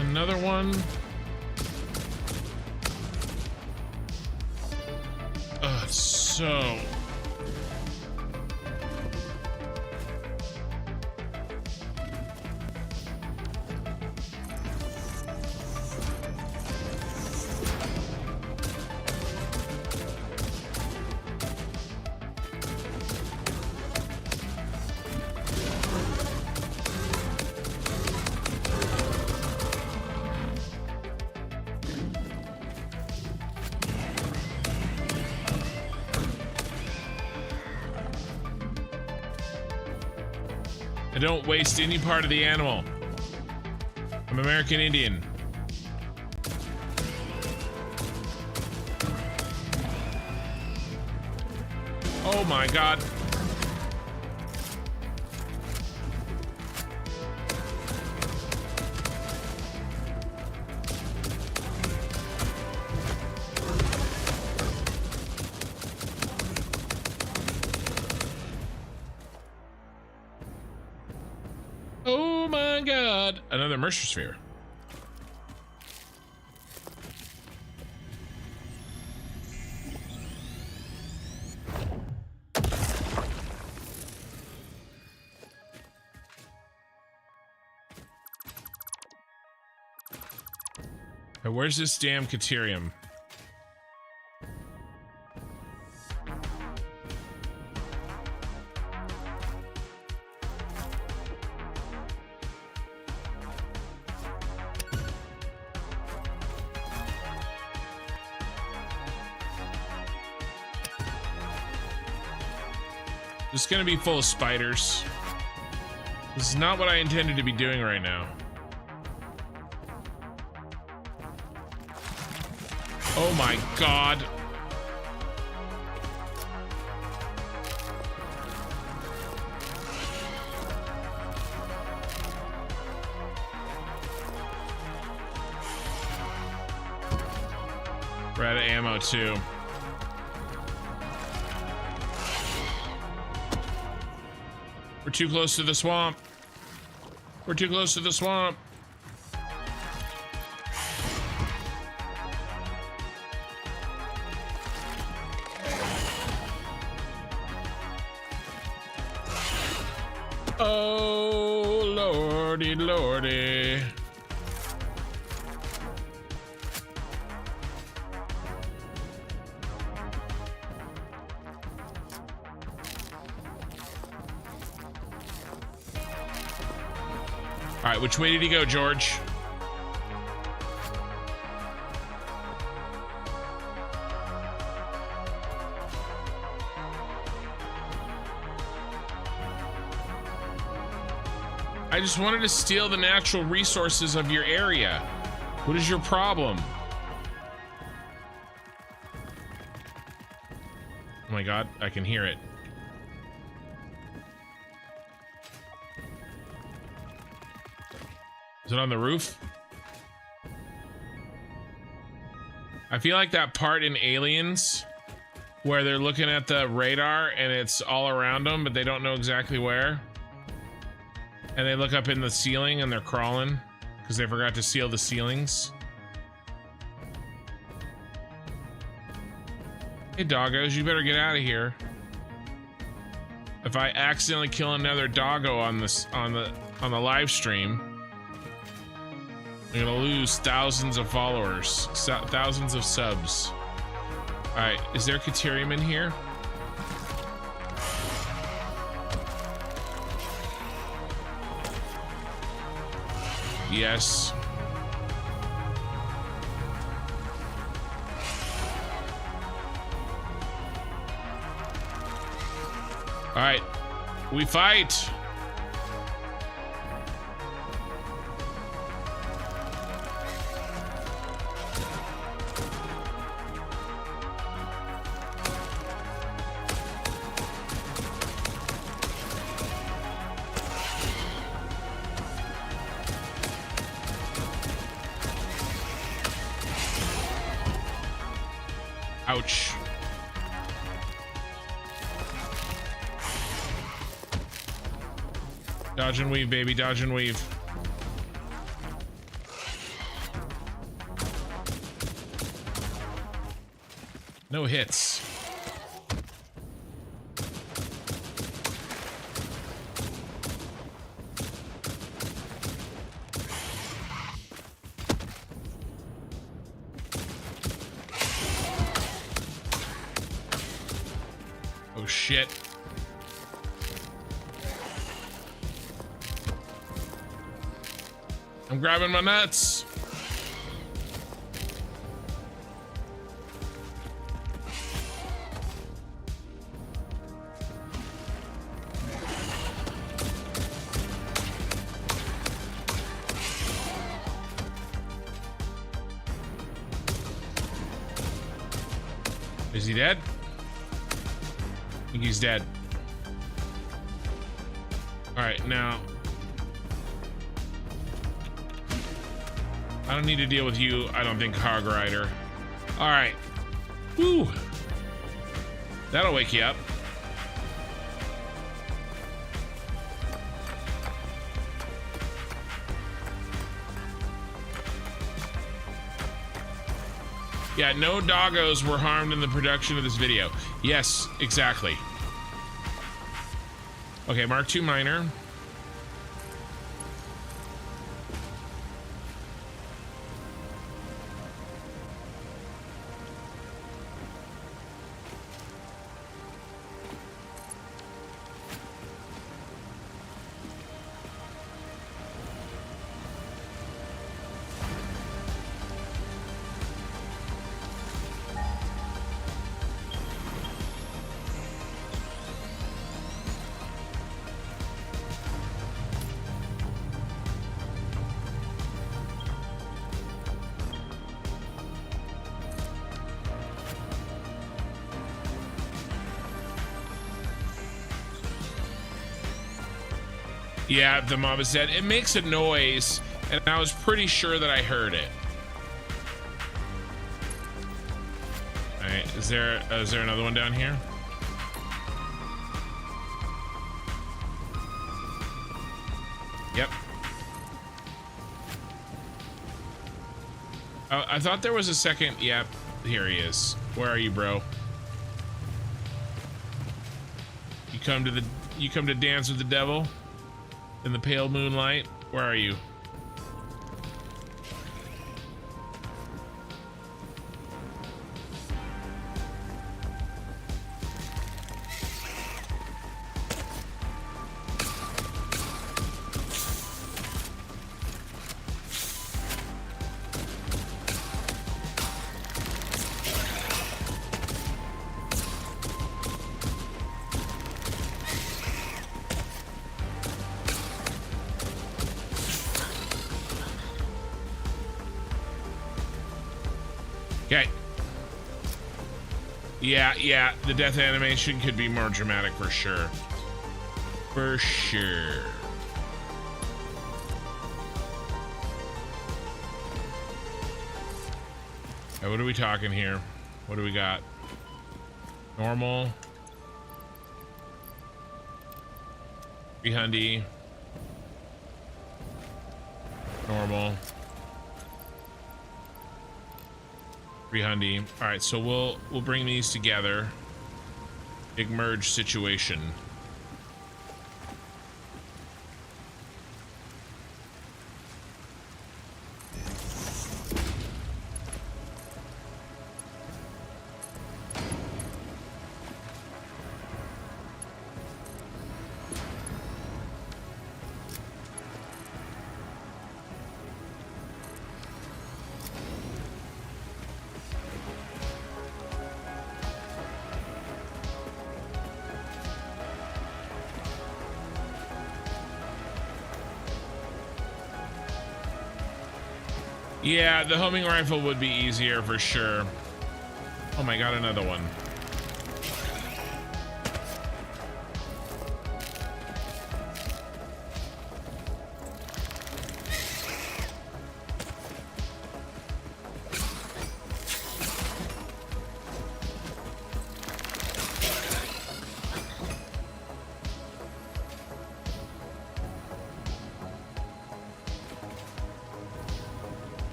Another one. Oh, it's so... I don't waste any part of the animal. I'm American Indian. Oh my God. Oh my God. Another Mercer Sphere. Now, where's this damn Caterium? This is gonna be full of spiders. This is not what I intended to be doing right now. Oh my God. We're out of ammo too. We're too close to the swamp. We're too close to the swamp. Oh, lordy, lordy. All right, which way did he go, George? I just wanted to steal the natural resources of your area. What is your problem? Oh my God, I can hear it. Is it on the roof? I feel like that part in Aliens where they're looking at the radar and it's all around them, but they don't know exactly where. And they look up in the ceiling and they're crawling because they forgot to seal the ceilings. Hey doggos, you better get out of here. If I accidentally kill another doggo on this on the live stream, I'm gonna lose thousands of followers, thousands of subs. All right, is there Caterium in here? Yes. All right, we fight. Ouch. Dodge and weave, baby, dodge and weave. No hits. Oh shit. I'm grabbing my nuts. Is he dead? I think he's dead. All right, now I don't need to deal with you, I don't think, Hog Rider. All right. Woo. That'll wake you up. Yeah, no doggos were harmed in the production of this video. Yes, exactly. Okay, Mark II Minor. Yeah, the mob is dead. It makes a noise, and I was pretty sure that I heard it. All right, is there another one down here? Yep. Oh, I thought there was a second. Yep, here he is. Where are you, bro? You come to dance with the devil? In the pale moonlight? Where are you? Okay. Yeah, the death animation could be more dramatic for sure. For sure. Right, what are we talking here? What do we got? Normal. 300. Normal. 300. All right, so we'll bring these together. Big merge situation. Yeah, the homing rifle would be easier for sure. Oh my god, another one.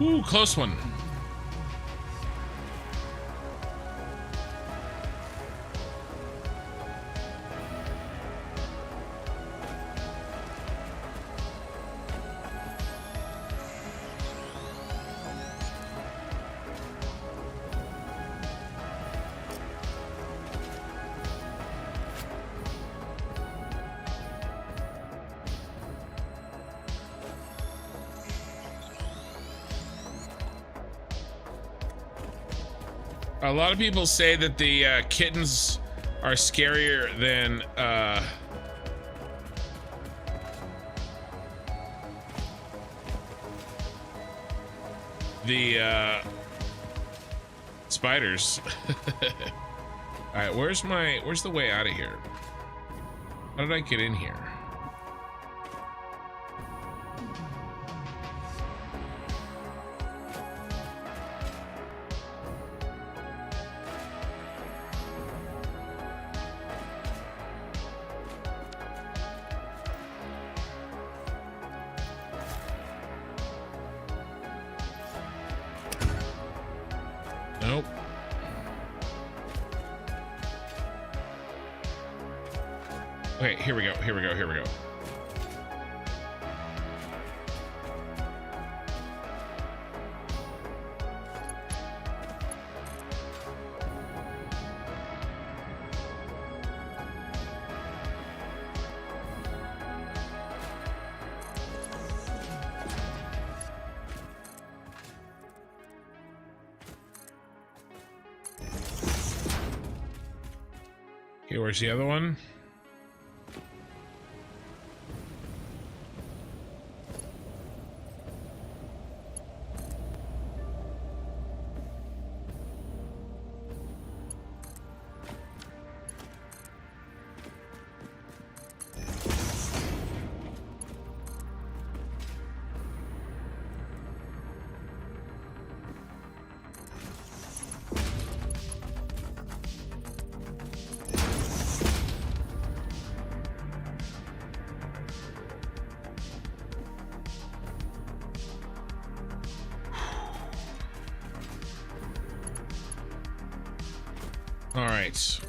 Ooh, close one. A lot of people say that the kittens are scarier than the spiders. All right, where's the way out of here? How did I get in here? Nope. Okay, here we go. Okay, where's the other one? All right.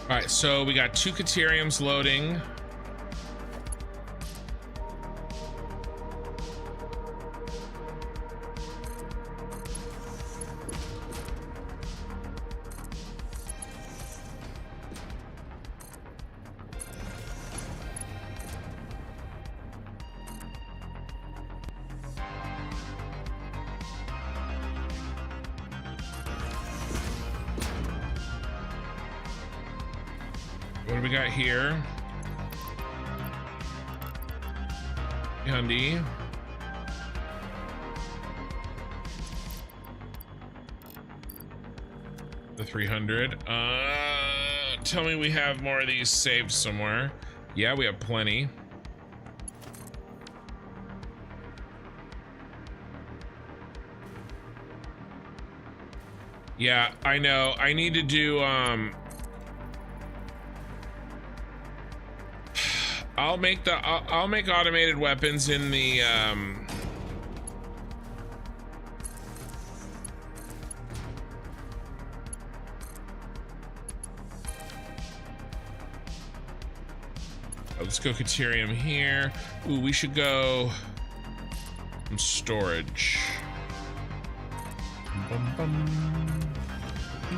All right, so we got 2 Cateriums loading. What do we got here? Hyundai. The 300. Tell me we have more of these saved somewhere. Yeah, we have plenty. Yeah, I know. I need to do, I'll make automated weapons in the, let's go Caterium here. Ooh, we should go some storage. Bum bum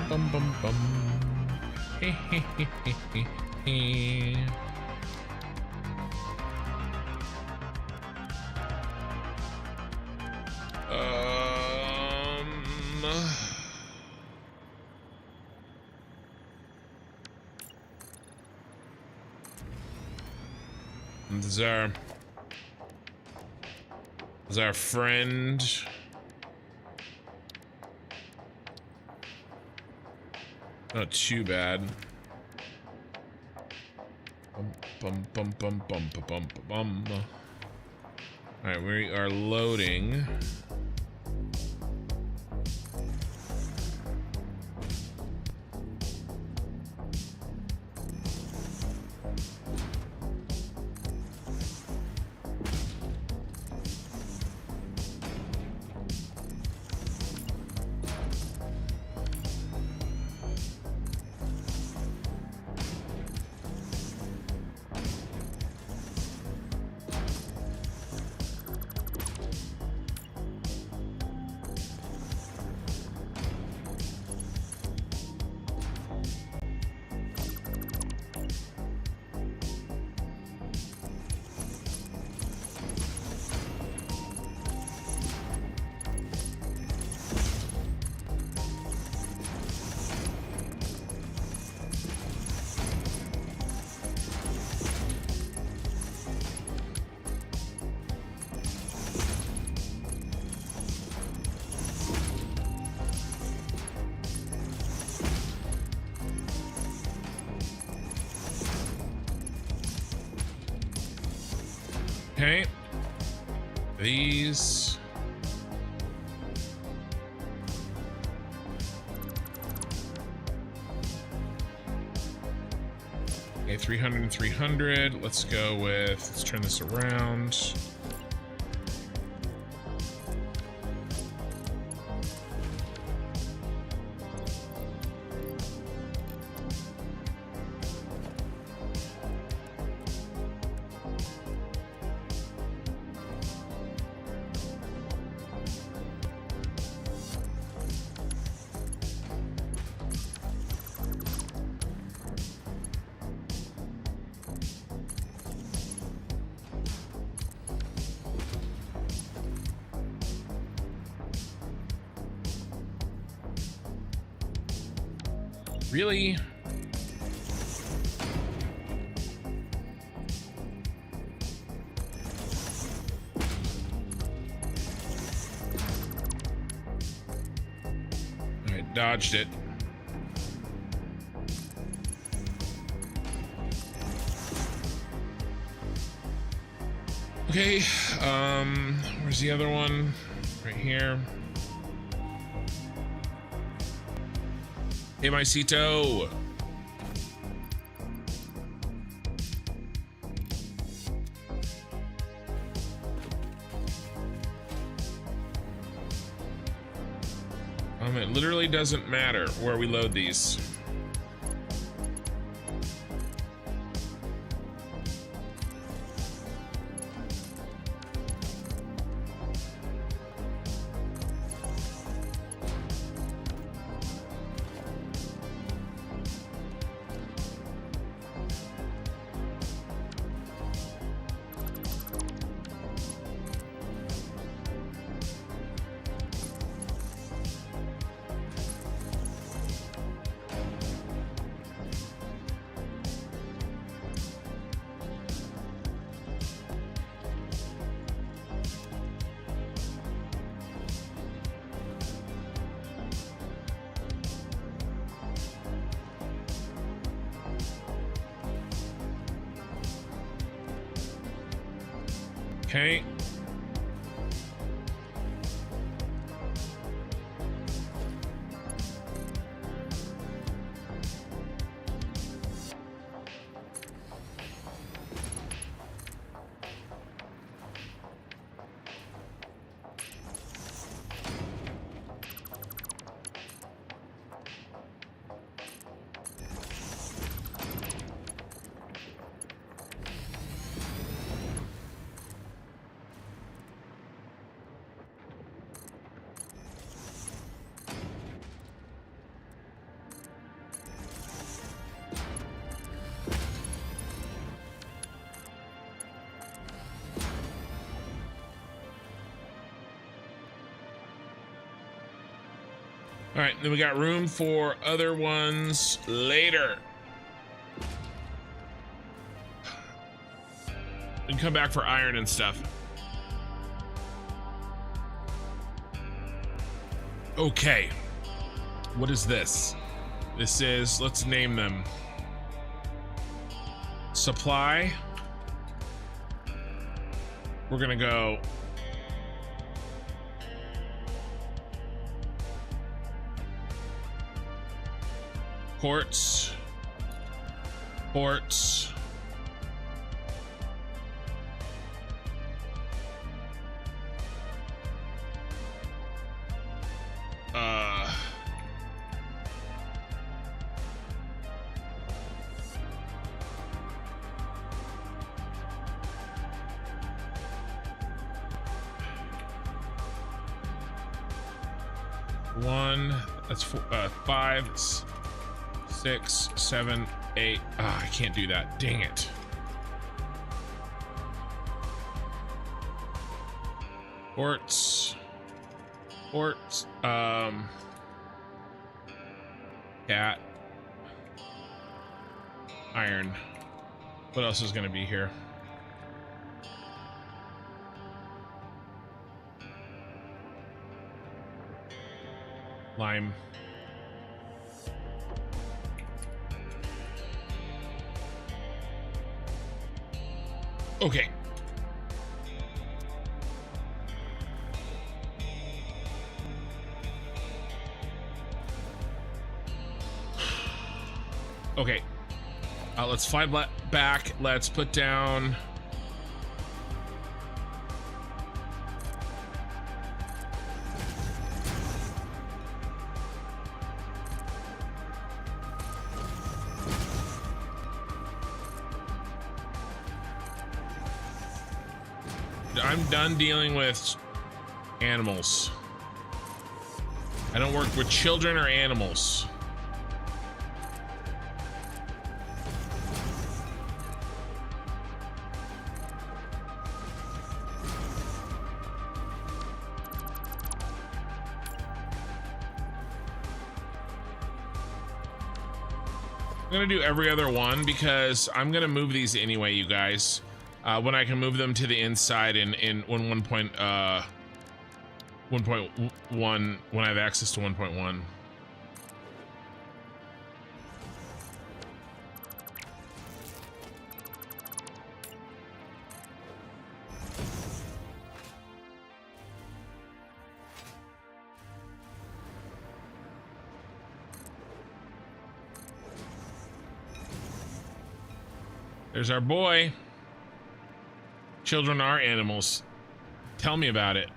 bum bum bum. Hey, hey, hey, hey, hey. This is our friend. Not too bad. Bum bum bum bum bum bum bum. All right, we are loading. Okay. These. Okay, 300 and 300. Let's go with, let's turn this around. Really? All right, dodged it. Okay, where's the other one? Right here. Hey, my Cito. It literally doesn't matter where we load these. Okay. All right, then we got room for other ones later. And come back for iron and stuff. Okay. What is this? This is, let's name them. Supply. We're gonna go ports, ports, one, that's four, 5, 6, 7, 8. I can't do that. Dang it. Ports. Ports. Cat. Iron. What else is going to be here? Lime. Okay. Okay. Let's fly back. Let's put down. I'm done dealing with animals. I don't work with children or animals. I'm gonna do every other one because I'm gonna move these anyway, you guys. When I can move them to the inside in 1.1 when I have access to 1.1. There's our boy. Children are animals. Tell me about it.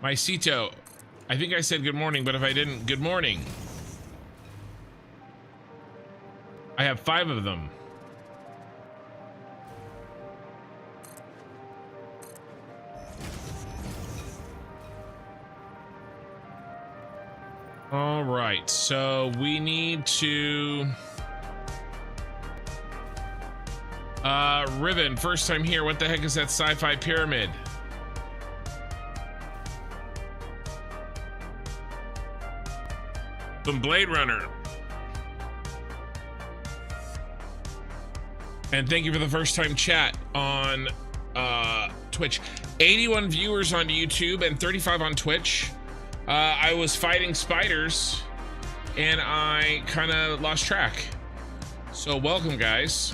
My Cito. I think I said good morning, but if I didn't, good morning. I have 5 of them. All right, so we need to... Riven, first time here. What the heck is that sci-fi pyramid? From Blade Runner. And thank you for the first time chat on Twitch. 81 viewers on YouTube and 35 on Twitch. I was fighting spiders and I kind of lost track. So welcome, guys.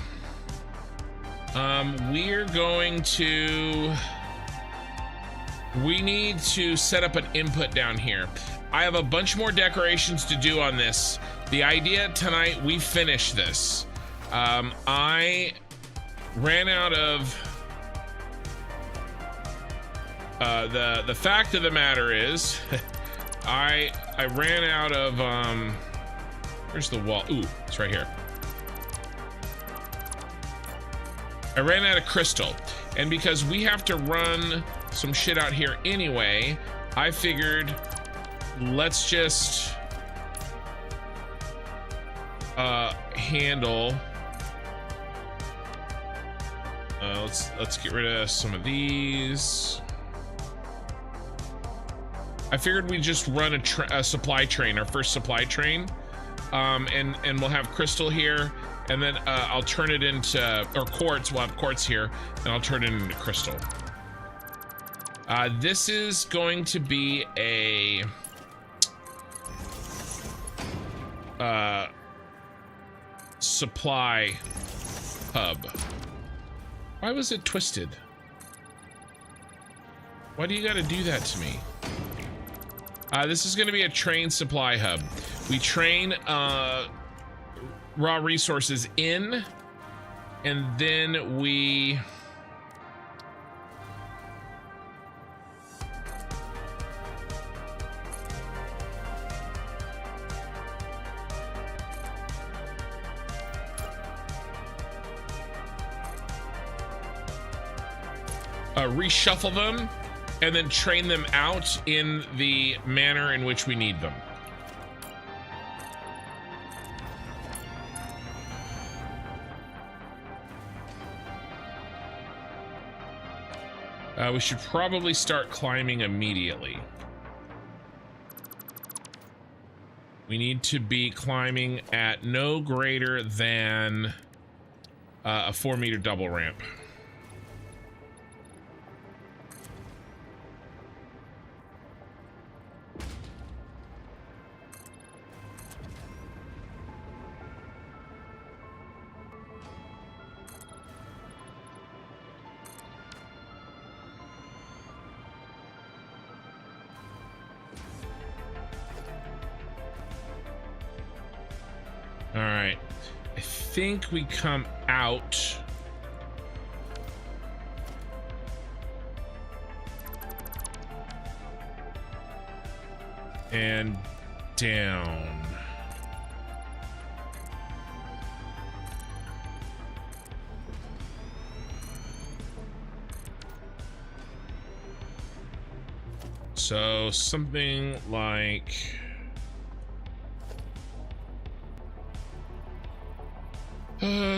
We're going to we need to set up an input down here. I have a bunch more decorations to do on this. The idea tonight, we finish this. I ran out of the fact of the matter is I ran out of where's the wall? Ooh, it's right here. I ran out of crystal, and because we have to run some shit out here anyway, I figured let's just handle let's get rid of some of these. I figured we'd just run a supply train, our first supply train, and we'll have crystal here, and then I'll turn it into, or quartz, we'll have quartz here, and I'll turn it into crystal. This is going to be a supply hub. Why was it twisted? Why do you gotta do that to me? This is gonna be a train supply hub. We train raw resources in, and then we reshuffle them and then train them out in the manner in which we need them. We should probably start climbing immediately. We need to be climbing at no greater than a 4-meter double ramp. All right, I think we come out. And down. So something like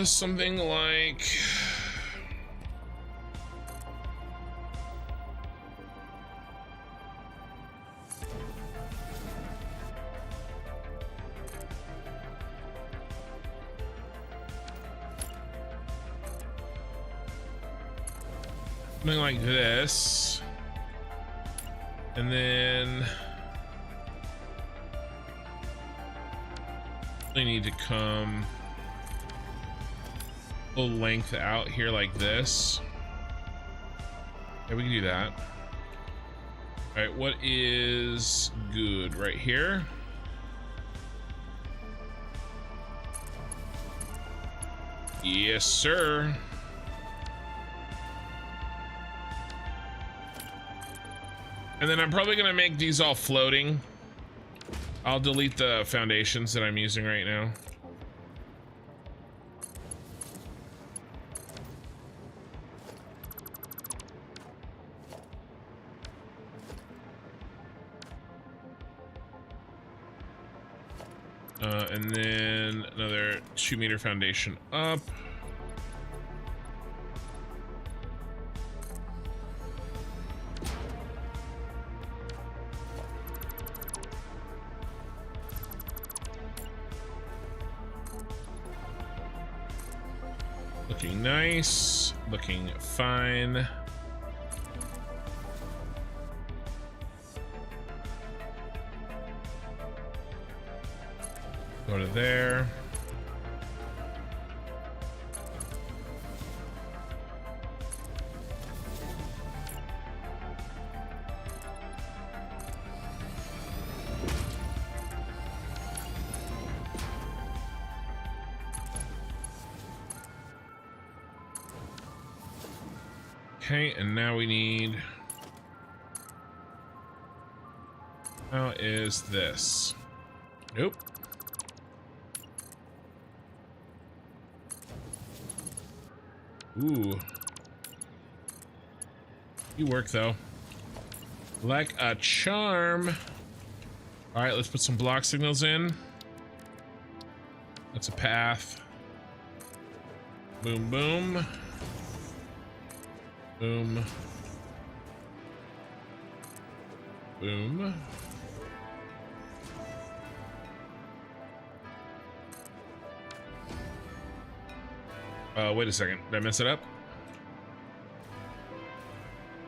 something like this, and then we need to come full length out here like this. Yeah, we can do that. All right, what is good right here? Yes, sir. And then I'm probably gonna make these all floating. I'll delete the foundations that I'm using right now. And then another 2-meter foundation up. Looking nice, looking fine. Go to there. Okay, and now we need... How is this? Nope. Ooh. You work, though. Like a charm. All right, let's put some block signals in. That's a path. Boom, boom. Boom. Boom. Wait a second. Did I mess it up?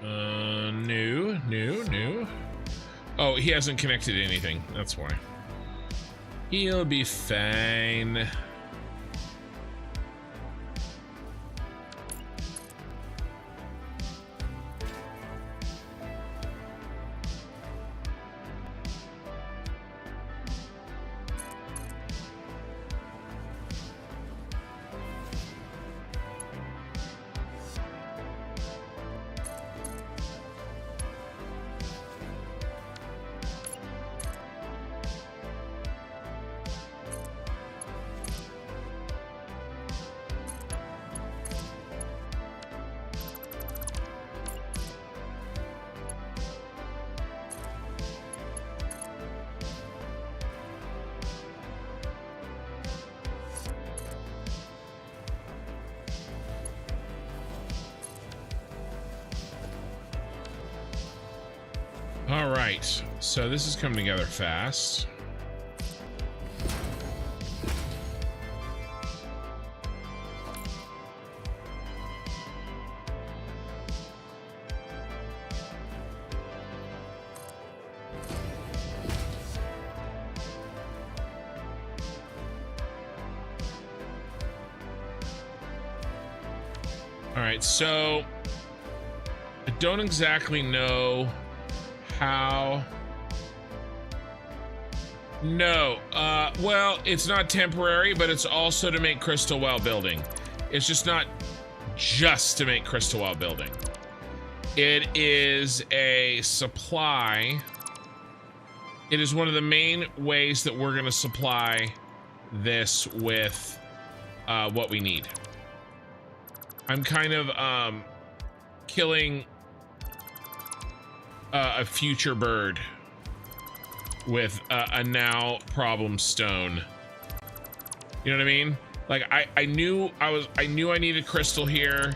No. Oh, he hasn't connected anything. That's why. He'll be fine. All right, so this is coming together fast. All right, so I don't exactly know how. No, well, it's not temporary, but it's also to make Crystal Well building. It's just not just to make Crystal Well building. It is a supply. It is one of the main ways that we're going to supply this with what we need. I'm kind of killing a future bird with a now problem stone. You know what I mean? Like I knew I needed crystal here,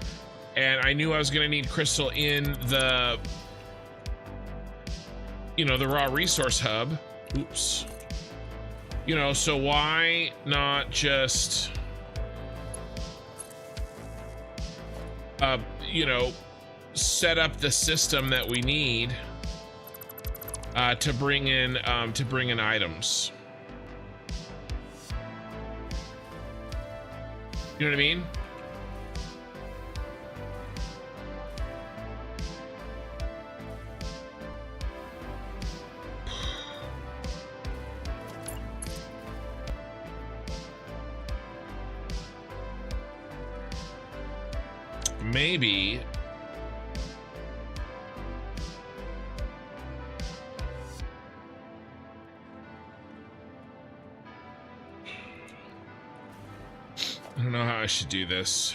and I knew I was gonna need crystal in the, you know, the raw resource hub. Oops. You know, so why not just you know, set up the system that we need to bring in items. You know what I mean? Maybe I don't know how I should do this.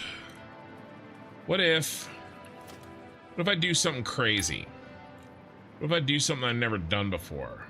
What if I do something crazy? What if I do something I've never done before?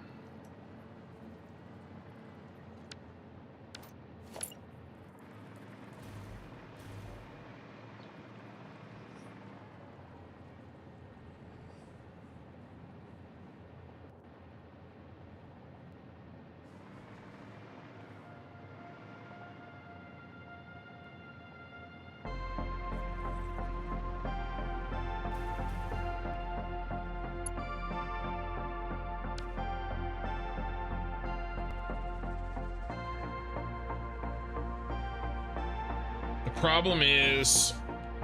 Problem is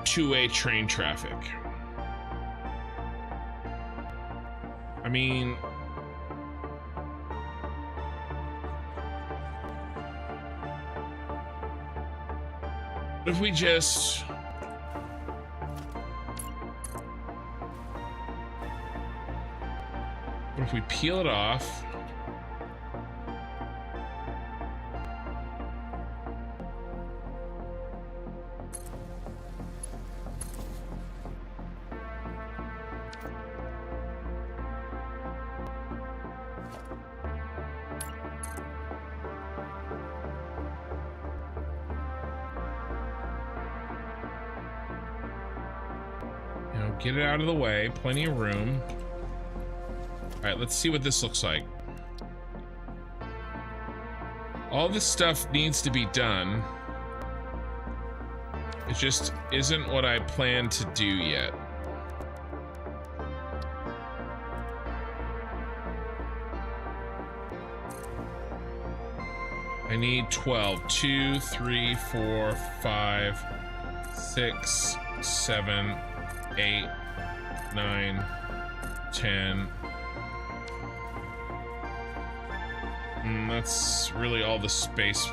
two-way train traffic. I mean, if we just if we peel it off, get it out of the way, plenty of room. All right, let's see what this looks like. All this stuff needs to be done. It just isn't what I plan to do yet. I need 12. 2, 3, 4, 5, 6, 7, 8, 9, 10. That's really all the space.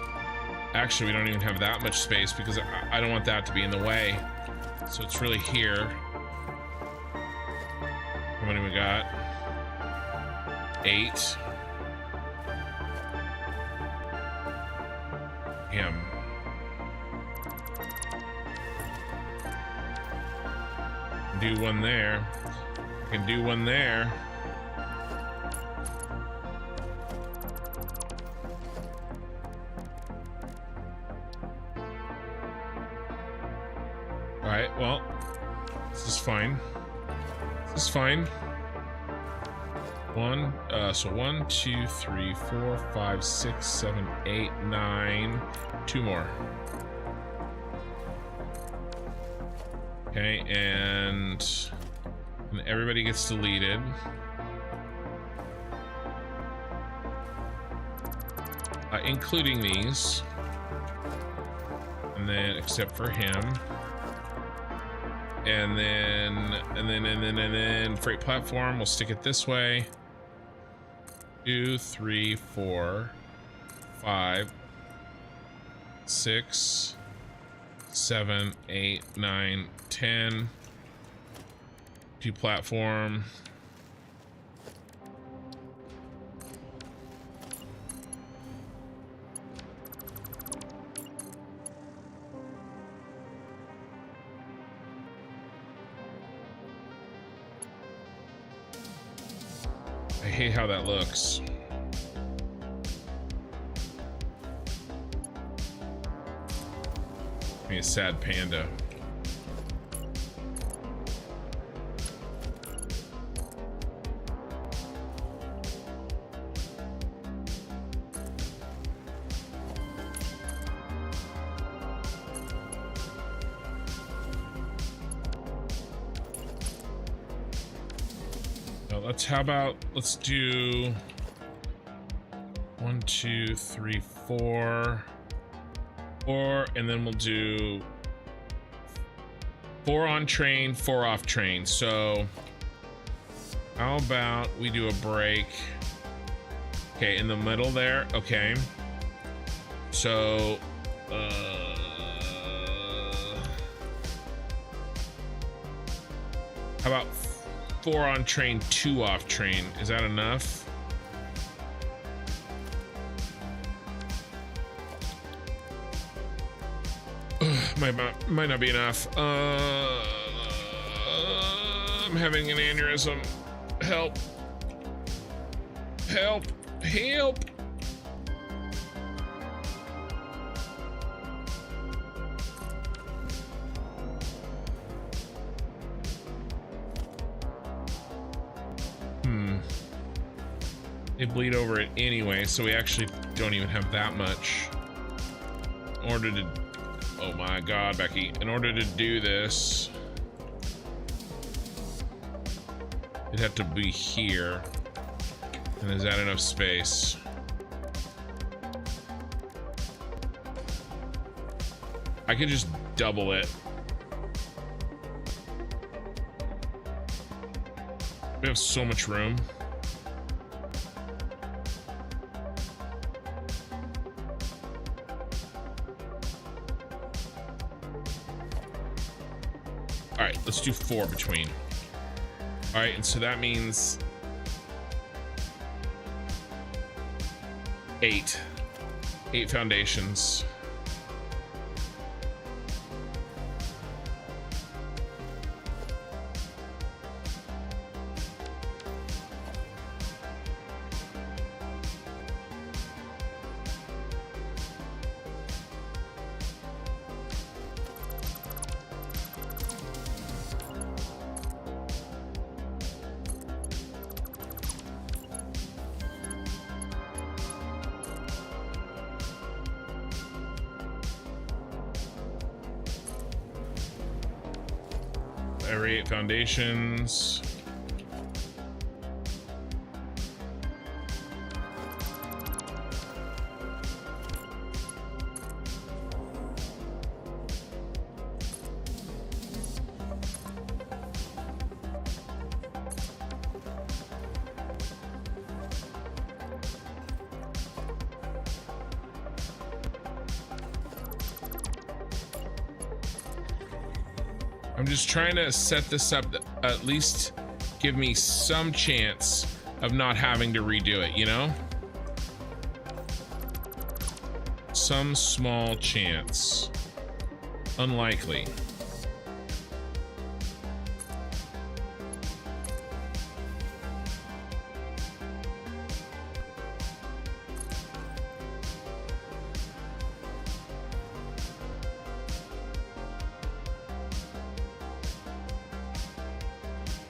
Actually, we don't even have that much space because I don't want that to be in the way. So it's really here. How many we got? 8. Damn. Do one there. I can do one there. All right, well, this is fine. This is fine. So 1, 2, 3, 4, 5, 6, 7, 8, 9. 2 more. Okay, and everybody gets deleted. Including these. And then, except for him. And then freight platform, we'll stick it this way. 2, 3, 4, 5, 6, 7, 8, 9, 10. To platform. I hate how that looks. I mean, a sad panda. How about let's do 1, 2, 3, 4, and then we'll do 4 on train, 4 off train. So how about we do a break? Okay, in the middle there. Okay. So how about 4 on train, 2 off train? Is that enough? Might not be enough. I'm having an aneurysm. Help. Help. Help. They bleed over it anyway, so we actually don't even have that much. In order to... Oh my god, Becky. In order to do this, it'd have to be here. And is that enough space? I could just double it. We have so much room. All right, let's do 4 between. All right, and so that means 8 foundations. Every 8 foundations. I'm just trying to set this up that at least give me some chance of not having to redo it, you know? Some small chance. Unlikely.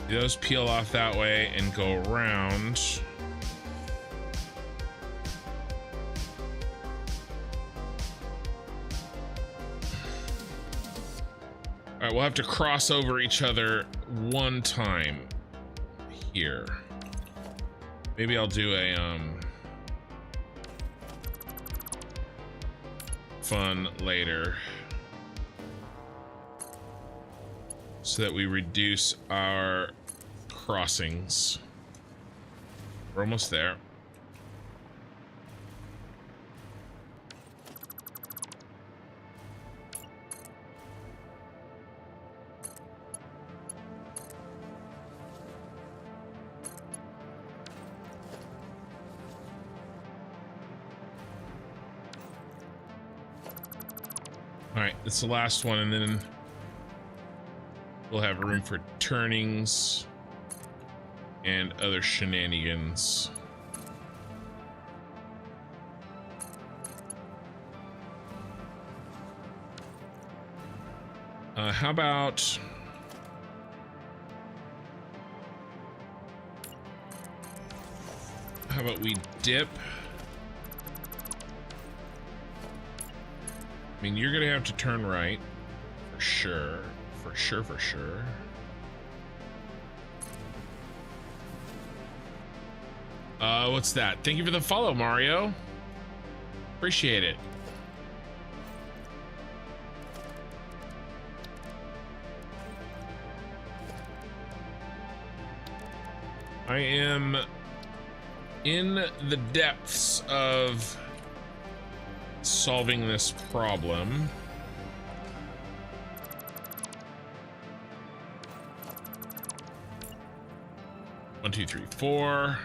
Those peel off that way and go around. All right, we'll have to cross over each other one time here. Maybe I'll do a fun later so that we reduce our crossings. We're almost there. All right, it's the last one, and then we'll have room for turnings and other shenanigans. How about we dip? I mean, you're gonna have to turn right for sure. For sure. What's that? Thank you for the follow, Mario. Appreciate it. I am in the depths of solving this problem. One, two, three, four.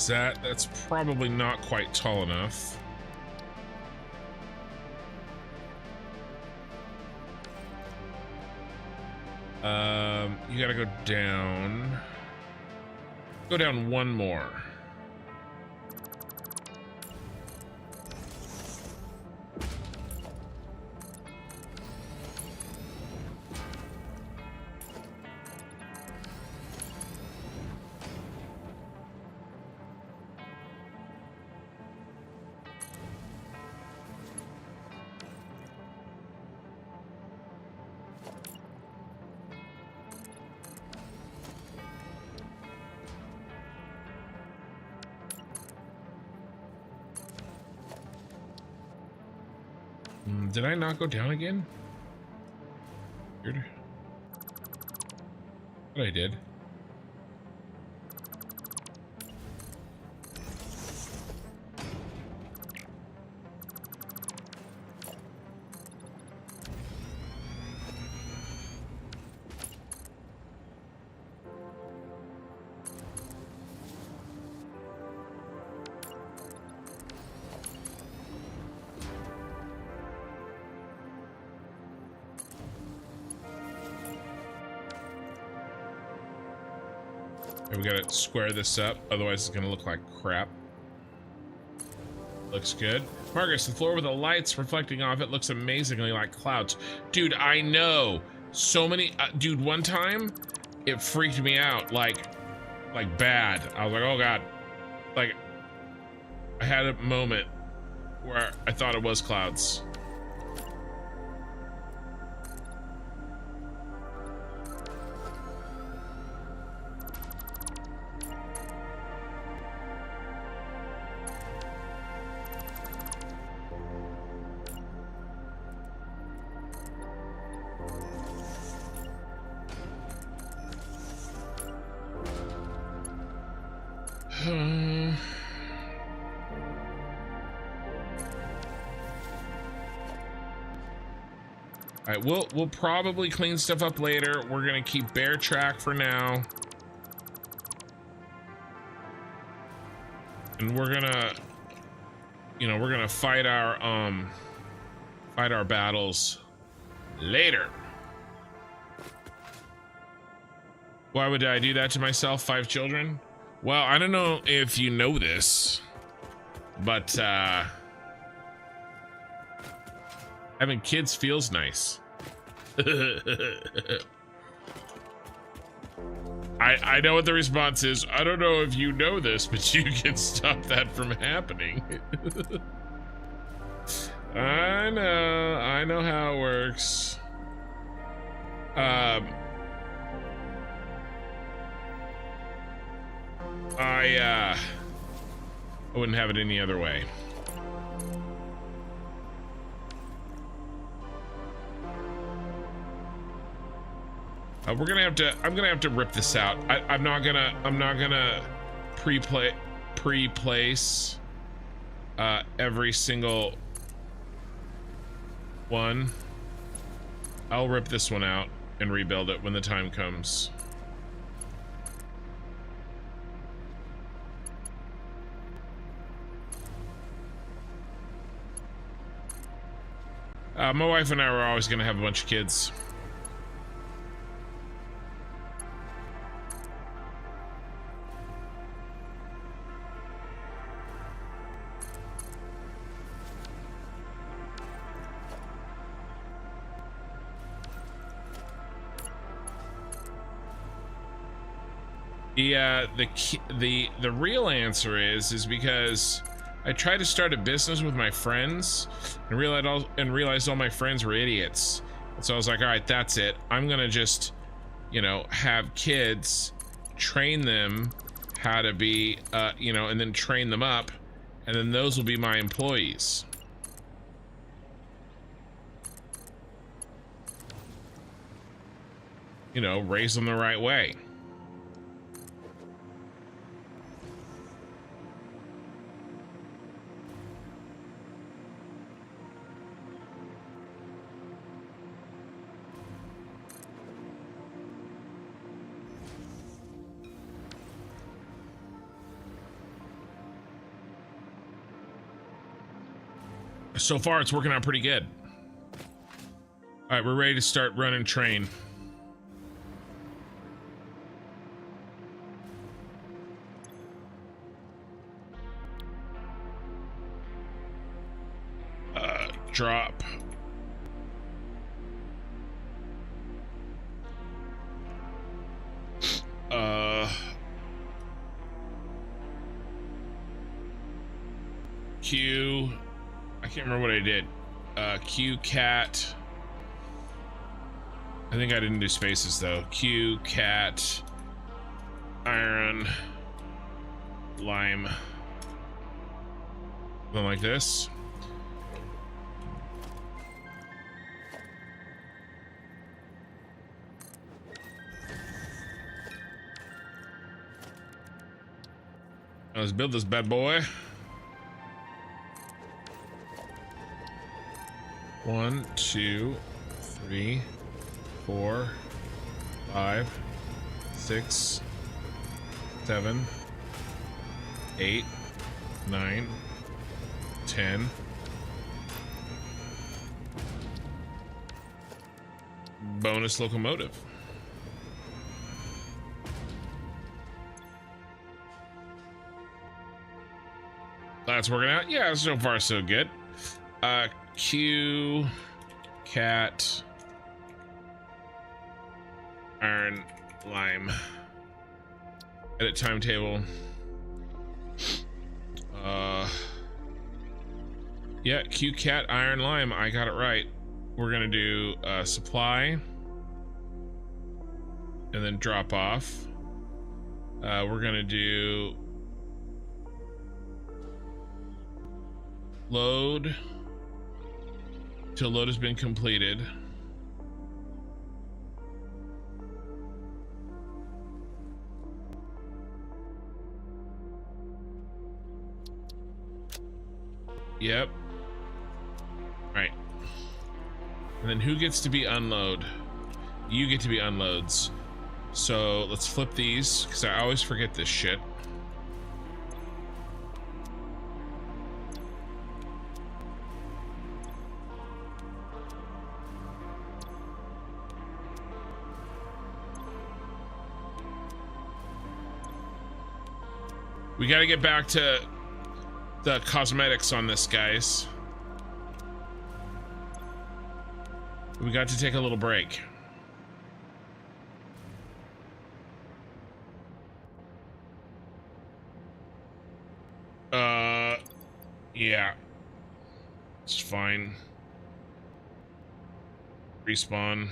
That's probably not quite tall enough. You gotta go down. Go down one more. Did I not go down again? Weird. What I did. We gotta square this up, otherwise it's gonna look like crap. Looks good. Marcus, the floor with the lights reflecting off it looks amazingly like clouds. Dude, I know. So many, dude, one time it freaked me out, like bad. I was like, oh God. Like, I had a moment where I thought it was clouds. All right, we'll probably clean stuff up later. We're gonna keep bear track for now, and we're gonna, you know, we're gonna fight our battles later. Why would I do that to myself? 5 children? Well, I don't know if you know this, but having kids feels nice. I know what the response is. I don't know if you know this, but you can stop that from happening. I know how it works. I wouldn't have it any other way. I'm gonna have to rip this out. I'm not gonna pre-place every single one. I'll rip this one out and rebuild it when the time comes. My wife and I were always gonna have a bunch of kids. The real answer is because I tried to start a business with my friends and realized all my friends were idiots. And so I was like, all right, that's it. I'm gonna just, you know, have kids, train them how to be, you know, and then train them up, and then those will be my employees. You know, raise them the right way. So far, it's working out pretty good. All right, we're ready to start running train. Drop. Q. I can't remember what I did. Q cat. I think I didn't do spaces though. Q cat. Iron. Lime. Something like this. Let's build this bad boy. 1, 2, 3, 4, 5, 6, 7, 8, 9, 10. Bonus locomotive. That's working out. Yeah, so far so good. Q, cat, iron, lime. Edit timetable. Yeah, Q, cat, iron, lime. I got it right. We're gonna do supply, and then drop off. We're gonna do load till load has been completed. Yep. Right. And then who gets to be unload? You get to be unloads. So let's flip these, because I always forget this shit. We got to get back to the cosmetics on this, guys. We got to take a little break. Yeah. It's fine. Respawn.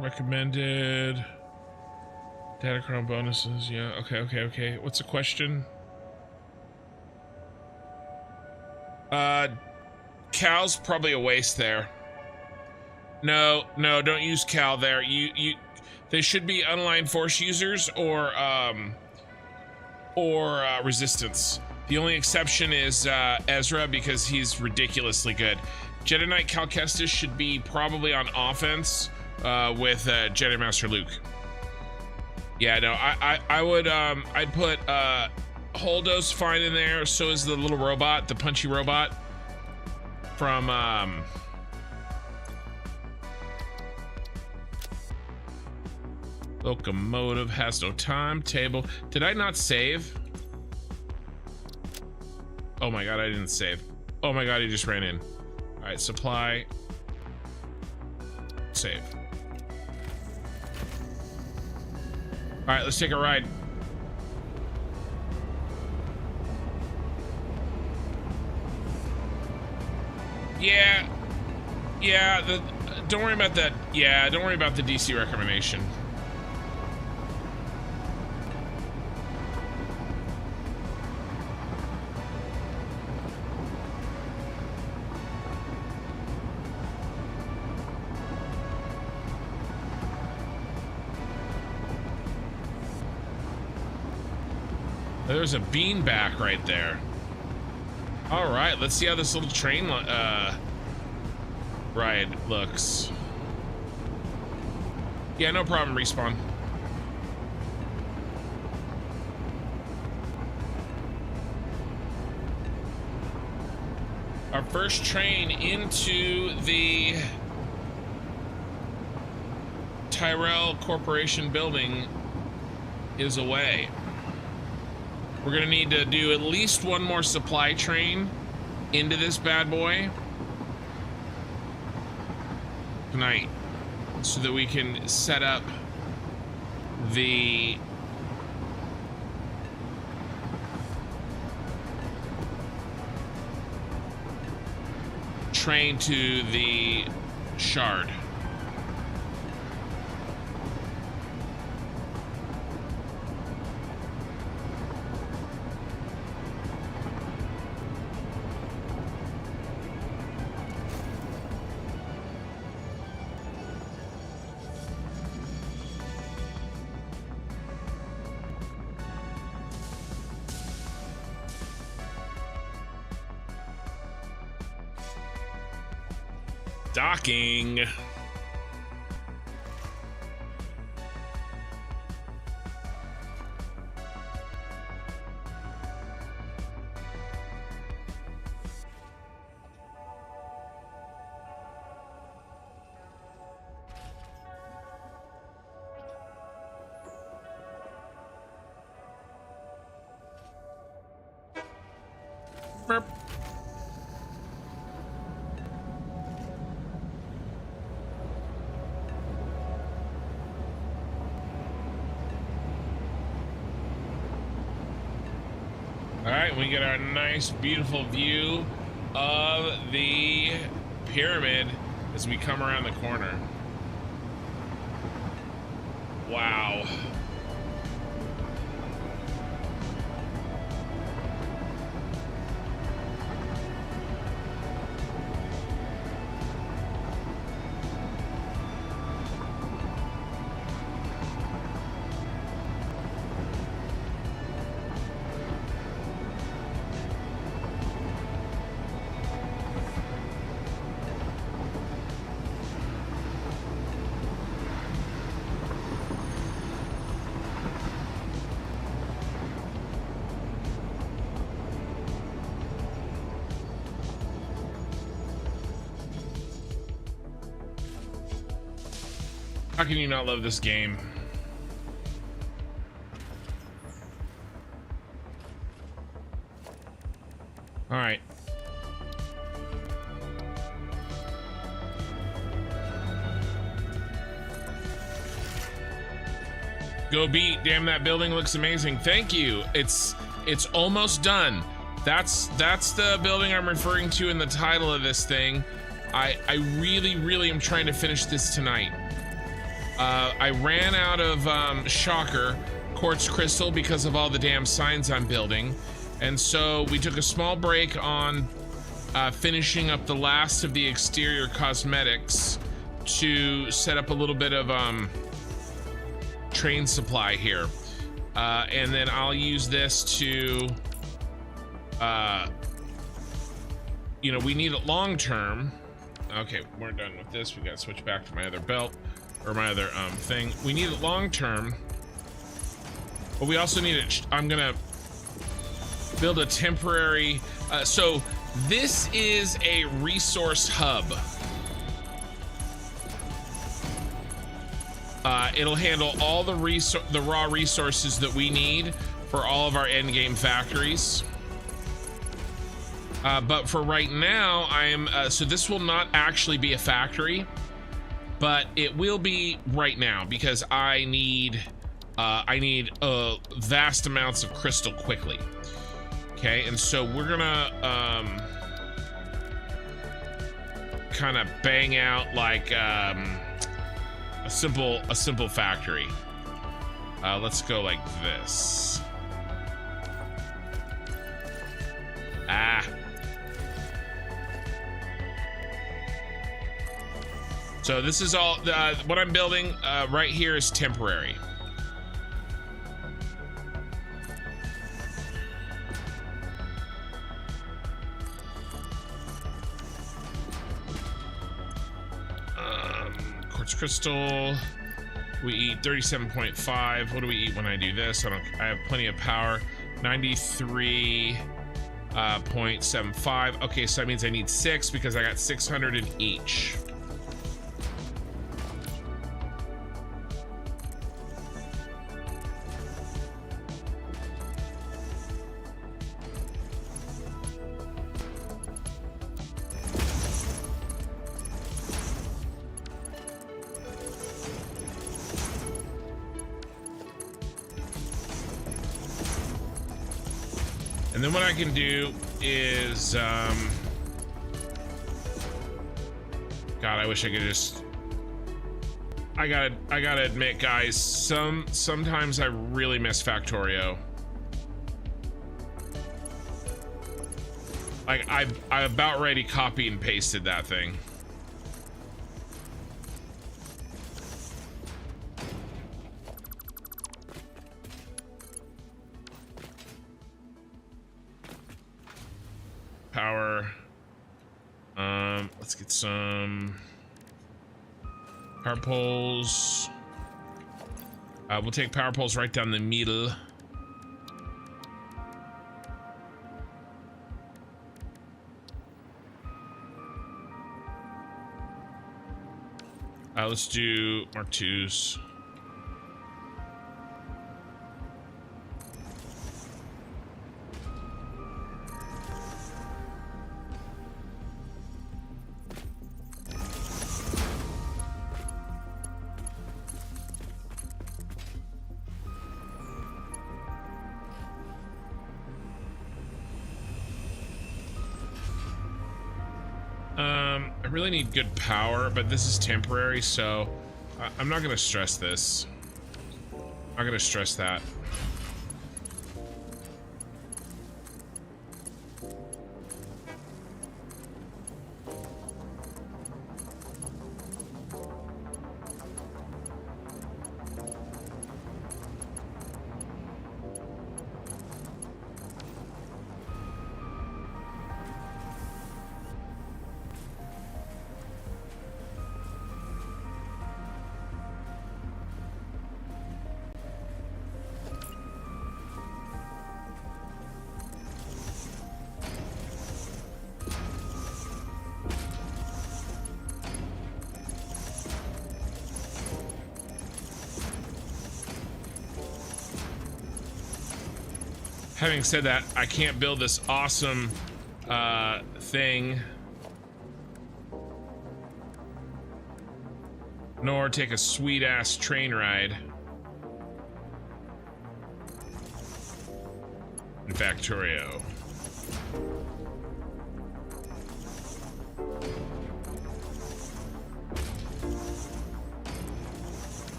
Recommended Datacron bonuses. Yeah, okay. What's the question? Cal's probably a waste there. No, don't use Cal there. They should be unaligned force users or resistance. The only exception is Ezra, because he's ridiculously good. Jedi Knight Cal Kestis should be probably on offense with Jedi Master Luke. Yeah, no, I would I'd put Holdo's fine in there. So is the little robot, the punchy robot from locomotive has no timetable. Did I not save? Oh my god, I didn't save. Oh my god, he just ran in. All right, supply, save. All right, let's take a ride. Yeah, don't worry about that. Yeah, don't worry about the DC recommendation. There's a beanbag right there. All right, let's see how this little train ride looks. Yeah, no problem, respawn. Our first train into the Tyrell Corporation building is away. We're gonna need to do at least one more supply train into this bad boy tonight, so that we can set up the train to the shard. Docking. Burp. All right, we get our nice, beautiful view of the pyramid as we come around the corner. Wow. How can you not love this game? All right. Go beat. Damn, that building looks amazing. Thank you. It's almost done. That's the building I'm referring to in the title of this thing. I really am trying to finish this tonight. I ran out of shocker quartz crystal because of all the damn signs I'm building, and so we took a small break on finishing up the last of the exterior cosmetics to set up a little bit of train supply here, and then I'll use this to you know, we need it long term. Okay, we're done with this. We gotta switch back to my other belt, or my other thing. We need it long term, but we also need it. I'm gonna build a temporary, so this is a resource hub. It'll handle all the raw resources that we need for all of our end game factories. But for right now, I am so this will not actually be a factory, but it will be right now because I need vast amounts of crystal quickly. Okay, and so we're gonna kind of bang out like a simple factory. Let's go like this. So this is all what I'm building right here is temporary. Quartz crystal. We eat 37.5. What do we eat when I do this? I have plenty of power. 93.75. Okay, so that means I need 6 because I got 600 in each. And then what I can do is, God, I wish I could just, I gotta admit, guys, sometimes I really miss Factorio. Like, I about ready copy and pasted that thing. Power. let's get some power poles. We'll take power poles right down the middle. Let's do Mark IIs. I really need good power, but this is temporary, so I'm not gonna stress this. I'm not gonna stress that. Having said that, I can't build this awesome thing, nor take a sweet ass train ride in Factorio.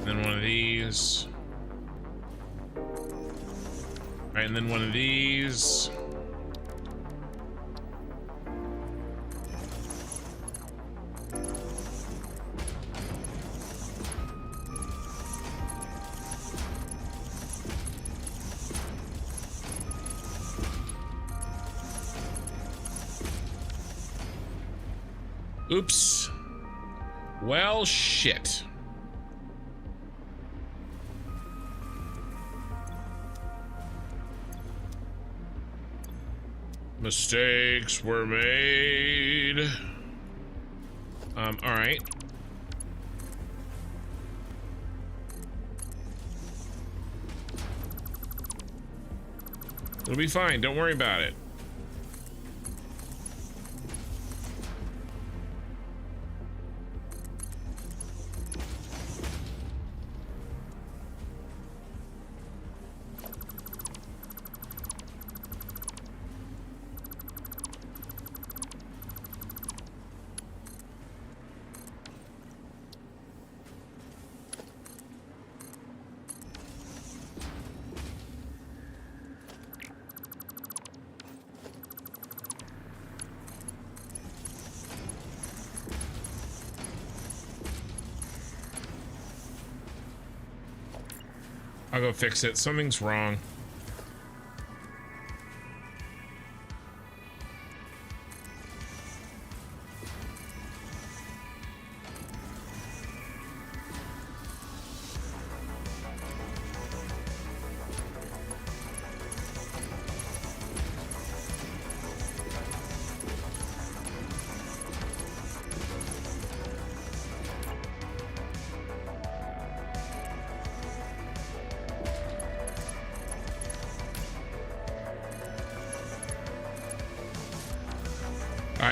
Then one of these. Right, and then one of these. Oops. Well, shit. Mistakes were made. All right. It'll be fine. Don't worry about it. I'll go fix it. Something's wrong.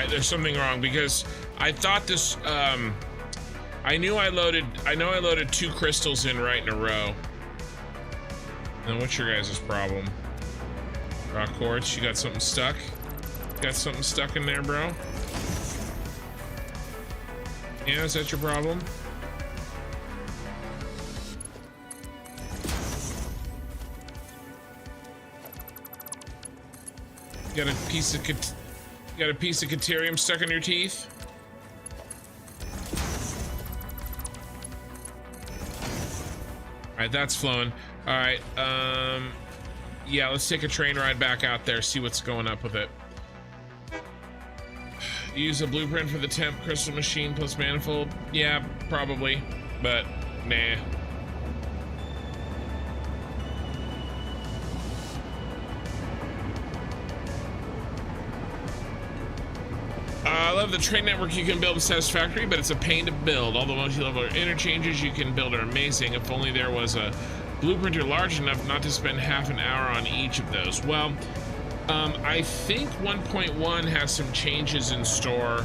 There's something wrong because I thought this I know I loaded 2 crystals in right in a row. And what's your guys' problem? Rock quartz, you got something stuck? Got something stuck in there, bro? Yeah, is that your problem? You got a piece of Caterium stuck in your teeth? Alright, that's flowing. Alright, yeah, let's take a train ride back out there, see what's going up with it. use a blueprint for the temp crystal machine plus manifold? Yeah, probably, but nah. I love the train network you can build with Satisfactory, but it's a pain to build. All the multi-level interchanges you can build are amazing. If only there was a blueprinter large enough not to spend half an hour on each of those. Well, I think 1.1 has some changes in store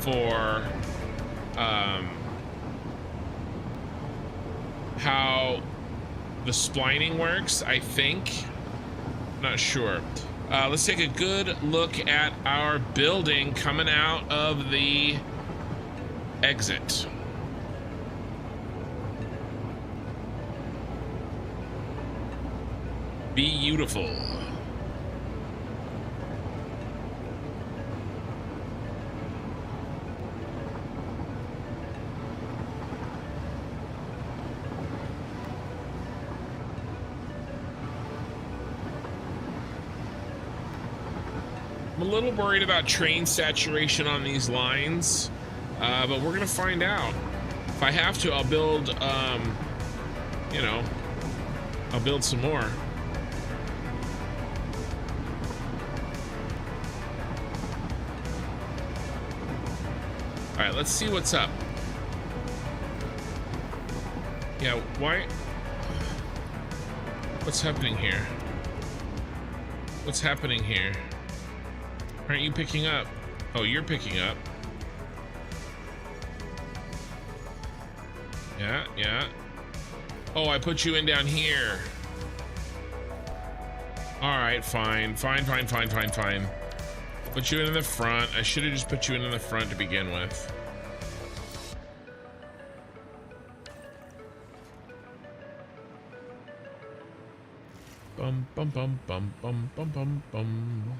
for how the splining works, I think. Not sure. Let's take a good look at our building coming out of the exit. Beautiful. I'm a little worried about train saturation on these lines, but we're gonna find out. If I have to, I'll build, you know, I'll build some more. All right, let's see what's up. Yeah, why? What's happening here? What's happening here? Aren't you picking up? Oh, you're picking up. Yeah, yeah. Oh, I put you in down here. All right, fine. Fine. Put you in the front. I should have just put you in the front to begin with. Bum, bum, bum, bum, bum, bum, bum, bum.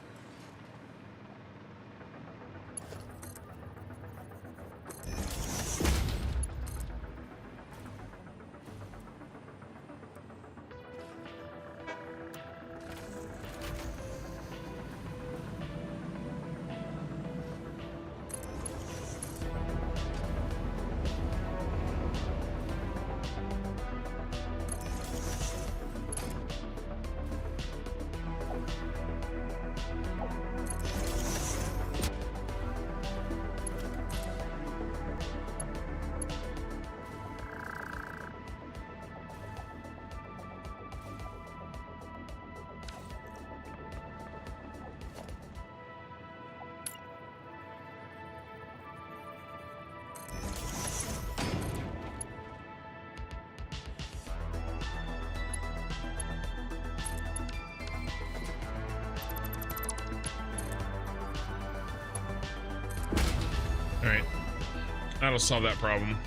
All right, that'll solve that problem.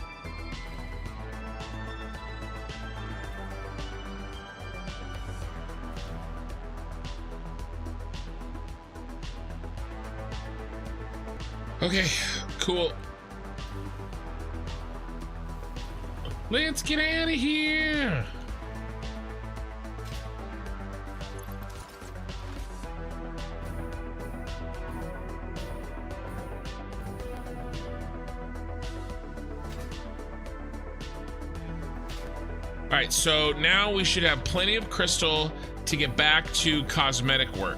Okay, cool. Let's get out of here. All right, so now we should have plenty of crystal to get back to cosmetic work.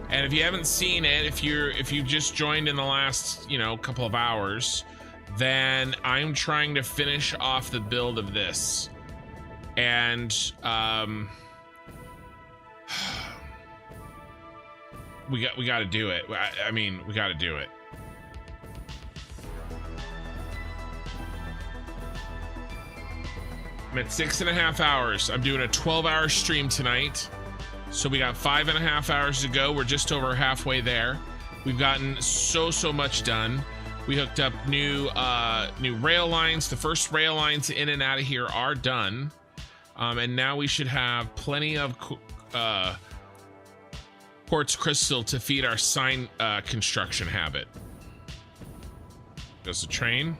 And if you haven't seen it, if you just joined in the last, couple of hours, then I'm trying to finish off the build of this. And we got to do it. I mean, we got to do it. I'm at 6.5 hours. I'm doing a 12-hour stream tonight. So we got 5.5 hours to go. We're just over halfway there. We've gotten so much done. We hooked up new rail lines. The first rail lines in and out of here are done. And now we should have plenty of quartz crystal to feed our sign construction habit. Goes the train.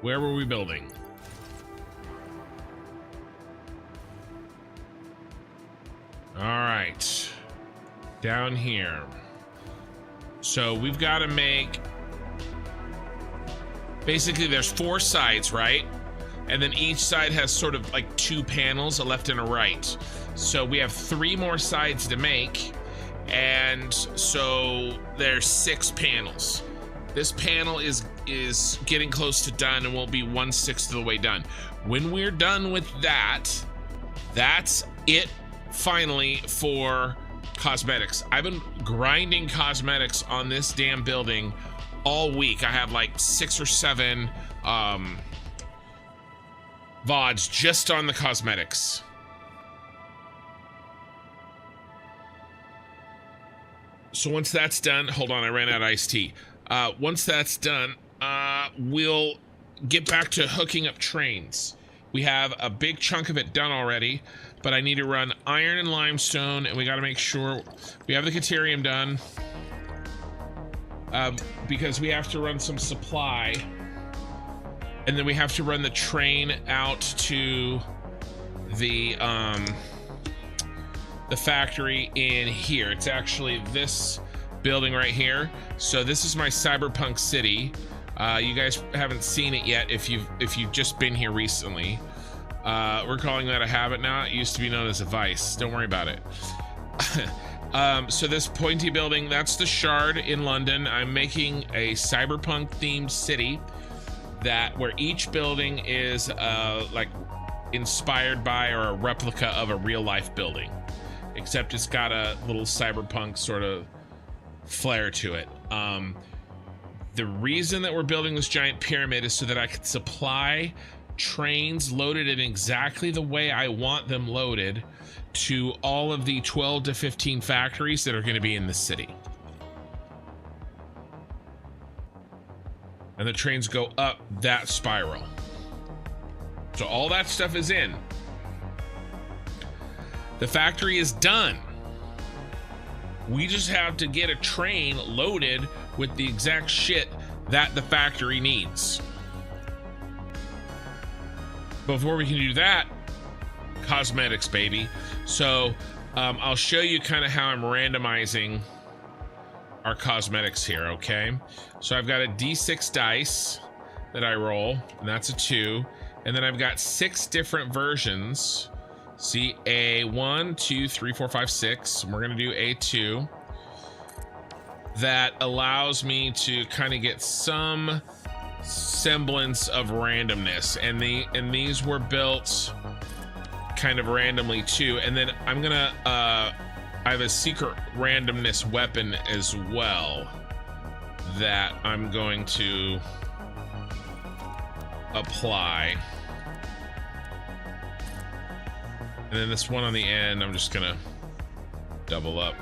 Where were we building? All right, down here. So we've got to make, basically there's 4 sides, right? And then each side has sort of like 2 panels, a left and a right. So we have 3 more sides to make. And so there's 6 panels. This panel is getting close to done and will be 1/6 of the way done. When we're done with that, that's it finally for cosmetics. I've been grinding cosmetics on this damn building all week. I have like 6 or 7 VODs just on the cosmetics. So once that's done, hold on, I ran out of iced tea. Once that's done, we'll get back to hooking up trains. We have a big chunk of it done already, but I need to run iron and limestone, and we got to make sure we have the Caterium done, because we have to run some supply, and then we have to run the train out to the factory in here. It's actually this building right here. So this is my cyberpunk city. You guys haven't seen it yet if you've just been here recently. We're calling that a habit now. It used to be known as a vice. Don't worry about it. So this pointy building, that's the Shard in London. I'm making a cyberpunk themed city where each building is like inspired by or a replica of a real life building, except it's got a little cyberpunk sort of flair to it. The reason that we're building this giant pyramid is so that I can supply trains loaded in exactly the way I want them loaded to all of the 12 to 15 factories that are going to be in the city. And the trains go up that spiral. So all that stuff is in. The factory is done. We just have to get a train loaded with the exact shit that the factory needs. Before we can do that, cosmetics, baby. So I'll show you kind of how I'm randomizing our cosmetics here, okay? So I've got a D6 dice that I roll, and that's a 2. And then I've got 6 different versions. See, A1, 2, 3, 4, 5, 6. And we're gonna do A2. That allows me to kind of get some semblance of randomness. And these were built kind of randomly too. And then I'm gonna, I have a secret randomness weapon as well that I'm going to apply. And then this one on the end, I'm just gonna double up.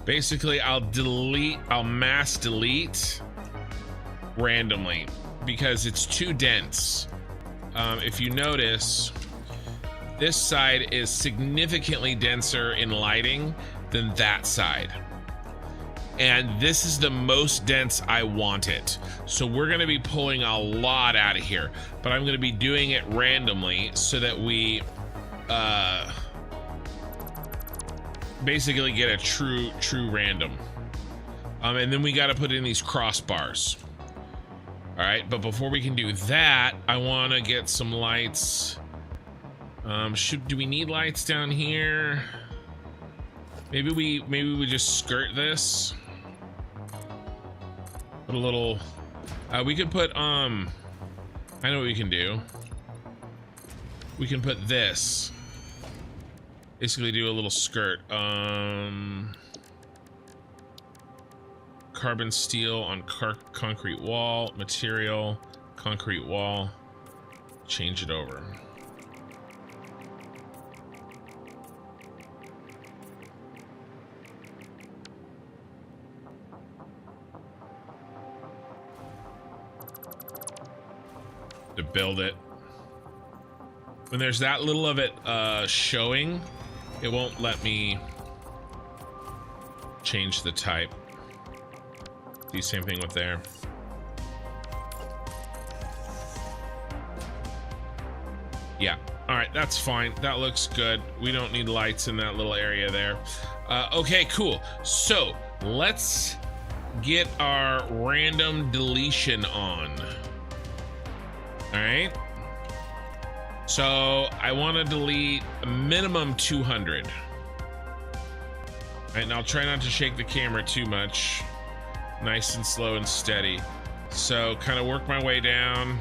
Basically, I'll mass delete randomly because it's too dense. If you notice, this side is significantly denser in lighting than that side. And this is the most dense I want it. So we're gonna be pulling a lot out of here, but I'm gonna be doing it randomly so that we basically get a true random. And then we gotta put in these crossbars. All right, but before we can do that, I wanna get some lights. Do we need lights down here? Maybe we just skirt this. Put a little, we could put, I know what we can do. We can put this. Basically do a little skirt. Carbon steel on concrete wall, material, concrete wall. Change it over. To build it. When there's that little of it showing, it won't let me change the type. Do the same thing with there. Yeah. All right, that's fine. That looks good. We don't need lights in that little area there. Okay, cool. So let's get our random deletion on. All right. So I want to delete a minimum 200. All right, and I'll try not to shake the camera too much. Nice and slow and steady. So kind of work my way down.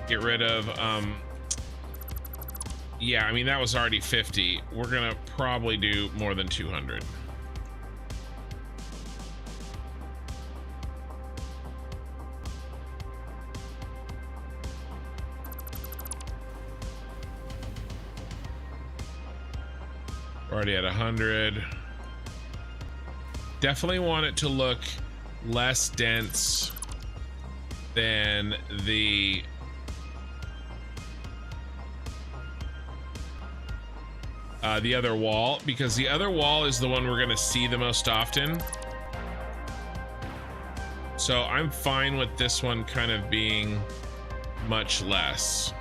Get rid of, yeah, I mean, that was already 50. We're gonna probably do more than 200. Already at 100. Definitely want it to look less dense than the other wall, because the other wall is the one we're going to see the most often. So I'm fine with this one kind of being much less.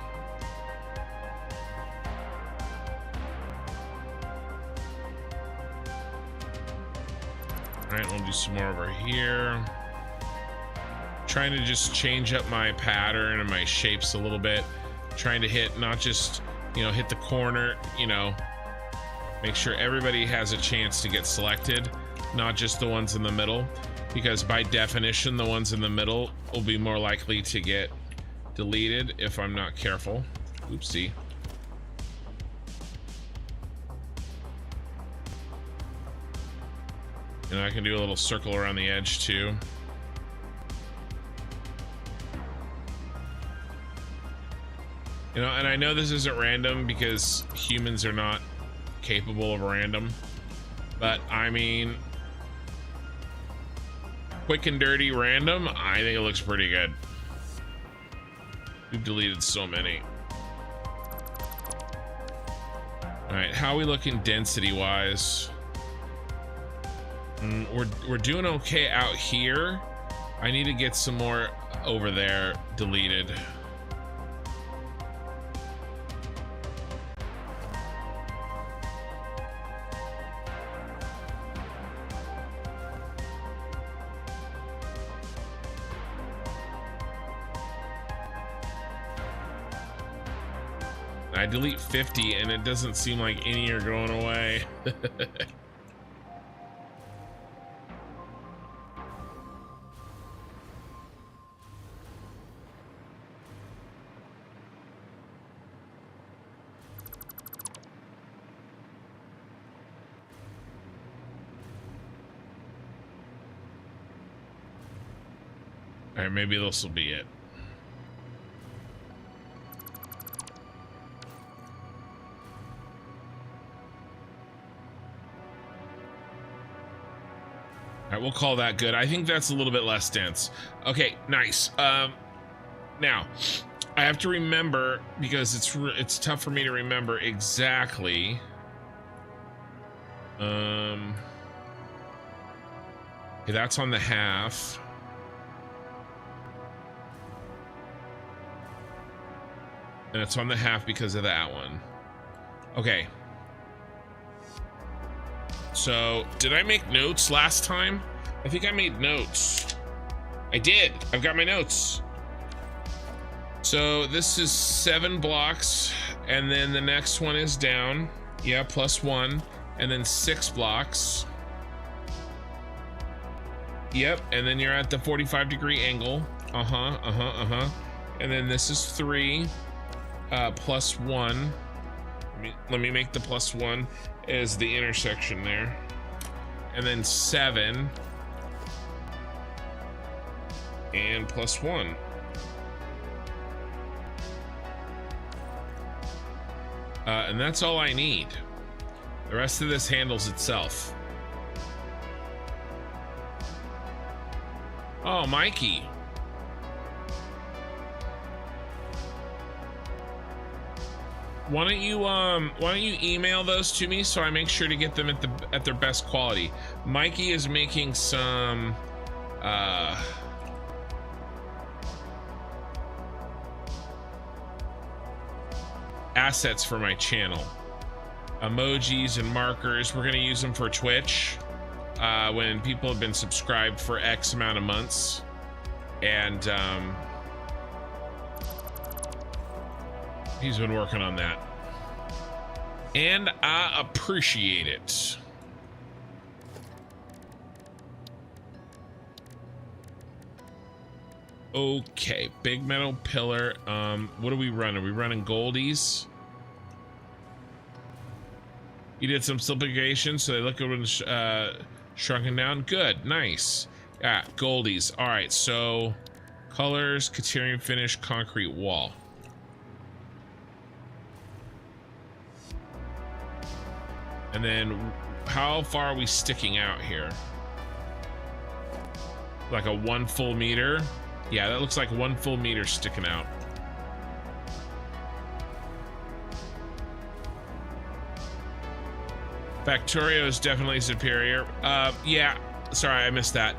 All right, we'll do some more over here. Trying to just change up my pattern and my shapes a little bit. Trying to hit, not just, you know, hit the corner, you know, make sure everybody has a chance to get selected, not just the ones in the middle, because by definition, the ones in the middle will be more likely to get deleted if I'm not careful. Oopsie. And I can do a little circle around the edge too. You know, and I know this isn't random because humans are not capable of random, but I mean, quick and dirty random, I think it looks pretty good. We've deleted so many. All right, how are we looking density wise? We're doing okay out here. I need to get some more over there deleted. I delete 50 and it doesn't seem like any are going away. All right, maybe this will be it. All right, we'll call that good. I think that's a little bit less dense. Okay, nice. Now, I have to remember, because it's tough for me to remember exactly. Okay, that's on the half. And it's on the half because of that one. Okay. So, did I make notes last time? I think I made notes. I did. I've got my notes. So, this is 7 blocks, and then the next one is down. Yeah, +1, and then 6 blocks. Yep, and then you're at the 45-degree angle. And then this is 3. +1. Let me make the +1 as the intersection there, and then 7 and +1. And that's all I need. The rest of this handles itself. Oh, Mikey. Why don't you email those to me so I make sure to get them at their best quality. Mikey is making some assets for my channel. Emojis and markers, we're gonna use them for Twitch when people have been subscribed for X amount of months. And he's been working on that. And I appreciate it. Okay, big metal pillar. What are we running? Are we running Goldies? You did some simplification, so they look a little shrunken down. Good, nice. Yeah, Goldies. All right, so colors, Caterian finish, concrete wall. And then how far are we sticking out here? Like a 1 full meter? Yeah, that looks like 1 full meter sticking out. Factorio is definitely superior. Yeah, sorry, I missed that.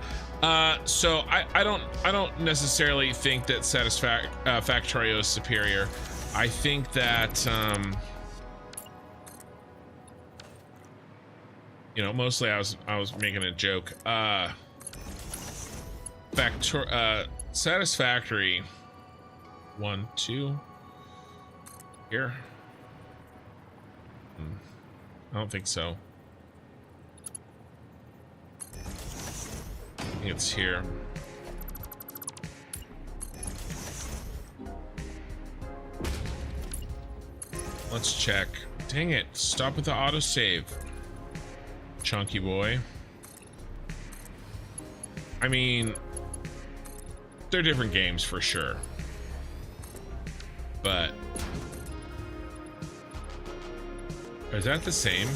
So I don't necessarily think that Factorio is superior. I think that you know, mostly I was making a joke. Satisfactory 1.2 here. I don't think so. I think it's here. Let's check. Dang it, stop with the autosave. Chunky boy. I mean, they're different games for sure. But is that the same?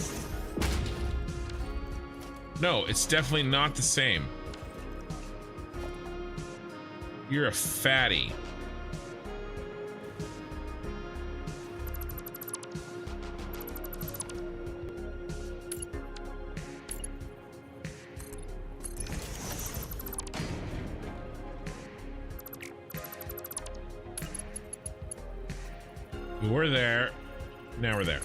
No, it's definitely not the same. You're a fatty. We were there. Now we're there.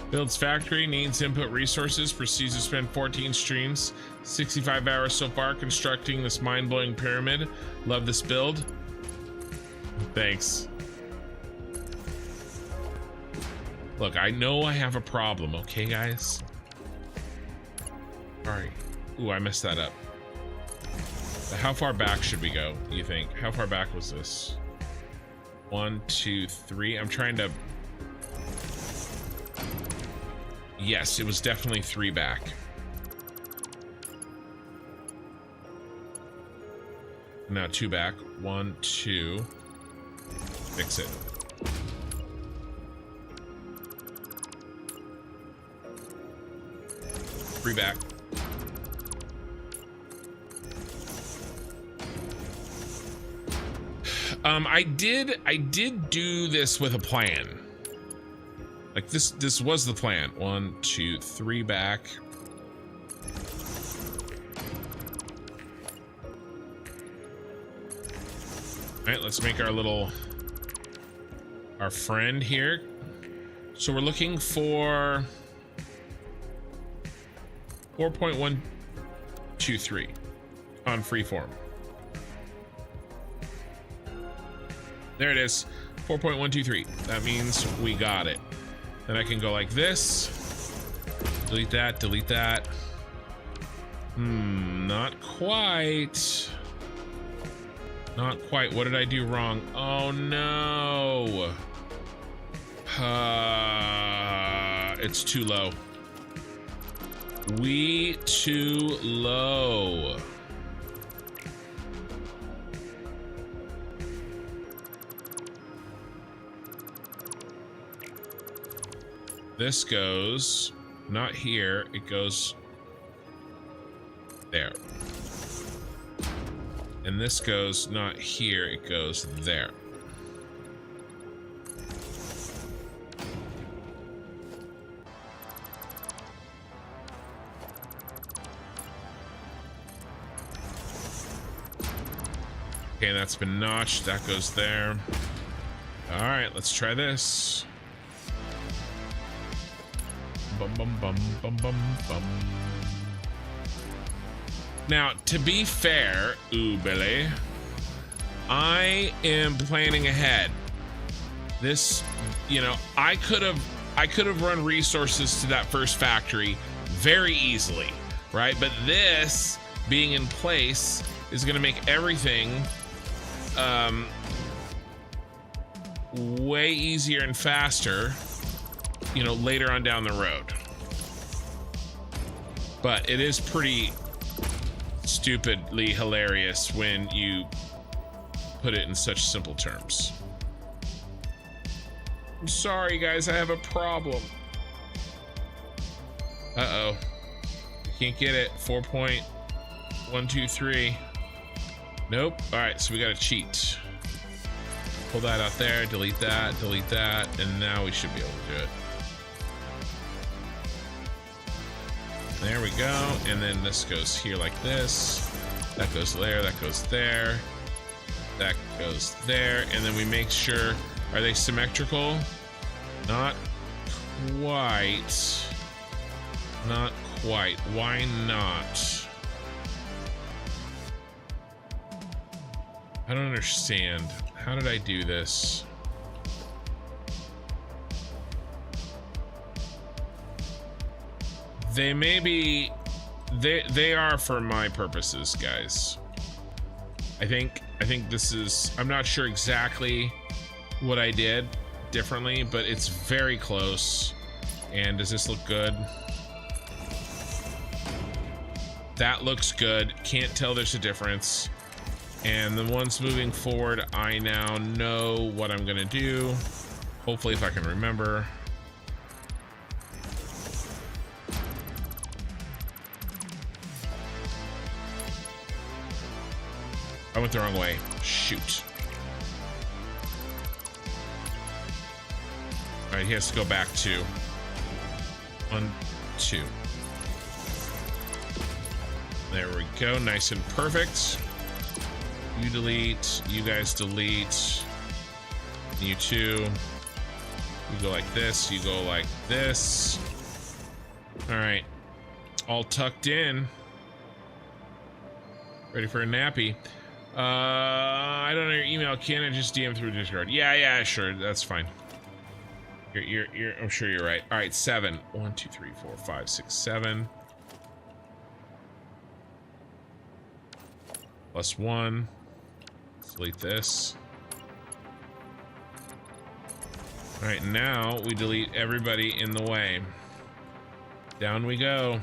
Builds factory, needs input resources, proceeds to spend 14 streams, 65 hours so far constructing this mind-blowing pyramid. Love this build. Thanks. Look, I know I have a problem, okay, guys? All right. Ooh, I messed that up. How far back should we go, do you think? How far back was this? 1, 2, 3. I'm trying to... Yes, it was definitely 3 back. Now 2 back. 1, 2. Fix it. Three back. I did do this with a plan. Like this was the plan. 1, 2, 3 back. All right, let's make our friend here. So we're looking for 4.123 on freeform. There it is, 4.123. That means we got it. Then I can go like this. Delete that, delete that. Not quite. Not quite. What did I do wrong? Oh no. It's too low. We too low. This goes not here, it goes there. And this goes not here, it goes there. Okay, that's been notched. That goes there. All right, let's try this. Bum, bum, bum, bum, bum, bum. Now, to be fair, ooh, Billy, I am planning ahead. This, you know, I could have run resources to that first factory very easily, right? But this being in place is going to make everything way easier and faster, you know, later on down the road. But it is pretty stupidly hilarious when you put it in such simple terms. I'm sorry, guys, I have a problem. Uh-oh. Can't get it. 4.123. Nope. All right, so we got to cheat. Pull that out there, delete that, and now we should be able to do it. There we go, and then this goes here like this. That goes there, that goes there. That goes there, and then we make sure, are they symmetrical? Not quite. Not quite. Why not? I don't understand. How did I do this? They may be, they are for my purposes, guys. I think this is, I'm not sure exactly what I did differently, but it's very close. And does this look good? That looks good. Can't tell there's a difference. And the ones moving forward, I now know what I'm gonna do. Hopefully, if I can remember. I went the wrong way. Shoot. All right, he has to go back to 1, 2. There we go. Nice and perfect. You delete. You guys delete. You two. You go like this. You go like this. All right. All tucked in. Ready for a nappy. I don't know your email. Can I just DM through Discord? Yeah, sure. That's fine. You're I'm sure you're right. All right, 7. 1, 2, 3, 4, 5, 6, 7. Plus 1. Delete this. All right, now we delete everybody in the way. Down we go.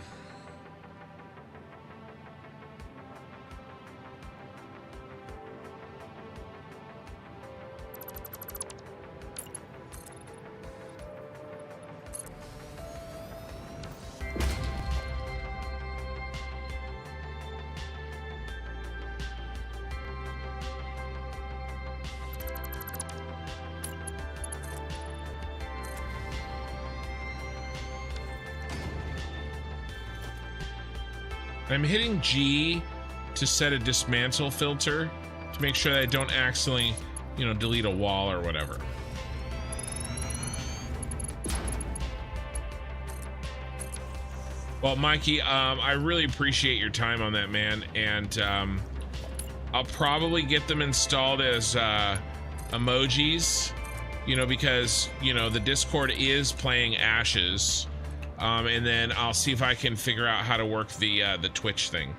I'm hitting G to set a dismantle filter to make sure that I don't accidentally, you know, delete a wall or whatever. Well, Mikey, I really appreciate your time on that, man, and I'll probably get them installed as emojis, you know, because, you know, the Discord is playing Ashes. And then I'll see if I can figure out how to work the Twitch thing.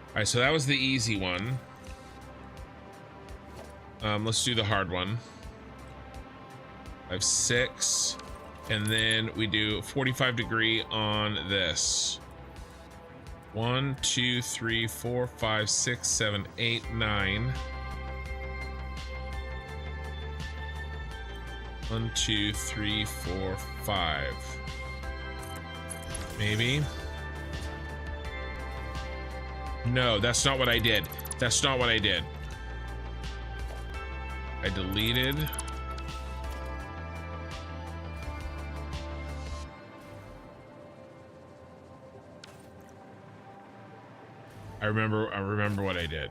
All right, so that was the easy one. Let's do the hard one. I have 6, and then we do 45-degree on this. 1, 2, 3, 4, 5, 6, 7, 8, 9. 1, 2, 3, 4, 5. Maybe. No, that's not what I did. That's not what I did. I deleted. I remember what I did.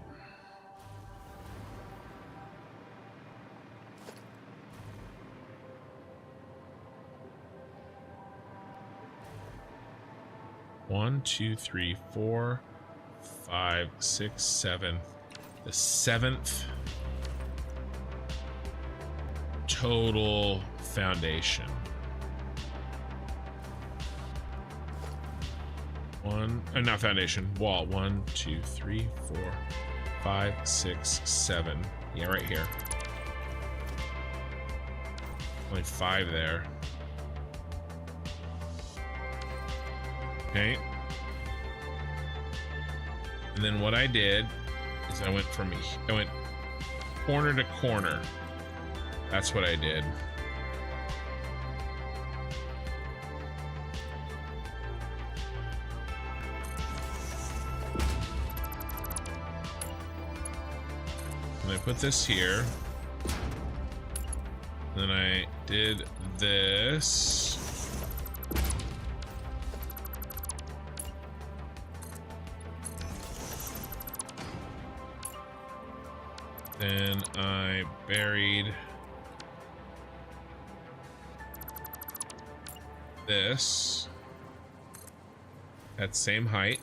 One, two, three, 4, 5, 6, 7. The 7th total foundation. Not foundation, wall. 1, 2, 3, 4, 5, 6, 7. Yeah, right here. Only 5 there. Okay. And then what I did is I went corner to corner. That's what I did. And I put this here. Then I did this. Then I buried this at same height.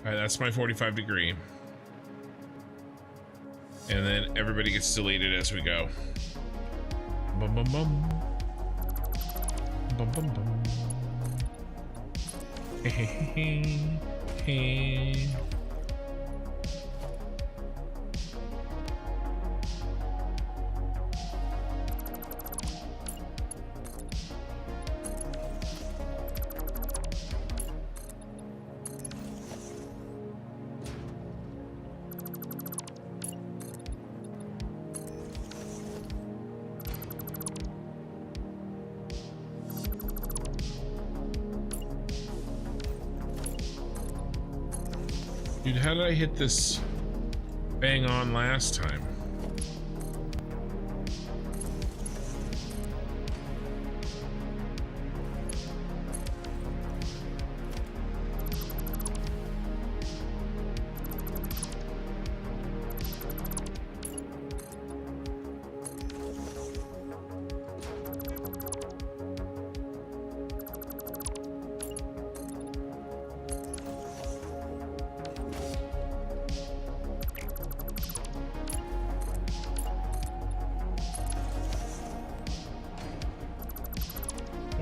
All right, that's my 45 degree. And then everybody gets deleted as we go. Bum bum bum. Bum bum bum. Hey hey hey hey. Dude, how did I hit this bang on last time?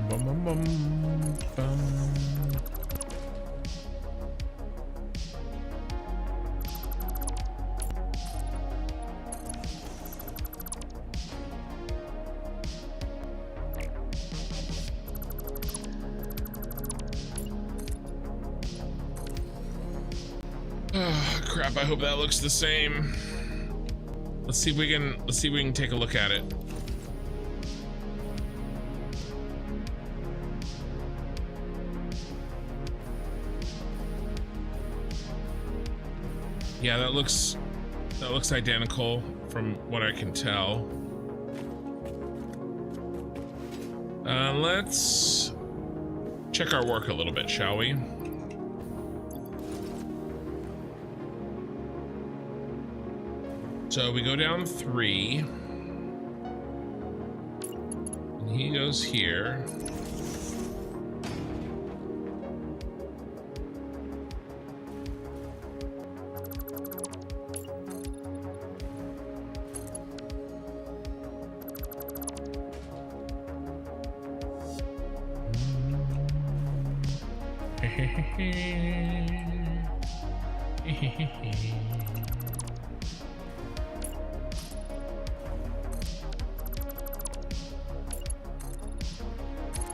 Bum, bum, bum, bum. Oh, crap, I hope that looks the same. Let's see if we can take a look at it. Yeah, that looks identical from what I can tell. Let's check our work a little bit, shall we? So we go down 3. And he goes here.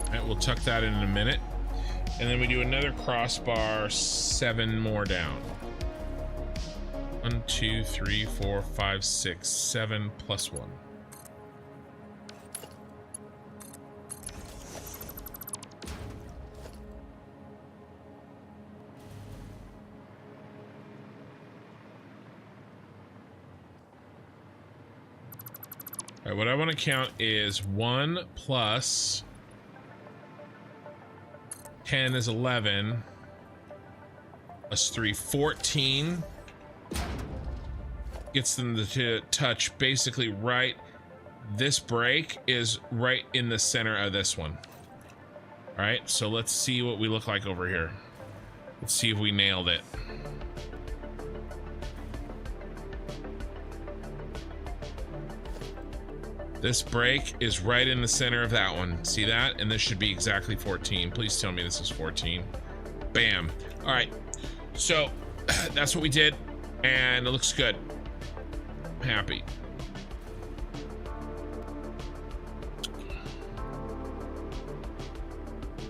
Alright, we'll tuck that in a minute. And then we do another crossbar, 7 more down. 1, 2, 3, 4, 5, 6, 7 plus 1. All right, what I want to count is 1 plus 10 is 11 plus 3, 14. Gets them to touch basically right. This break is right in the center of this one. All right, so let's see what we look like over here. Let's see if we nailed it. This break is right in the center of that one. See that? And this should be exactly 14. Please tell me this is 14. Bam. All right, so that's what we did, and it looks good. I'm happy.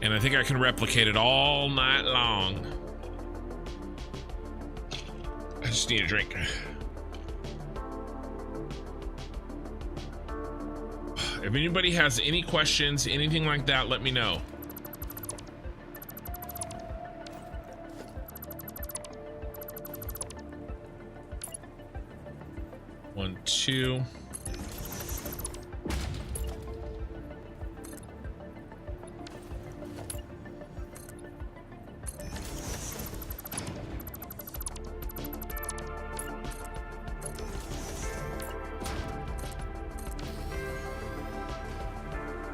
And I think I can replicate it all night long. I just need a drink. If anybody has any questions, anything like that, let me know. One, two.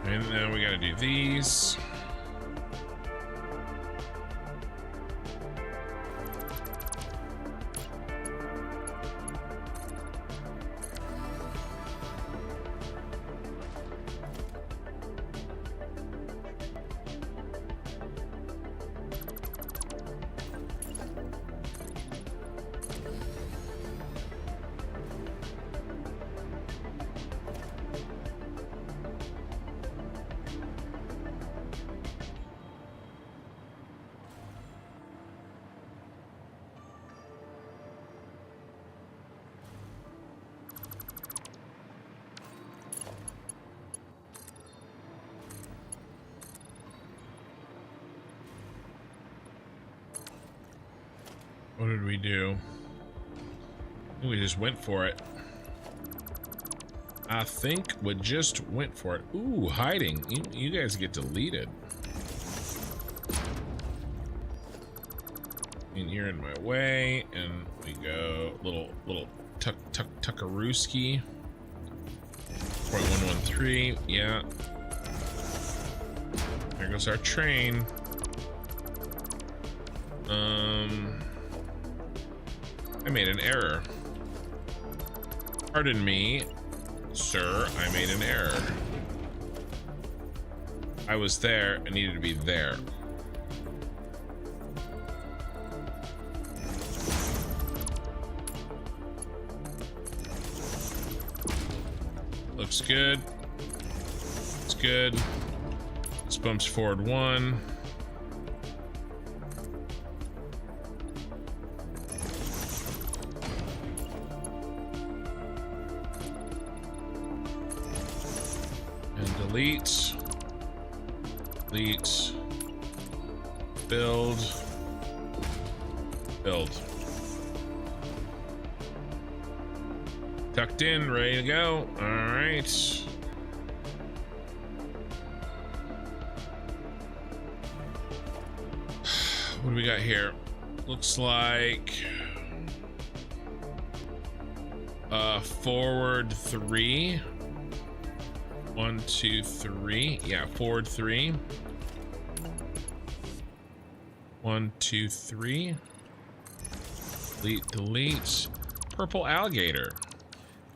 And then we gotta do these. What did we do? We just went for it. I think we just went for it. Ooh, hiding. You guys get deleted. And you're in my way, and we go little tuckarooski. 0.113. Yeah. There goes our train. I made an error. Pardon me, sir, I made an error. I was there, I needed to be there. Looks good. It's good. This bumps forward 1. Delete, build. Tucked in, ready to go. All right. What do we got here? Looks like forward 3. 1, 2, 3. Yeah, forward 3. 1, 2, 3. Delete. Purple alligator.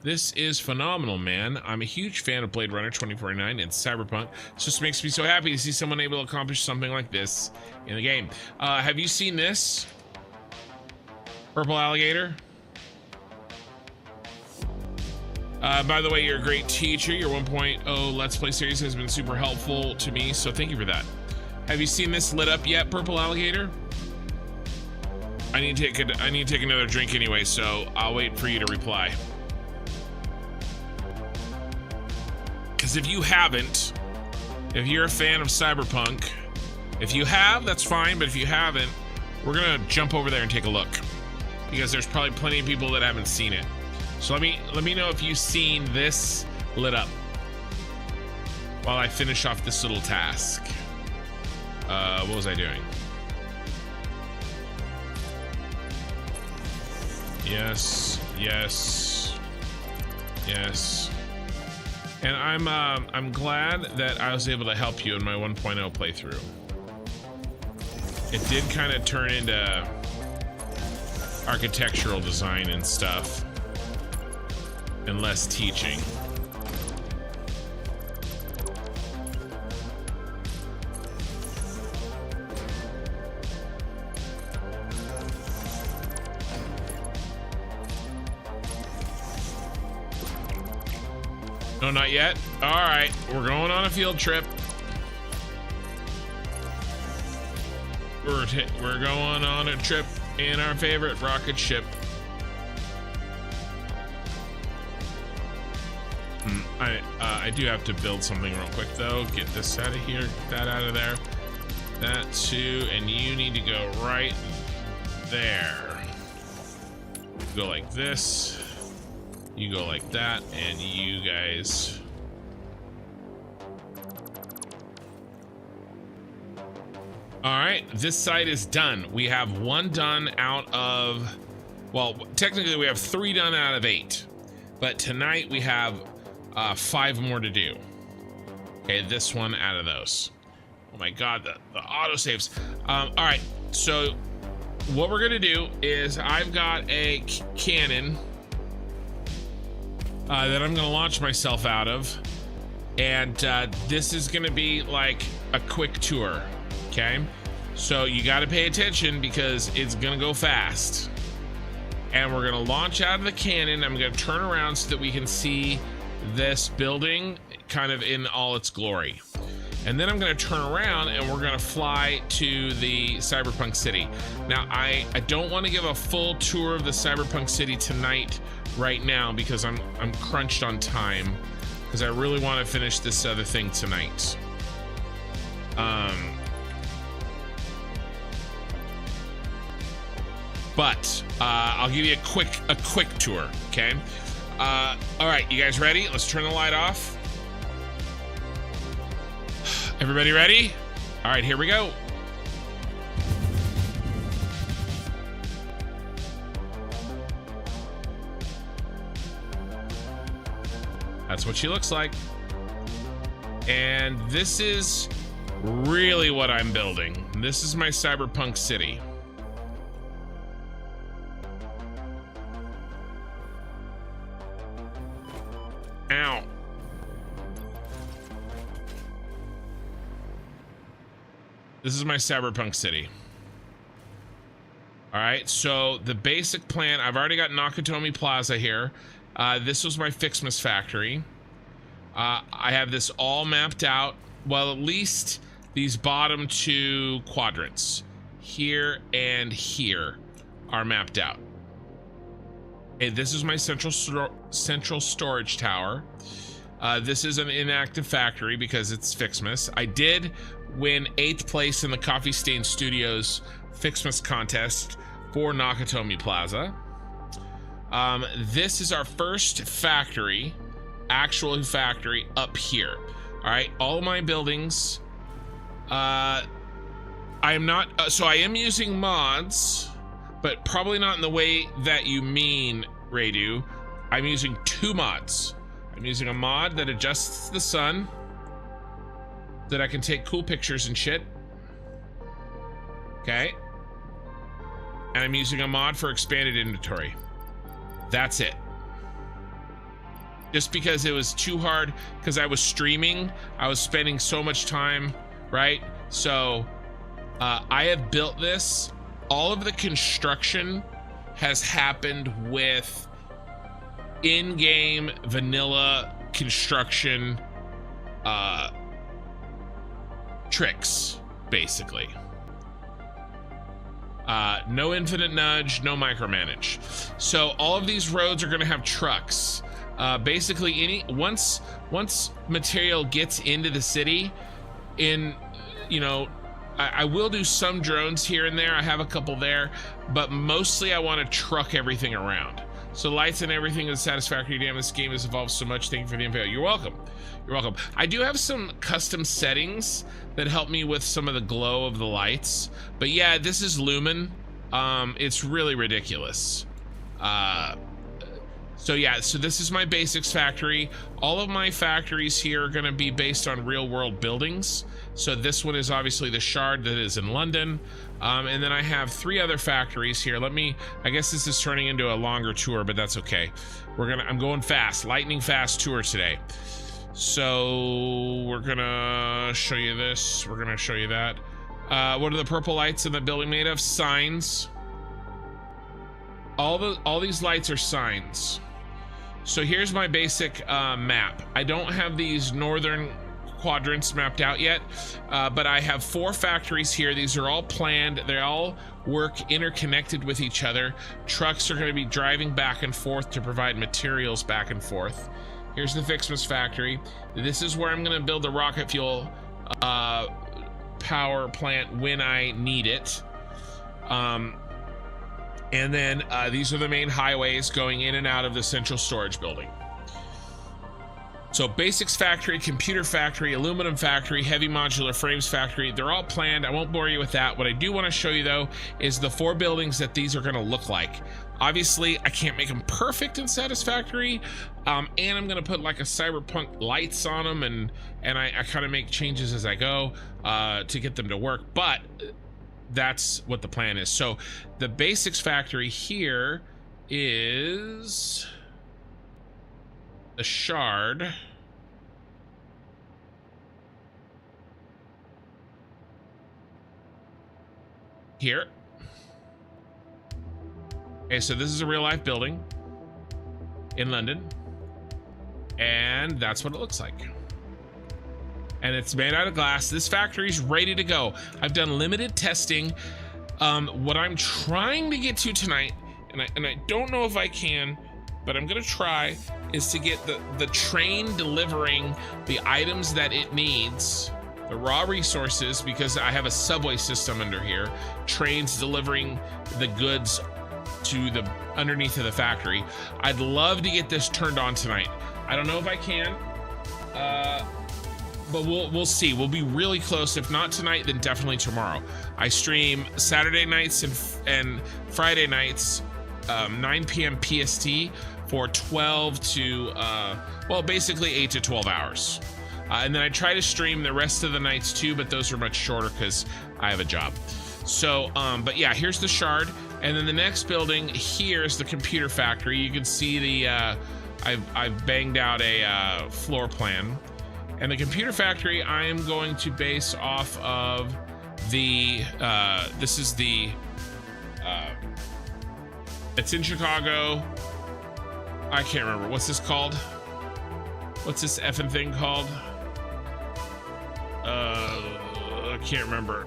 This is phenomenal, man. I'm a huge fan of Blade Runner 2049 and Cyberpunk. It just makes me so happy to see someone able to accomplish something like this in the game. Have you seen this? Purple alligator? By the way, you're a great teacher. Your 1.0 Let's Play series has been super helpful to me, so thank you for that. Have you seen this lit up yet, Purple Alligator? I need to take another drink anyway, so I'll wait for you to reply. Because if you haven't, if you're a fan of Cyberpunk, if you have, that's fine, but if you haven't, we're gonna jump over there and take a look. Because there's probably plenty of people that haven't seen it. So let me know if you've seen this lit up while I finish off this little task. What was I doing? Yes, yes, yes. And I'm glad that I was able to help you in my 1.0 playthrough. It did kind of turn into architectural design and stuff, and less teaching. No, not yet. All right, we're going on a field trip. We're going on a trip in our favorite rocket ship. I do have to build something real quick though. Get this out of here, get that out of there. That too, and you need to go right there. Go like this. You go like that, and you guys. All right, this side is done. We have one done out of, well, technically we have 3 done out of 8, but tonight we have 5 more to do. Okay, this one out of those. Oh my God, the autosaves. All right, so what we're gonna do is I've got a cannon that I'm gonna launch myself out of, and this is gonna be like a quick tour. Okay, so you got to pay attention because it's gonna go fast, and we're gonna launch out of the cannon. I'm gonna turn around so that we can see this building kind of in all its glory, and then I'm gonna turn around and we're gonna fly to the cyberpunk city. Now I don't want to give a full tour of the cyberpunk city tonight right now because I'm crunched on time, because I really want to finish this other thing tonight. But I'll give you a quick tour, okay? All right, you guys ready? Let's turn the light off. Everybody ready? All right, here we go. That's what she looks like. And this is really what I'm building. This is my cyberpunk city. Ow. This is my cyberpunk city. All right, so the basic plan, I've already got Nakatomi Plaza here. This was my Fixmas factory. I have this all mapped out. Well, at least these bottom 2 quadrants, here and here, are mapped out. Okay, this is my central storage tower. This is an inactive factory because it's Fixmas. I did win 8th place in the Coffee Stain Studios Fixmas contest for Nakatomi Plaza. This is our first factory, actual factory up here. All right, all of my buildings. I am using mods, but probably not in the way that you mean, Radu. I'm using 2 mods. I'm using a mod that adjusts the sun, that I can take cool pictures and shit. Okay. And I'm using a mod for expanded inventory. That's it. Just because it was too hard, because I was streaming, I was spending so much time, right? So I have built this. All of the construction has happened with in-game vanilla construction tricks, basically. No infinite nudge, no micromanage. So all of these roads are going to have trucks. Basically, once material gets into the city, I will do some drones here and there. I have a couple there, but mostly I want to truck everything around. So lights and everything is satisfactory. Damn, this game has evolved so much. Thank you for the info. You're welcome. You're welcome. I do have some custom settings that help me with some of the glow of the lights. But yeah, this is Lumen. It's really ridiculous. So yeah, so this is my basics factory. All of my factories here are gonna be based on real world buildings. So this one is obviously the Shard that is in London. And then I have 3 other factories here. I guess this is turning into a longer tour, but that's okay. I'm going fast, lightning fast tour today. So we're gonna show you this, we're gonna show you that. What are the purple lights in the building made of? Signs. All these lights are signs. So here's my basic map. I don't have these northern quadrants mapped out yet, but I have 4 factories here. These are all planned. They all work interconnected with each other. Trucks are going to be driving back and forth to provide materials back and forth. Here's the Fixmas factory. This is where I'm going to build the rocket fuel power plant when I need it. And then these are the main highways going in and out of the central storage building. So basics factory, computer factory, aluminum factory, heavy modular frames factory, they're all planned. I won't bore you with that. What I do want to show you though is the 4 buildings that these are going to look like. Obviously I can't make them perfect in Satisfactory, and I'm going to put like a cyberpunk lights on them, and I kind of make changes as I go to get them to work, but that's what the plan is. So the basics factory here is the Shard. Here. Okay, so this is a real life building in London, and that's what it looks like. And it's made out of glass. This factory's ready to go. I've done limited testing. What I'm trying to get to tonight, and I don't know if I can, but I'm gonna try, is to get the train delivering the items that it needs, the raw resources, because I have a subway system under here, trains delivering the goods to the underneath of the factory. I'd love to get this turned on tonight. I don't know if I can, but we'll see. We'll be really close. If not tonight, then definitely tomorrow. I stream Saturday nights and Friday nights, 9 p.m. PST for 12 to, well, basically 8 to 12 hours. And then I try to stream the rest of the nights too, but those are much shorter because I have a job. So, but yeah, here's the Shard. And then the next building here is the computer factory. You can see the, I've banged out a floor plan. And the computer factory, I am going to base off of the, this is the, it's in Chicago. I can't remember. What's this called? What's this effing thing called? I can't remember.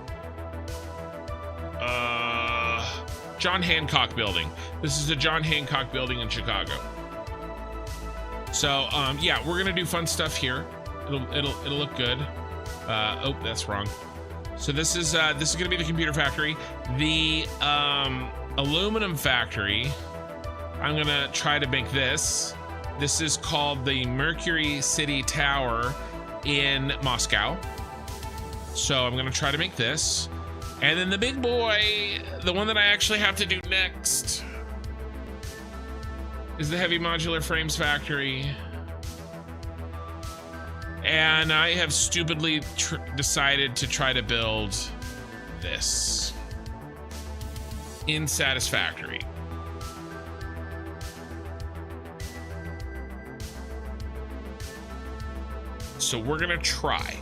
John Hancock building. This is the John Hancock building in Chicago. So, yeah, we're gonna do fun stuff here. It'll look good. Oh, that's wrong. So this is gonna be the computer factory. The aluminum factory, I'm gonna try to make this. This is called the Mercury City Tower in Moscow. So I'm gonna try to make this. And then the big boy, the one that I actually have to do next, is the heavy modular frames factory. And I have stupidly decided to try to build this in Satisfactory. So we're gonna try.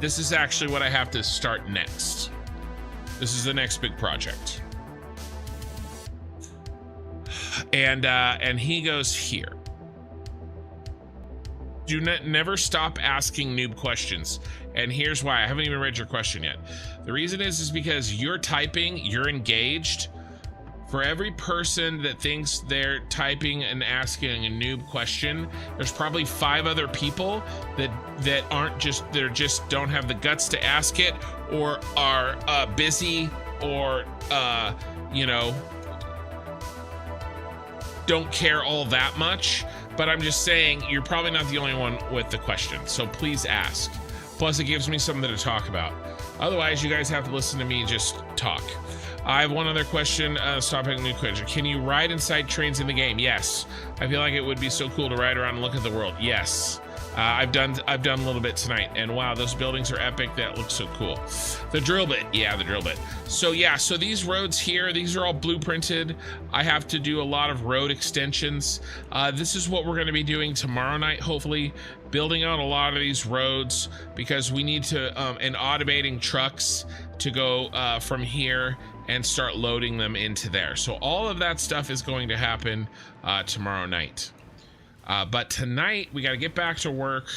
This is actually what I have to start next. This is the next big project. And he goes here. Do never stop asking noob questions. And here's why. I haven't even read your question yet. The reason is because you're typing, you're engaged. For every person that thinks they're typing and asking a noob question, there's probably 5 other people that aren't just, they're just don't have the guts to ask it, or are busy or you know, don't care all that much, but I'm just saying you're probably not the only one with the question, so please ask. Plus it gives me something to talk about. Otherwise you guys have to listen to me just talk. I have one other question. Stop having a new question. Can you ride inside trains in the game? Yes. I feel like it would be so cool to ride around and look at the world. Yes. I've done a little bit tonight, and wow, those buildings are epic. That looks so cool. The drill bit, yeah, the drill bit. So yeah, so these roads here, these are all blueprinted. I have to do a lot of road extensions. This is what we're going to be doing tomorrow night, hopefully, building out a lot of these roads, because we need to and automating trucks to go from here and start loading them into there. So all of that stuff is going to happen tomorrow night. But tonight we got to get back to work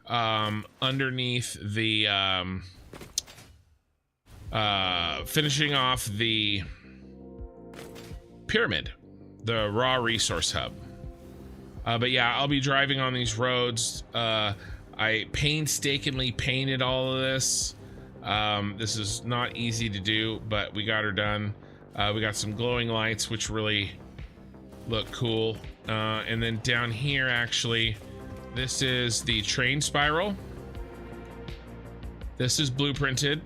underneath the finishing off the pyramid, the raw resource hub. But yeah, I'll be driving on these roads. I painstakingly painted all of this. This is not easy to do, but we got her done. We got some glowing lights, which really look cool. And then down here, actually, this is the train spiral. This is blueprinted.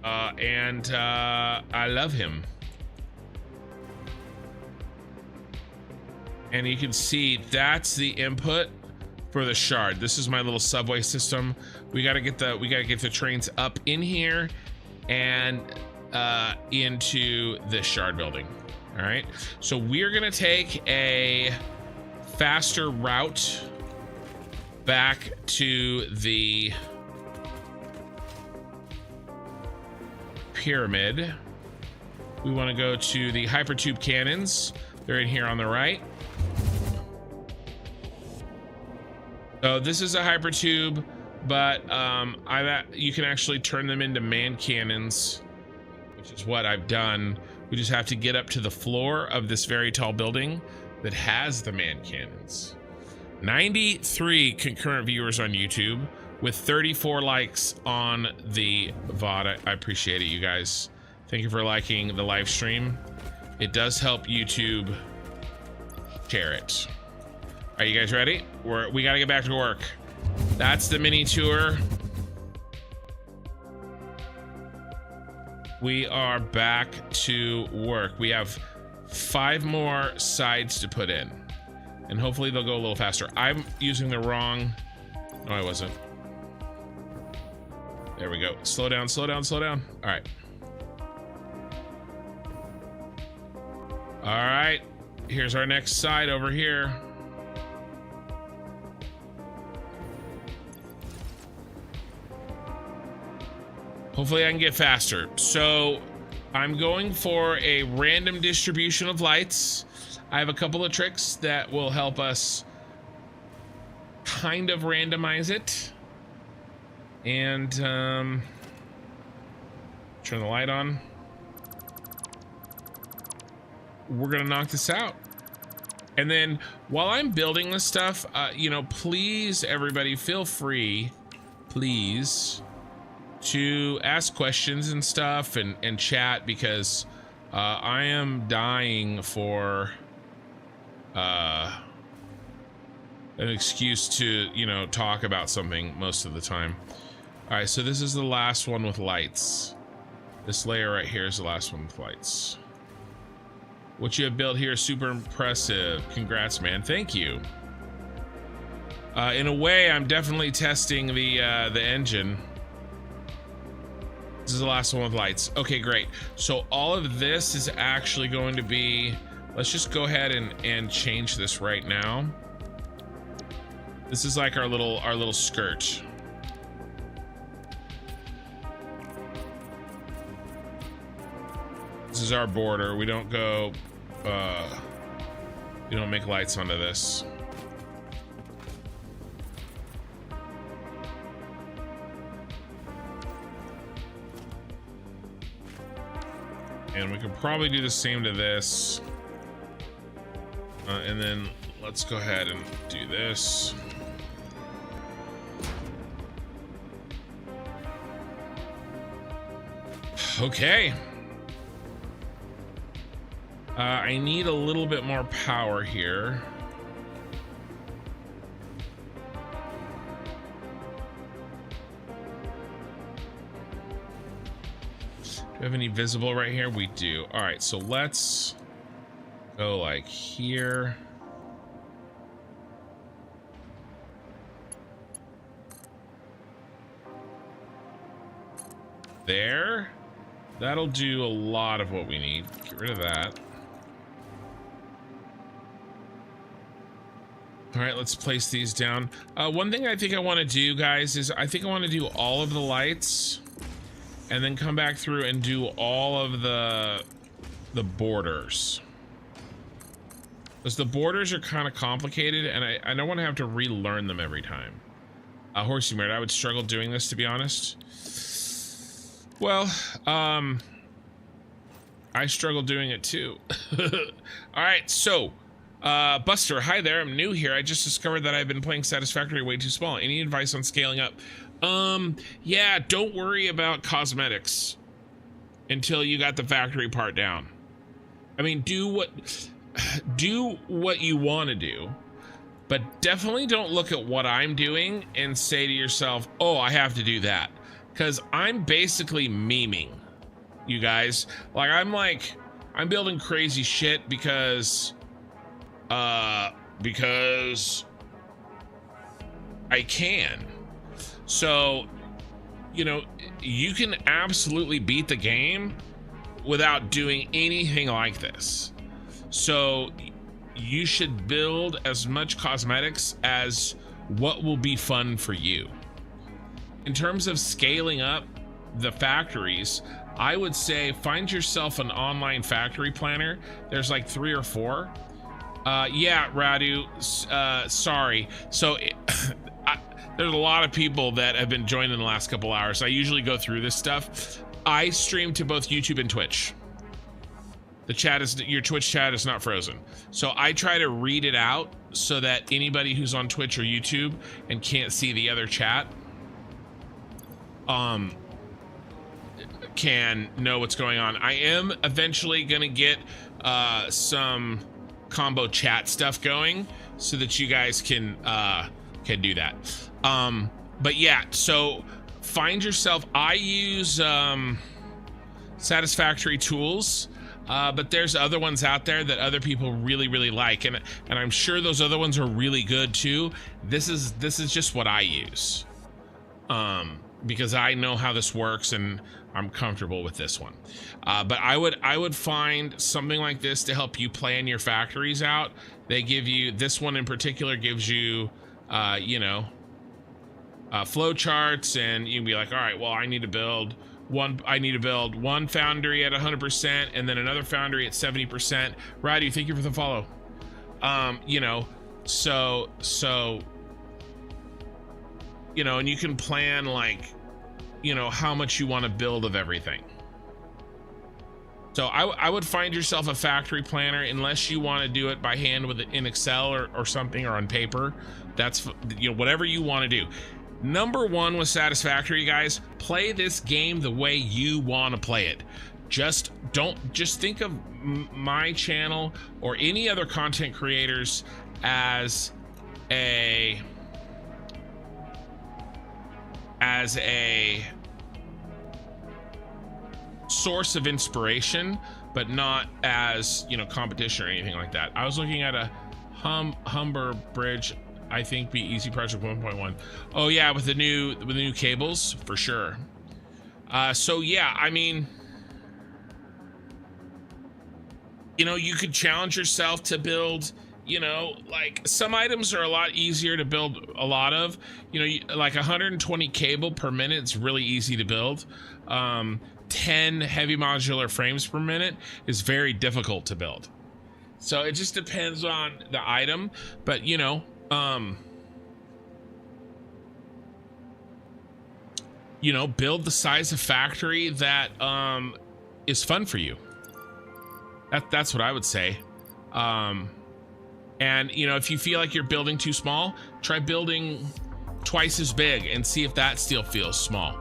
And I love him. And you can see that's the input for the shard. This is my little subway system. We gotta get the trains up in here and into the shard building. All right, so we're gonna take a faster route back to the pyramid. We want to go to the hypertube cannons. They're in here on the right. So this is a hypertube, but you can actually turn them into man cannons, which is what I've done. We just have to get up to the floor of this very tall building that has the man cannons. 93 concurrent viewers on YouTube with 34 likes on the VOD. I appreciate it, you guys. Thank you for liking the live stream. It does help YouTube share it. Are you guys ready? We gotta get back to work. That's the mini tour. We are back to work. We have 5 more sides to put in, and hopefully they'll go a little faster. I'm using the wrong, no, I wasn't. There we go. Slow down, slow down, slow down. All right. All right, here's our next side over here. Hopefully I can get faster. So I'm going for a random distribution of lights. I have a couple of tricks that will help us kind of randomize it. And turn the light on. We're gonna knock this out. And then while I'm building this stuff, you know, please, everybody, feel free, please, to ask questions and stuff and chat, because I am dying for an excuse to, you know, talk about something most of the time. All right, so this is the last one with lights. This layer right here is the last one with lights. What you have built here is super impressive. Congrats, man. Thank you. In a way, I'm definitely testing the engine. This is the last one with lights. Okay, great. So all of this is actually going to be, let's just go ahead and change this right now. This is like our little skirt. This is our border. We don't go, we don't make lights onto this. And we can probably do the same to this. And then let's go ahead and do this. Okay. I need a little bit more power here. Do we have any visible right here? We do. All right, so let's go like here. There. That'll do a lot of what we need. Get rid of that. All right, let's place these down. One thing I think I want to do, guys, is I think I want to do all of the lights and then come back through and do all of the borders. Because the borders are kind of complicated and I don't want to have to relearn them every time. Horsey Merit, I would struggle doing this, to be honest. Well, I struggle doing it too. All right, so Buster, hi there. I'm new here. I just discovered that I've been playing Satisfactory way too small. Any advice on scaling up? Yeah, don't worry about cosmetics until you got the factory part down. I mean, do what you want to do, but definitely don't look at what I'm doing and say to yourself, oh, I have to do that. Because I'm basically memeing, you guys. I'm building crazy shit because I can. So, you know, you can absolutely beat the game without doing anything like this. So you should build as much cosmetics as what will be fun for you. In terms of scaling up the factories, I would say find yourself an online factory planner. There's like 3 or 4. Yeah, Radu, sorry. So there's a lot of people that have been joining in the last couple hours. I usually go through this stuff. I stream to both YouTube and Twitch. Your Twitch chat is not frozen. So I try to read it out so that anybody who's on Twitch or YouTube and can't see the other chat can know what's going on. I am eventually gonna get some combo chat stuff going so that you guys can do that. But yeah, so find yourself. I use Satisfactory tools, but there's other ones out there that other people really like, and I'm sure those other ones are really good too. This is just what I use. Because I know how this works and I'm comfortable with this one. But I would find something like this to help you plan your factories out. They give you, this one in particular gives you, flow charts, and you can be like, all right, well, I need to build one foundry at 100% and then another foundry at 70%. Radu, thank you for the follow. And you can plan how much you want to build of everything. So I would find yourself a factory planner, unless you want to do it by hand in Excel or something, or on paper. That's whatever you want to do. Number one with Satisfactory, guys, play this game the way you want to play it. Just think of my channel or any other content creators as a source of inspiration, but not as competition or anything like that. I was looking at a Humber Bridge, I think be easy project 1.1. Oh yeah, with the new cables for sure. So yeah, I mean, you could challenge yourself to build, some items are a lot easier to build a lot of, like 120 cable per minute is really easy to build. 10 heavy modular frames per minute is very difficult to build. So it just depends on the item, but build the size of factory that is fun for you. That's what I would say. And if you feel like you're building too small, try building twice as big and see if that still feels small.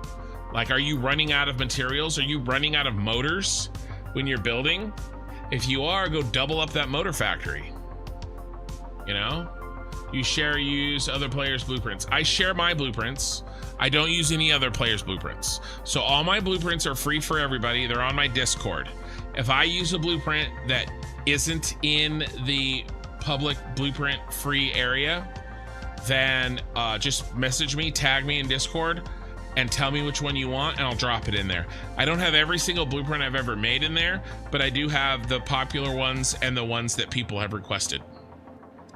Like, are you running out of materials? Are you running out of motors when you're building? If you are, go double up that motor factory. You know? You share, use other players' blueprints. I share my blueprints. I don't use any other players' blueprints. So all my blueprints are free for everybody. They're on my Discord. If I use a blueprint that isn't in the public blueprint free area, then just message me, tag me in Discord, and tell me which one you want, and I'll drop it in there. I don't have every single blueprint I've ever made in there, but I do have the popular ones and the ones that people have requested.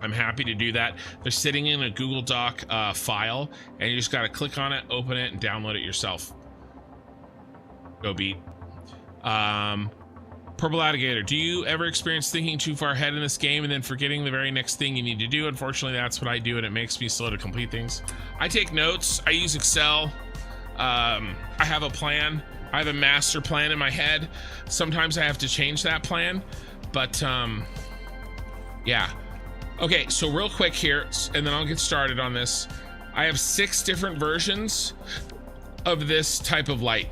I'm happy to do that. They're sitting in a Google Doc file, and you just got to click on it, open it, and download it yourself. Go beat. Purple Alligator, do you ever experience thinking too far ahead in this game and then forgetting the very next thing you need to do? Unfortunately, that's what I do, and it makes me slow to complete things. I take notes. I use Excel. I have a plan. I have a master plan in my head. Sometimes I have to change that plan, but yeah. Okay, so real quick here, and then I'll get started on this. I have 6 different versions of this type of light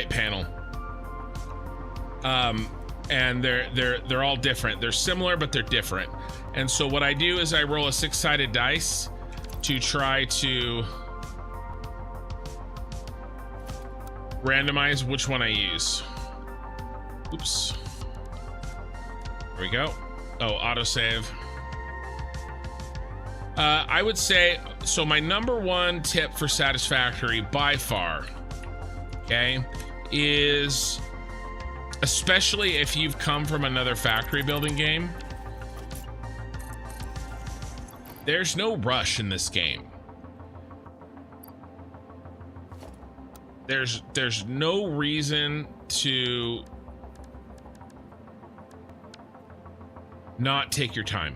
panel. And they're all different. They're similar, but they're different. And so what I do is I roll a 6-sided dice to try to randomize which one I use. Oops. There we go. Oh, autosave. I would say, so my number 1 tip for Satisfactory by far, okay, is, especially if you've come from another factory building game, there's no rush in this game. There's no reason to not take your time.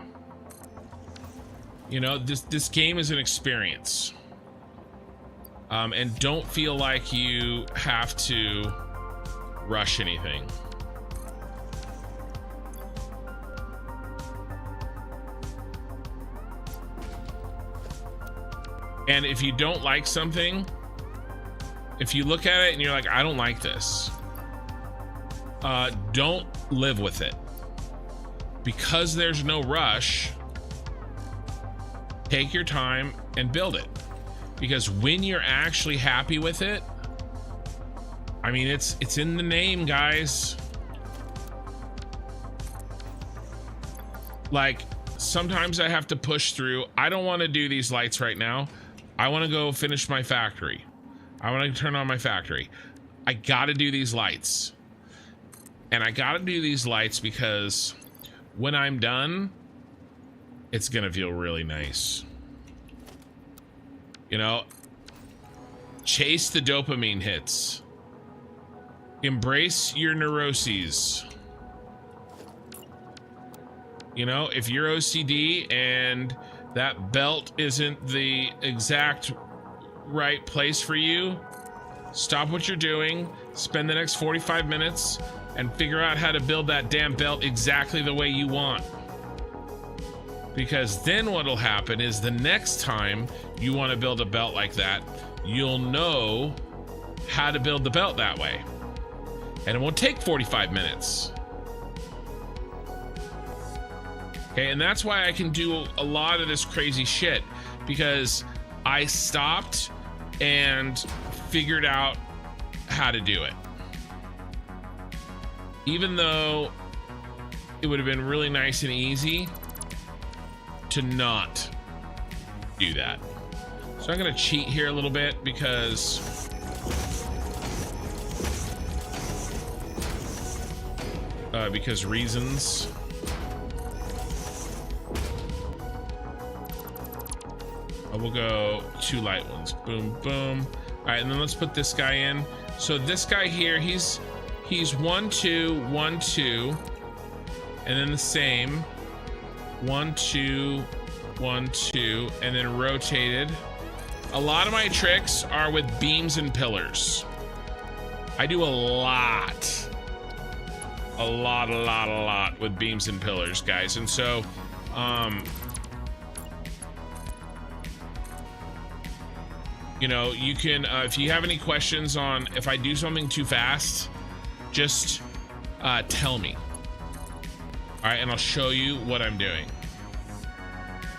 You know, this game is an experience. And don't feel like you have to rush anything. And if you don't like something, if you look at it and you're like, I don't like this, don't live with it. Because there's no rush, take your time and build it. Because when you're actually happy with it, I mean, it's in the name, guys. Like, sometimes I have to push through. I don't want to do these lights right now. I want to go finish my factory. I want to turn on my factory. I got to do these lights. And I got to do these lights because when I'm done, it's going to feel really nice. You know, chase the dopamine hits. Embrace your neuroses. You know, if you're OCD and that belt isn't the exact right place for you, stop what you're doing, spend the next 45 minutes and figure out how to build that damn belt exactly the way you want. Because then what'll happen is the next time you want to build a belt like that, you'll know how to build the belt that way. And it won't take 45 minutes. Okay, and that's why I can do a lot of this crazy shit, because I stopped and figured out how to do it. Even though it would have been really nice and easy to not do that. So I'm gonna cheat here a little bit because reasons. We'll go 2 light ones. Boom, boom. All right, and then let's put this guy in. So this guy here, he's 1, 2, 1, 2, and then the same 1, 2, 1, 2, and then rotated. A lot of my tricks are with beams and pillars. I do a lot with beams and pillars, guys. And so, You know, you can, if you have any questions on if I do something too fast, just tell me. All right, and I'll show you what I'm doing.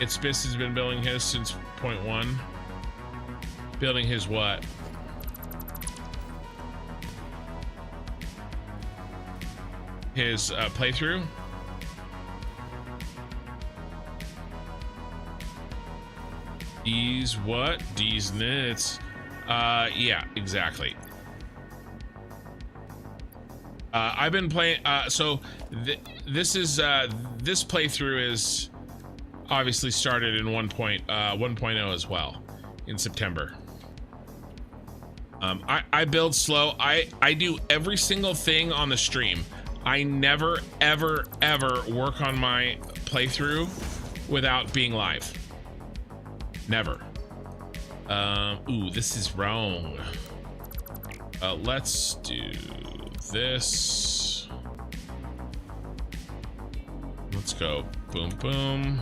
It's Spiss has been building his since 0.1. Building his what? His playthrough? These what? These nits. Yeah, exactly. I've been playing, so this is, this playthrough is obviously started in 1.0 as well in September. I build slow. I do every single thing on the stream. I never, ever, ever work on my playthrough without being live. Never. Ooh, this is wrong. Let's do this. Let's go. Boom, boom.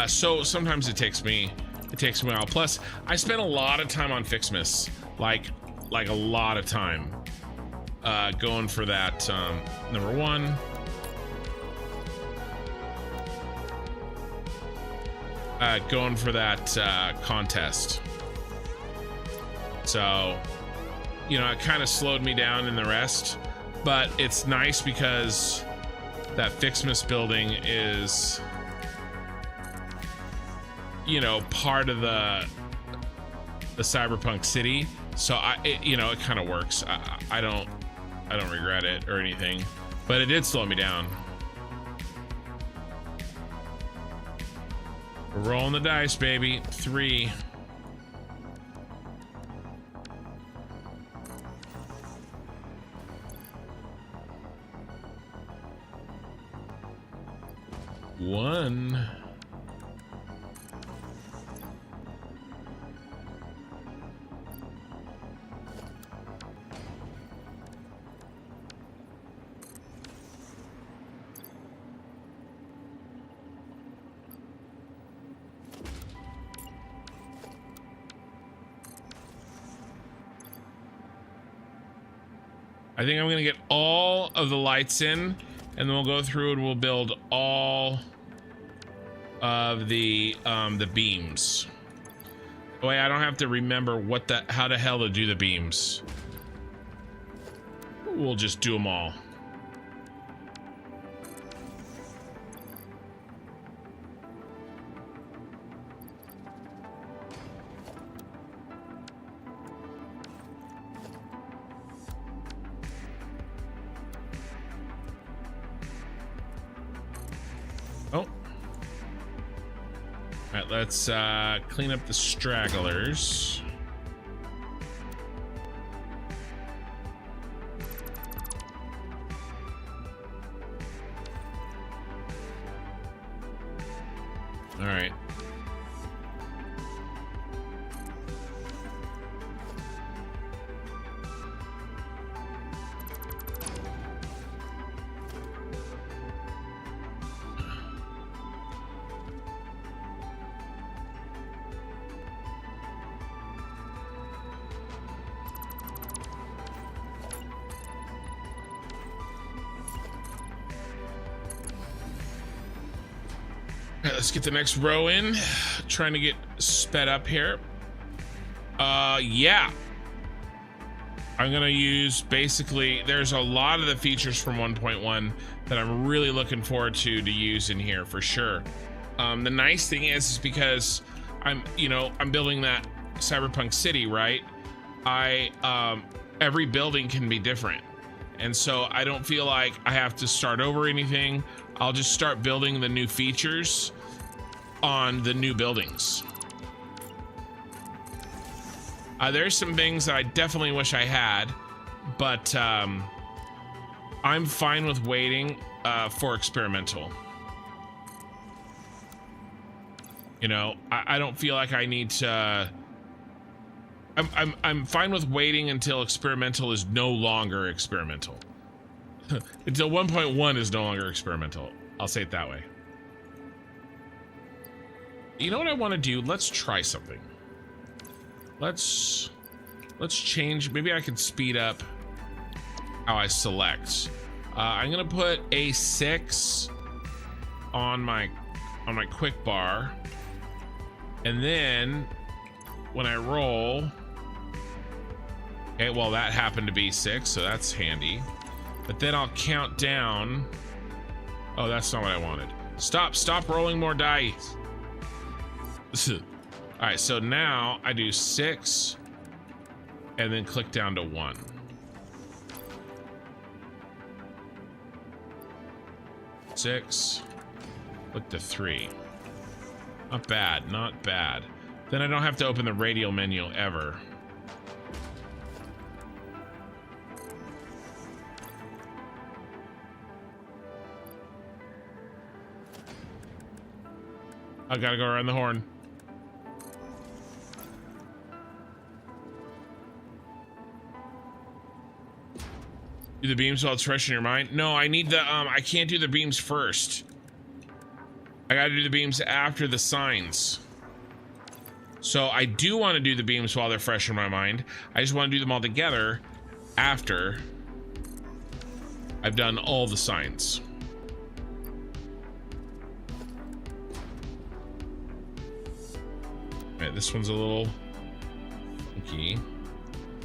So sometimes it takes me a while. Plus, I spent a lot of time on Fixmas, like a lot of time, going for that number one. Going for that contest. So, you know, it kind of slowed me down in the rest, but it's nice because that Fixmas building is, you know, part of the cyberpunk city. So you know, it kind of works. I don't regret it or anything, but it did slow me down. We're rolling the dice, baby. 3. One. I think I'm gonna get all of the lights in, and then we'll go through and we'll build all of the beams. Oh wait, I don't have to remember how the hell to do the beams. We'll just do them all. Let's clean up the stragglers. All right. Let's get the next row in. Trying to get sped up here. Yeah. I'm gonna use basically, there's a lot of the features from 1.1 that I'm really looking forward to use in here for sure. The nice thing is because I'm building that cyberpunk city, right? Every building can be different. And so I don't feel like I have to start over anything. I'll just start building the new features on the new buildings. There's some things that I definitely wish I had, but I'm fine with waiting for experimental. You know, I don't feel like I need to. I'm fine with waiting until experimental is no longer experimental. Until 1.1 is no longer experimental. I'll say it that way. You know what I want to do? Let's try something. Let's change. Maybe I can speed up how I select. I'm gonna put A6 on my quick bar, and then when I roll, okay, well that happened to be 6, so that's handy. But then I'll count down. Oh, that's not what I wanted. Stop rolling more dice. All right, so now I do 6 and then click down to 1. Six, click to 3. Not bad, not bad. Then I don't have to open the radial menu ever. I gotta go around the horn. Do the beams while it's fresh in your mind? No, I need the, I can't do the beams first. I gotta do the beams after the signs. So I do want to do the beams while they're fresh in my mind. I just want to do them all together after I've done all the signs. All right, this one's a little funky.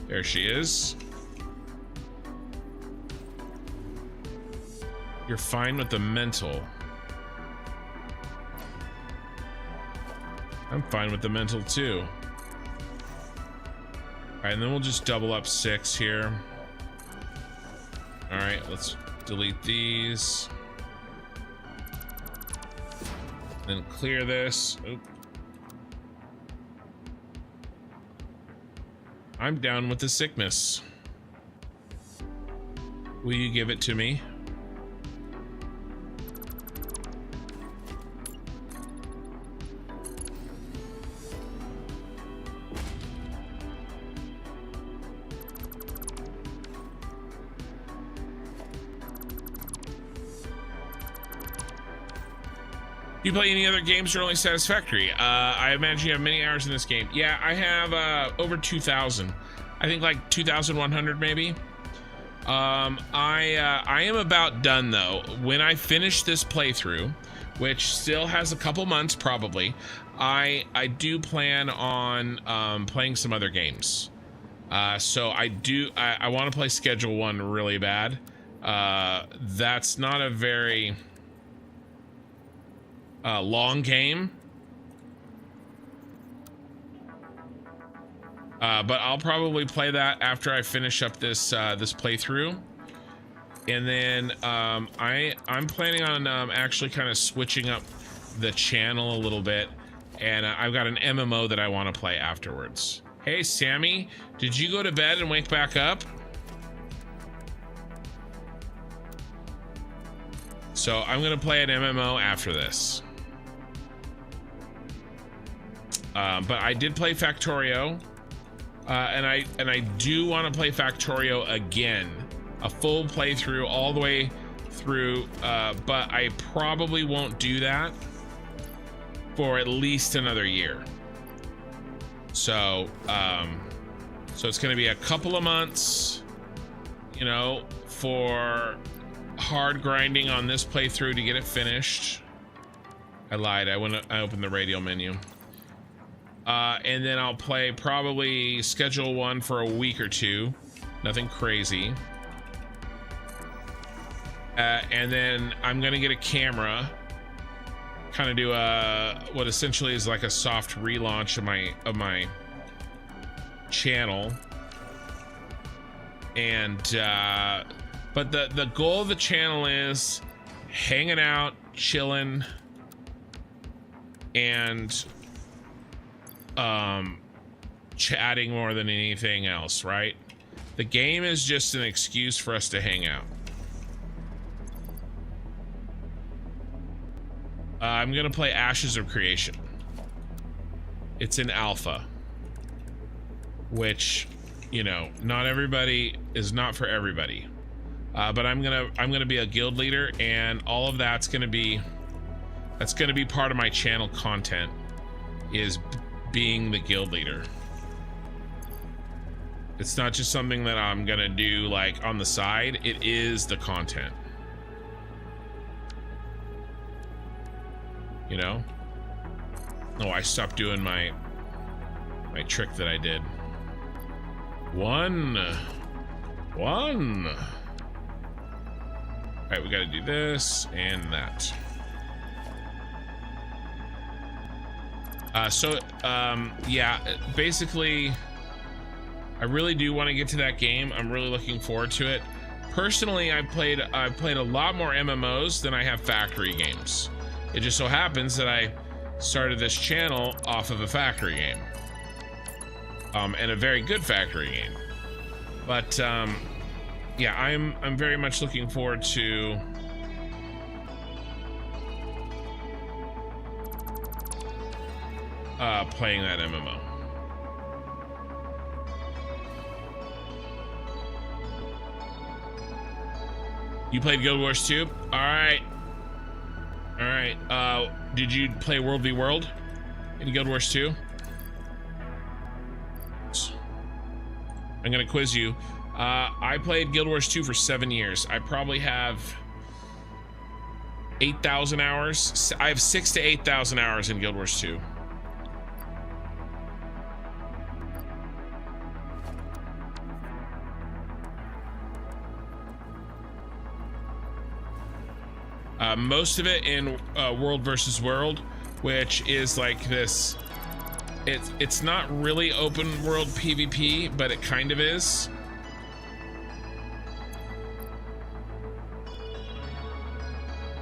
There she is. You're fine with the mental. I'm fine with the mental too. All right, and then we'll just double up 6 here. All right, let's delete these. Then clear this. Oop. I'm down with the sickness. Will you give it to me? Do you play any other games or only Satisfactory? I imagine you have many hours in this game. Yeah, I have over 2,000. I think like 2,100 maybe. I am about done though. When I finish this playthrough, which still has a couple months probably, I do plan on playing some other games. So I want to play Schedule 1 really bad. That's not a very long game, but I'll probably play that after I finish up this this playthrough, and then I'm planning on actually kind of switching up the channel a little bit, and I've got an MMO that I want to play afterwards. Hey Sammy, did you go to bed and wake back up? So I'm gonna play an MMO after this. But I did play Factorio, and I do want to play Factorio again, a full playthrough all the way through. But I probably won't do that for at least another year. So, so it's going to be a couple of months, you know, for hard grinding on this playthrough to get it finished. I lied. I opened the radial menu. And then I'll play probably Schedule 1 for a week or 2. Nothing crazy. And then I'm gonna get a camera, kind of do what essentially is like a soft relaunch of my channel. And but the goal of the channel is hanging out, chilling, and chatting more than anything else, right? The game is just an excuse for us to hang out. I'm gonna play Ashes of Creation. It's in alpha, which, you know, not everybody is not for everybody. But I'm gonna be a guild leader, and all of that's gonna be part of my channel content, is being the guild leader. It's not just something that I'm gonna do like on the side, it is the content. You know? Oh, I stopped doing my trick that I did. One. All right, we got to do this and that. Yeah, basically, I really do want to get to that game. I'm really looking forward to it. Personally, I've played a lot more MMOs than I have factory games. It just so happens that I started this channel off of a factory game, and a very good factory game. But yeah, I'm very much looking forward to playing that MMO. You played Guild Wars 2? All right. Did you play World v World in Guild Wars 2? I'm gonna quiz you. I played Guild Wars 2 for 7 years. I probably have 8,000 hours. I have 6,000 to 8,000 hours in Guild Wars 2. Most of it in World versus World, which is like this. It's not really open world PvP, but it kind of is.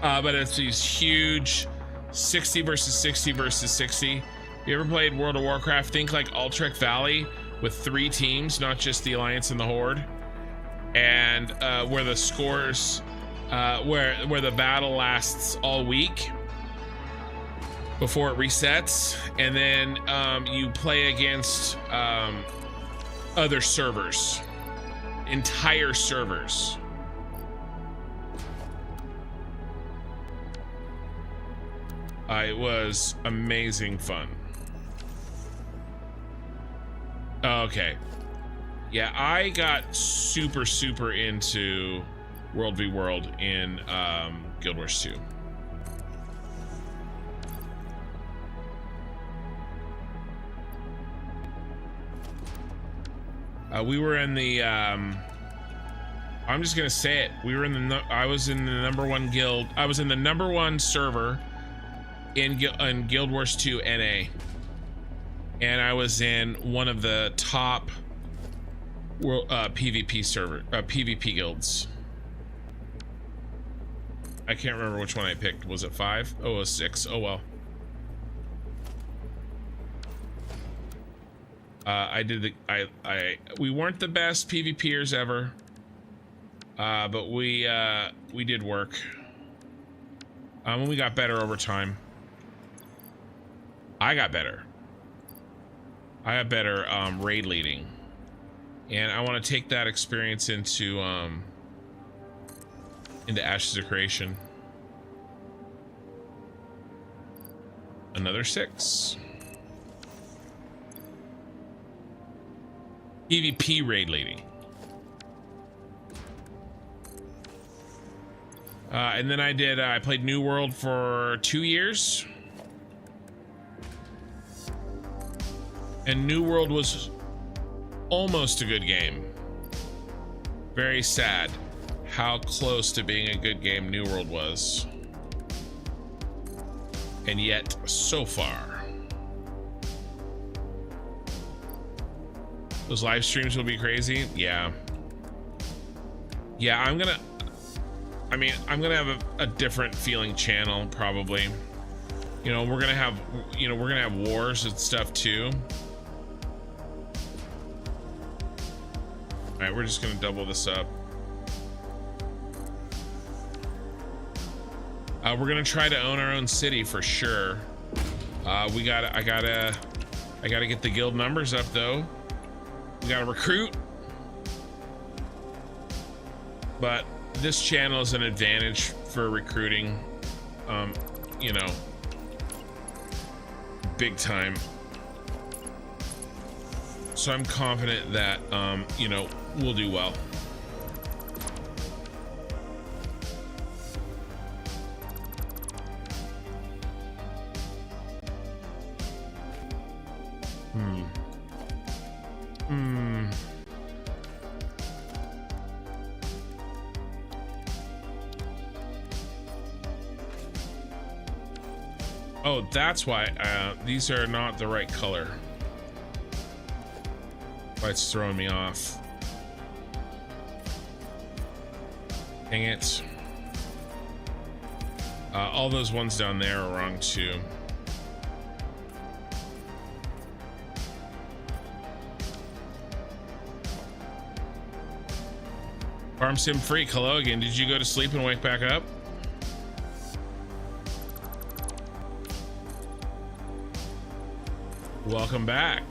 But it's these huge 60 versus 60 versus 60. You ever played World of Warcraft? Think like Alterac Valley with 3 teams, not just the Alliance and the Horde, and where the scores, where the battle lasts all week before it resets, and then you play against other servers, entire servers. It was amazing fun. Okay. Yeah, I got super into World v World in Guild Wars 2. We were in the I'm just gonna say it. We were in the I was in the #1 guild. I was in the #1 server in Guild Wars 2 NA, and I was in one of the top world PvP server PvP guilds. I can't remember which one I picked. Was it 5? Oh, it was 6. Oh well. We weren't the best PvPers ever, but we did work. And we got better over time. I got better. I got better raid leading, and I want to take that experience into Ashes of Creation. Another 6. PvP raid leading. And then I played New World for 2 years. And New World was almost a good game. Very sad how close to being a good game New World was. And yet, so far. Those live streams will be crazy. Yeah. Yeah, I'm gonna have a different feeling channel, probably. You know, we're gonna have wars and stuff too. All right, we're just gonna double this up. We're gonna try to own our own city for sure. I gotta get the guild numbers up though. We gotta recruit, but this channel is an advantage for recruiting, you know, big time. So I'm confident that, you know, we'll do well. Oh, that's why these are not the right color. Why it's throwing me off. Dang it. All those ones down there are wrong too. Farm Sim Freak, hello again. Did you go to sleep and wake back up? Welcome back.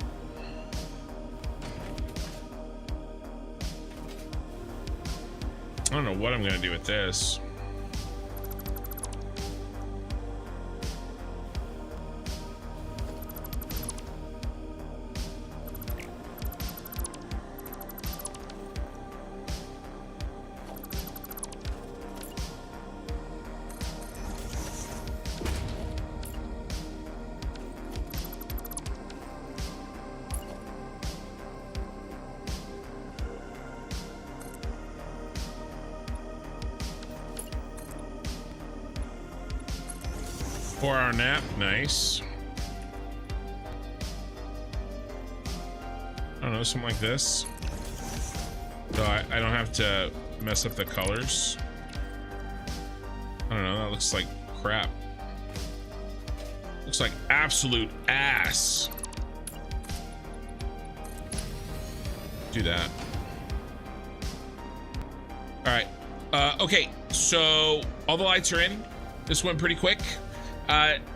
I don't know what I'm gonna do with this. Four-hour nap, nice. I don't know, something like this. So I don't have to mess up the colors. I don't know, that looks like crap. Looks like absolute ass. Do that. All right, okay, so all the lights are in. This went pretty quick.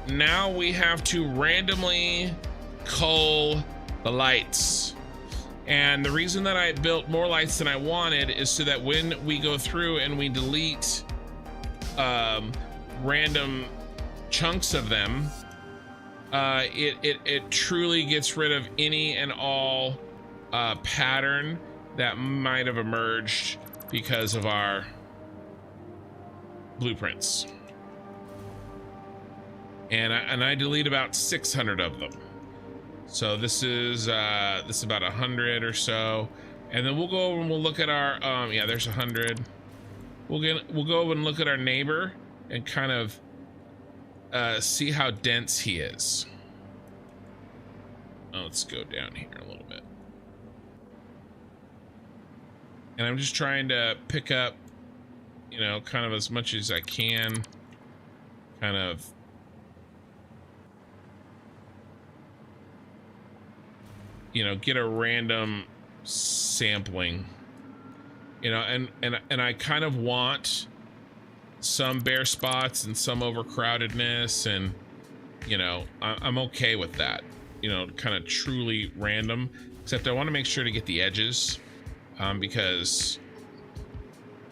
Now we have to randomly cull the lights. And the reason that I built more lights than I wanted is so that when we go through and we delete random chunks of them, it truly gets rid of any and all pattern that might have emerged because of our blueprints. And I delete about 600 of them. So this is about 100 or so, and then we'll go over and we'll look at our yeah, there's 100. We'll go over and look at our neighbor and kind of see how dense he is. Oh, let's go down here a little bit. And I'm just trying to pick up, you know, kind of as much as I can, kind of. You know, get a random sampling, you know, and I kind of want some bare spots and some overcrowdedness, and you know, I'm okay with that, you know, kind of truly random, except I want to make sure to get the edges, because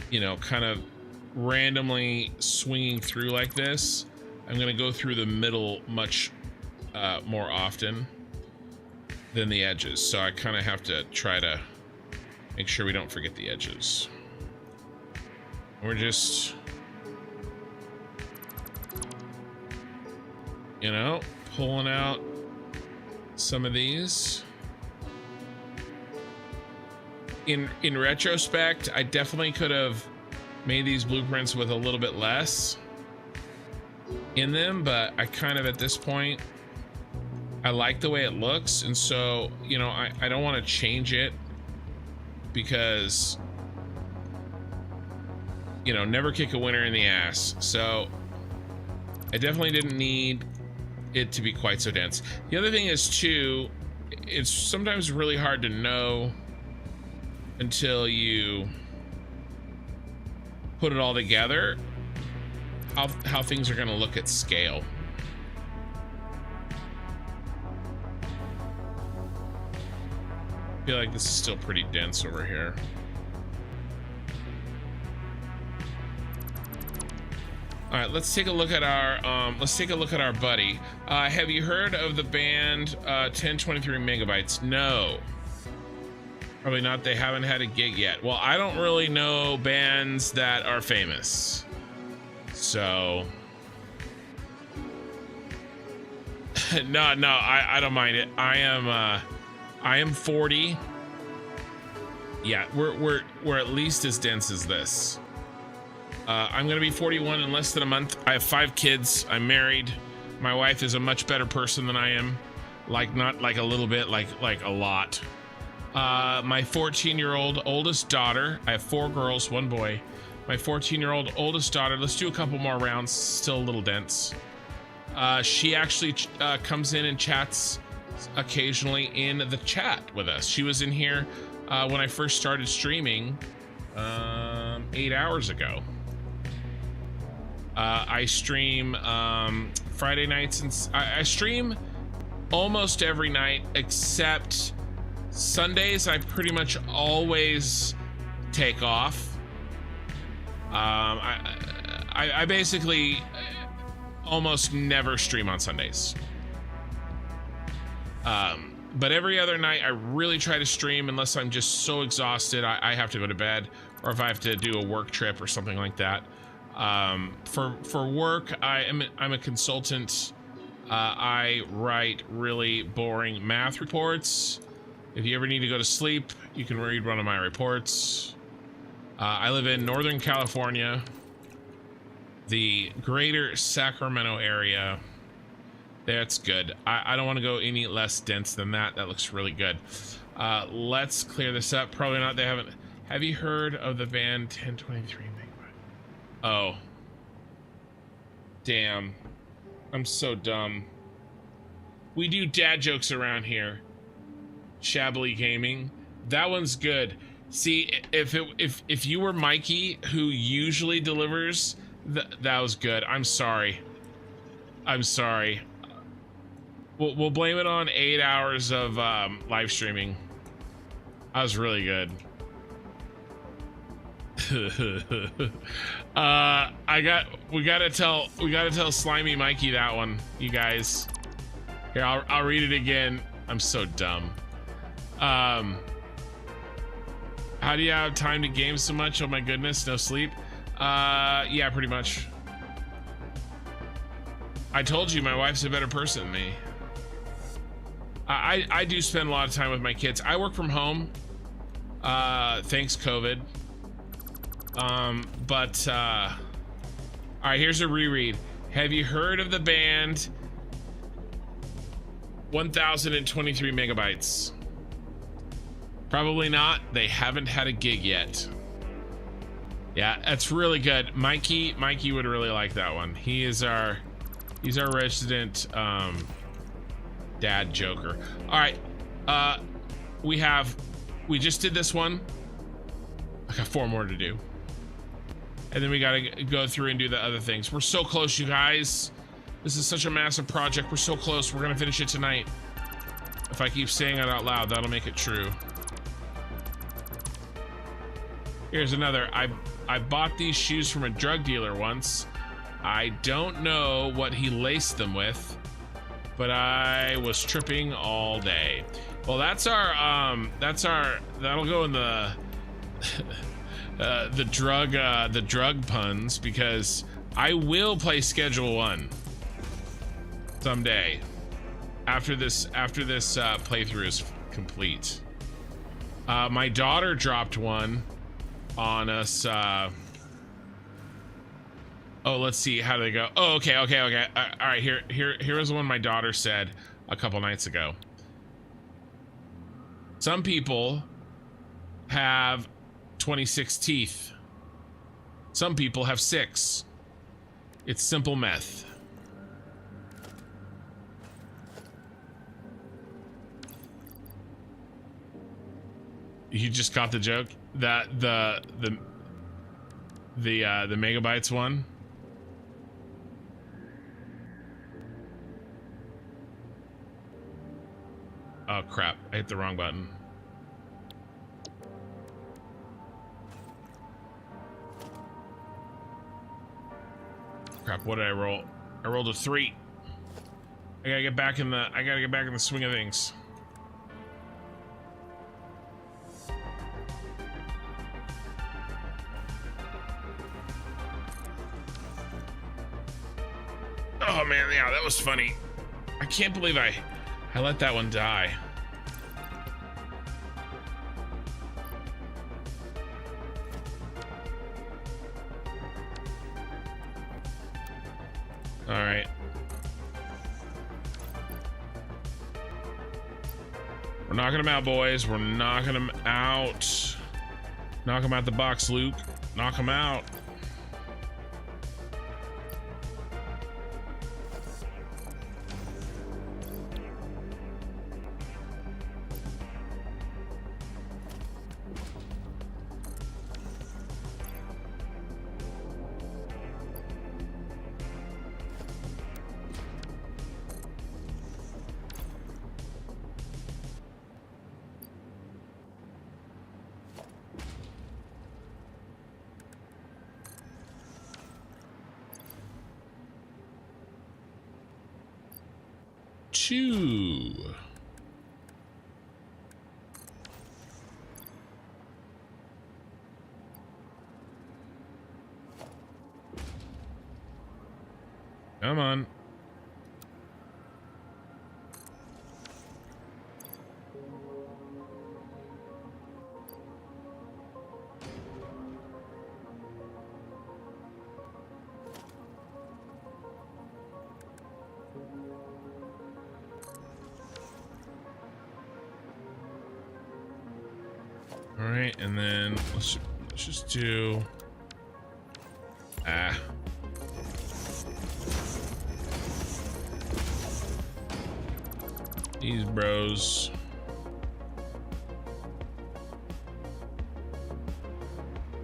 you know, kind of randomly swinging through like this, I'm gonna go through the middle much more often than the edges, so I kind of have to try to make sure we don't forget the edges. We're just, you know, pulling out some of these. In retrospect, I definitely could have made these blueprints with a little bit less in them, but I kind of, at this point, I like the way it looks, and so, you know, I don't want to change it, because, you know, never kick a winner in the ass. So I definitely didn't need it to be quite so dense. The other thing is too, it's sometimes really hard to know until you put it all together how things are going to look at scale. I feel like this is still pretty dense over here. All right, let's take a look at our buddy. Have you heard of the band 1023 Megabytes? No. Probably not. They haven't had a gig yet. Well, I don't really know bands that are famous. So no, I don't mind it. I am 40. Yeah, we're at least as dense as this. I'm gonna be 41 in less than a month. I have 5 kids. I'm married. My wife is a much better person than I am. Like, not like a little bit, like a lot. My 14-year-old oldest daughter, I have 4 girls, 1 boy. My 14-year-old oldest daughter, let's do a couple more rounds, still a little dense. She actually comes in and chats occasionally in the chat with us. She was in here when I first started streaming 8 hours ago. I stream Friday nights, and I stream almost every night except Sundays. I pretty much always take off. I basically almost never stream on Sundays. But every other night I really try to stream unless I'm just so exhausted I have to go to bed, or if I have to do a work trip or something like that. For work, I'm a consultant. I write really boring math reports. If you ever need to go to sleep, you can read one of my reports. I live in Northern California, the greater Sacramento area. That's good. I don't want to go any less dense than that. That looks really good. Let's clear this up. Probably not. They haven't. Have you heard of the band 1023 Megabyte? Oh. Damn. I'm so dumb. We do dad jokes around here. Shabbily Gaming. That one's good. See, if you were Mikey, who usually delivers, that was good. I'm sorry. I'm sorry. We'll blame it on 8 hours of live streaming. That was really good. We gotta tell Slimy Mikey that one, you guys. Here, I'll read it again. I'm so dumb. How do you have time to game so much? Oh my goodness, no sleep. Yeah, pretty much. I told you my wife's a better person than me. I do spend a lot of time with my kids. I work from home, thanks COVID. All right, here's a reread. Have you heard of the band 1023 Megabytes? Probably not. They haven't had a gig yet. Yeah, that's really good. Mikey would really like that one. He's our resident dad joker. All right, we just did this one. I got 4 more to do, and then we gotta go through and do the other things. We're so close, you guys. This is such a massive project. We're so close. We're gonna finish it tonight. If I keep saying it out loud, that'll make it true. Here's another. I bought these shoes from a drug dealer once. I don't know what he laced them with, but I was tripping all day. Well, that'll go in the the drug puns, because I will play Schedule 1 someday after this playthrough is complete. My daughter dropped one on us. Oh, let's see, how do they go? Oh, okay. All right, here was the one my daughter said a couple nights ago. Some people have 26 teeth. Some people have 6. It's simple meth. You just caught the joke? That the megabytes one? Oh crap, I hit the wrong button. Crap, what did I roll? I rolled a 3. I gotta get back in the swing of things. Oh man, yeah, that was funny. I can't believe I let that one die. All right. We're knocking them out, boys. We're knocking them out. Knock them out the box, Luke. Knock them out. Two. Come on. All right, and then let's just do these bros.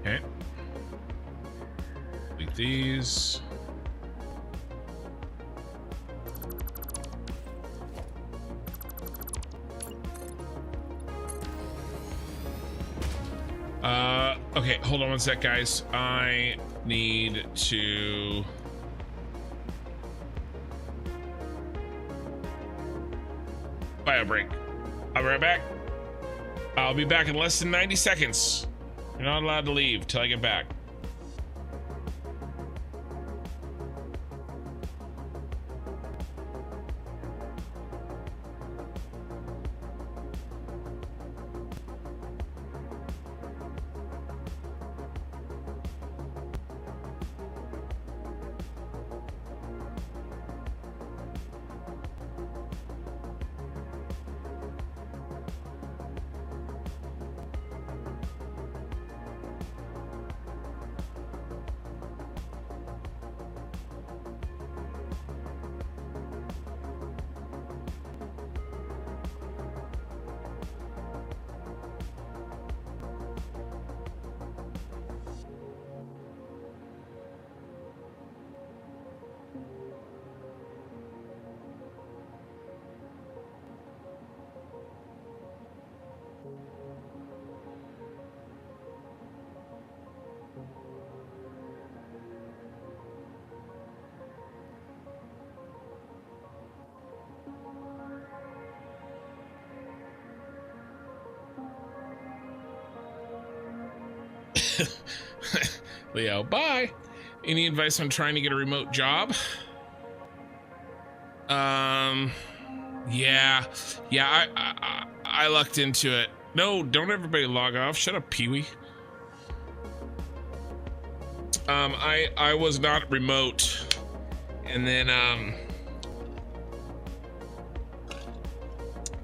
Okay, like these. Okay, hold on one sec, guys. I need to... bio break. I'll be right back. I'll be back in less than 90 seconds. You're not allowed to leave till I get back. Leo, bye. Any advice on trying to get a remote job? Yeah, I lucked into it. No, don't everybody log off. Shut up, Pee-wee. I was not remote, and then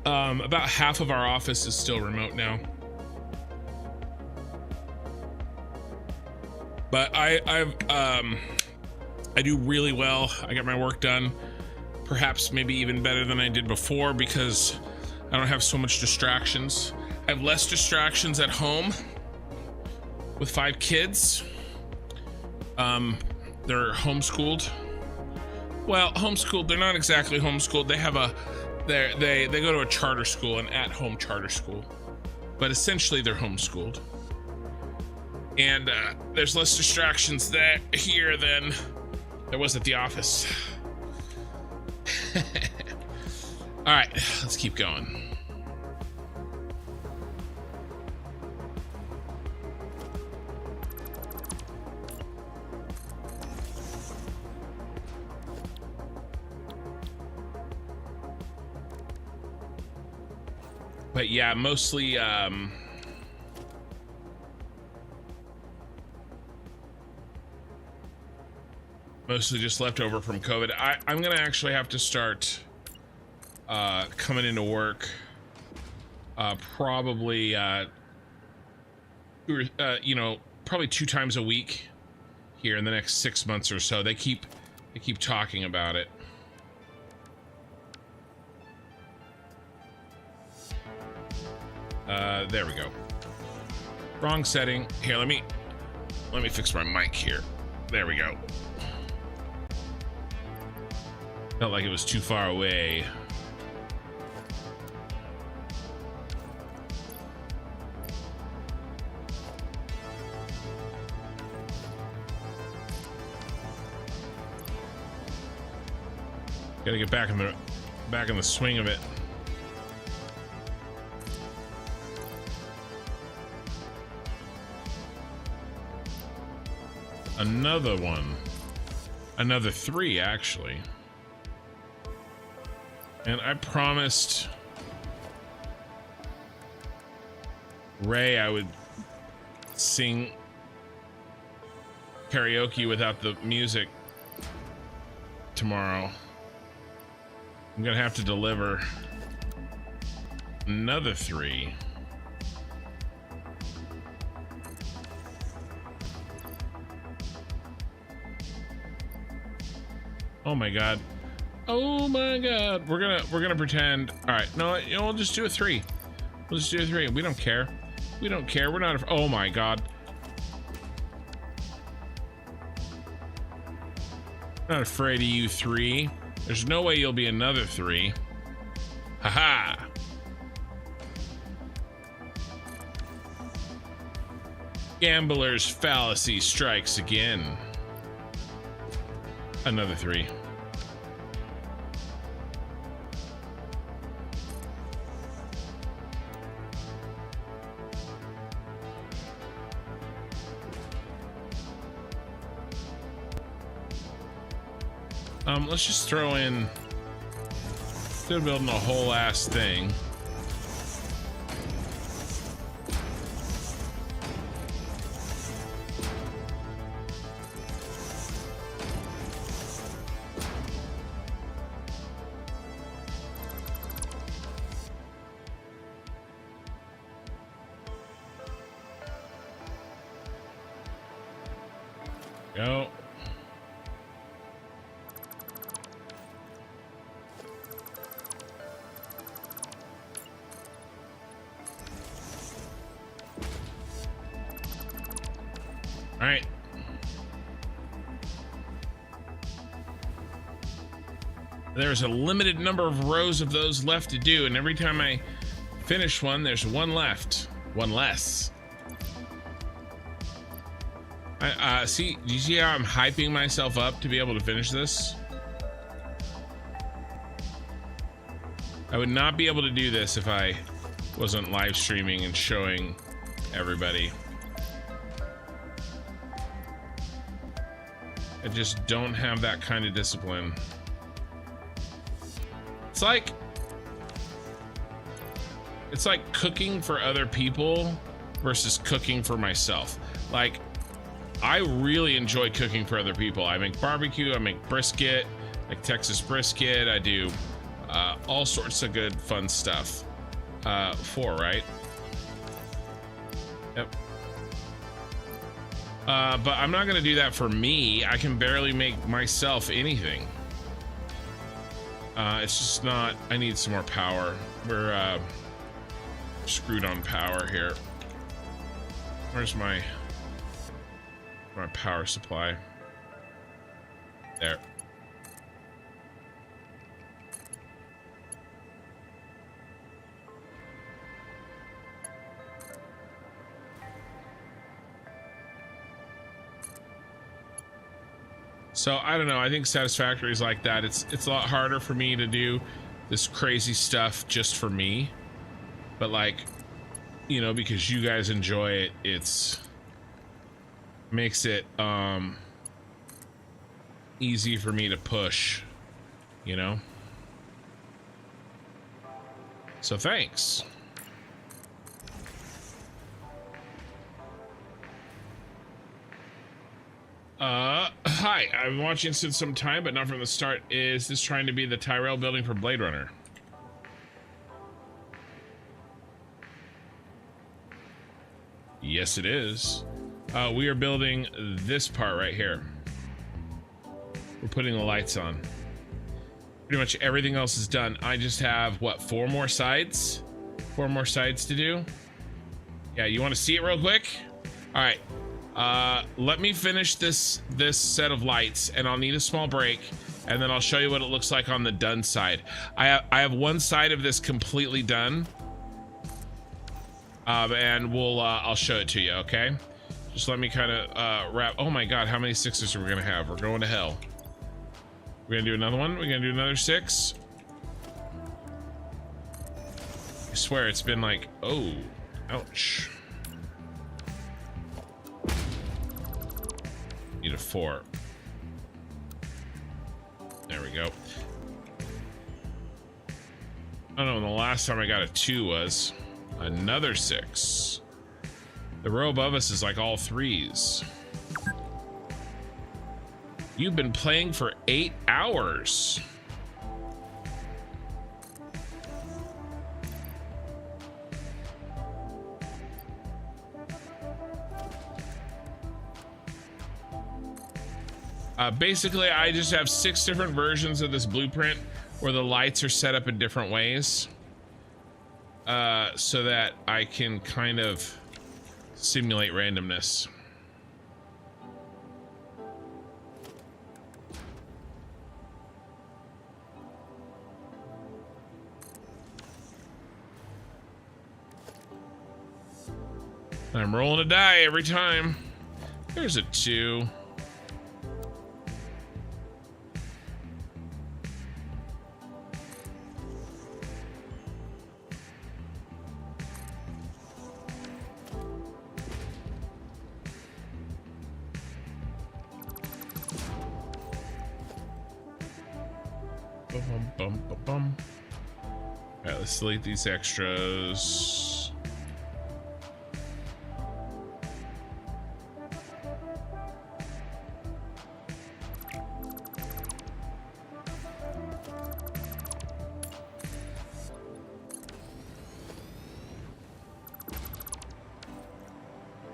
about half of our office is still remote now. But I do really well. I get my work done, perhaps maybe even better than I did before, because I don't have so much distractions. I have less distractions at home with 5 kids. They're homeschooled. Well, homeschooled, they're not exactly homeschooled. They have they go to a charter school, an at-home charter school, but essentially they're homeschooled. And there's less distractions here than That was at the office. All right, let's keep going. But yeah, mostly mostly just leftover from COVID. I'm gonna actually have to start coming into work probably you know, probably 2 times a week here in the next 6 months or so. They keep talking about it. There we go. Wrong setting. Here, let me fix my mic here. There we go. Felt like it was too far away. Gotta get back in the swing of it. Another one. Another 3, actually. And I promised Ray I would sing karaoke without the music tomorrow. I'm gonna have to deliver another 3. Oh my god. Oh my god. We're gonna pretend. All right. No, you know, we'll just do a 3. We'll just do a 3. We don't care. We don't care. We're not. Oh my god. Not afraid of you 3. There's no way you'll be another 3. Haha. Gambler's fallacy strikes again. Another 3. Let's just throw in, instead of building a whole ass thing, go. All right. There's a limited number of rows of those left to do, and every time I finish one, there's one left. One less. See, do you see how I'm hyping myself up to be able to finish this? I would not be able to do this if I wasn't live streaming and showing everybody. I just don't have that kind of discipline. It's like cooking for other people versus cooking for myself. Like, I really enjoy cooking for other people. I make barbecue, I make brisket, like Texas brisket. I do all sorts of good, fun stuff. 4, right? Yep. But I'm not gonna do that for me. I can barely make myself anything. It's just not, I need some more power. We're screwed on power here. Where's my power supply? There. So I don't know. I think Satisfactory is like that. It's a lot harder for me to do this crazy stuff just for me, but like, you know, because you guys enjoy it, it's makes it easy for me to push, you know. So thanks. Hi, I've been watching since some time, but not from the start. Is this trying to be the Tyrell building for Blade Runner? Yes, it is. We are building this part right here. We're putting the lights on. Pretty much everything else is done. I just have, what, 4 more sides? 4 more sides to do? Yeah, you want to see it real quick? All right. Let me finish this set of lights, and I'll need a small break, and then I'll show you what it looks like on the done side. I have one side of this completely done, and I'll show it to you. Okay, just let me kind of wrap. Oh my God, how many 6s are we gonna have? We're going to hell. We're gonna do another one. We're gonna do another 6. I swear it's been like, oh, ouch. Need a 4. There we go. Oh no, the last time I got a 2 was another 6. The row above us is like all 3s. You've been playing for 8 hours. Basically, I just have 6 different versions of this blueprint where the lights are set up in different ways, so that I can kind of simulate randomness. I'm rolling a die every time. There's a 2. All right, let's delete these extras.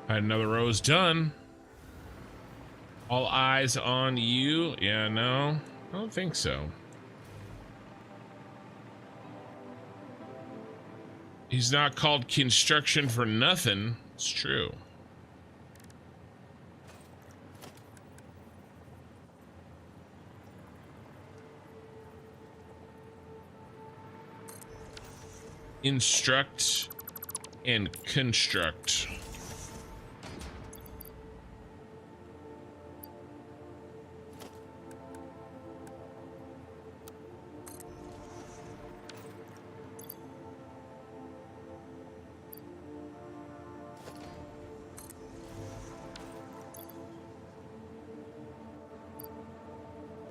Another row is done. All eyes on you. Yeah, no, I don't think so. He's not called construction for nothing. It's true. Instruct and construct.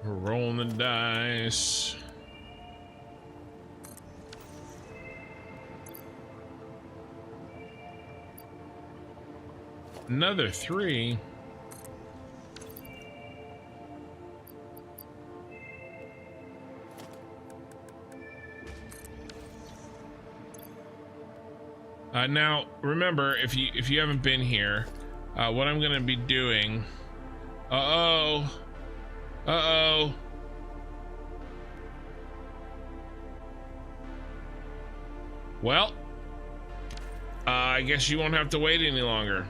We're rolling the dice. Another 3. Now remember, if you haven't been here, what I'm gonna be doing. Uh-oh. Well, I guess you won't have to wait any longer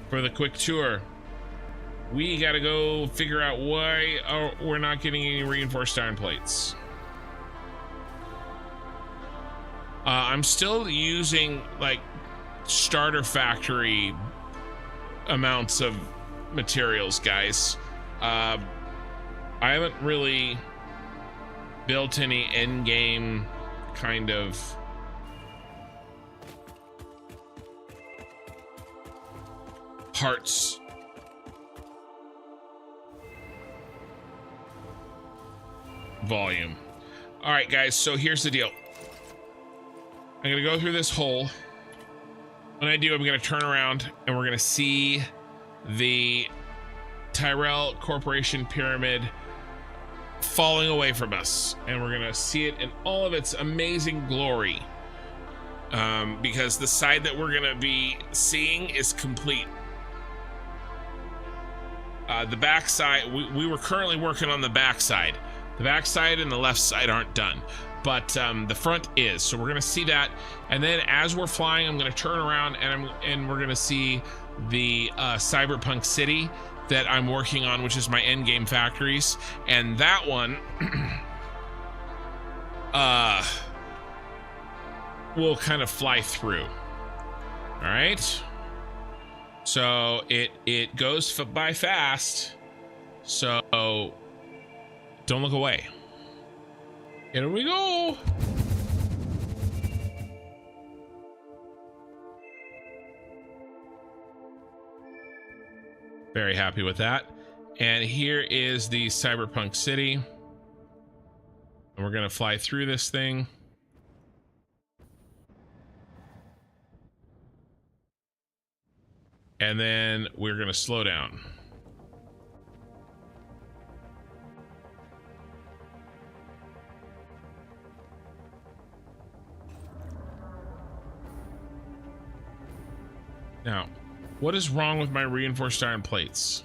for the quick tour. We gotta go figure out why we're not getting any reinforced iron plates. I'm still using like starter factory amounts of materials, guys. I haven't really built any end game kind of parts. Volume. All right, guys, so here's the deal. I'm gonna go through this hole. When I do, I'm gonna turn around and we're gonna see the Tyrell Corporation pyramid falling away from us, and we're gonna see it in all of its amazing glory, because the side that we're gonna be seeing is complete. The back side, we were currently working on the back side. The back side and the left side aren't done, but the front is. So we're gonna see that, and then as we're flying, I'm gonna turn around and we're gonna see the cyberpunk city that I'm working on, which is my end game factories, and that one will kind of fly through. All right. So it goes by fast. So don't look away. Here we go. Very happy with that. And here is the cyberpunk city. And we're gonna fly through this thing. And then we're gonna slow down. Now, what is wrong with my reinforced iron plates?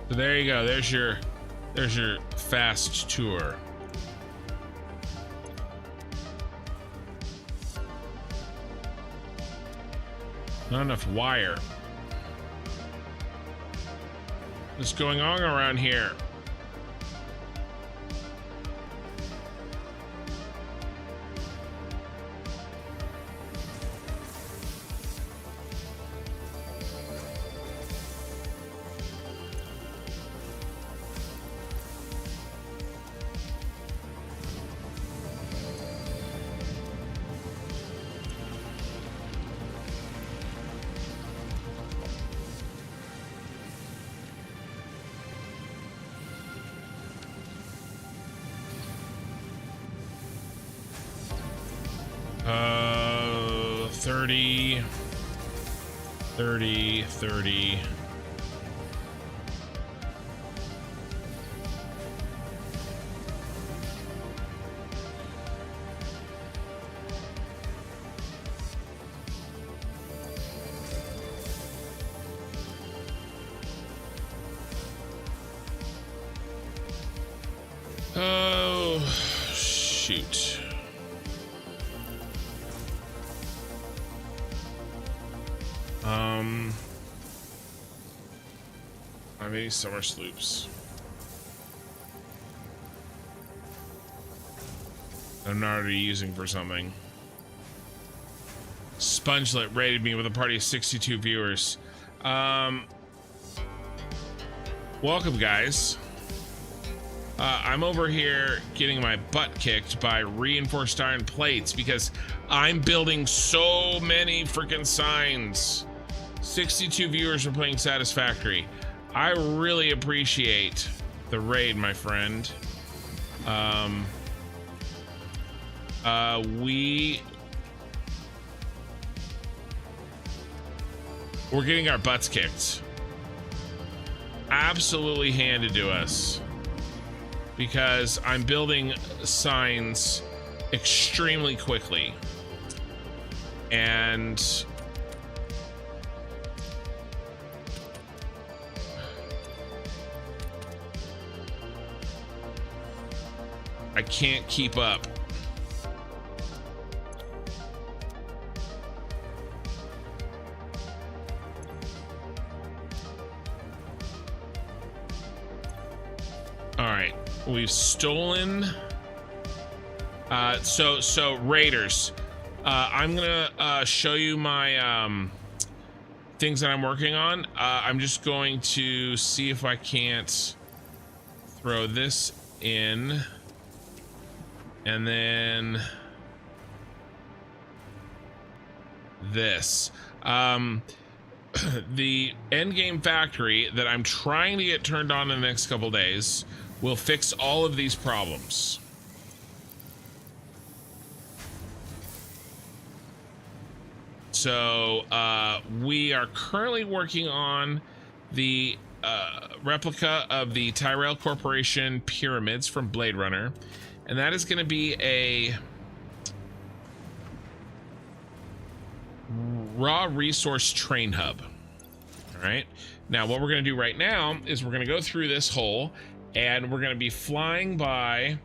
So there you go. There's your fast tour. Not enough wire. What's going on around here? Uh, 30. Oh, shoot. I need summer sloops. I'm not already using for something. Spongelet rated me with a party of 62 viewers. Welcome, guys. I'm over here getting my butt kicked by reinforced iron plates because I'm building so many freaking signs. 62 viewers are playing Satisfactory. I really appreciate the raid, my friend. We're getting our butts kicked. Absolutely handed to us. Because I'm building signs extremely quickly. And I can't keep up. All right, we've stolen So Raiders, I'm gonna show you my things that I'm working on. I'm just going to see if I can't throw this in, and then this. The end game factory that I'm trying to get turned on in the next couple days will fix all of these problems. So we are currently working on the replica of the Tyrell Corporation pyramids from Blade Runner, and that is going to be a raw resource train hub. All right, now what we're going to do right now is we're going to go through this hole, and we're going to be flying by.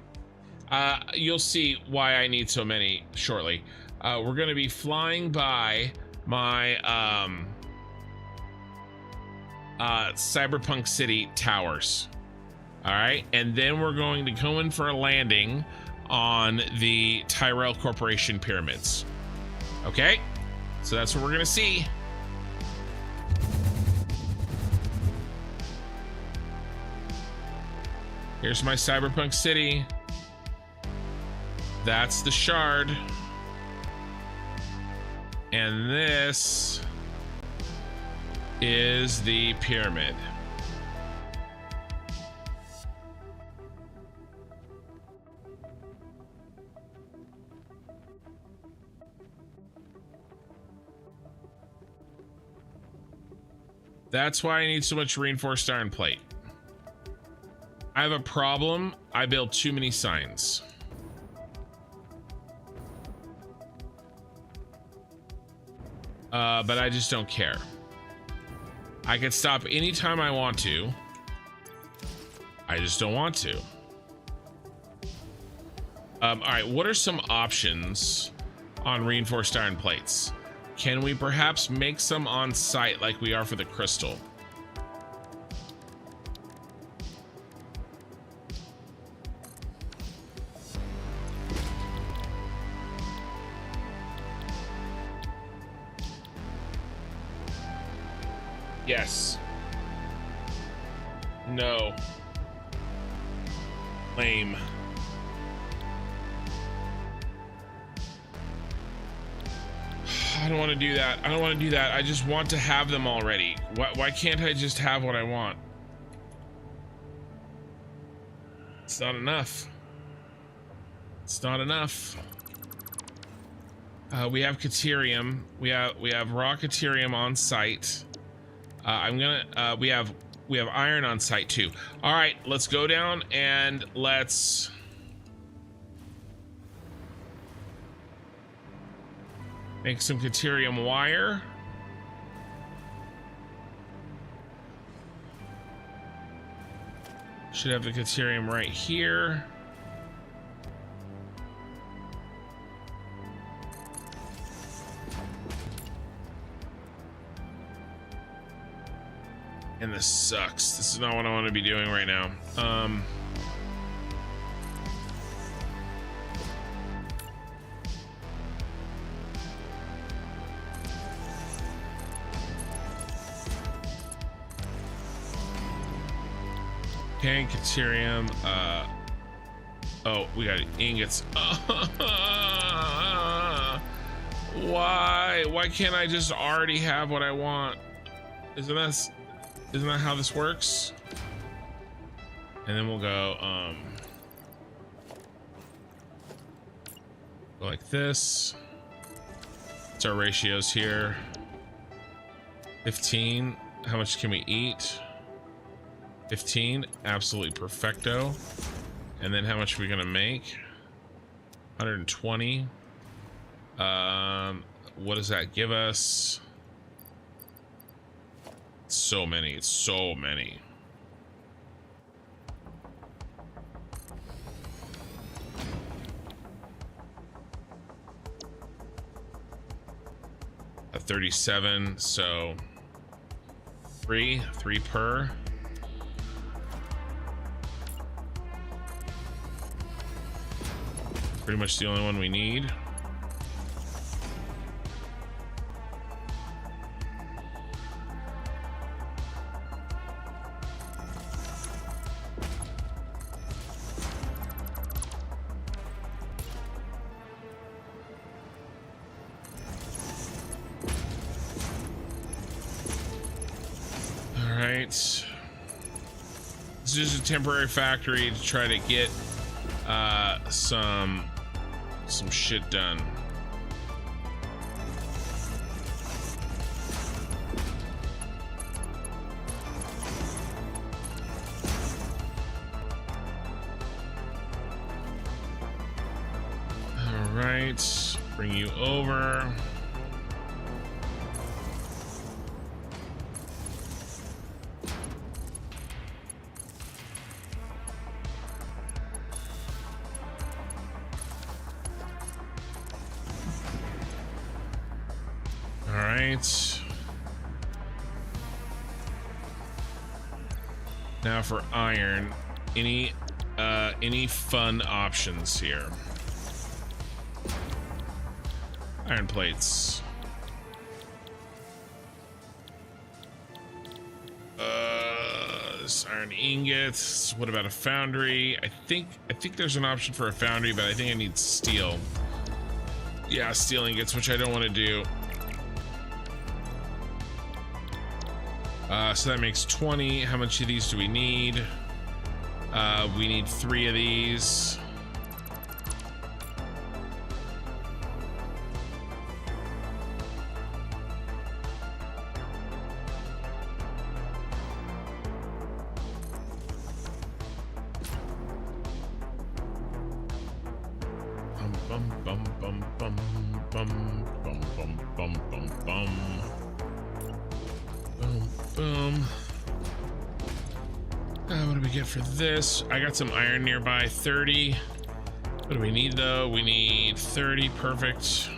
You'll see why I need so many shortly. We're going to be flying by my cyberpunk city towers. All right, and then we're going to go in for a landing on the Tyrell Corporation pyramids. Okay, so that's what we're going to see. Here's my cyberpunk city. That's the shard. And this is the pyramid. That's why I need so much reinforced iron plate. I have a problem. I build too many signs. But I just don't care. I can stop anytime I want to. I just don't want to. All right, what are some options on reinforced iron plates? Can we perhaps make some on site like we are for the crystal? Yes. No. Lame. I don't want to do that. I don't want to do that. I just want to have them already. Why can't I just have what I want? It's not enough. It's not enough. We have Caterium. We have raw Caterium on site. We have iron on site too. All right, let's go down and let's make some Caterium wire. Should have the Caterium right here. And this sucks. This is not what I want to be doing right now. Okay, Caterium. Oh, we got ingots. Why? Why can't I just already have what I want? Isn't that how this works? And then we'll go like this. What's our ratios here? 15. How much can we eat? 15. Absolutely perfecto. And then how much are we gonna make? 120. What does that give us? So many. It's so many. A 37, so three per. Pretty much the only one we need. All right. This is just a temporary factory to try to get some shit done. All right, bring you over. Now for iron, any fun options here? Iron plates. Iron ingots. What about a foundry? I think there's an option for a foundry, but I think I need steel. Yeah, steel ingots, which I don't want to do. So that makes 20. How much of these do we need? We need 3 of these. What do we get for this? I got some iron nearby. 30. What do we need though? We need 30. Perfect.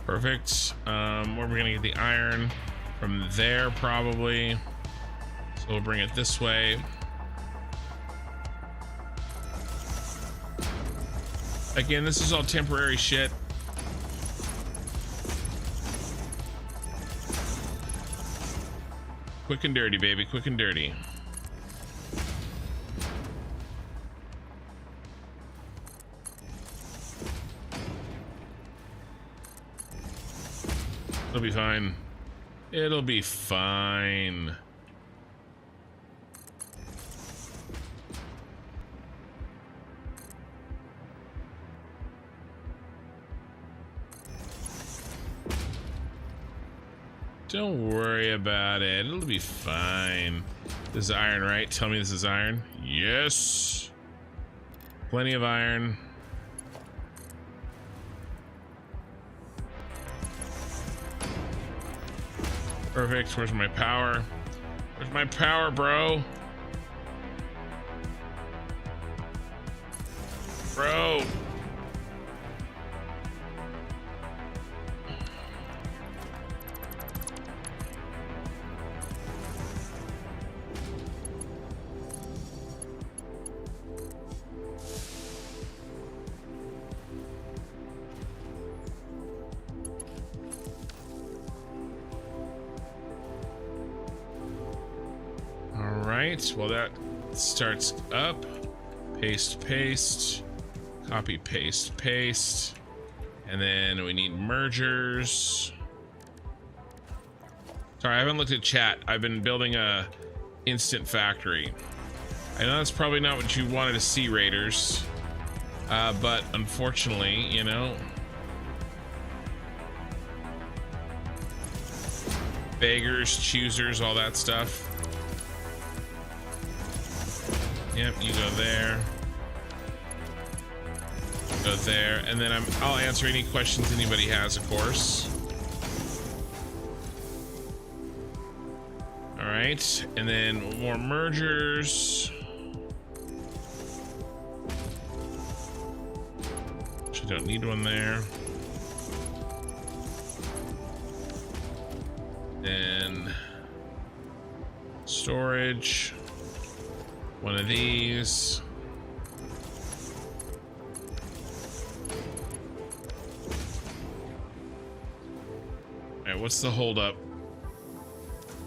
Perfect. Where are we gonna get the iron? From there, probably. So we'll bring it this way. Again, this is all temporary shit. Quick and dirty, baby. Quick and dirty. It'll be fine. It'll be fine. Don't worry about it. It'll be fine. This is iron, right? Tell me this is iron. Yes. Plenty of iron. Perfect. Where's my power? Where's my power, bro? Bro. Well, that starts up. Paste, paste, copy, paste, paste, and then we need mergers. Sorry, I haven't looked at chat. I've been building a instant factory. I know that's probably not what you wanted to see, Raiders, but unfortunately, you know, beggars, choosers, all that stuff. Yep, you go there. Go there, and then I'll answer any questions anybody has, of course. right, and then more mergers. Actually, don't need one there. Then storage. One of these. All right, what's the holdup?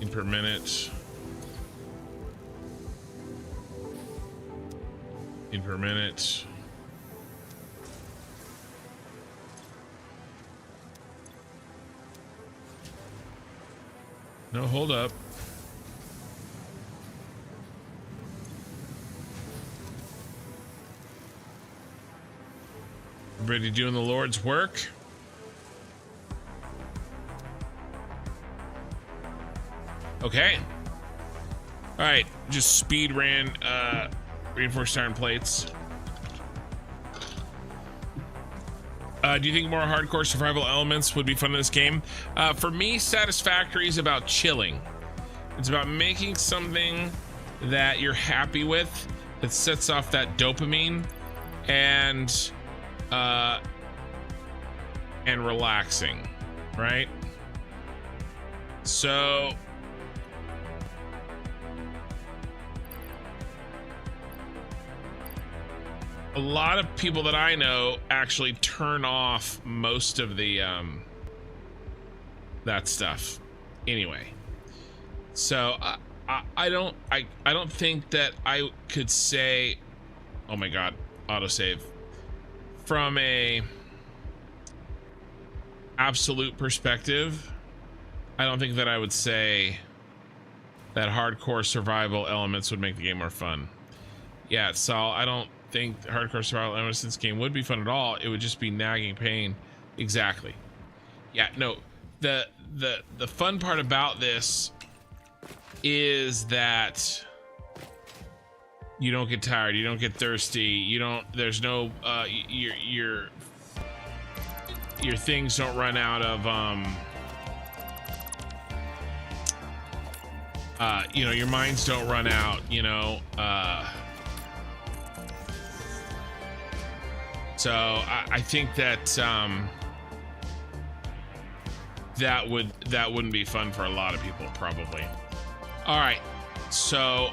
In per minute. In per minute. No, hold up. Everybody doing the Lord's work? Okay. All right, just speed ran reinforced iron plates. Do you think more hardcore survival elements would be fun in this game? For me, Satisfactory is about chilling. It's about making something that you're happy with, that sets off that dopamine, and relaxing, right? So a lot of people that I know actually turn off most of the that stuff anyway. So I don't think that I could say, oh my god, autosave, from a absolute perspective. I don't think that I would say that hardcore survival elements would make the game more fun. Yeah, so I don't think hardcore survival elements in this game would be fun at all. It would just be nagging pain. Exactly. Yeah, no, the fun part about this is that you don't get tired, you don't get thirsty, you don't, there's no your things don't run out of you know, your mines don't run out, you know. So I think that that wouldn't be fun for a lot of people, probably. All right, so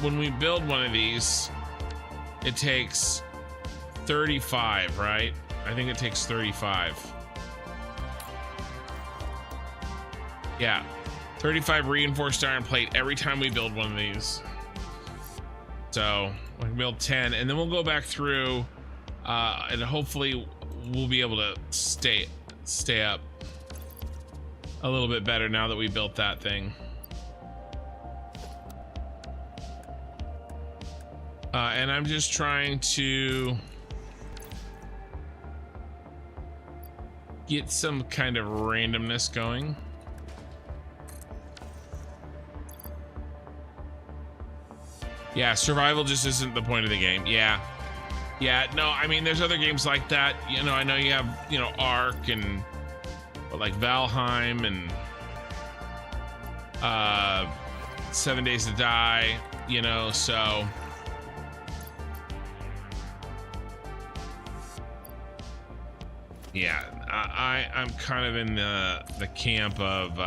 when we build one of these, it takes 35, right? I think it takes 35. Yeah, 35 reinforced iron plate every time we build one of these. So we can build 10, and then we'll go back through, and hopefully we'll be able to stay up a little bit better now that we built that thing. And I'm just trying to get some kind of randomness going. Yeah, survival just isn't the point of the game. Yeah, no, I mean, there's other games like that. You know, I know you have, you know, Ark and like Valheim and 7 Days to Die, you know, so yeah, I'm kind of in the camp of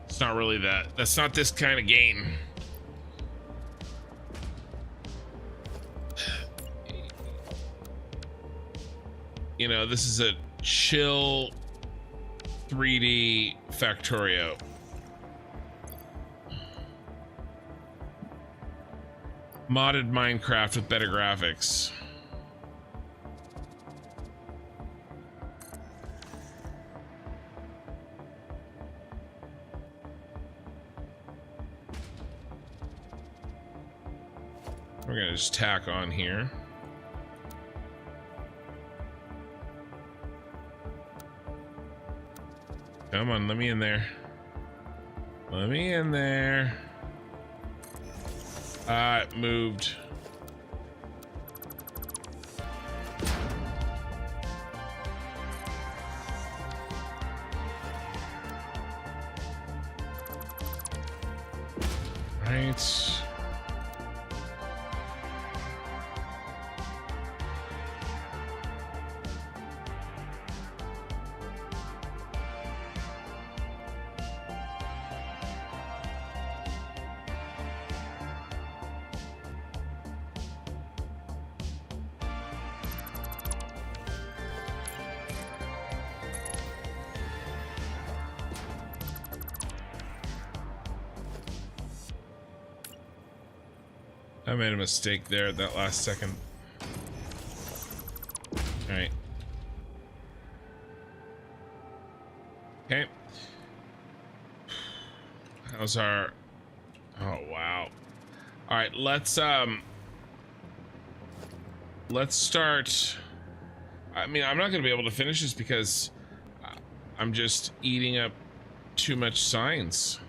it's not really that's not this kind of game. You know, this is a chill 3D Factorio. Modded Minecraft with better graphics. We're gonna just tack on here. Come on, let me in there. Let me in there. It moved. Right. I made a mistake there at that last second. All right. Okay. How's our... Oh, wow. All right, let's start... I mean, I'm not going to be able to finish this because I'm just eating up too much signs.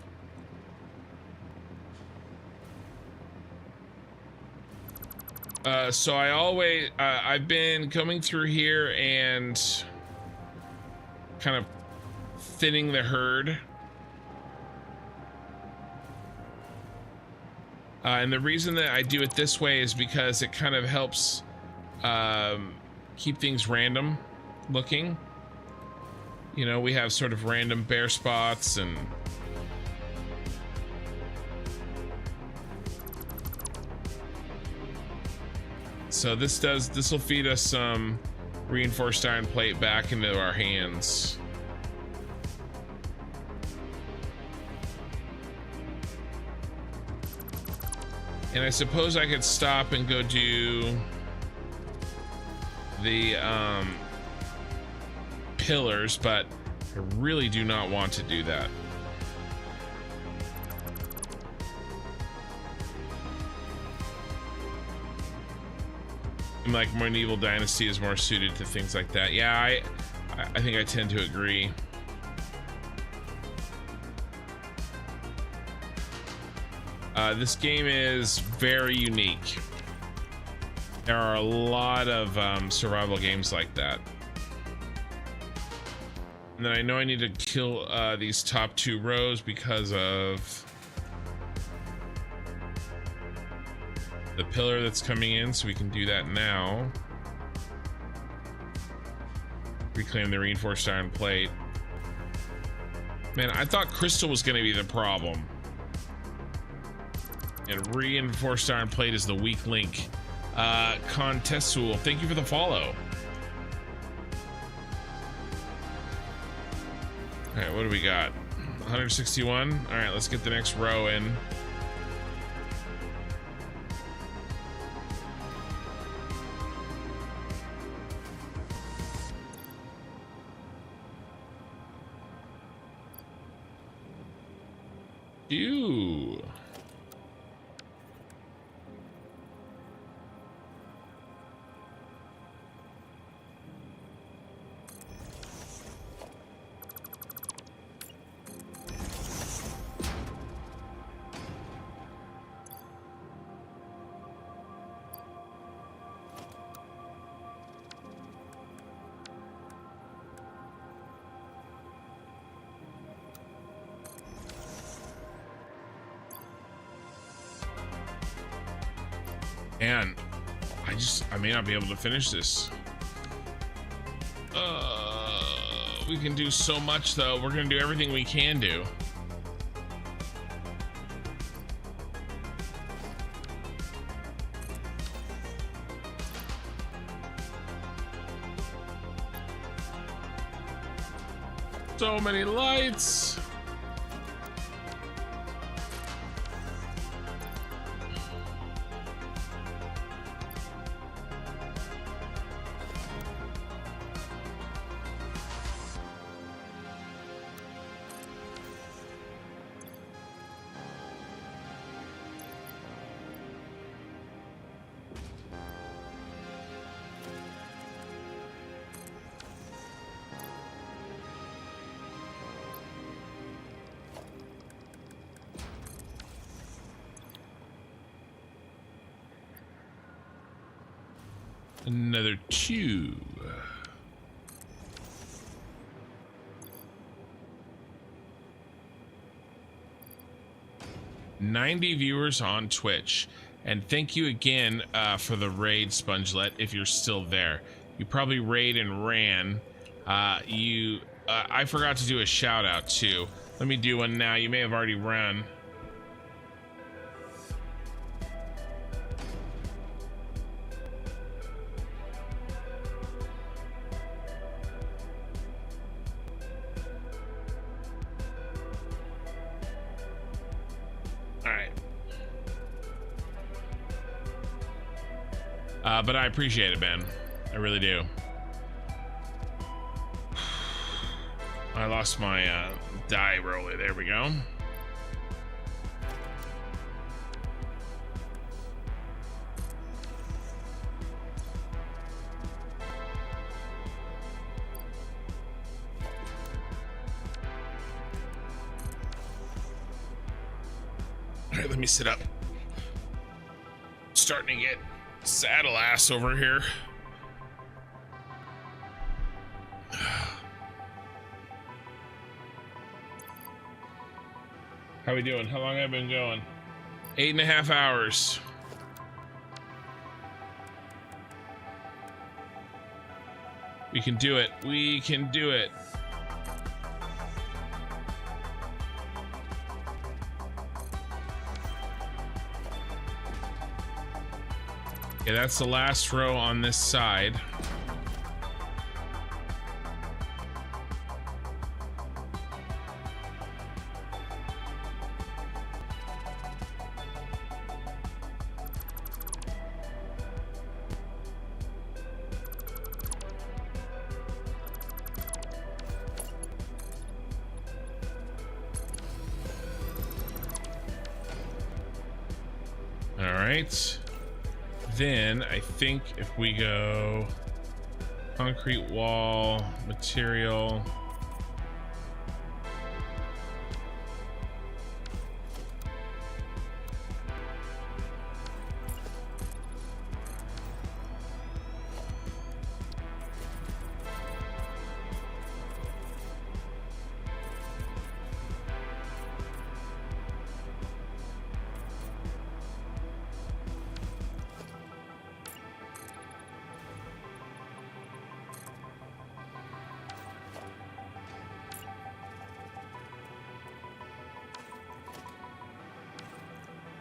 So I've been coming through here and kind of thinning the herd. And the reason that I do it this way is because it kind of helps keep things random looking. You know, we have sort of random bare spots and so this will feed us some reinforced iron plate back into our hands. And I suppose I could stop and go do the pillars, but I really do not want to do that. Like medieval dynasty is more suited to things like that. Yeah, I think I tend to agree. This game is very unique. There are a lot of survival games like that. And then I know I need to kill these top two rows because of the pillar that's coming in, so we can do that now. Reclaim the reinforced iron plate. Man, I thought crystal was going to be the problem. And reinforced iron plate is the weak link. Contesul, thank you for the follow. All right, what do we got? 161. All right, let's get the next row in. Ew. Man, I may not be able to finish this. We can do so much though. We're gonna do everything we can do. So many lights. Another two. 90 viewers on Twitch. And thank you again for the raid, Spongelet, if you're still there. You probably raid and ran. I forgot to do a shout out too. Let me do one now. You may have already run. But I appreciate it, Ben. I really do. I lost my die roller. There we go. All right, let me sit up. Starting to get saddle ass over here. How we doing? How long have I been going? 8.5 hours. We can do it. We can do it. Okay, that's the last row on this side. All right. Then I think if we go concrete wall, material.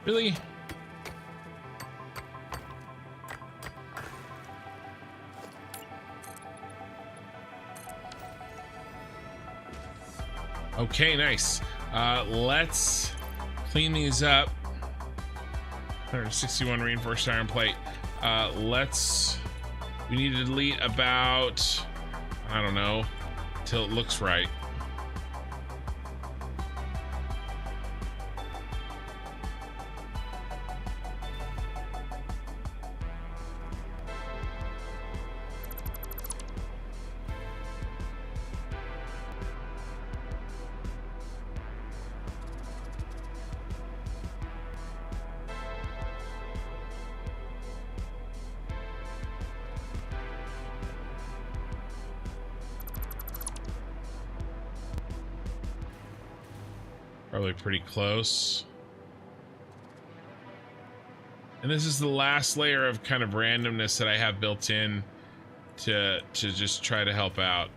Really? Okay, nice. Let's clean these up. 161 reinforced iron plate. We need to delete about, I don't know, till it looks right. Probably pretty close. And this is the last layer of kind of randomness that I have built in to just try to help out.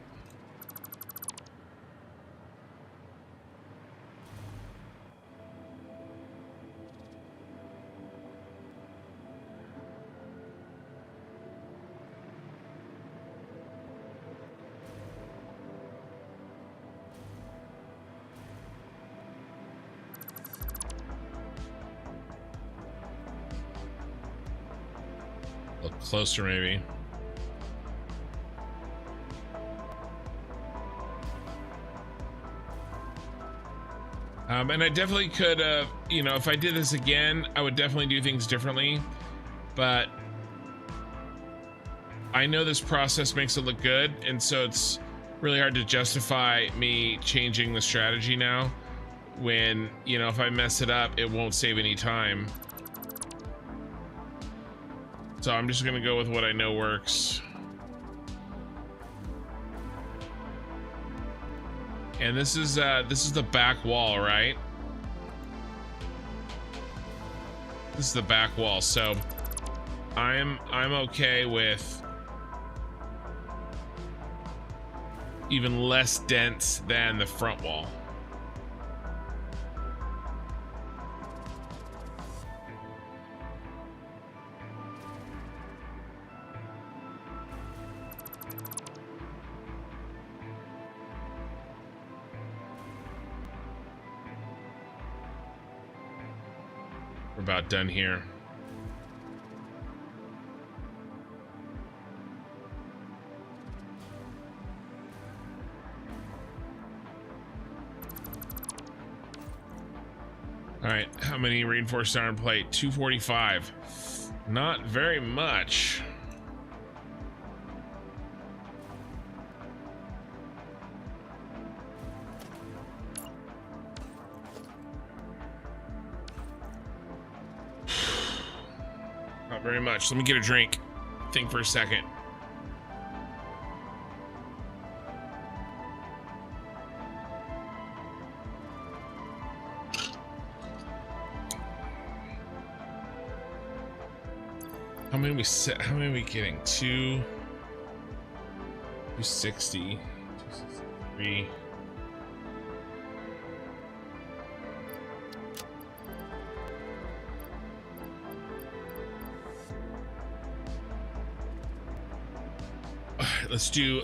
Look closer, maybe. And I definitely could, you know, if I did this again, I would definitely do things differently. But I know this process makes it look good, and so it's really hard to justify me changing the strategy now. When, you know, if I mess it up, it won't save any time. So I'm just gonna go with what I know works. And this is the back wall, right? this is the back wall, so I'm okay with even less dense than the front wall. We're about done here. All right, how many reinforced iron plate? 245. Not very much. Not very much. Let me get a drink. Think for a second. How many we set? How many are we getting? 260, 263.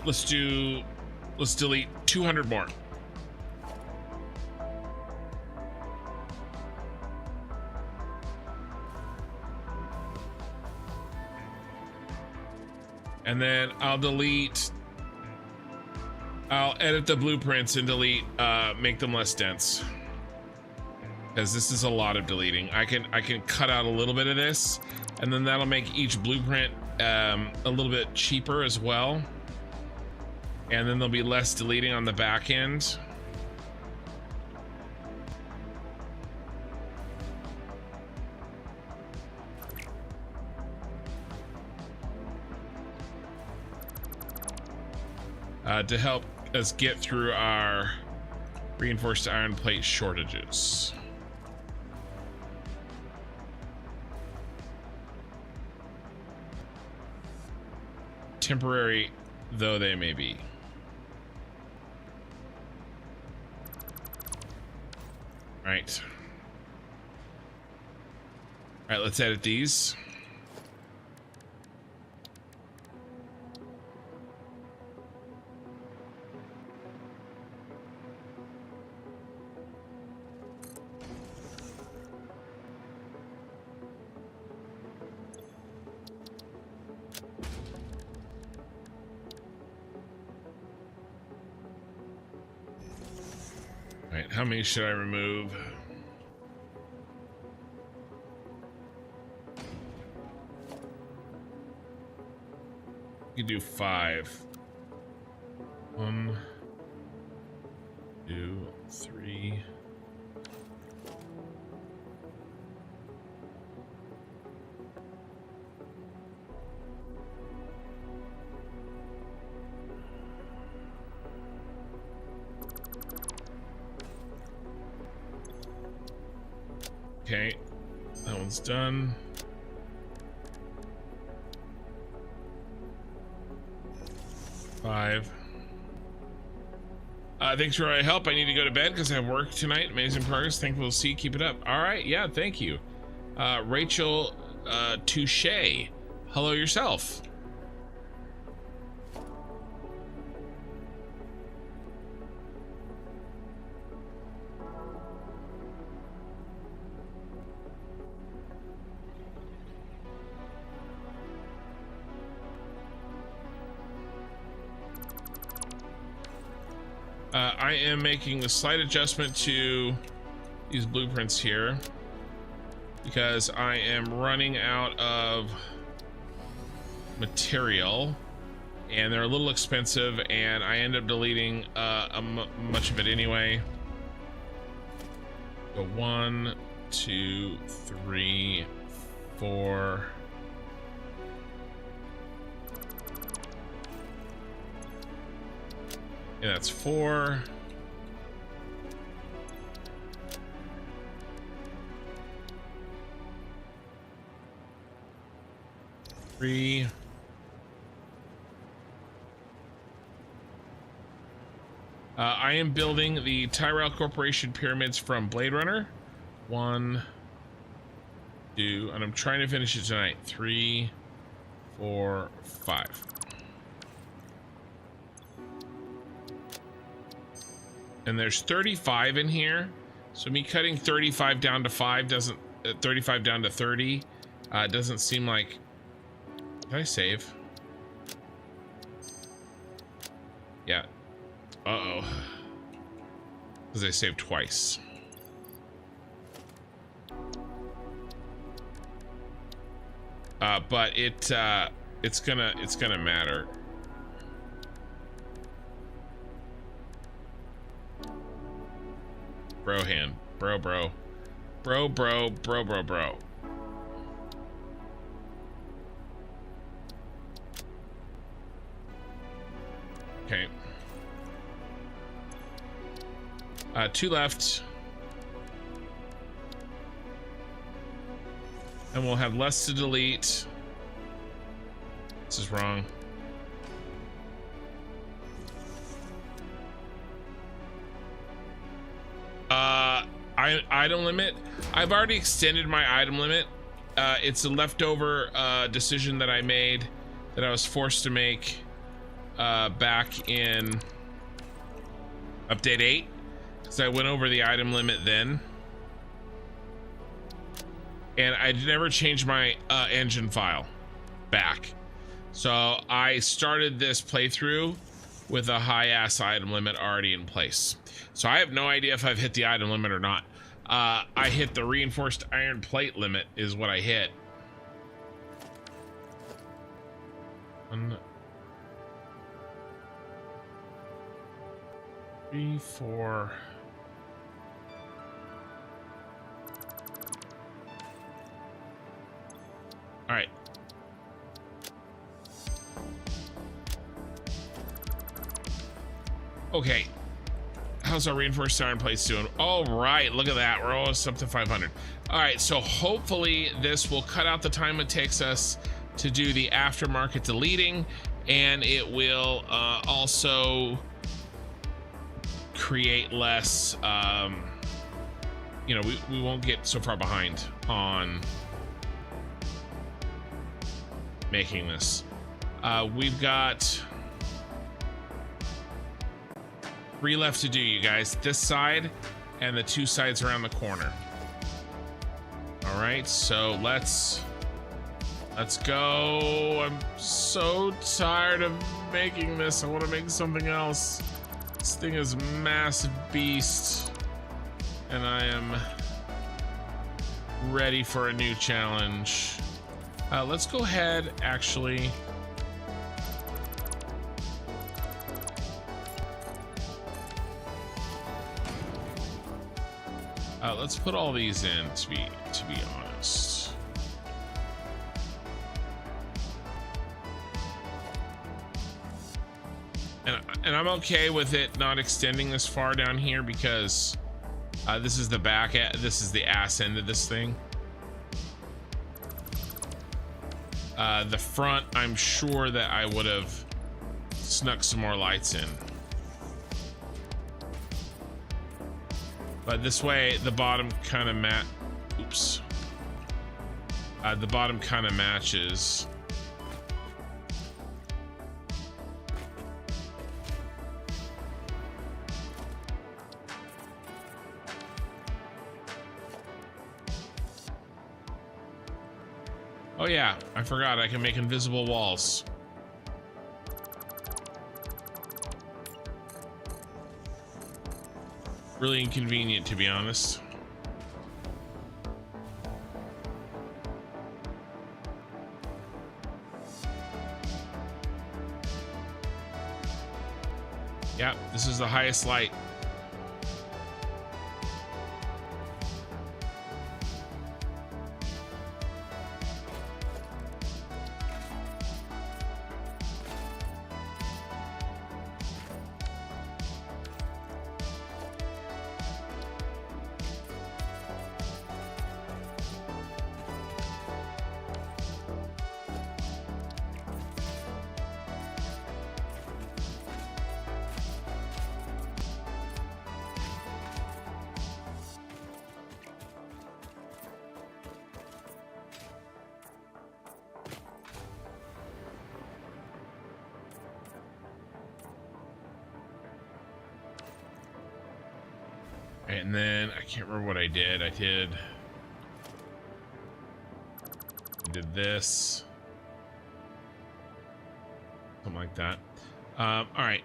Let's delete 200 more. And then I'll edit the blueprints and delete, make them less dense. Because this is a lot of deleting. I can cut out a little bit of this, and then that'll make each blueprint a little bit cheaper as well. And then there'll be less deleting on the back end. To help us get through our reinforced iron plate shortages. Temporary though they may be. Right. All right, let's edit these. How many should I remove? You can do 5. 1, 2, 3. Okay, that one's done. Five. Thanks for your help. I need to go to bed because I have work tonight. Amazing progress. Thankful to see. Keep it up. All right. Yeah, thank you. Rachel Touche. Hello yourself. I am making a slight adjustment to these blueprints here because I am running out of material and they're a little expensive, and I end up deleting much of it anyway. So 1, 2, 3, 4. Yeah, that's 4. 3. I am building the Tyrell Corporation pyramids from Blade Runner. 1, 2, and I'm trying to finish it tonight. 3, 4, 5. And there's 35 in here, so me cutting 35 down to 5 doesn't 35 down to 30 doesn't seem like. Did I save? Yeah. Uh-oh. Because I saved twice. But it's gonna matter. Bro hand. Bro. Okay. 2 left. And we'll have less to delete. This is wrong. Item limit. I've already extended my item limit. It's a leftover decision that I made that I was forced to make back in update 8, because I went over the item limit then, and I never changed my engine file back. So I started this playthrough with a high-ass item limit already in place. So I have no idea if I've hit the item limit or not. I hit the reinforced iron plate limit is what I hit. 1, 3, 4. All right. Okay. How's our reinforced iron plates doing? All right, look at that. We're almost up to 500. All right, so hopefully this will cut out the time it takes us to do the aftermarket deleting, and it will also create less, you know, we won't get so far behind on making this. We've got 3 left to do, you guys. This side and the 2 sides around the corner. All right, so let's go. I'm so tired of making this. I want to make something else. This thing is a massive beast, and I am ready for a new challenge. Let's go ahead, actually. Let's put all these in, to be honest. And I'm okay with it not extending this far down here, because this is the back end, this is the ass end of this thing. The front, I'm sure that I would have snuck some more lights in. But this way, the bottom kind of the bottom kind of matches. Oh yeah, I forgot I can make invisible walls. Really inconvenient, to be honest. Yeah, this is the highest light. And then I can't remember what I did. I did this. Something like that. All right.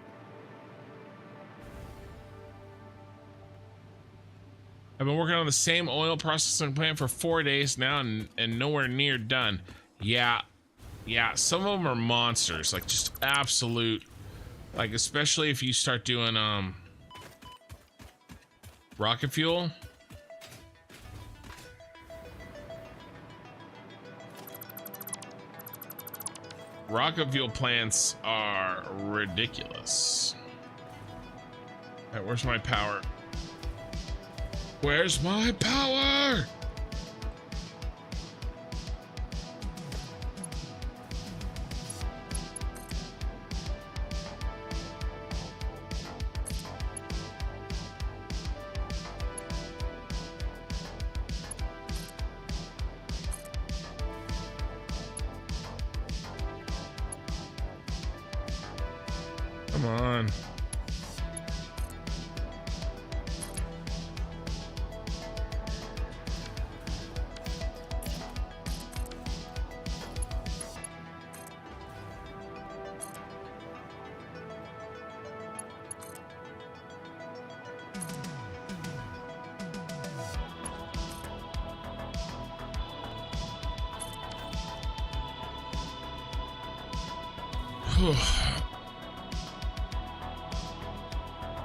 I've been working on the same oil processing plant for 4 days now and nowhere near done. Yeah, some of them are monsters, like just absolute, like especially if you start doing rocket fuel. Rocket fuel plants are ridiculous. All right, where's my power? Where's my power? Come on.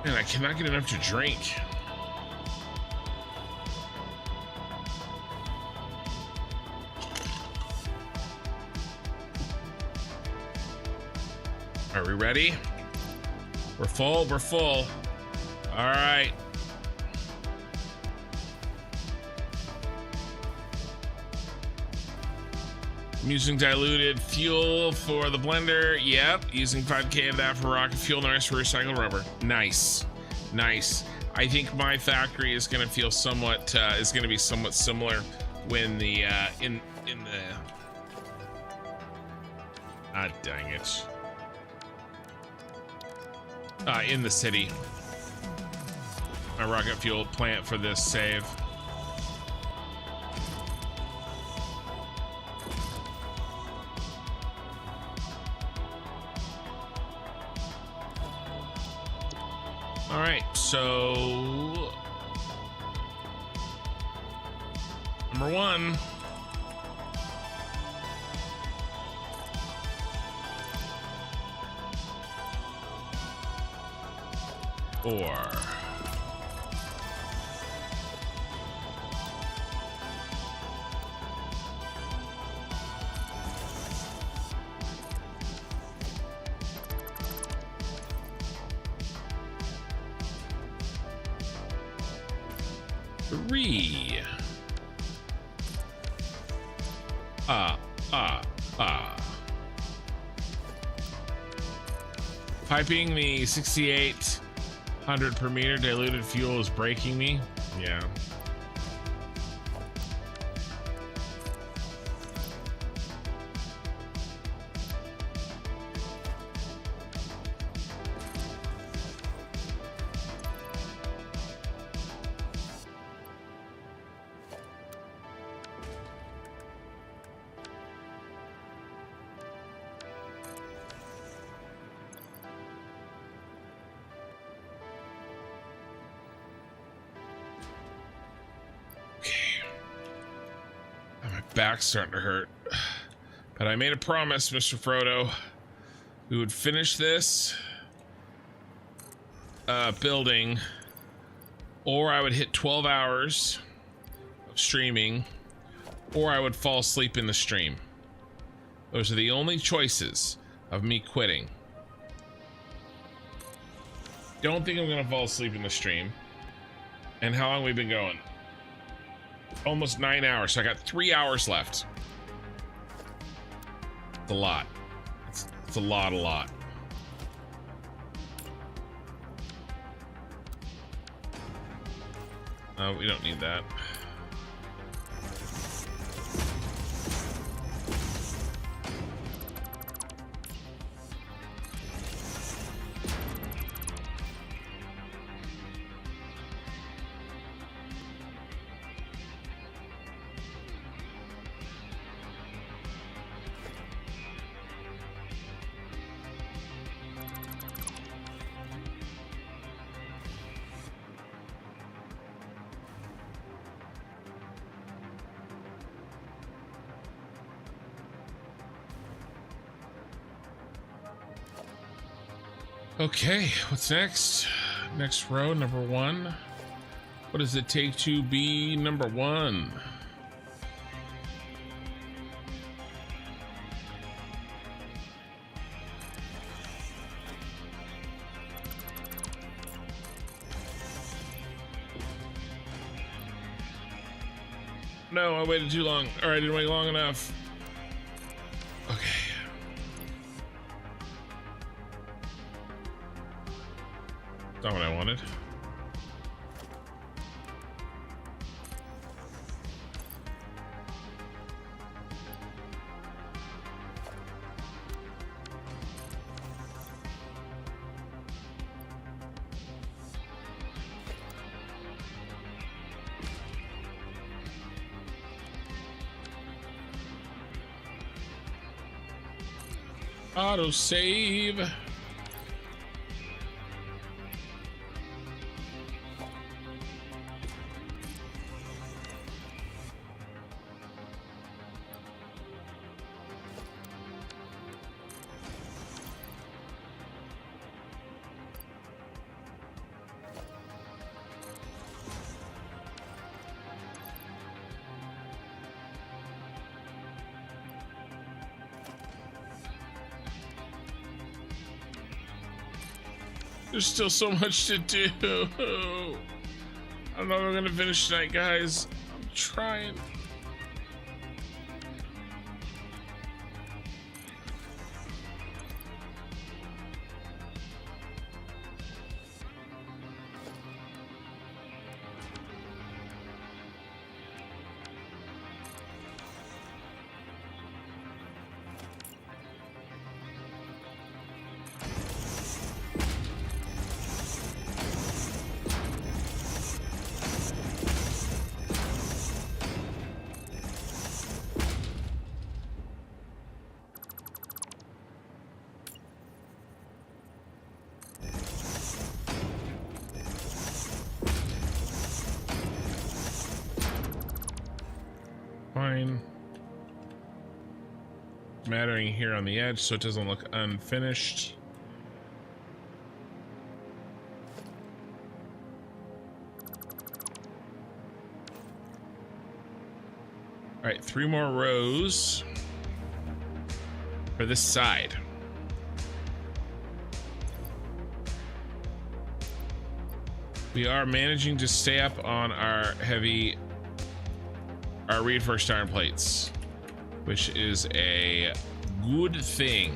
Man, I cannot get enough to drink. Are we ready? We're full, we're full. All right. I'm using diluted fuel for the blender. Yep, using 5K of that for rocket fuel, and the rest for recycled rubber. Nice, nice. I think my factory is going to feel somewhat, is going to be somewhat similar when the, in the, dang it. In the city. My rocket fuel plant for this save. All right, so number one. Four. Three. Piping the 6,800 per meter diluted fuel is breaking me. Yeah. Back's starting to hurt, but I made a promise, Mr. Frodo. We would finish this building, or I would hit 12 hours of streaming, or I would fall asleep in the stream. Those are the only choices of me quitting. Don't think I'm gonna fall asleep in the stream. And how long have we been going? Almost 9 hours, so I got 3 hours left. It's a lot. It's a lot. We don't need that. Okay, what's next? Next row, number 1. What does it take to be number 1? No, I waited too long. Or I didn't wait long enough. Okay. Not what I wanted. Auto save. There's still so much to do. I don't know if I'm gonna finish tonight, guys. I'm trying. Fine. Mattering here on the edge so it doesn't look unfinished. All right, 3 more rows for this side. We are managing to stay up on our reinforced iron plates, which is a good thing.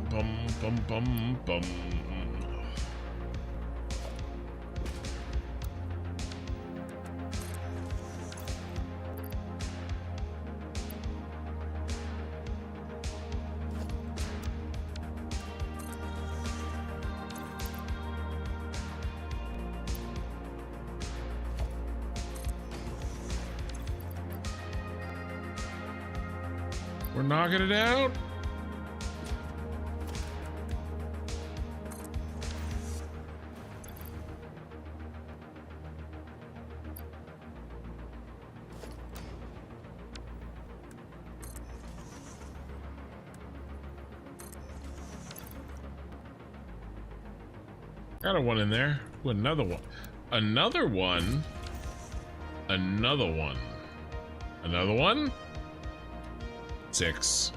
Bum bum bum bum. We're knocking it out. Got a 1 in there. Ooh, another one. Another one. Another one. Another one. 6.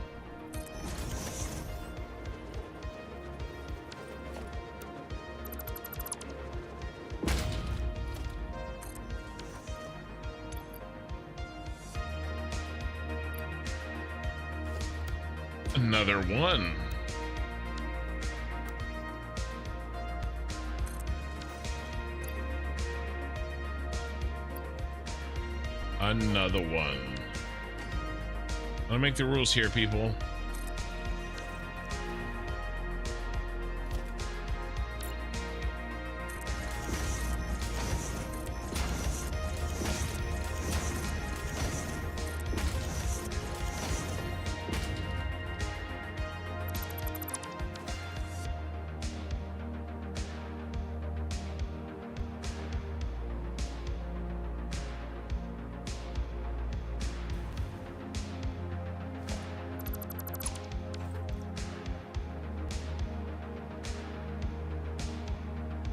Another one. Another one. I'll make the rules here, people.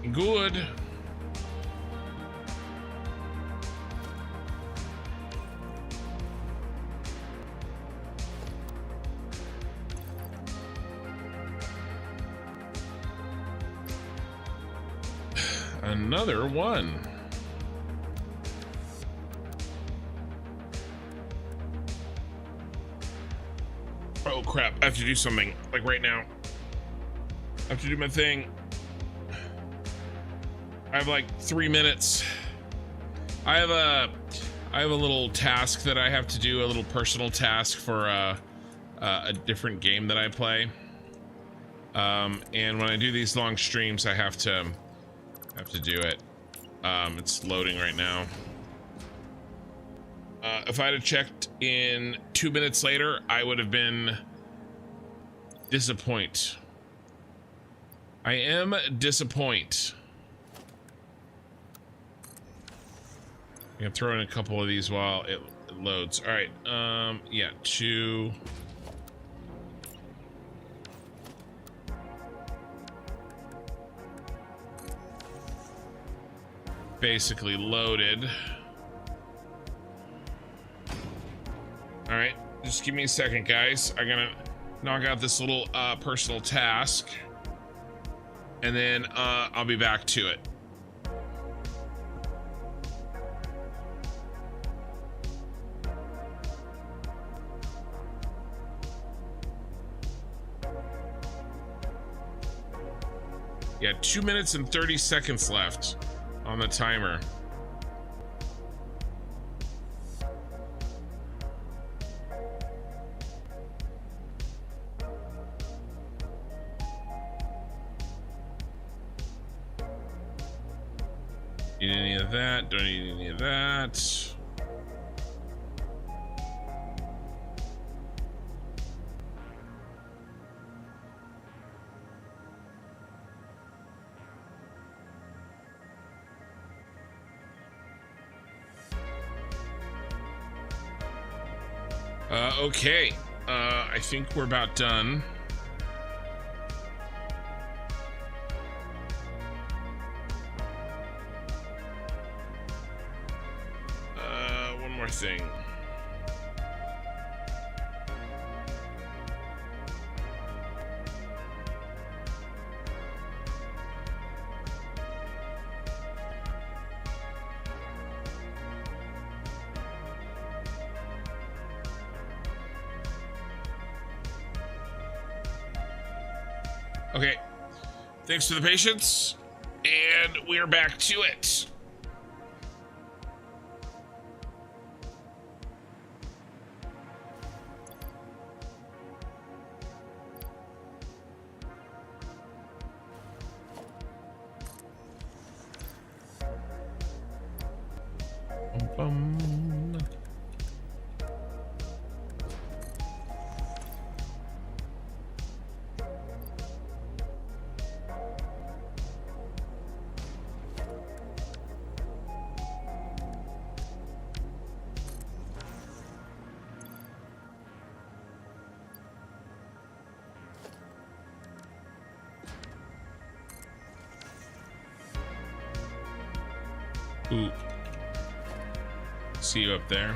getting good. Another one. Oh crap, I have to do something like right now. I have to do my thing. I have like 3 minutes. I have a little task that I have to do, a little personal task for a different game that I play. And when I do these long streams, I have to do it. It's loading right now. If I'd have checked in 2 minutes later, I would have been disappointed. I am disappointed. I'm gonna throw in a couple of these while it loads. All right, yeah, 2. Basically loaded. All right, just give me a second, guys. I'm gonna knock out this little personal task, and then I'll be back to it. Yeah, 2 minutes and 30 seconds left on the timer. Need any of that? Don't need any of that. Okay, I think we're about done. One more thing. Okay, thanks for the patience, and we're back to it. Ooh. See you up there.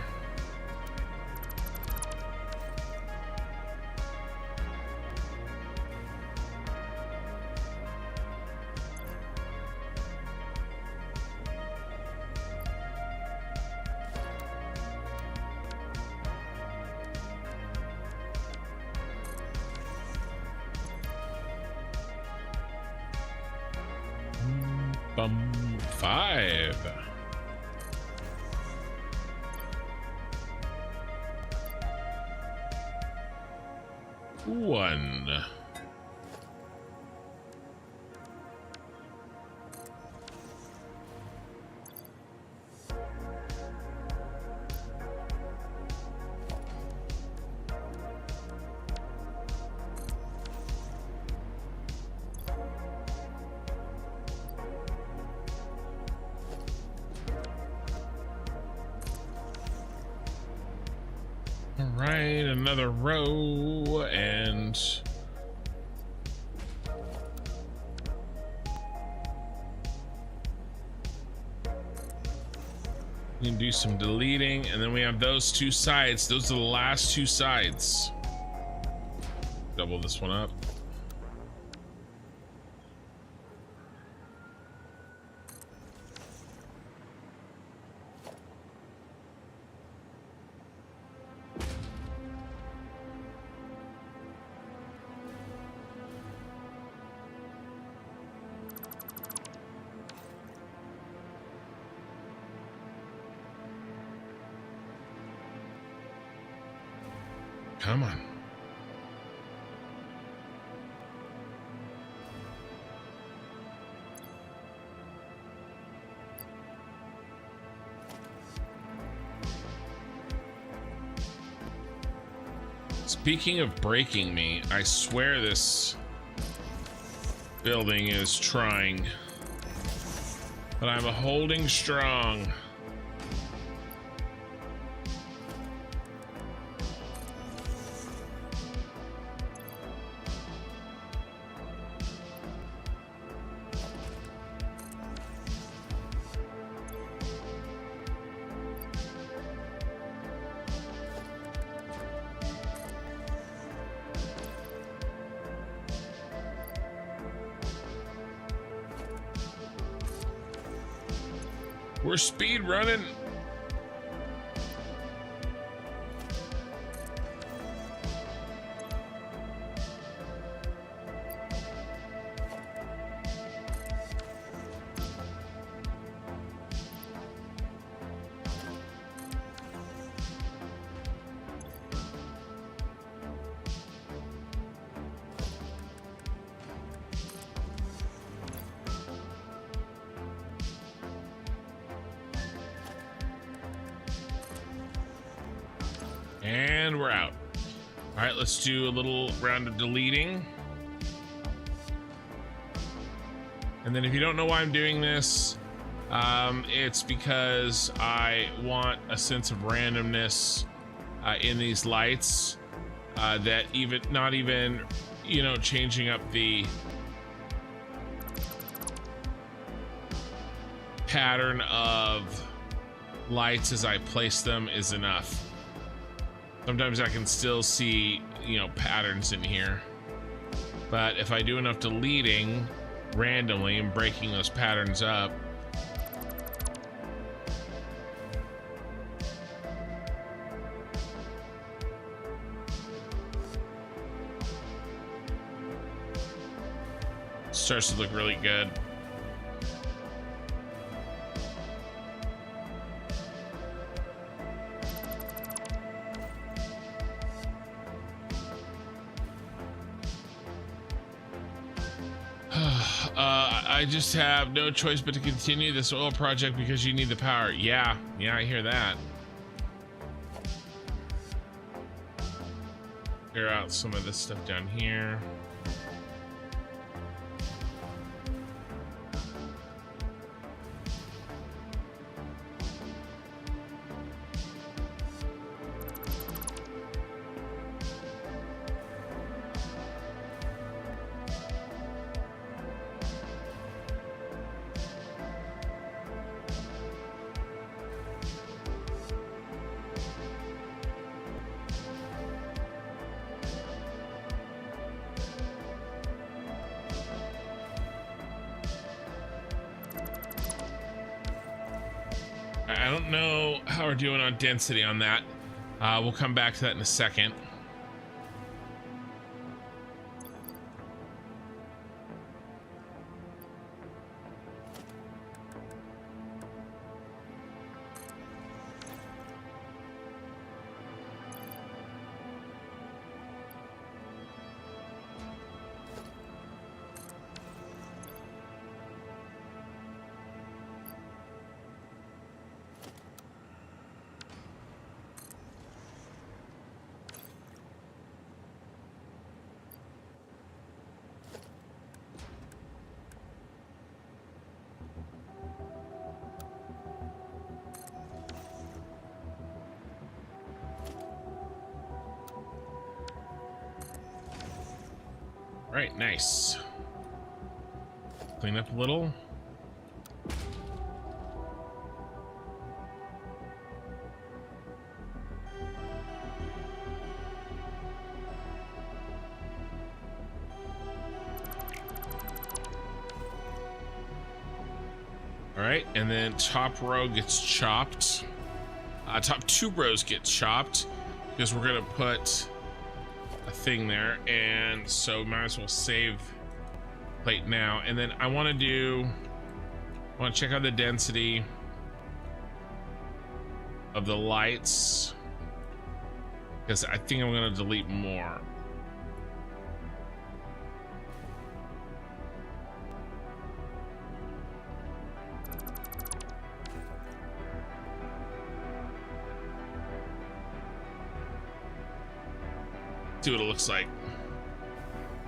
Bum 5. One. All right, another row and We can do some deleting, and then we have those two sides. Those are the last two sides. Double this one up. Come on. Speaking of breaking me, I swear this building is trying, but I'm holding strong. We're speed running. And we're out. All right, let's do a little round of deleting. And then if you don't know why I'm doing this, it's because I want a sense of randomness in these lights, that not even, you know, changing up the pattern of lights as I place them is enough. Sometimes I can still see, you know, patterns in here. But if I do enough deleting randomly and breaking those patterns up, it starts to look really good. I just have no choice but to continue this oil project because you need the power. Yeah, I hear that. Clear out some of this stuff down here. I don't know how we're doing on density on that. We'll come back to that in a second. All right, nice. Clean up a little. right, and then top row gets chopped. Top 2 rows get chopped because we're gonna put a thing there, and so might as well save plate now. And then I want to check out the density of the lights because I think I'm gonna delete more. See what it looks like.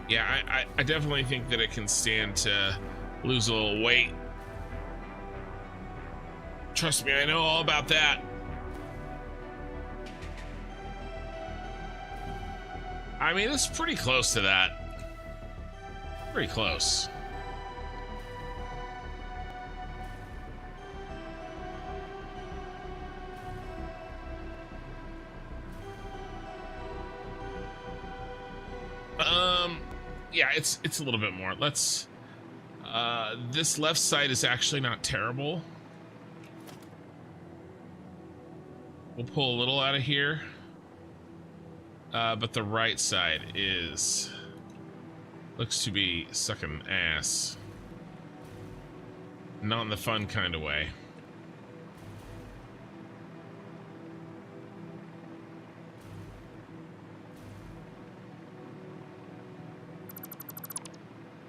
Yeah, I definitely think that it can stand to lose a little weight. Trust me, I know all about that. I mean, it's pretty close to that. Pretty close. Yeah, it's a little bit more. Let's this left side is actually not terrible. We'll pull a little out of here. But the right side looks to be sucking ass. Not in the fun kind of way.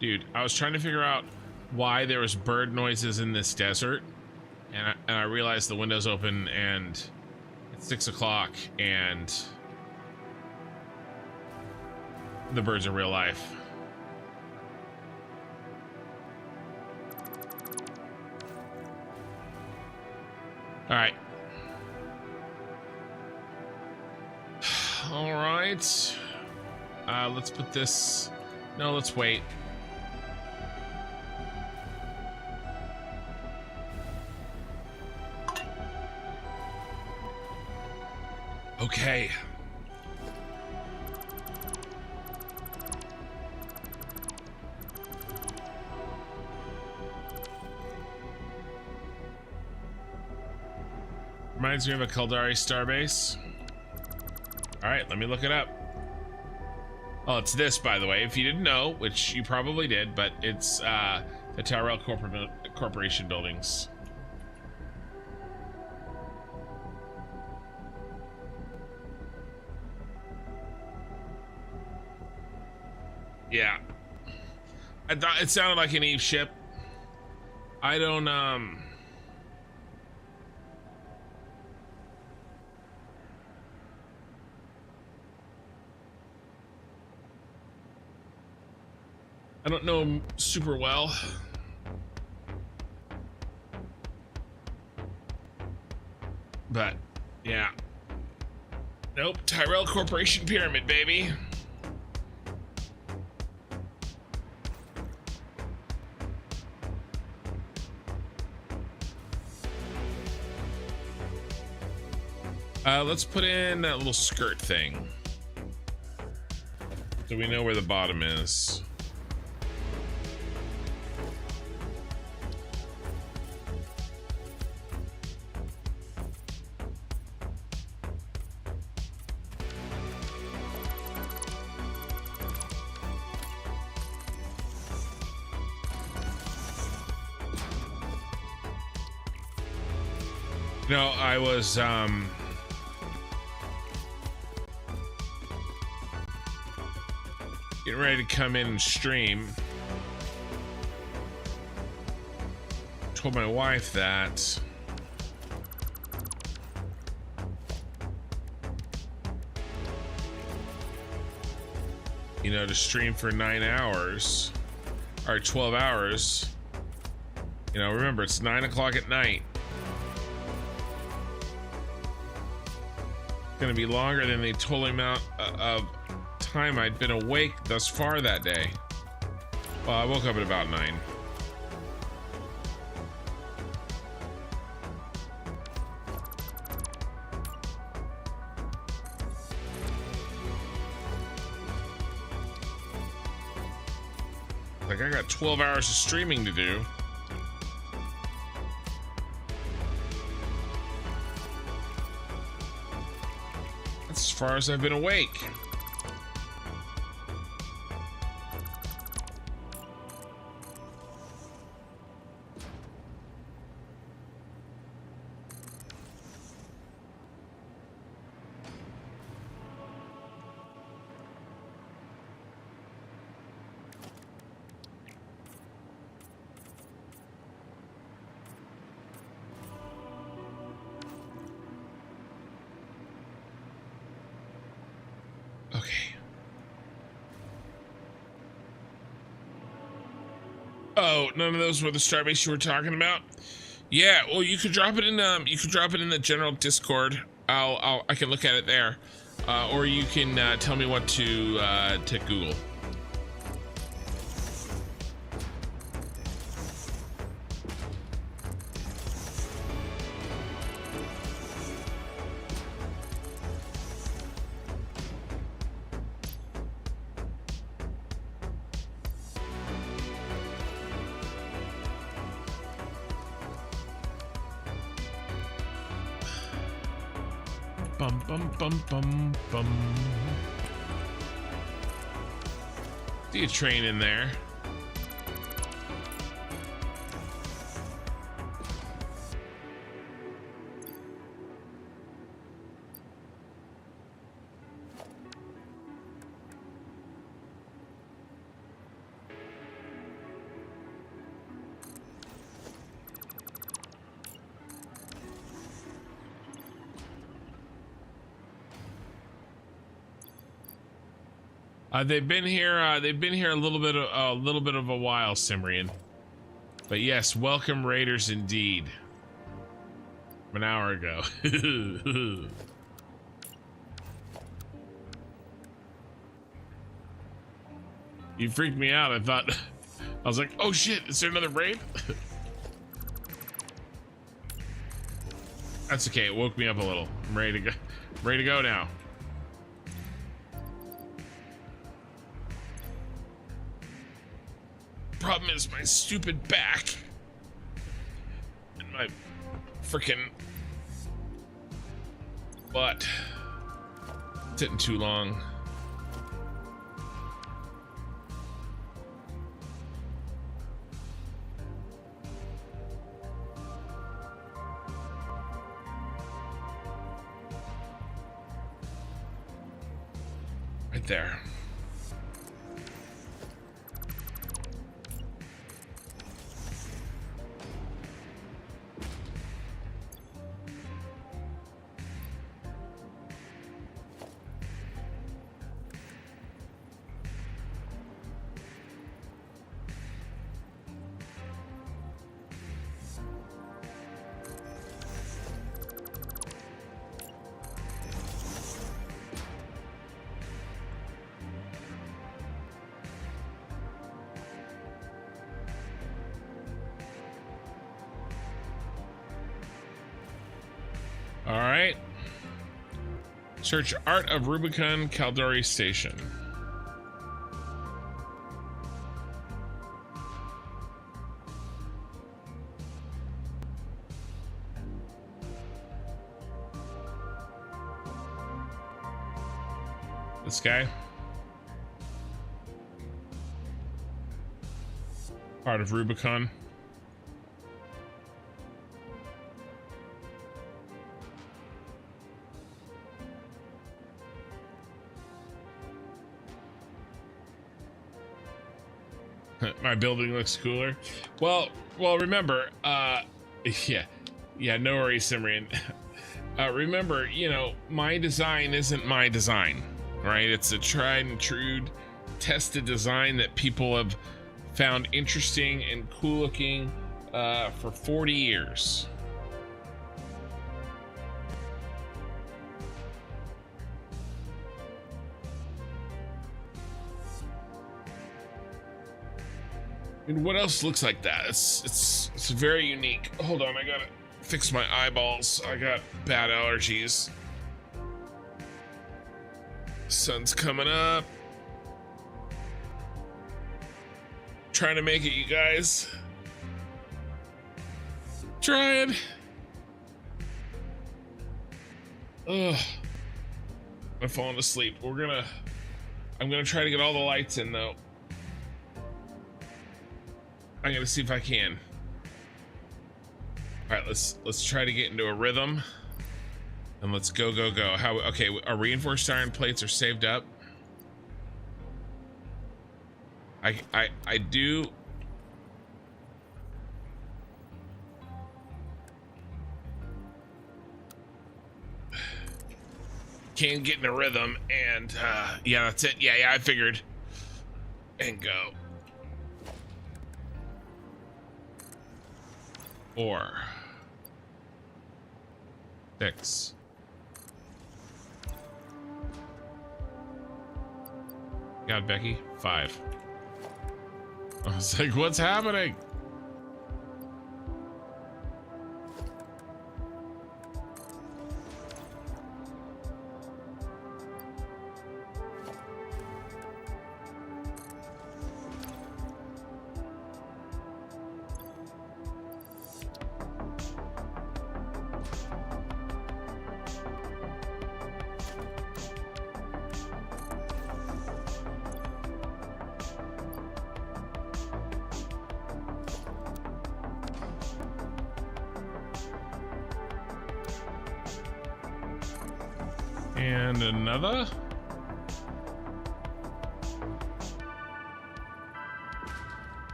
Dude, I was trying to figure out why there was bird noises in this desert, and I realized the window's open and it's 6 o'clock and the birds are real life. All right. All right. Let's put this. No, let's wait. Okay. Reminds me of a Kaldari starbase. All right, let me look it up. Oh, it's this, by the way, if you didn't know, which you probably did, but it's the Tyrell Corporation buildings. Yeah. I thought it sounded like an Eve ship. I don't I don't know him super well. But yeah. Nope, Tyrell Corporation pyramid, baby. Let's put in that little skirt thing so we know where the bottom is. No, I was getting ready to come in and stream. Told my wife that you know, to stream for 9 hours or 12 hours, you know, remember it's 9 o'clock at night. It's gonna be longer than the total amount of time I'd been awake thus far that day. Well, I woke up at about 9. Like I got 12 hours of streaming to do. far as I've been awake. Okay. Oh, none of those were the starbase you were talking about? Yeah, well, you could drop it in the general Discord. I can look at it there. Or you can tell me what to Google. Bum bum bum bum bum. See a train in there. They've been here. They've been here a little bit of a while, Simrian. But yes, welcome raiders indeed. An hour ago. You freaked me out. I was like, oh shit, is there another raid? That's okay. It woke me up a little. I'm ready to go. I'm ready to go now. Problem is my stupid back and my freaking butt sitting too long. Right there. All right. Search Art of Rubicon Caldori Station. This guy. Art of Rubicon. My building looks cooler. Well, remember, yeah, no worries, Simrian. Remember, you know, my design isn't my design, right? It's a tried and true, tested design that people have found interesting and cool looking for 40 years. And what else looks like that? It's very unique. Hold on, I gotta fix my eyeballs. I got bad allergies. Sun's coming up. Trying to make it, you guys. Trying. Ugh. I'm falling asleep. I'm gonna try to get all the lights in though. I'm gonna see if I can. All right, let's try to get into a rhythm, and let's go. Okay, our reinforced iron plates are saved up. I do. Can get in a rhythm, and yeah, that's it. Yeah, I figured. And go. 4, 6. God, Becky. 5. I was like, what's happening? And another.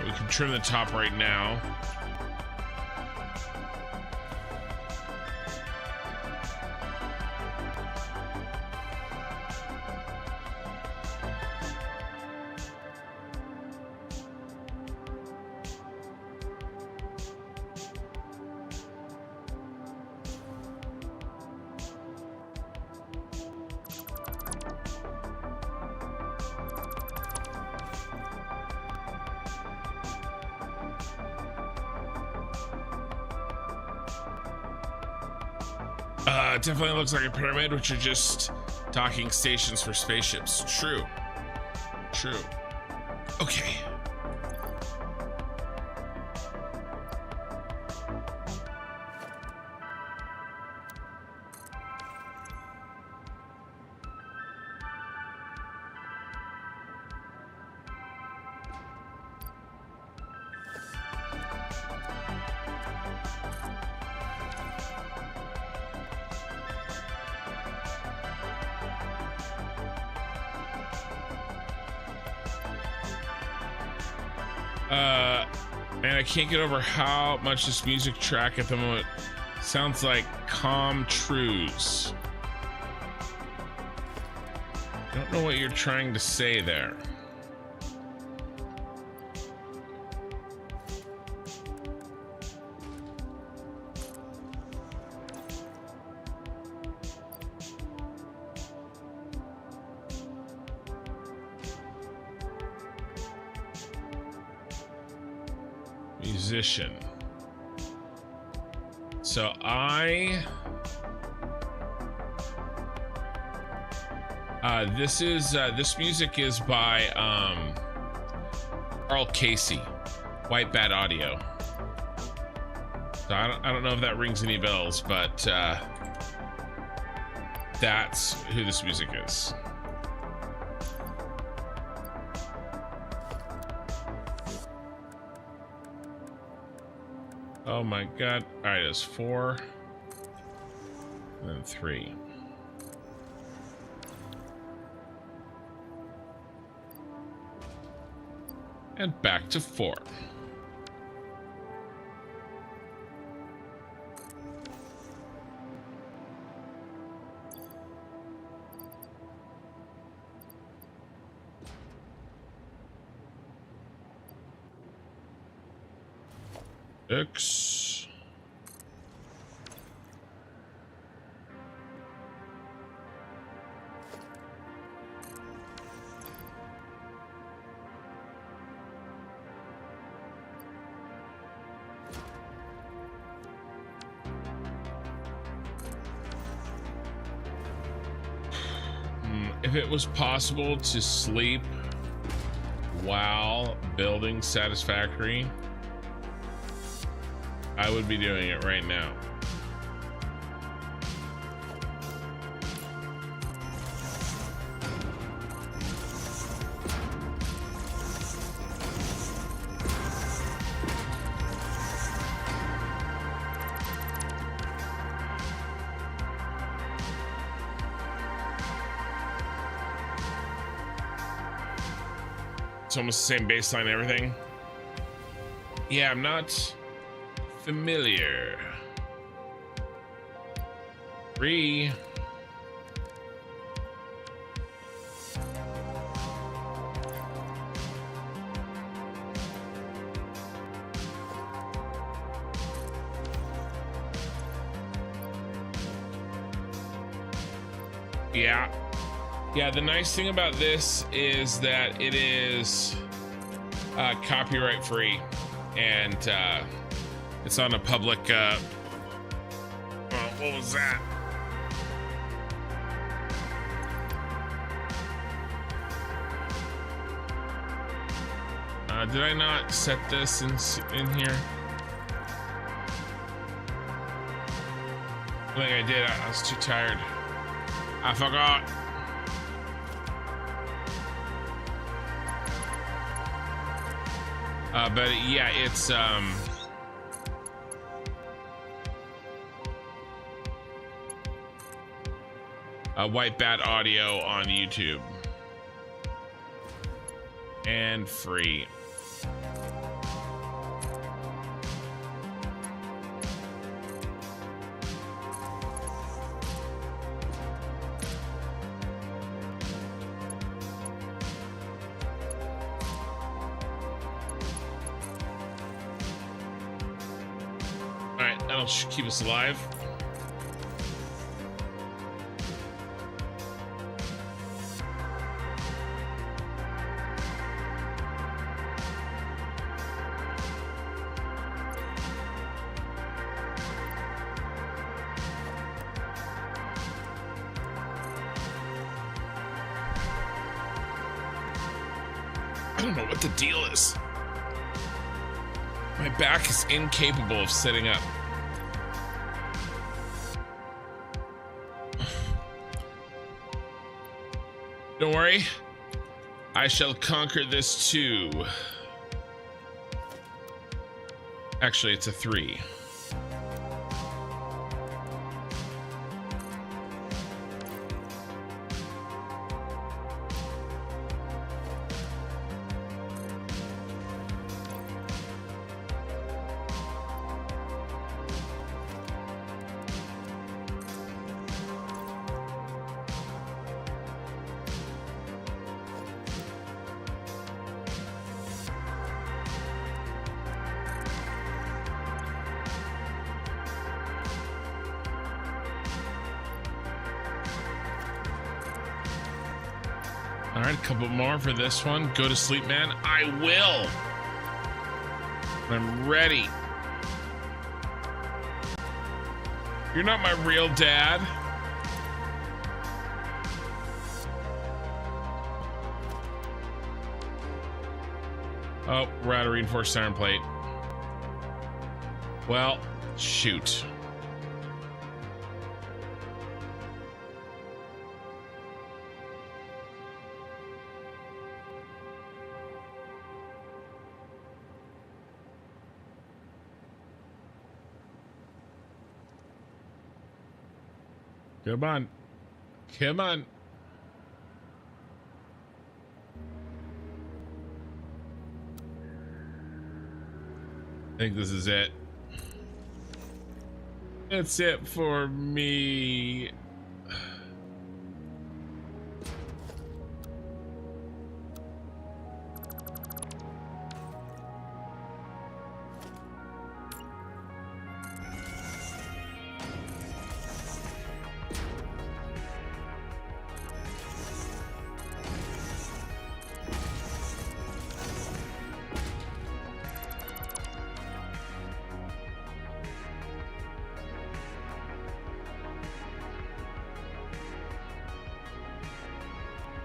We can trim the top right now. It definitely looks like a pyramid, which are just docking stations for spaceships. True. Okay. Man, I can't get over how much this music track at the moment sounds like Calm Trues. I don't know what you're trying to say there. Musician. So this music is by Carl Casey, White Bat Audio. So I don't know if that rings any bells, but that's who this music is. Oh my god. All right, it's 4 and then 3. And back to 4. X. If it was possible to sleep while building Satisfactory, I would be doing it right now. It's almost the same baseline and everything. Yeah, I'm not familiar. 3. Yeah, the nice thing about this is that it is copyright free, and it's on a public what was that? Did I not set this in here? I think I did. I was too tired. I forgot. But yeah, it's White Bat Audio on YouTube, and free. That'll keep us alive. I don't know what the deal is. My back is incapable of sitting up. Don't worry, I shall conquer this too. Actually, it's a 3. All right, a couple more for this one. Go to sleep, man. I will. I'm ready. You're not my real dad. Oh, we're out of reinforced iron plate. Well, shoot. Come on. Come on. I think this is it. It's it for me.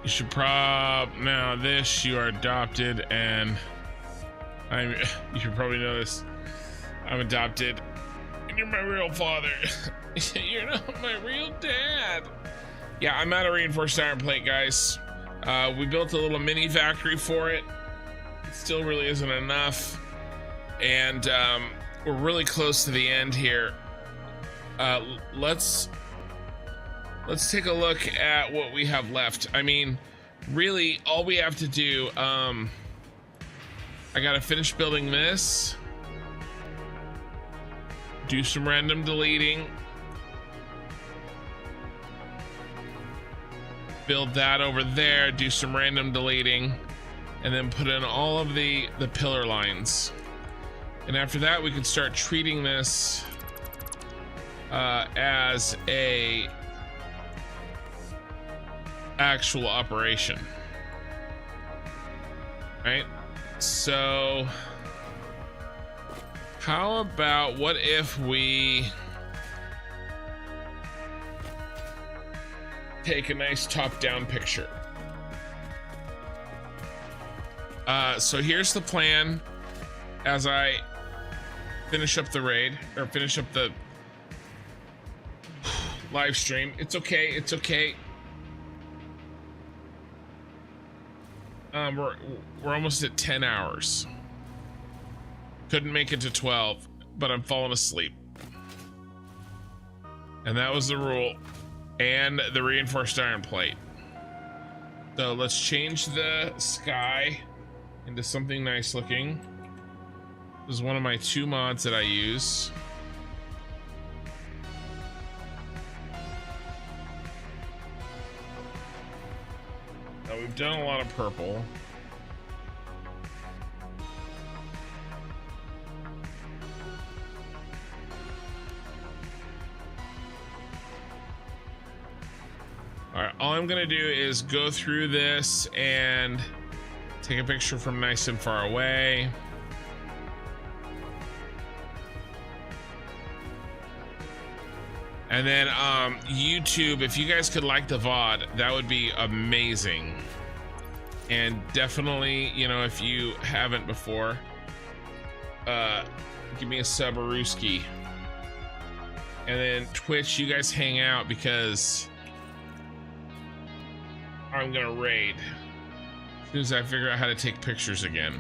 You should now this, you are adopted, and you should probably know this. I'm adopted, and you're my real father. You're not my real dad. Yeah, I'm out of reinforced iron plate, guys. We built a little mini factory for it. It still really isn't enough, and we're really close to the end here. Let's take a look at what we have left. I mean, really, all we have to do, I gotta finish building this, do some random deleting, build that over there, do some random deleting, and then put in all of the pillar lines. And after that, we can start treating this as a actual operation. Right? So how about, what if we take a nice top-down picture? So here's the plan as I finish up the raid, or finish up the live stream. It's okay, it's okay. We're almost at 10 hours. Couldn't make it to 12, but I'm falling asleep. And that was the rule. And the reinforced iron plate. So let's change the sky into something nice looking. This is one of my 2 mods that I use. Now we've done a lot of purple. All right, all I'm gonna do is go through this and take a picture from nice and far away. And then YouTube, if you guys could like the VOD, that would be amazing. And definitely, you know, if you haven't before, give me a sub or Ruski. And then Twitch, you guys hang out because I'm gonna raid as soon as I figure out how to take pictures again.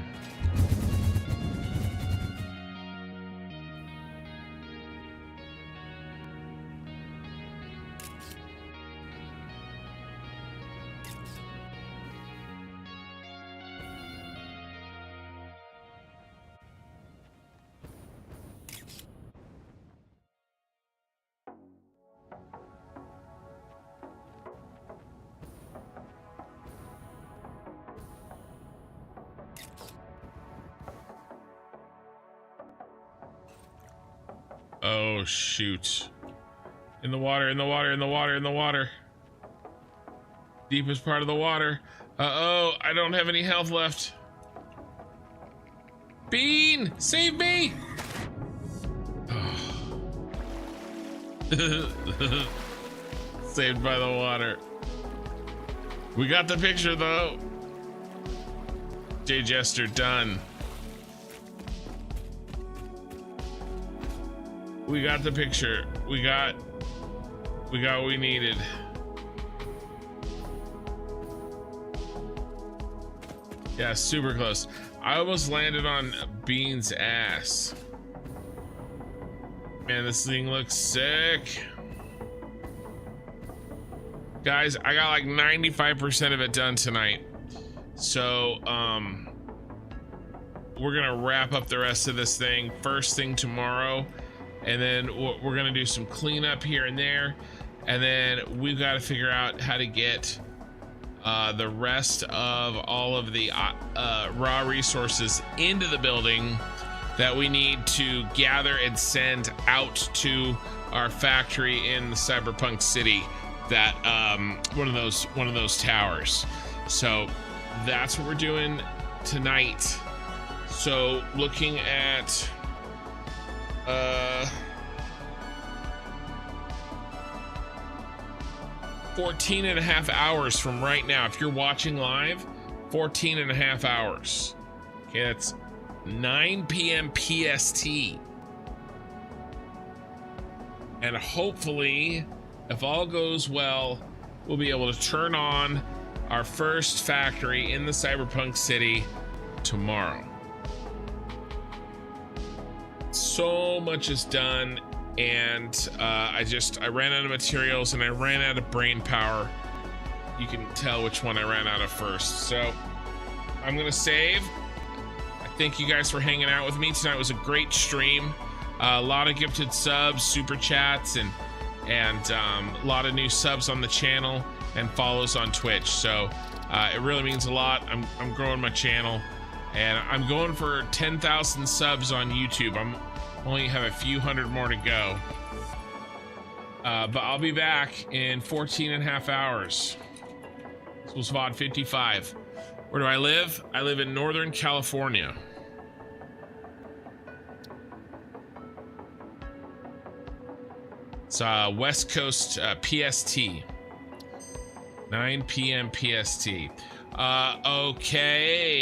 Oh shoot. In the water, in the water, in the water, in the water. Deepest part of the water. Uh-oh, I don't have any health left. Bean, save me! Saved by the water. We got the picture though. J Jester done. We got the picture. We got what we needed. Yeah, super close. I almost landed on Bean's ass. Man, this thing looks sick. Guys, I got like 95% of it done tonight. So, we're gonna wrap up the rest of this thing first thing tomorrow. And then we're gonna do some cleanup here and there. And then we've got to figure out how to get the rest of all of the raw resources into the building that we need to gather and send out to our factory in the cyberpunk city, that one of those towers. So that's what we're doing tonight. So looking at 14 and a half hours from right now. If you're watching live, 14 and a half hours. Okay, that's 9 p.m. PST. And hopefully, if all goes well, we'll be able to turn on our first factory in the cyberpunk city tomorrow. So much is done, and I ran out of materials and I ran out of brain power. You can tell which one I ran out of first. So I'm gonna save. I thank you guys for hanging out with me tonight. It was a great stream. A lot of gifted subs, super chats, and a lot of new subs on the channel and follows on Twitch. So it really means a lot. I'm growing my channel, and I'm going for 10,000 subs on YouTube. I'm only have a few hundred more to go, but I'll be back in 14 and a half hours. This was VOD 55. Where do I live? I live in Northern California. It's West Coast PST. 9 p.m. PST. Okay.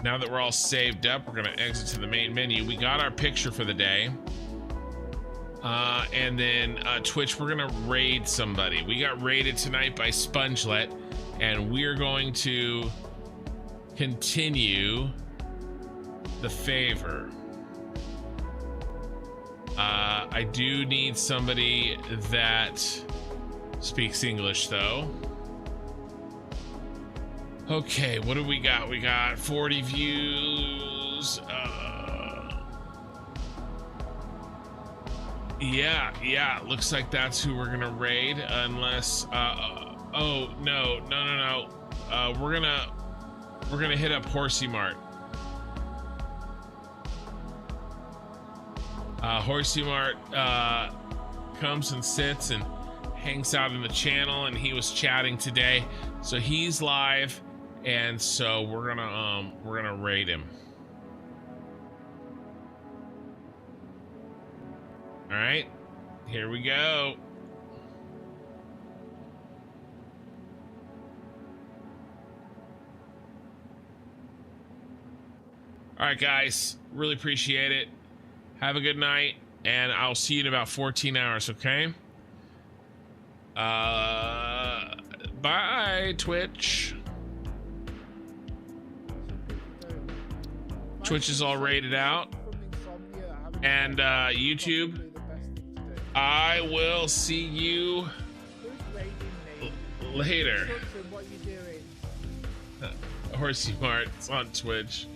Now that we're all saved up, we're gonna exit to the main menu. We got our picture for the day. And then Twitch, we're gonna raid somebody. We got raided tonight by Spongelet, and we're going to continue the favor. I do need somebody that speaks English, though. Okay, what do we got? We got 40 views. Yeah, looks like that's who we're gonna raid, unless oh no. We're gonna hit up Horsey Mart. Horsey Mart comes and sits and hangs out in the channel, and he was chatting today, so he's live, and so we're gonna raid him. All right, here we go. All right, guys, really appreciate it. Have a good night, and I'll see you in about 14 hours, okay? Bye, Twitch. Twitch is all rated out. And YouTube, I will see you later. Horsey Mart's on Twitch.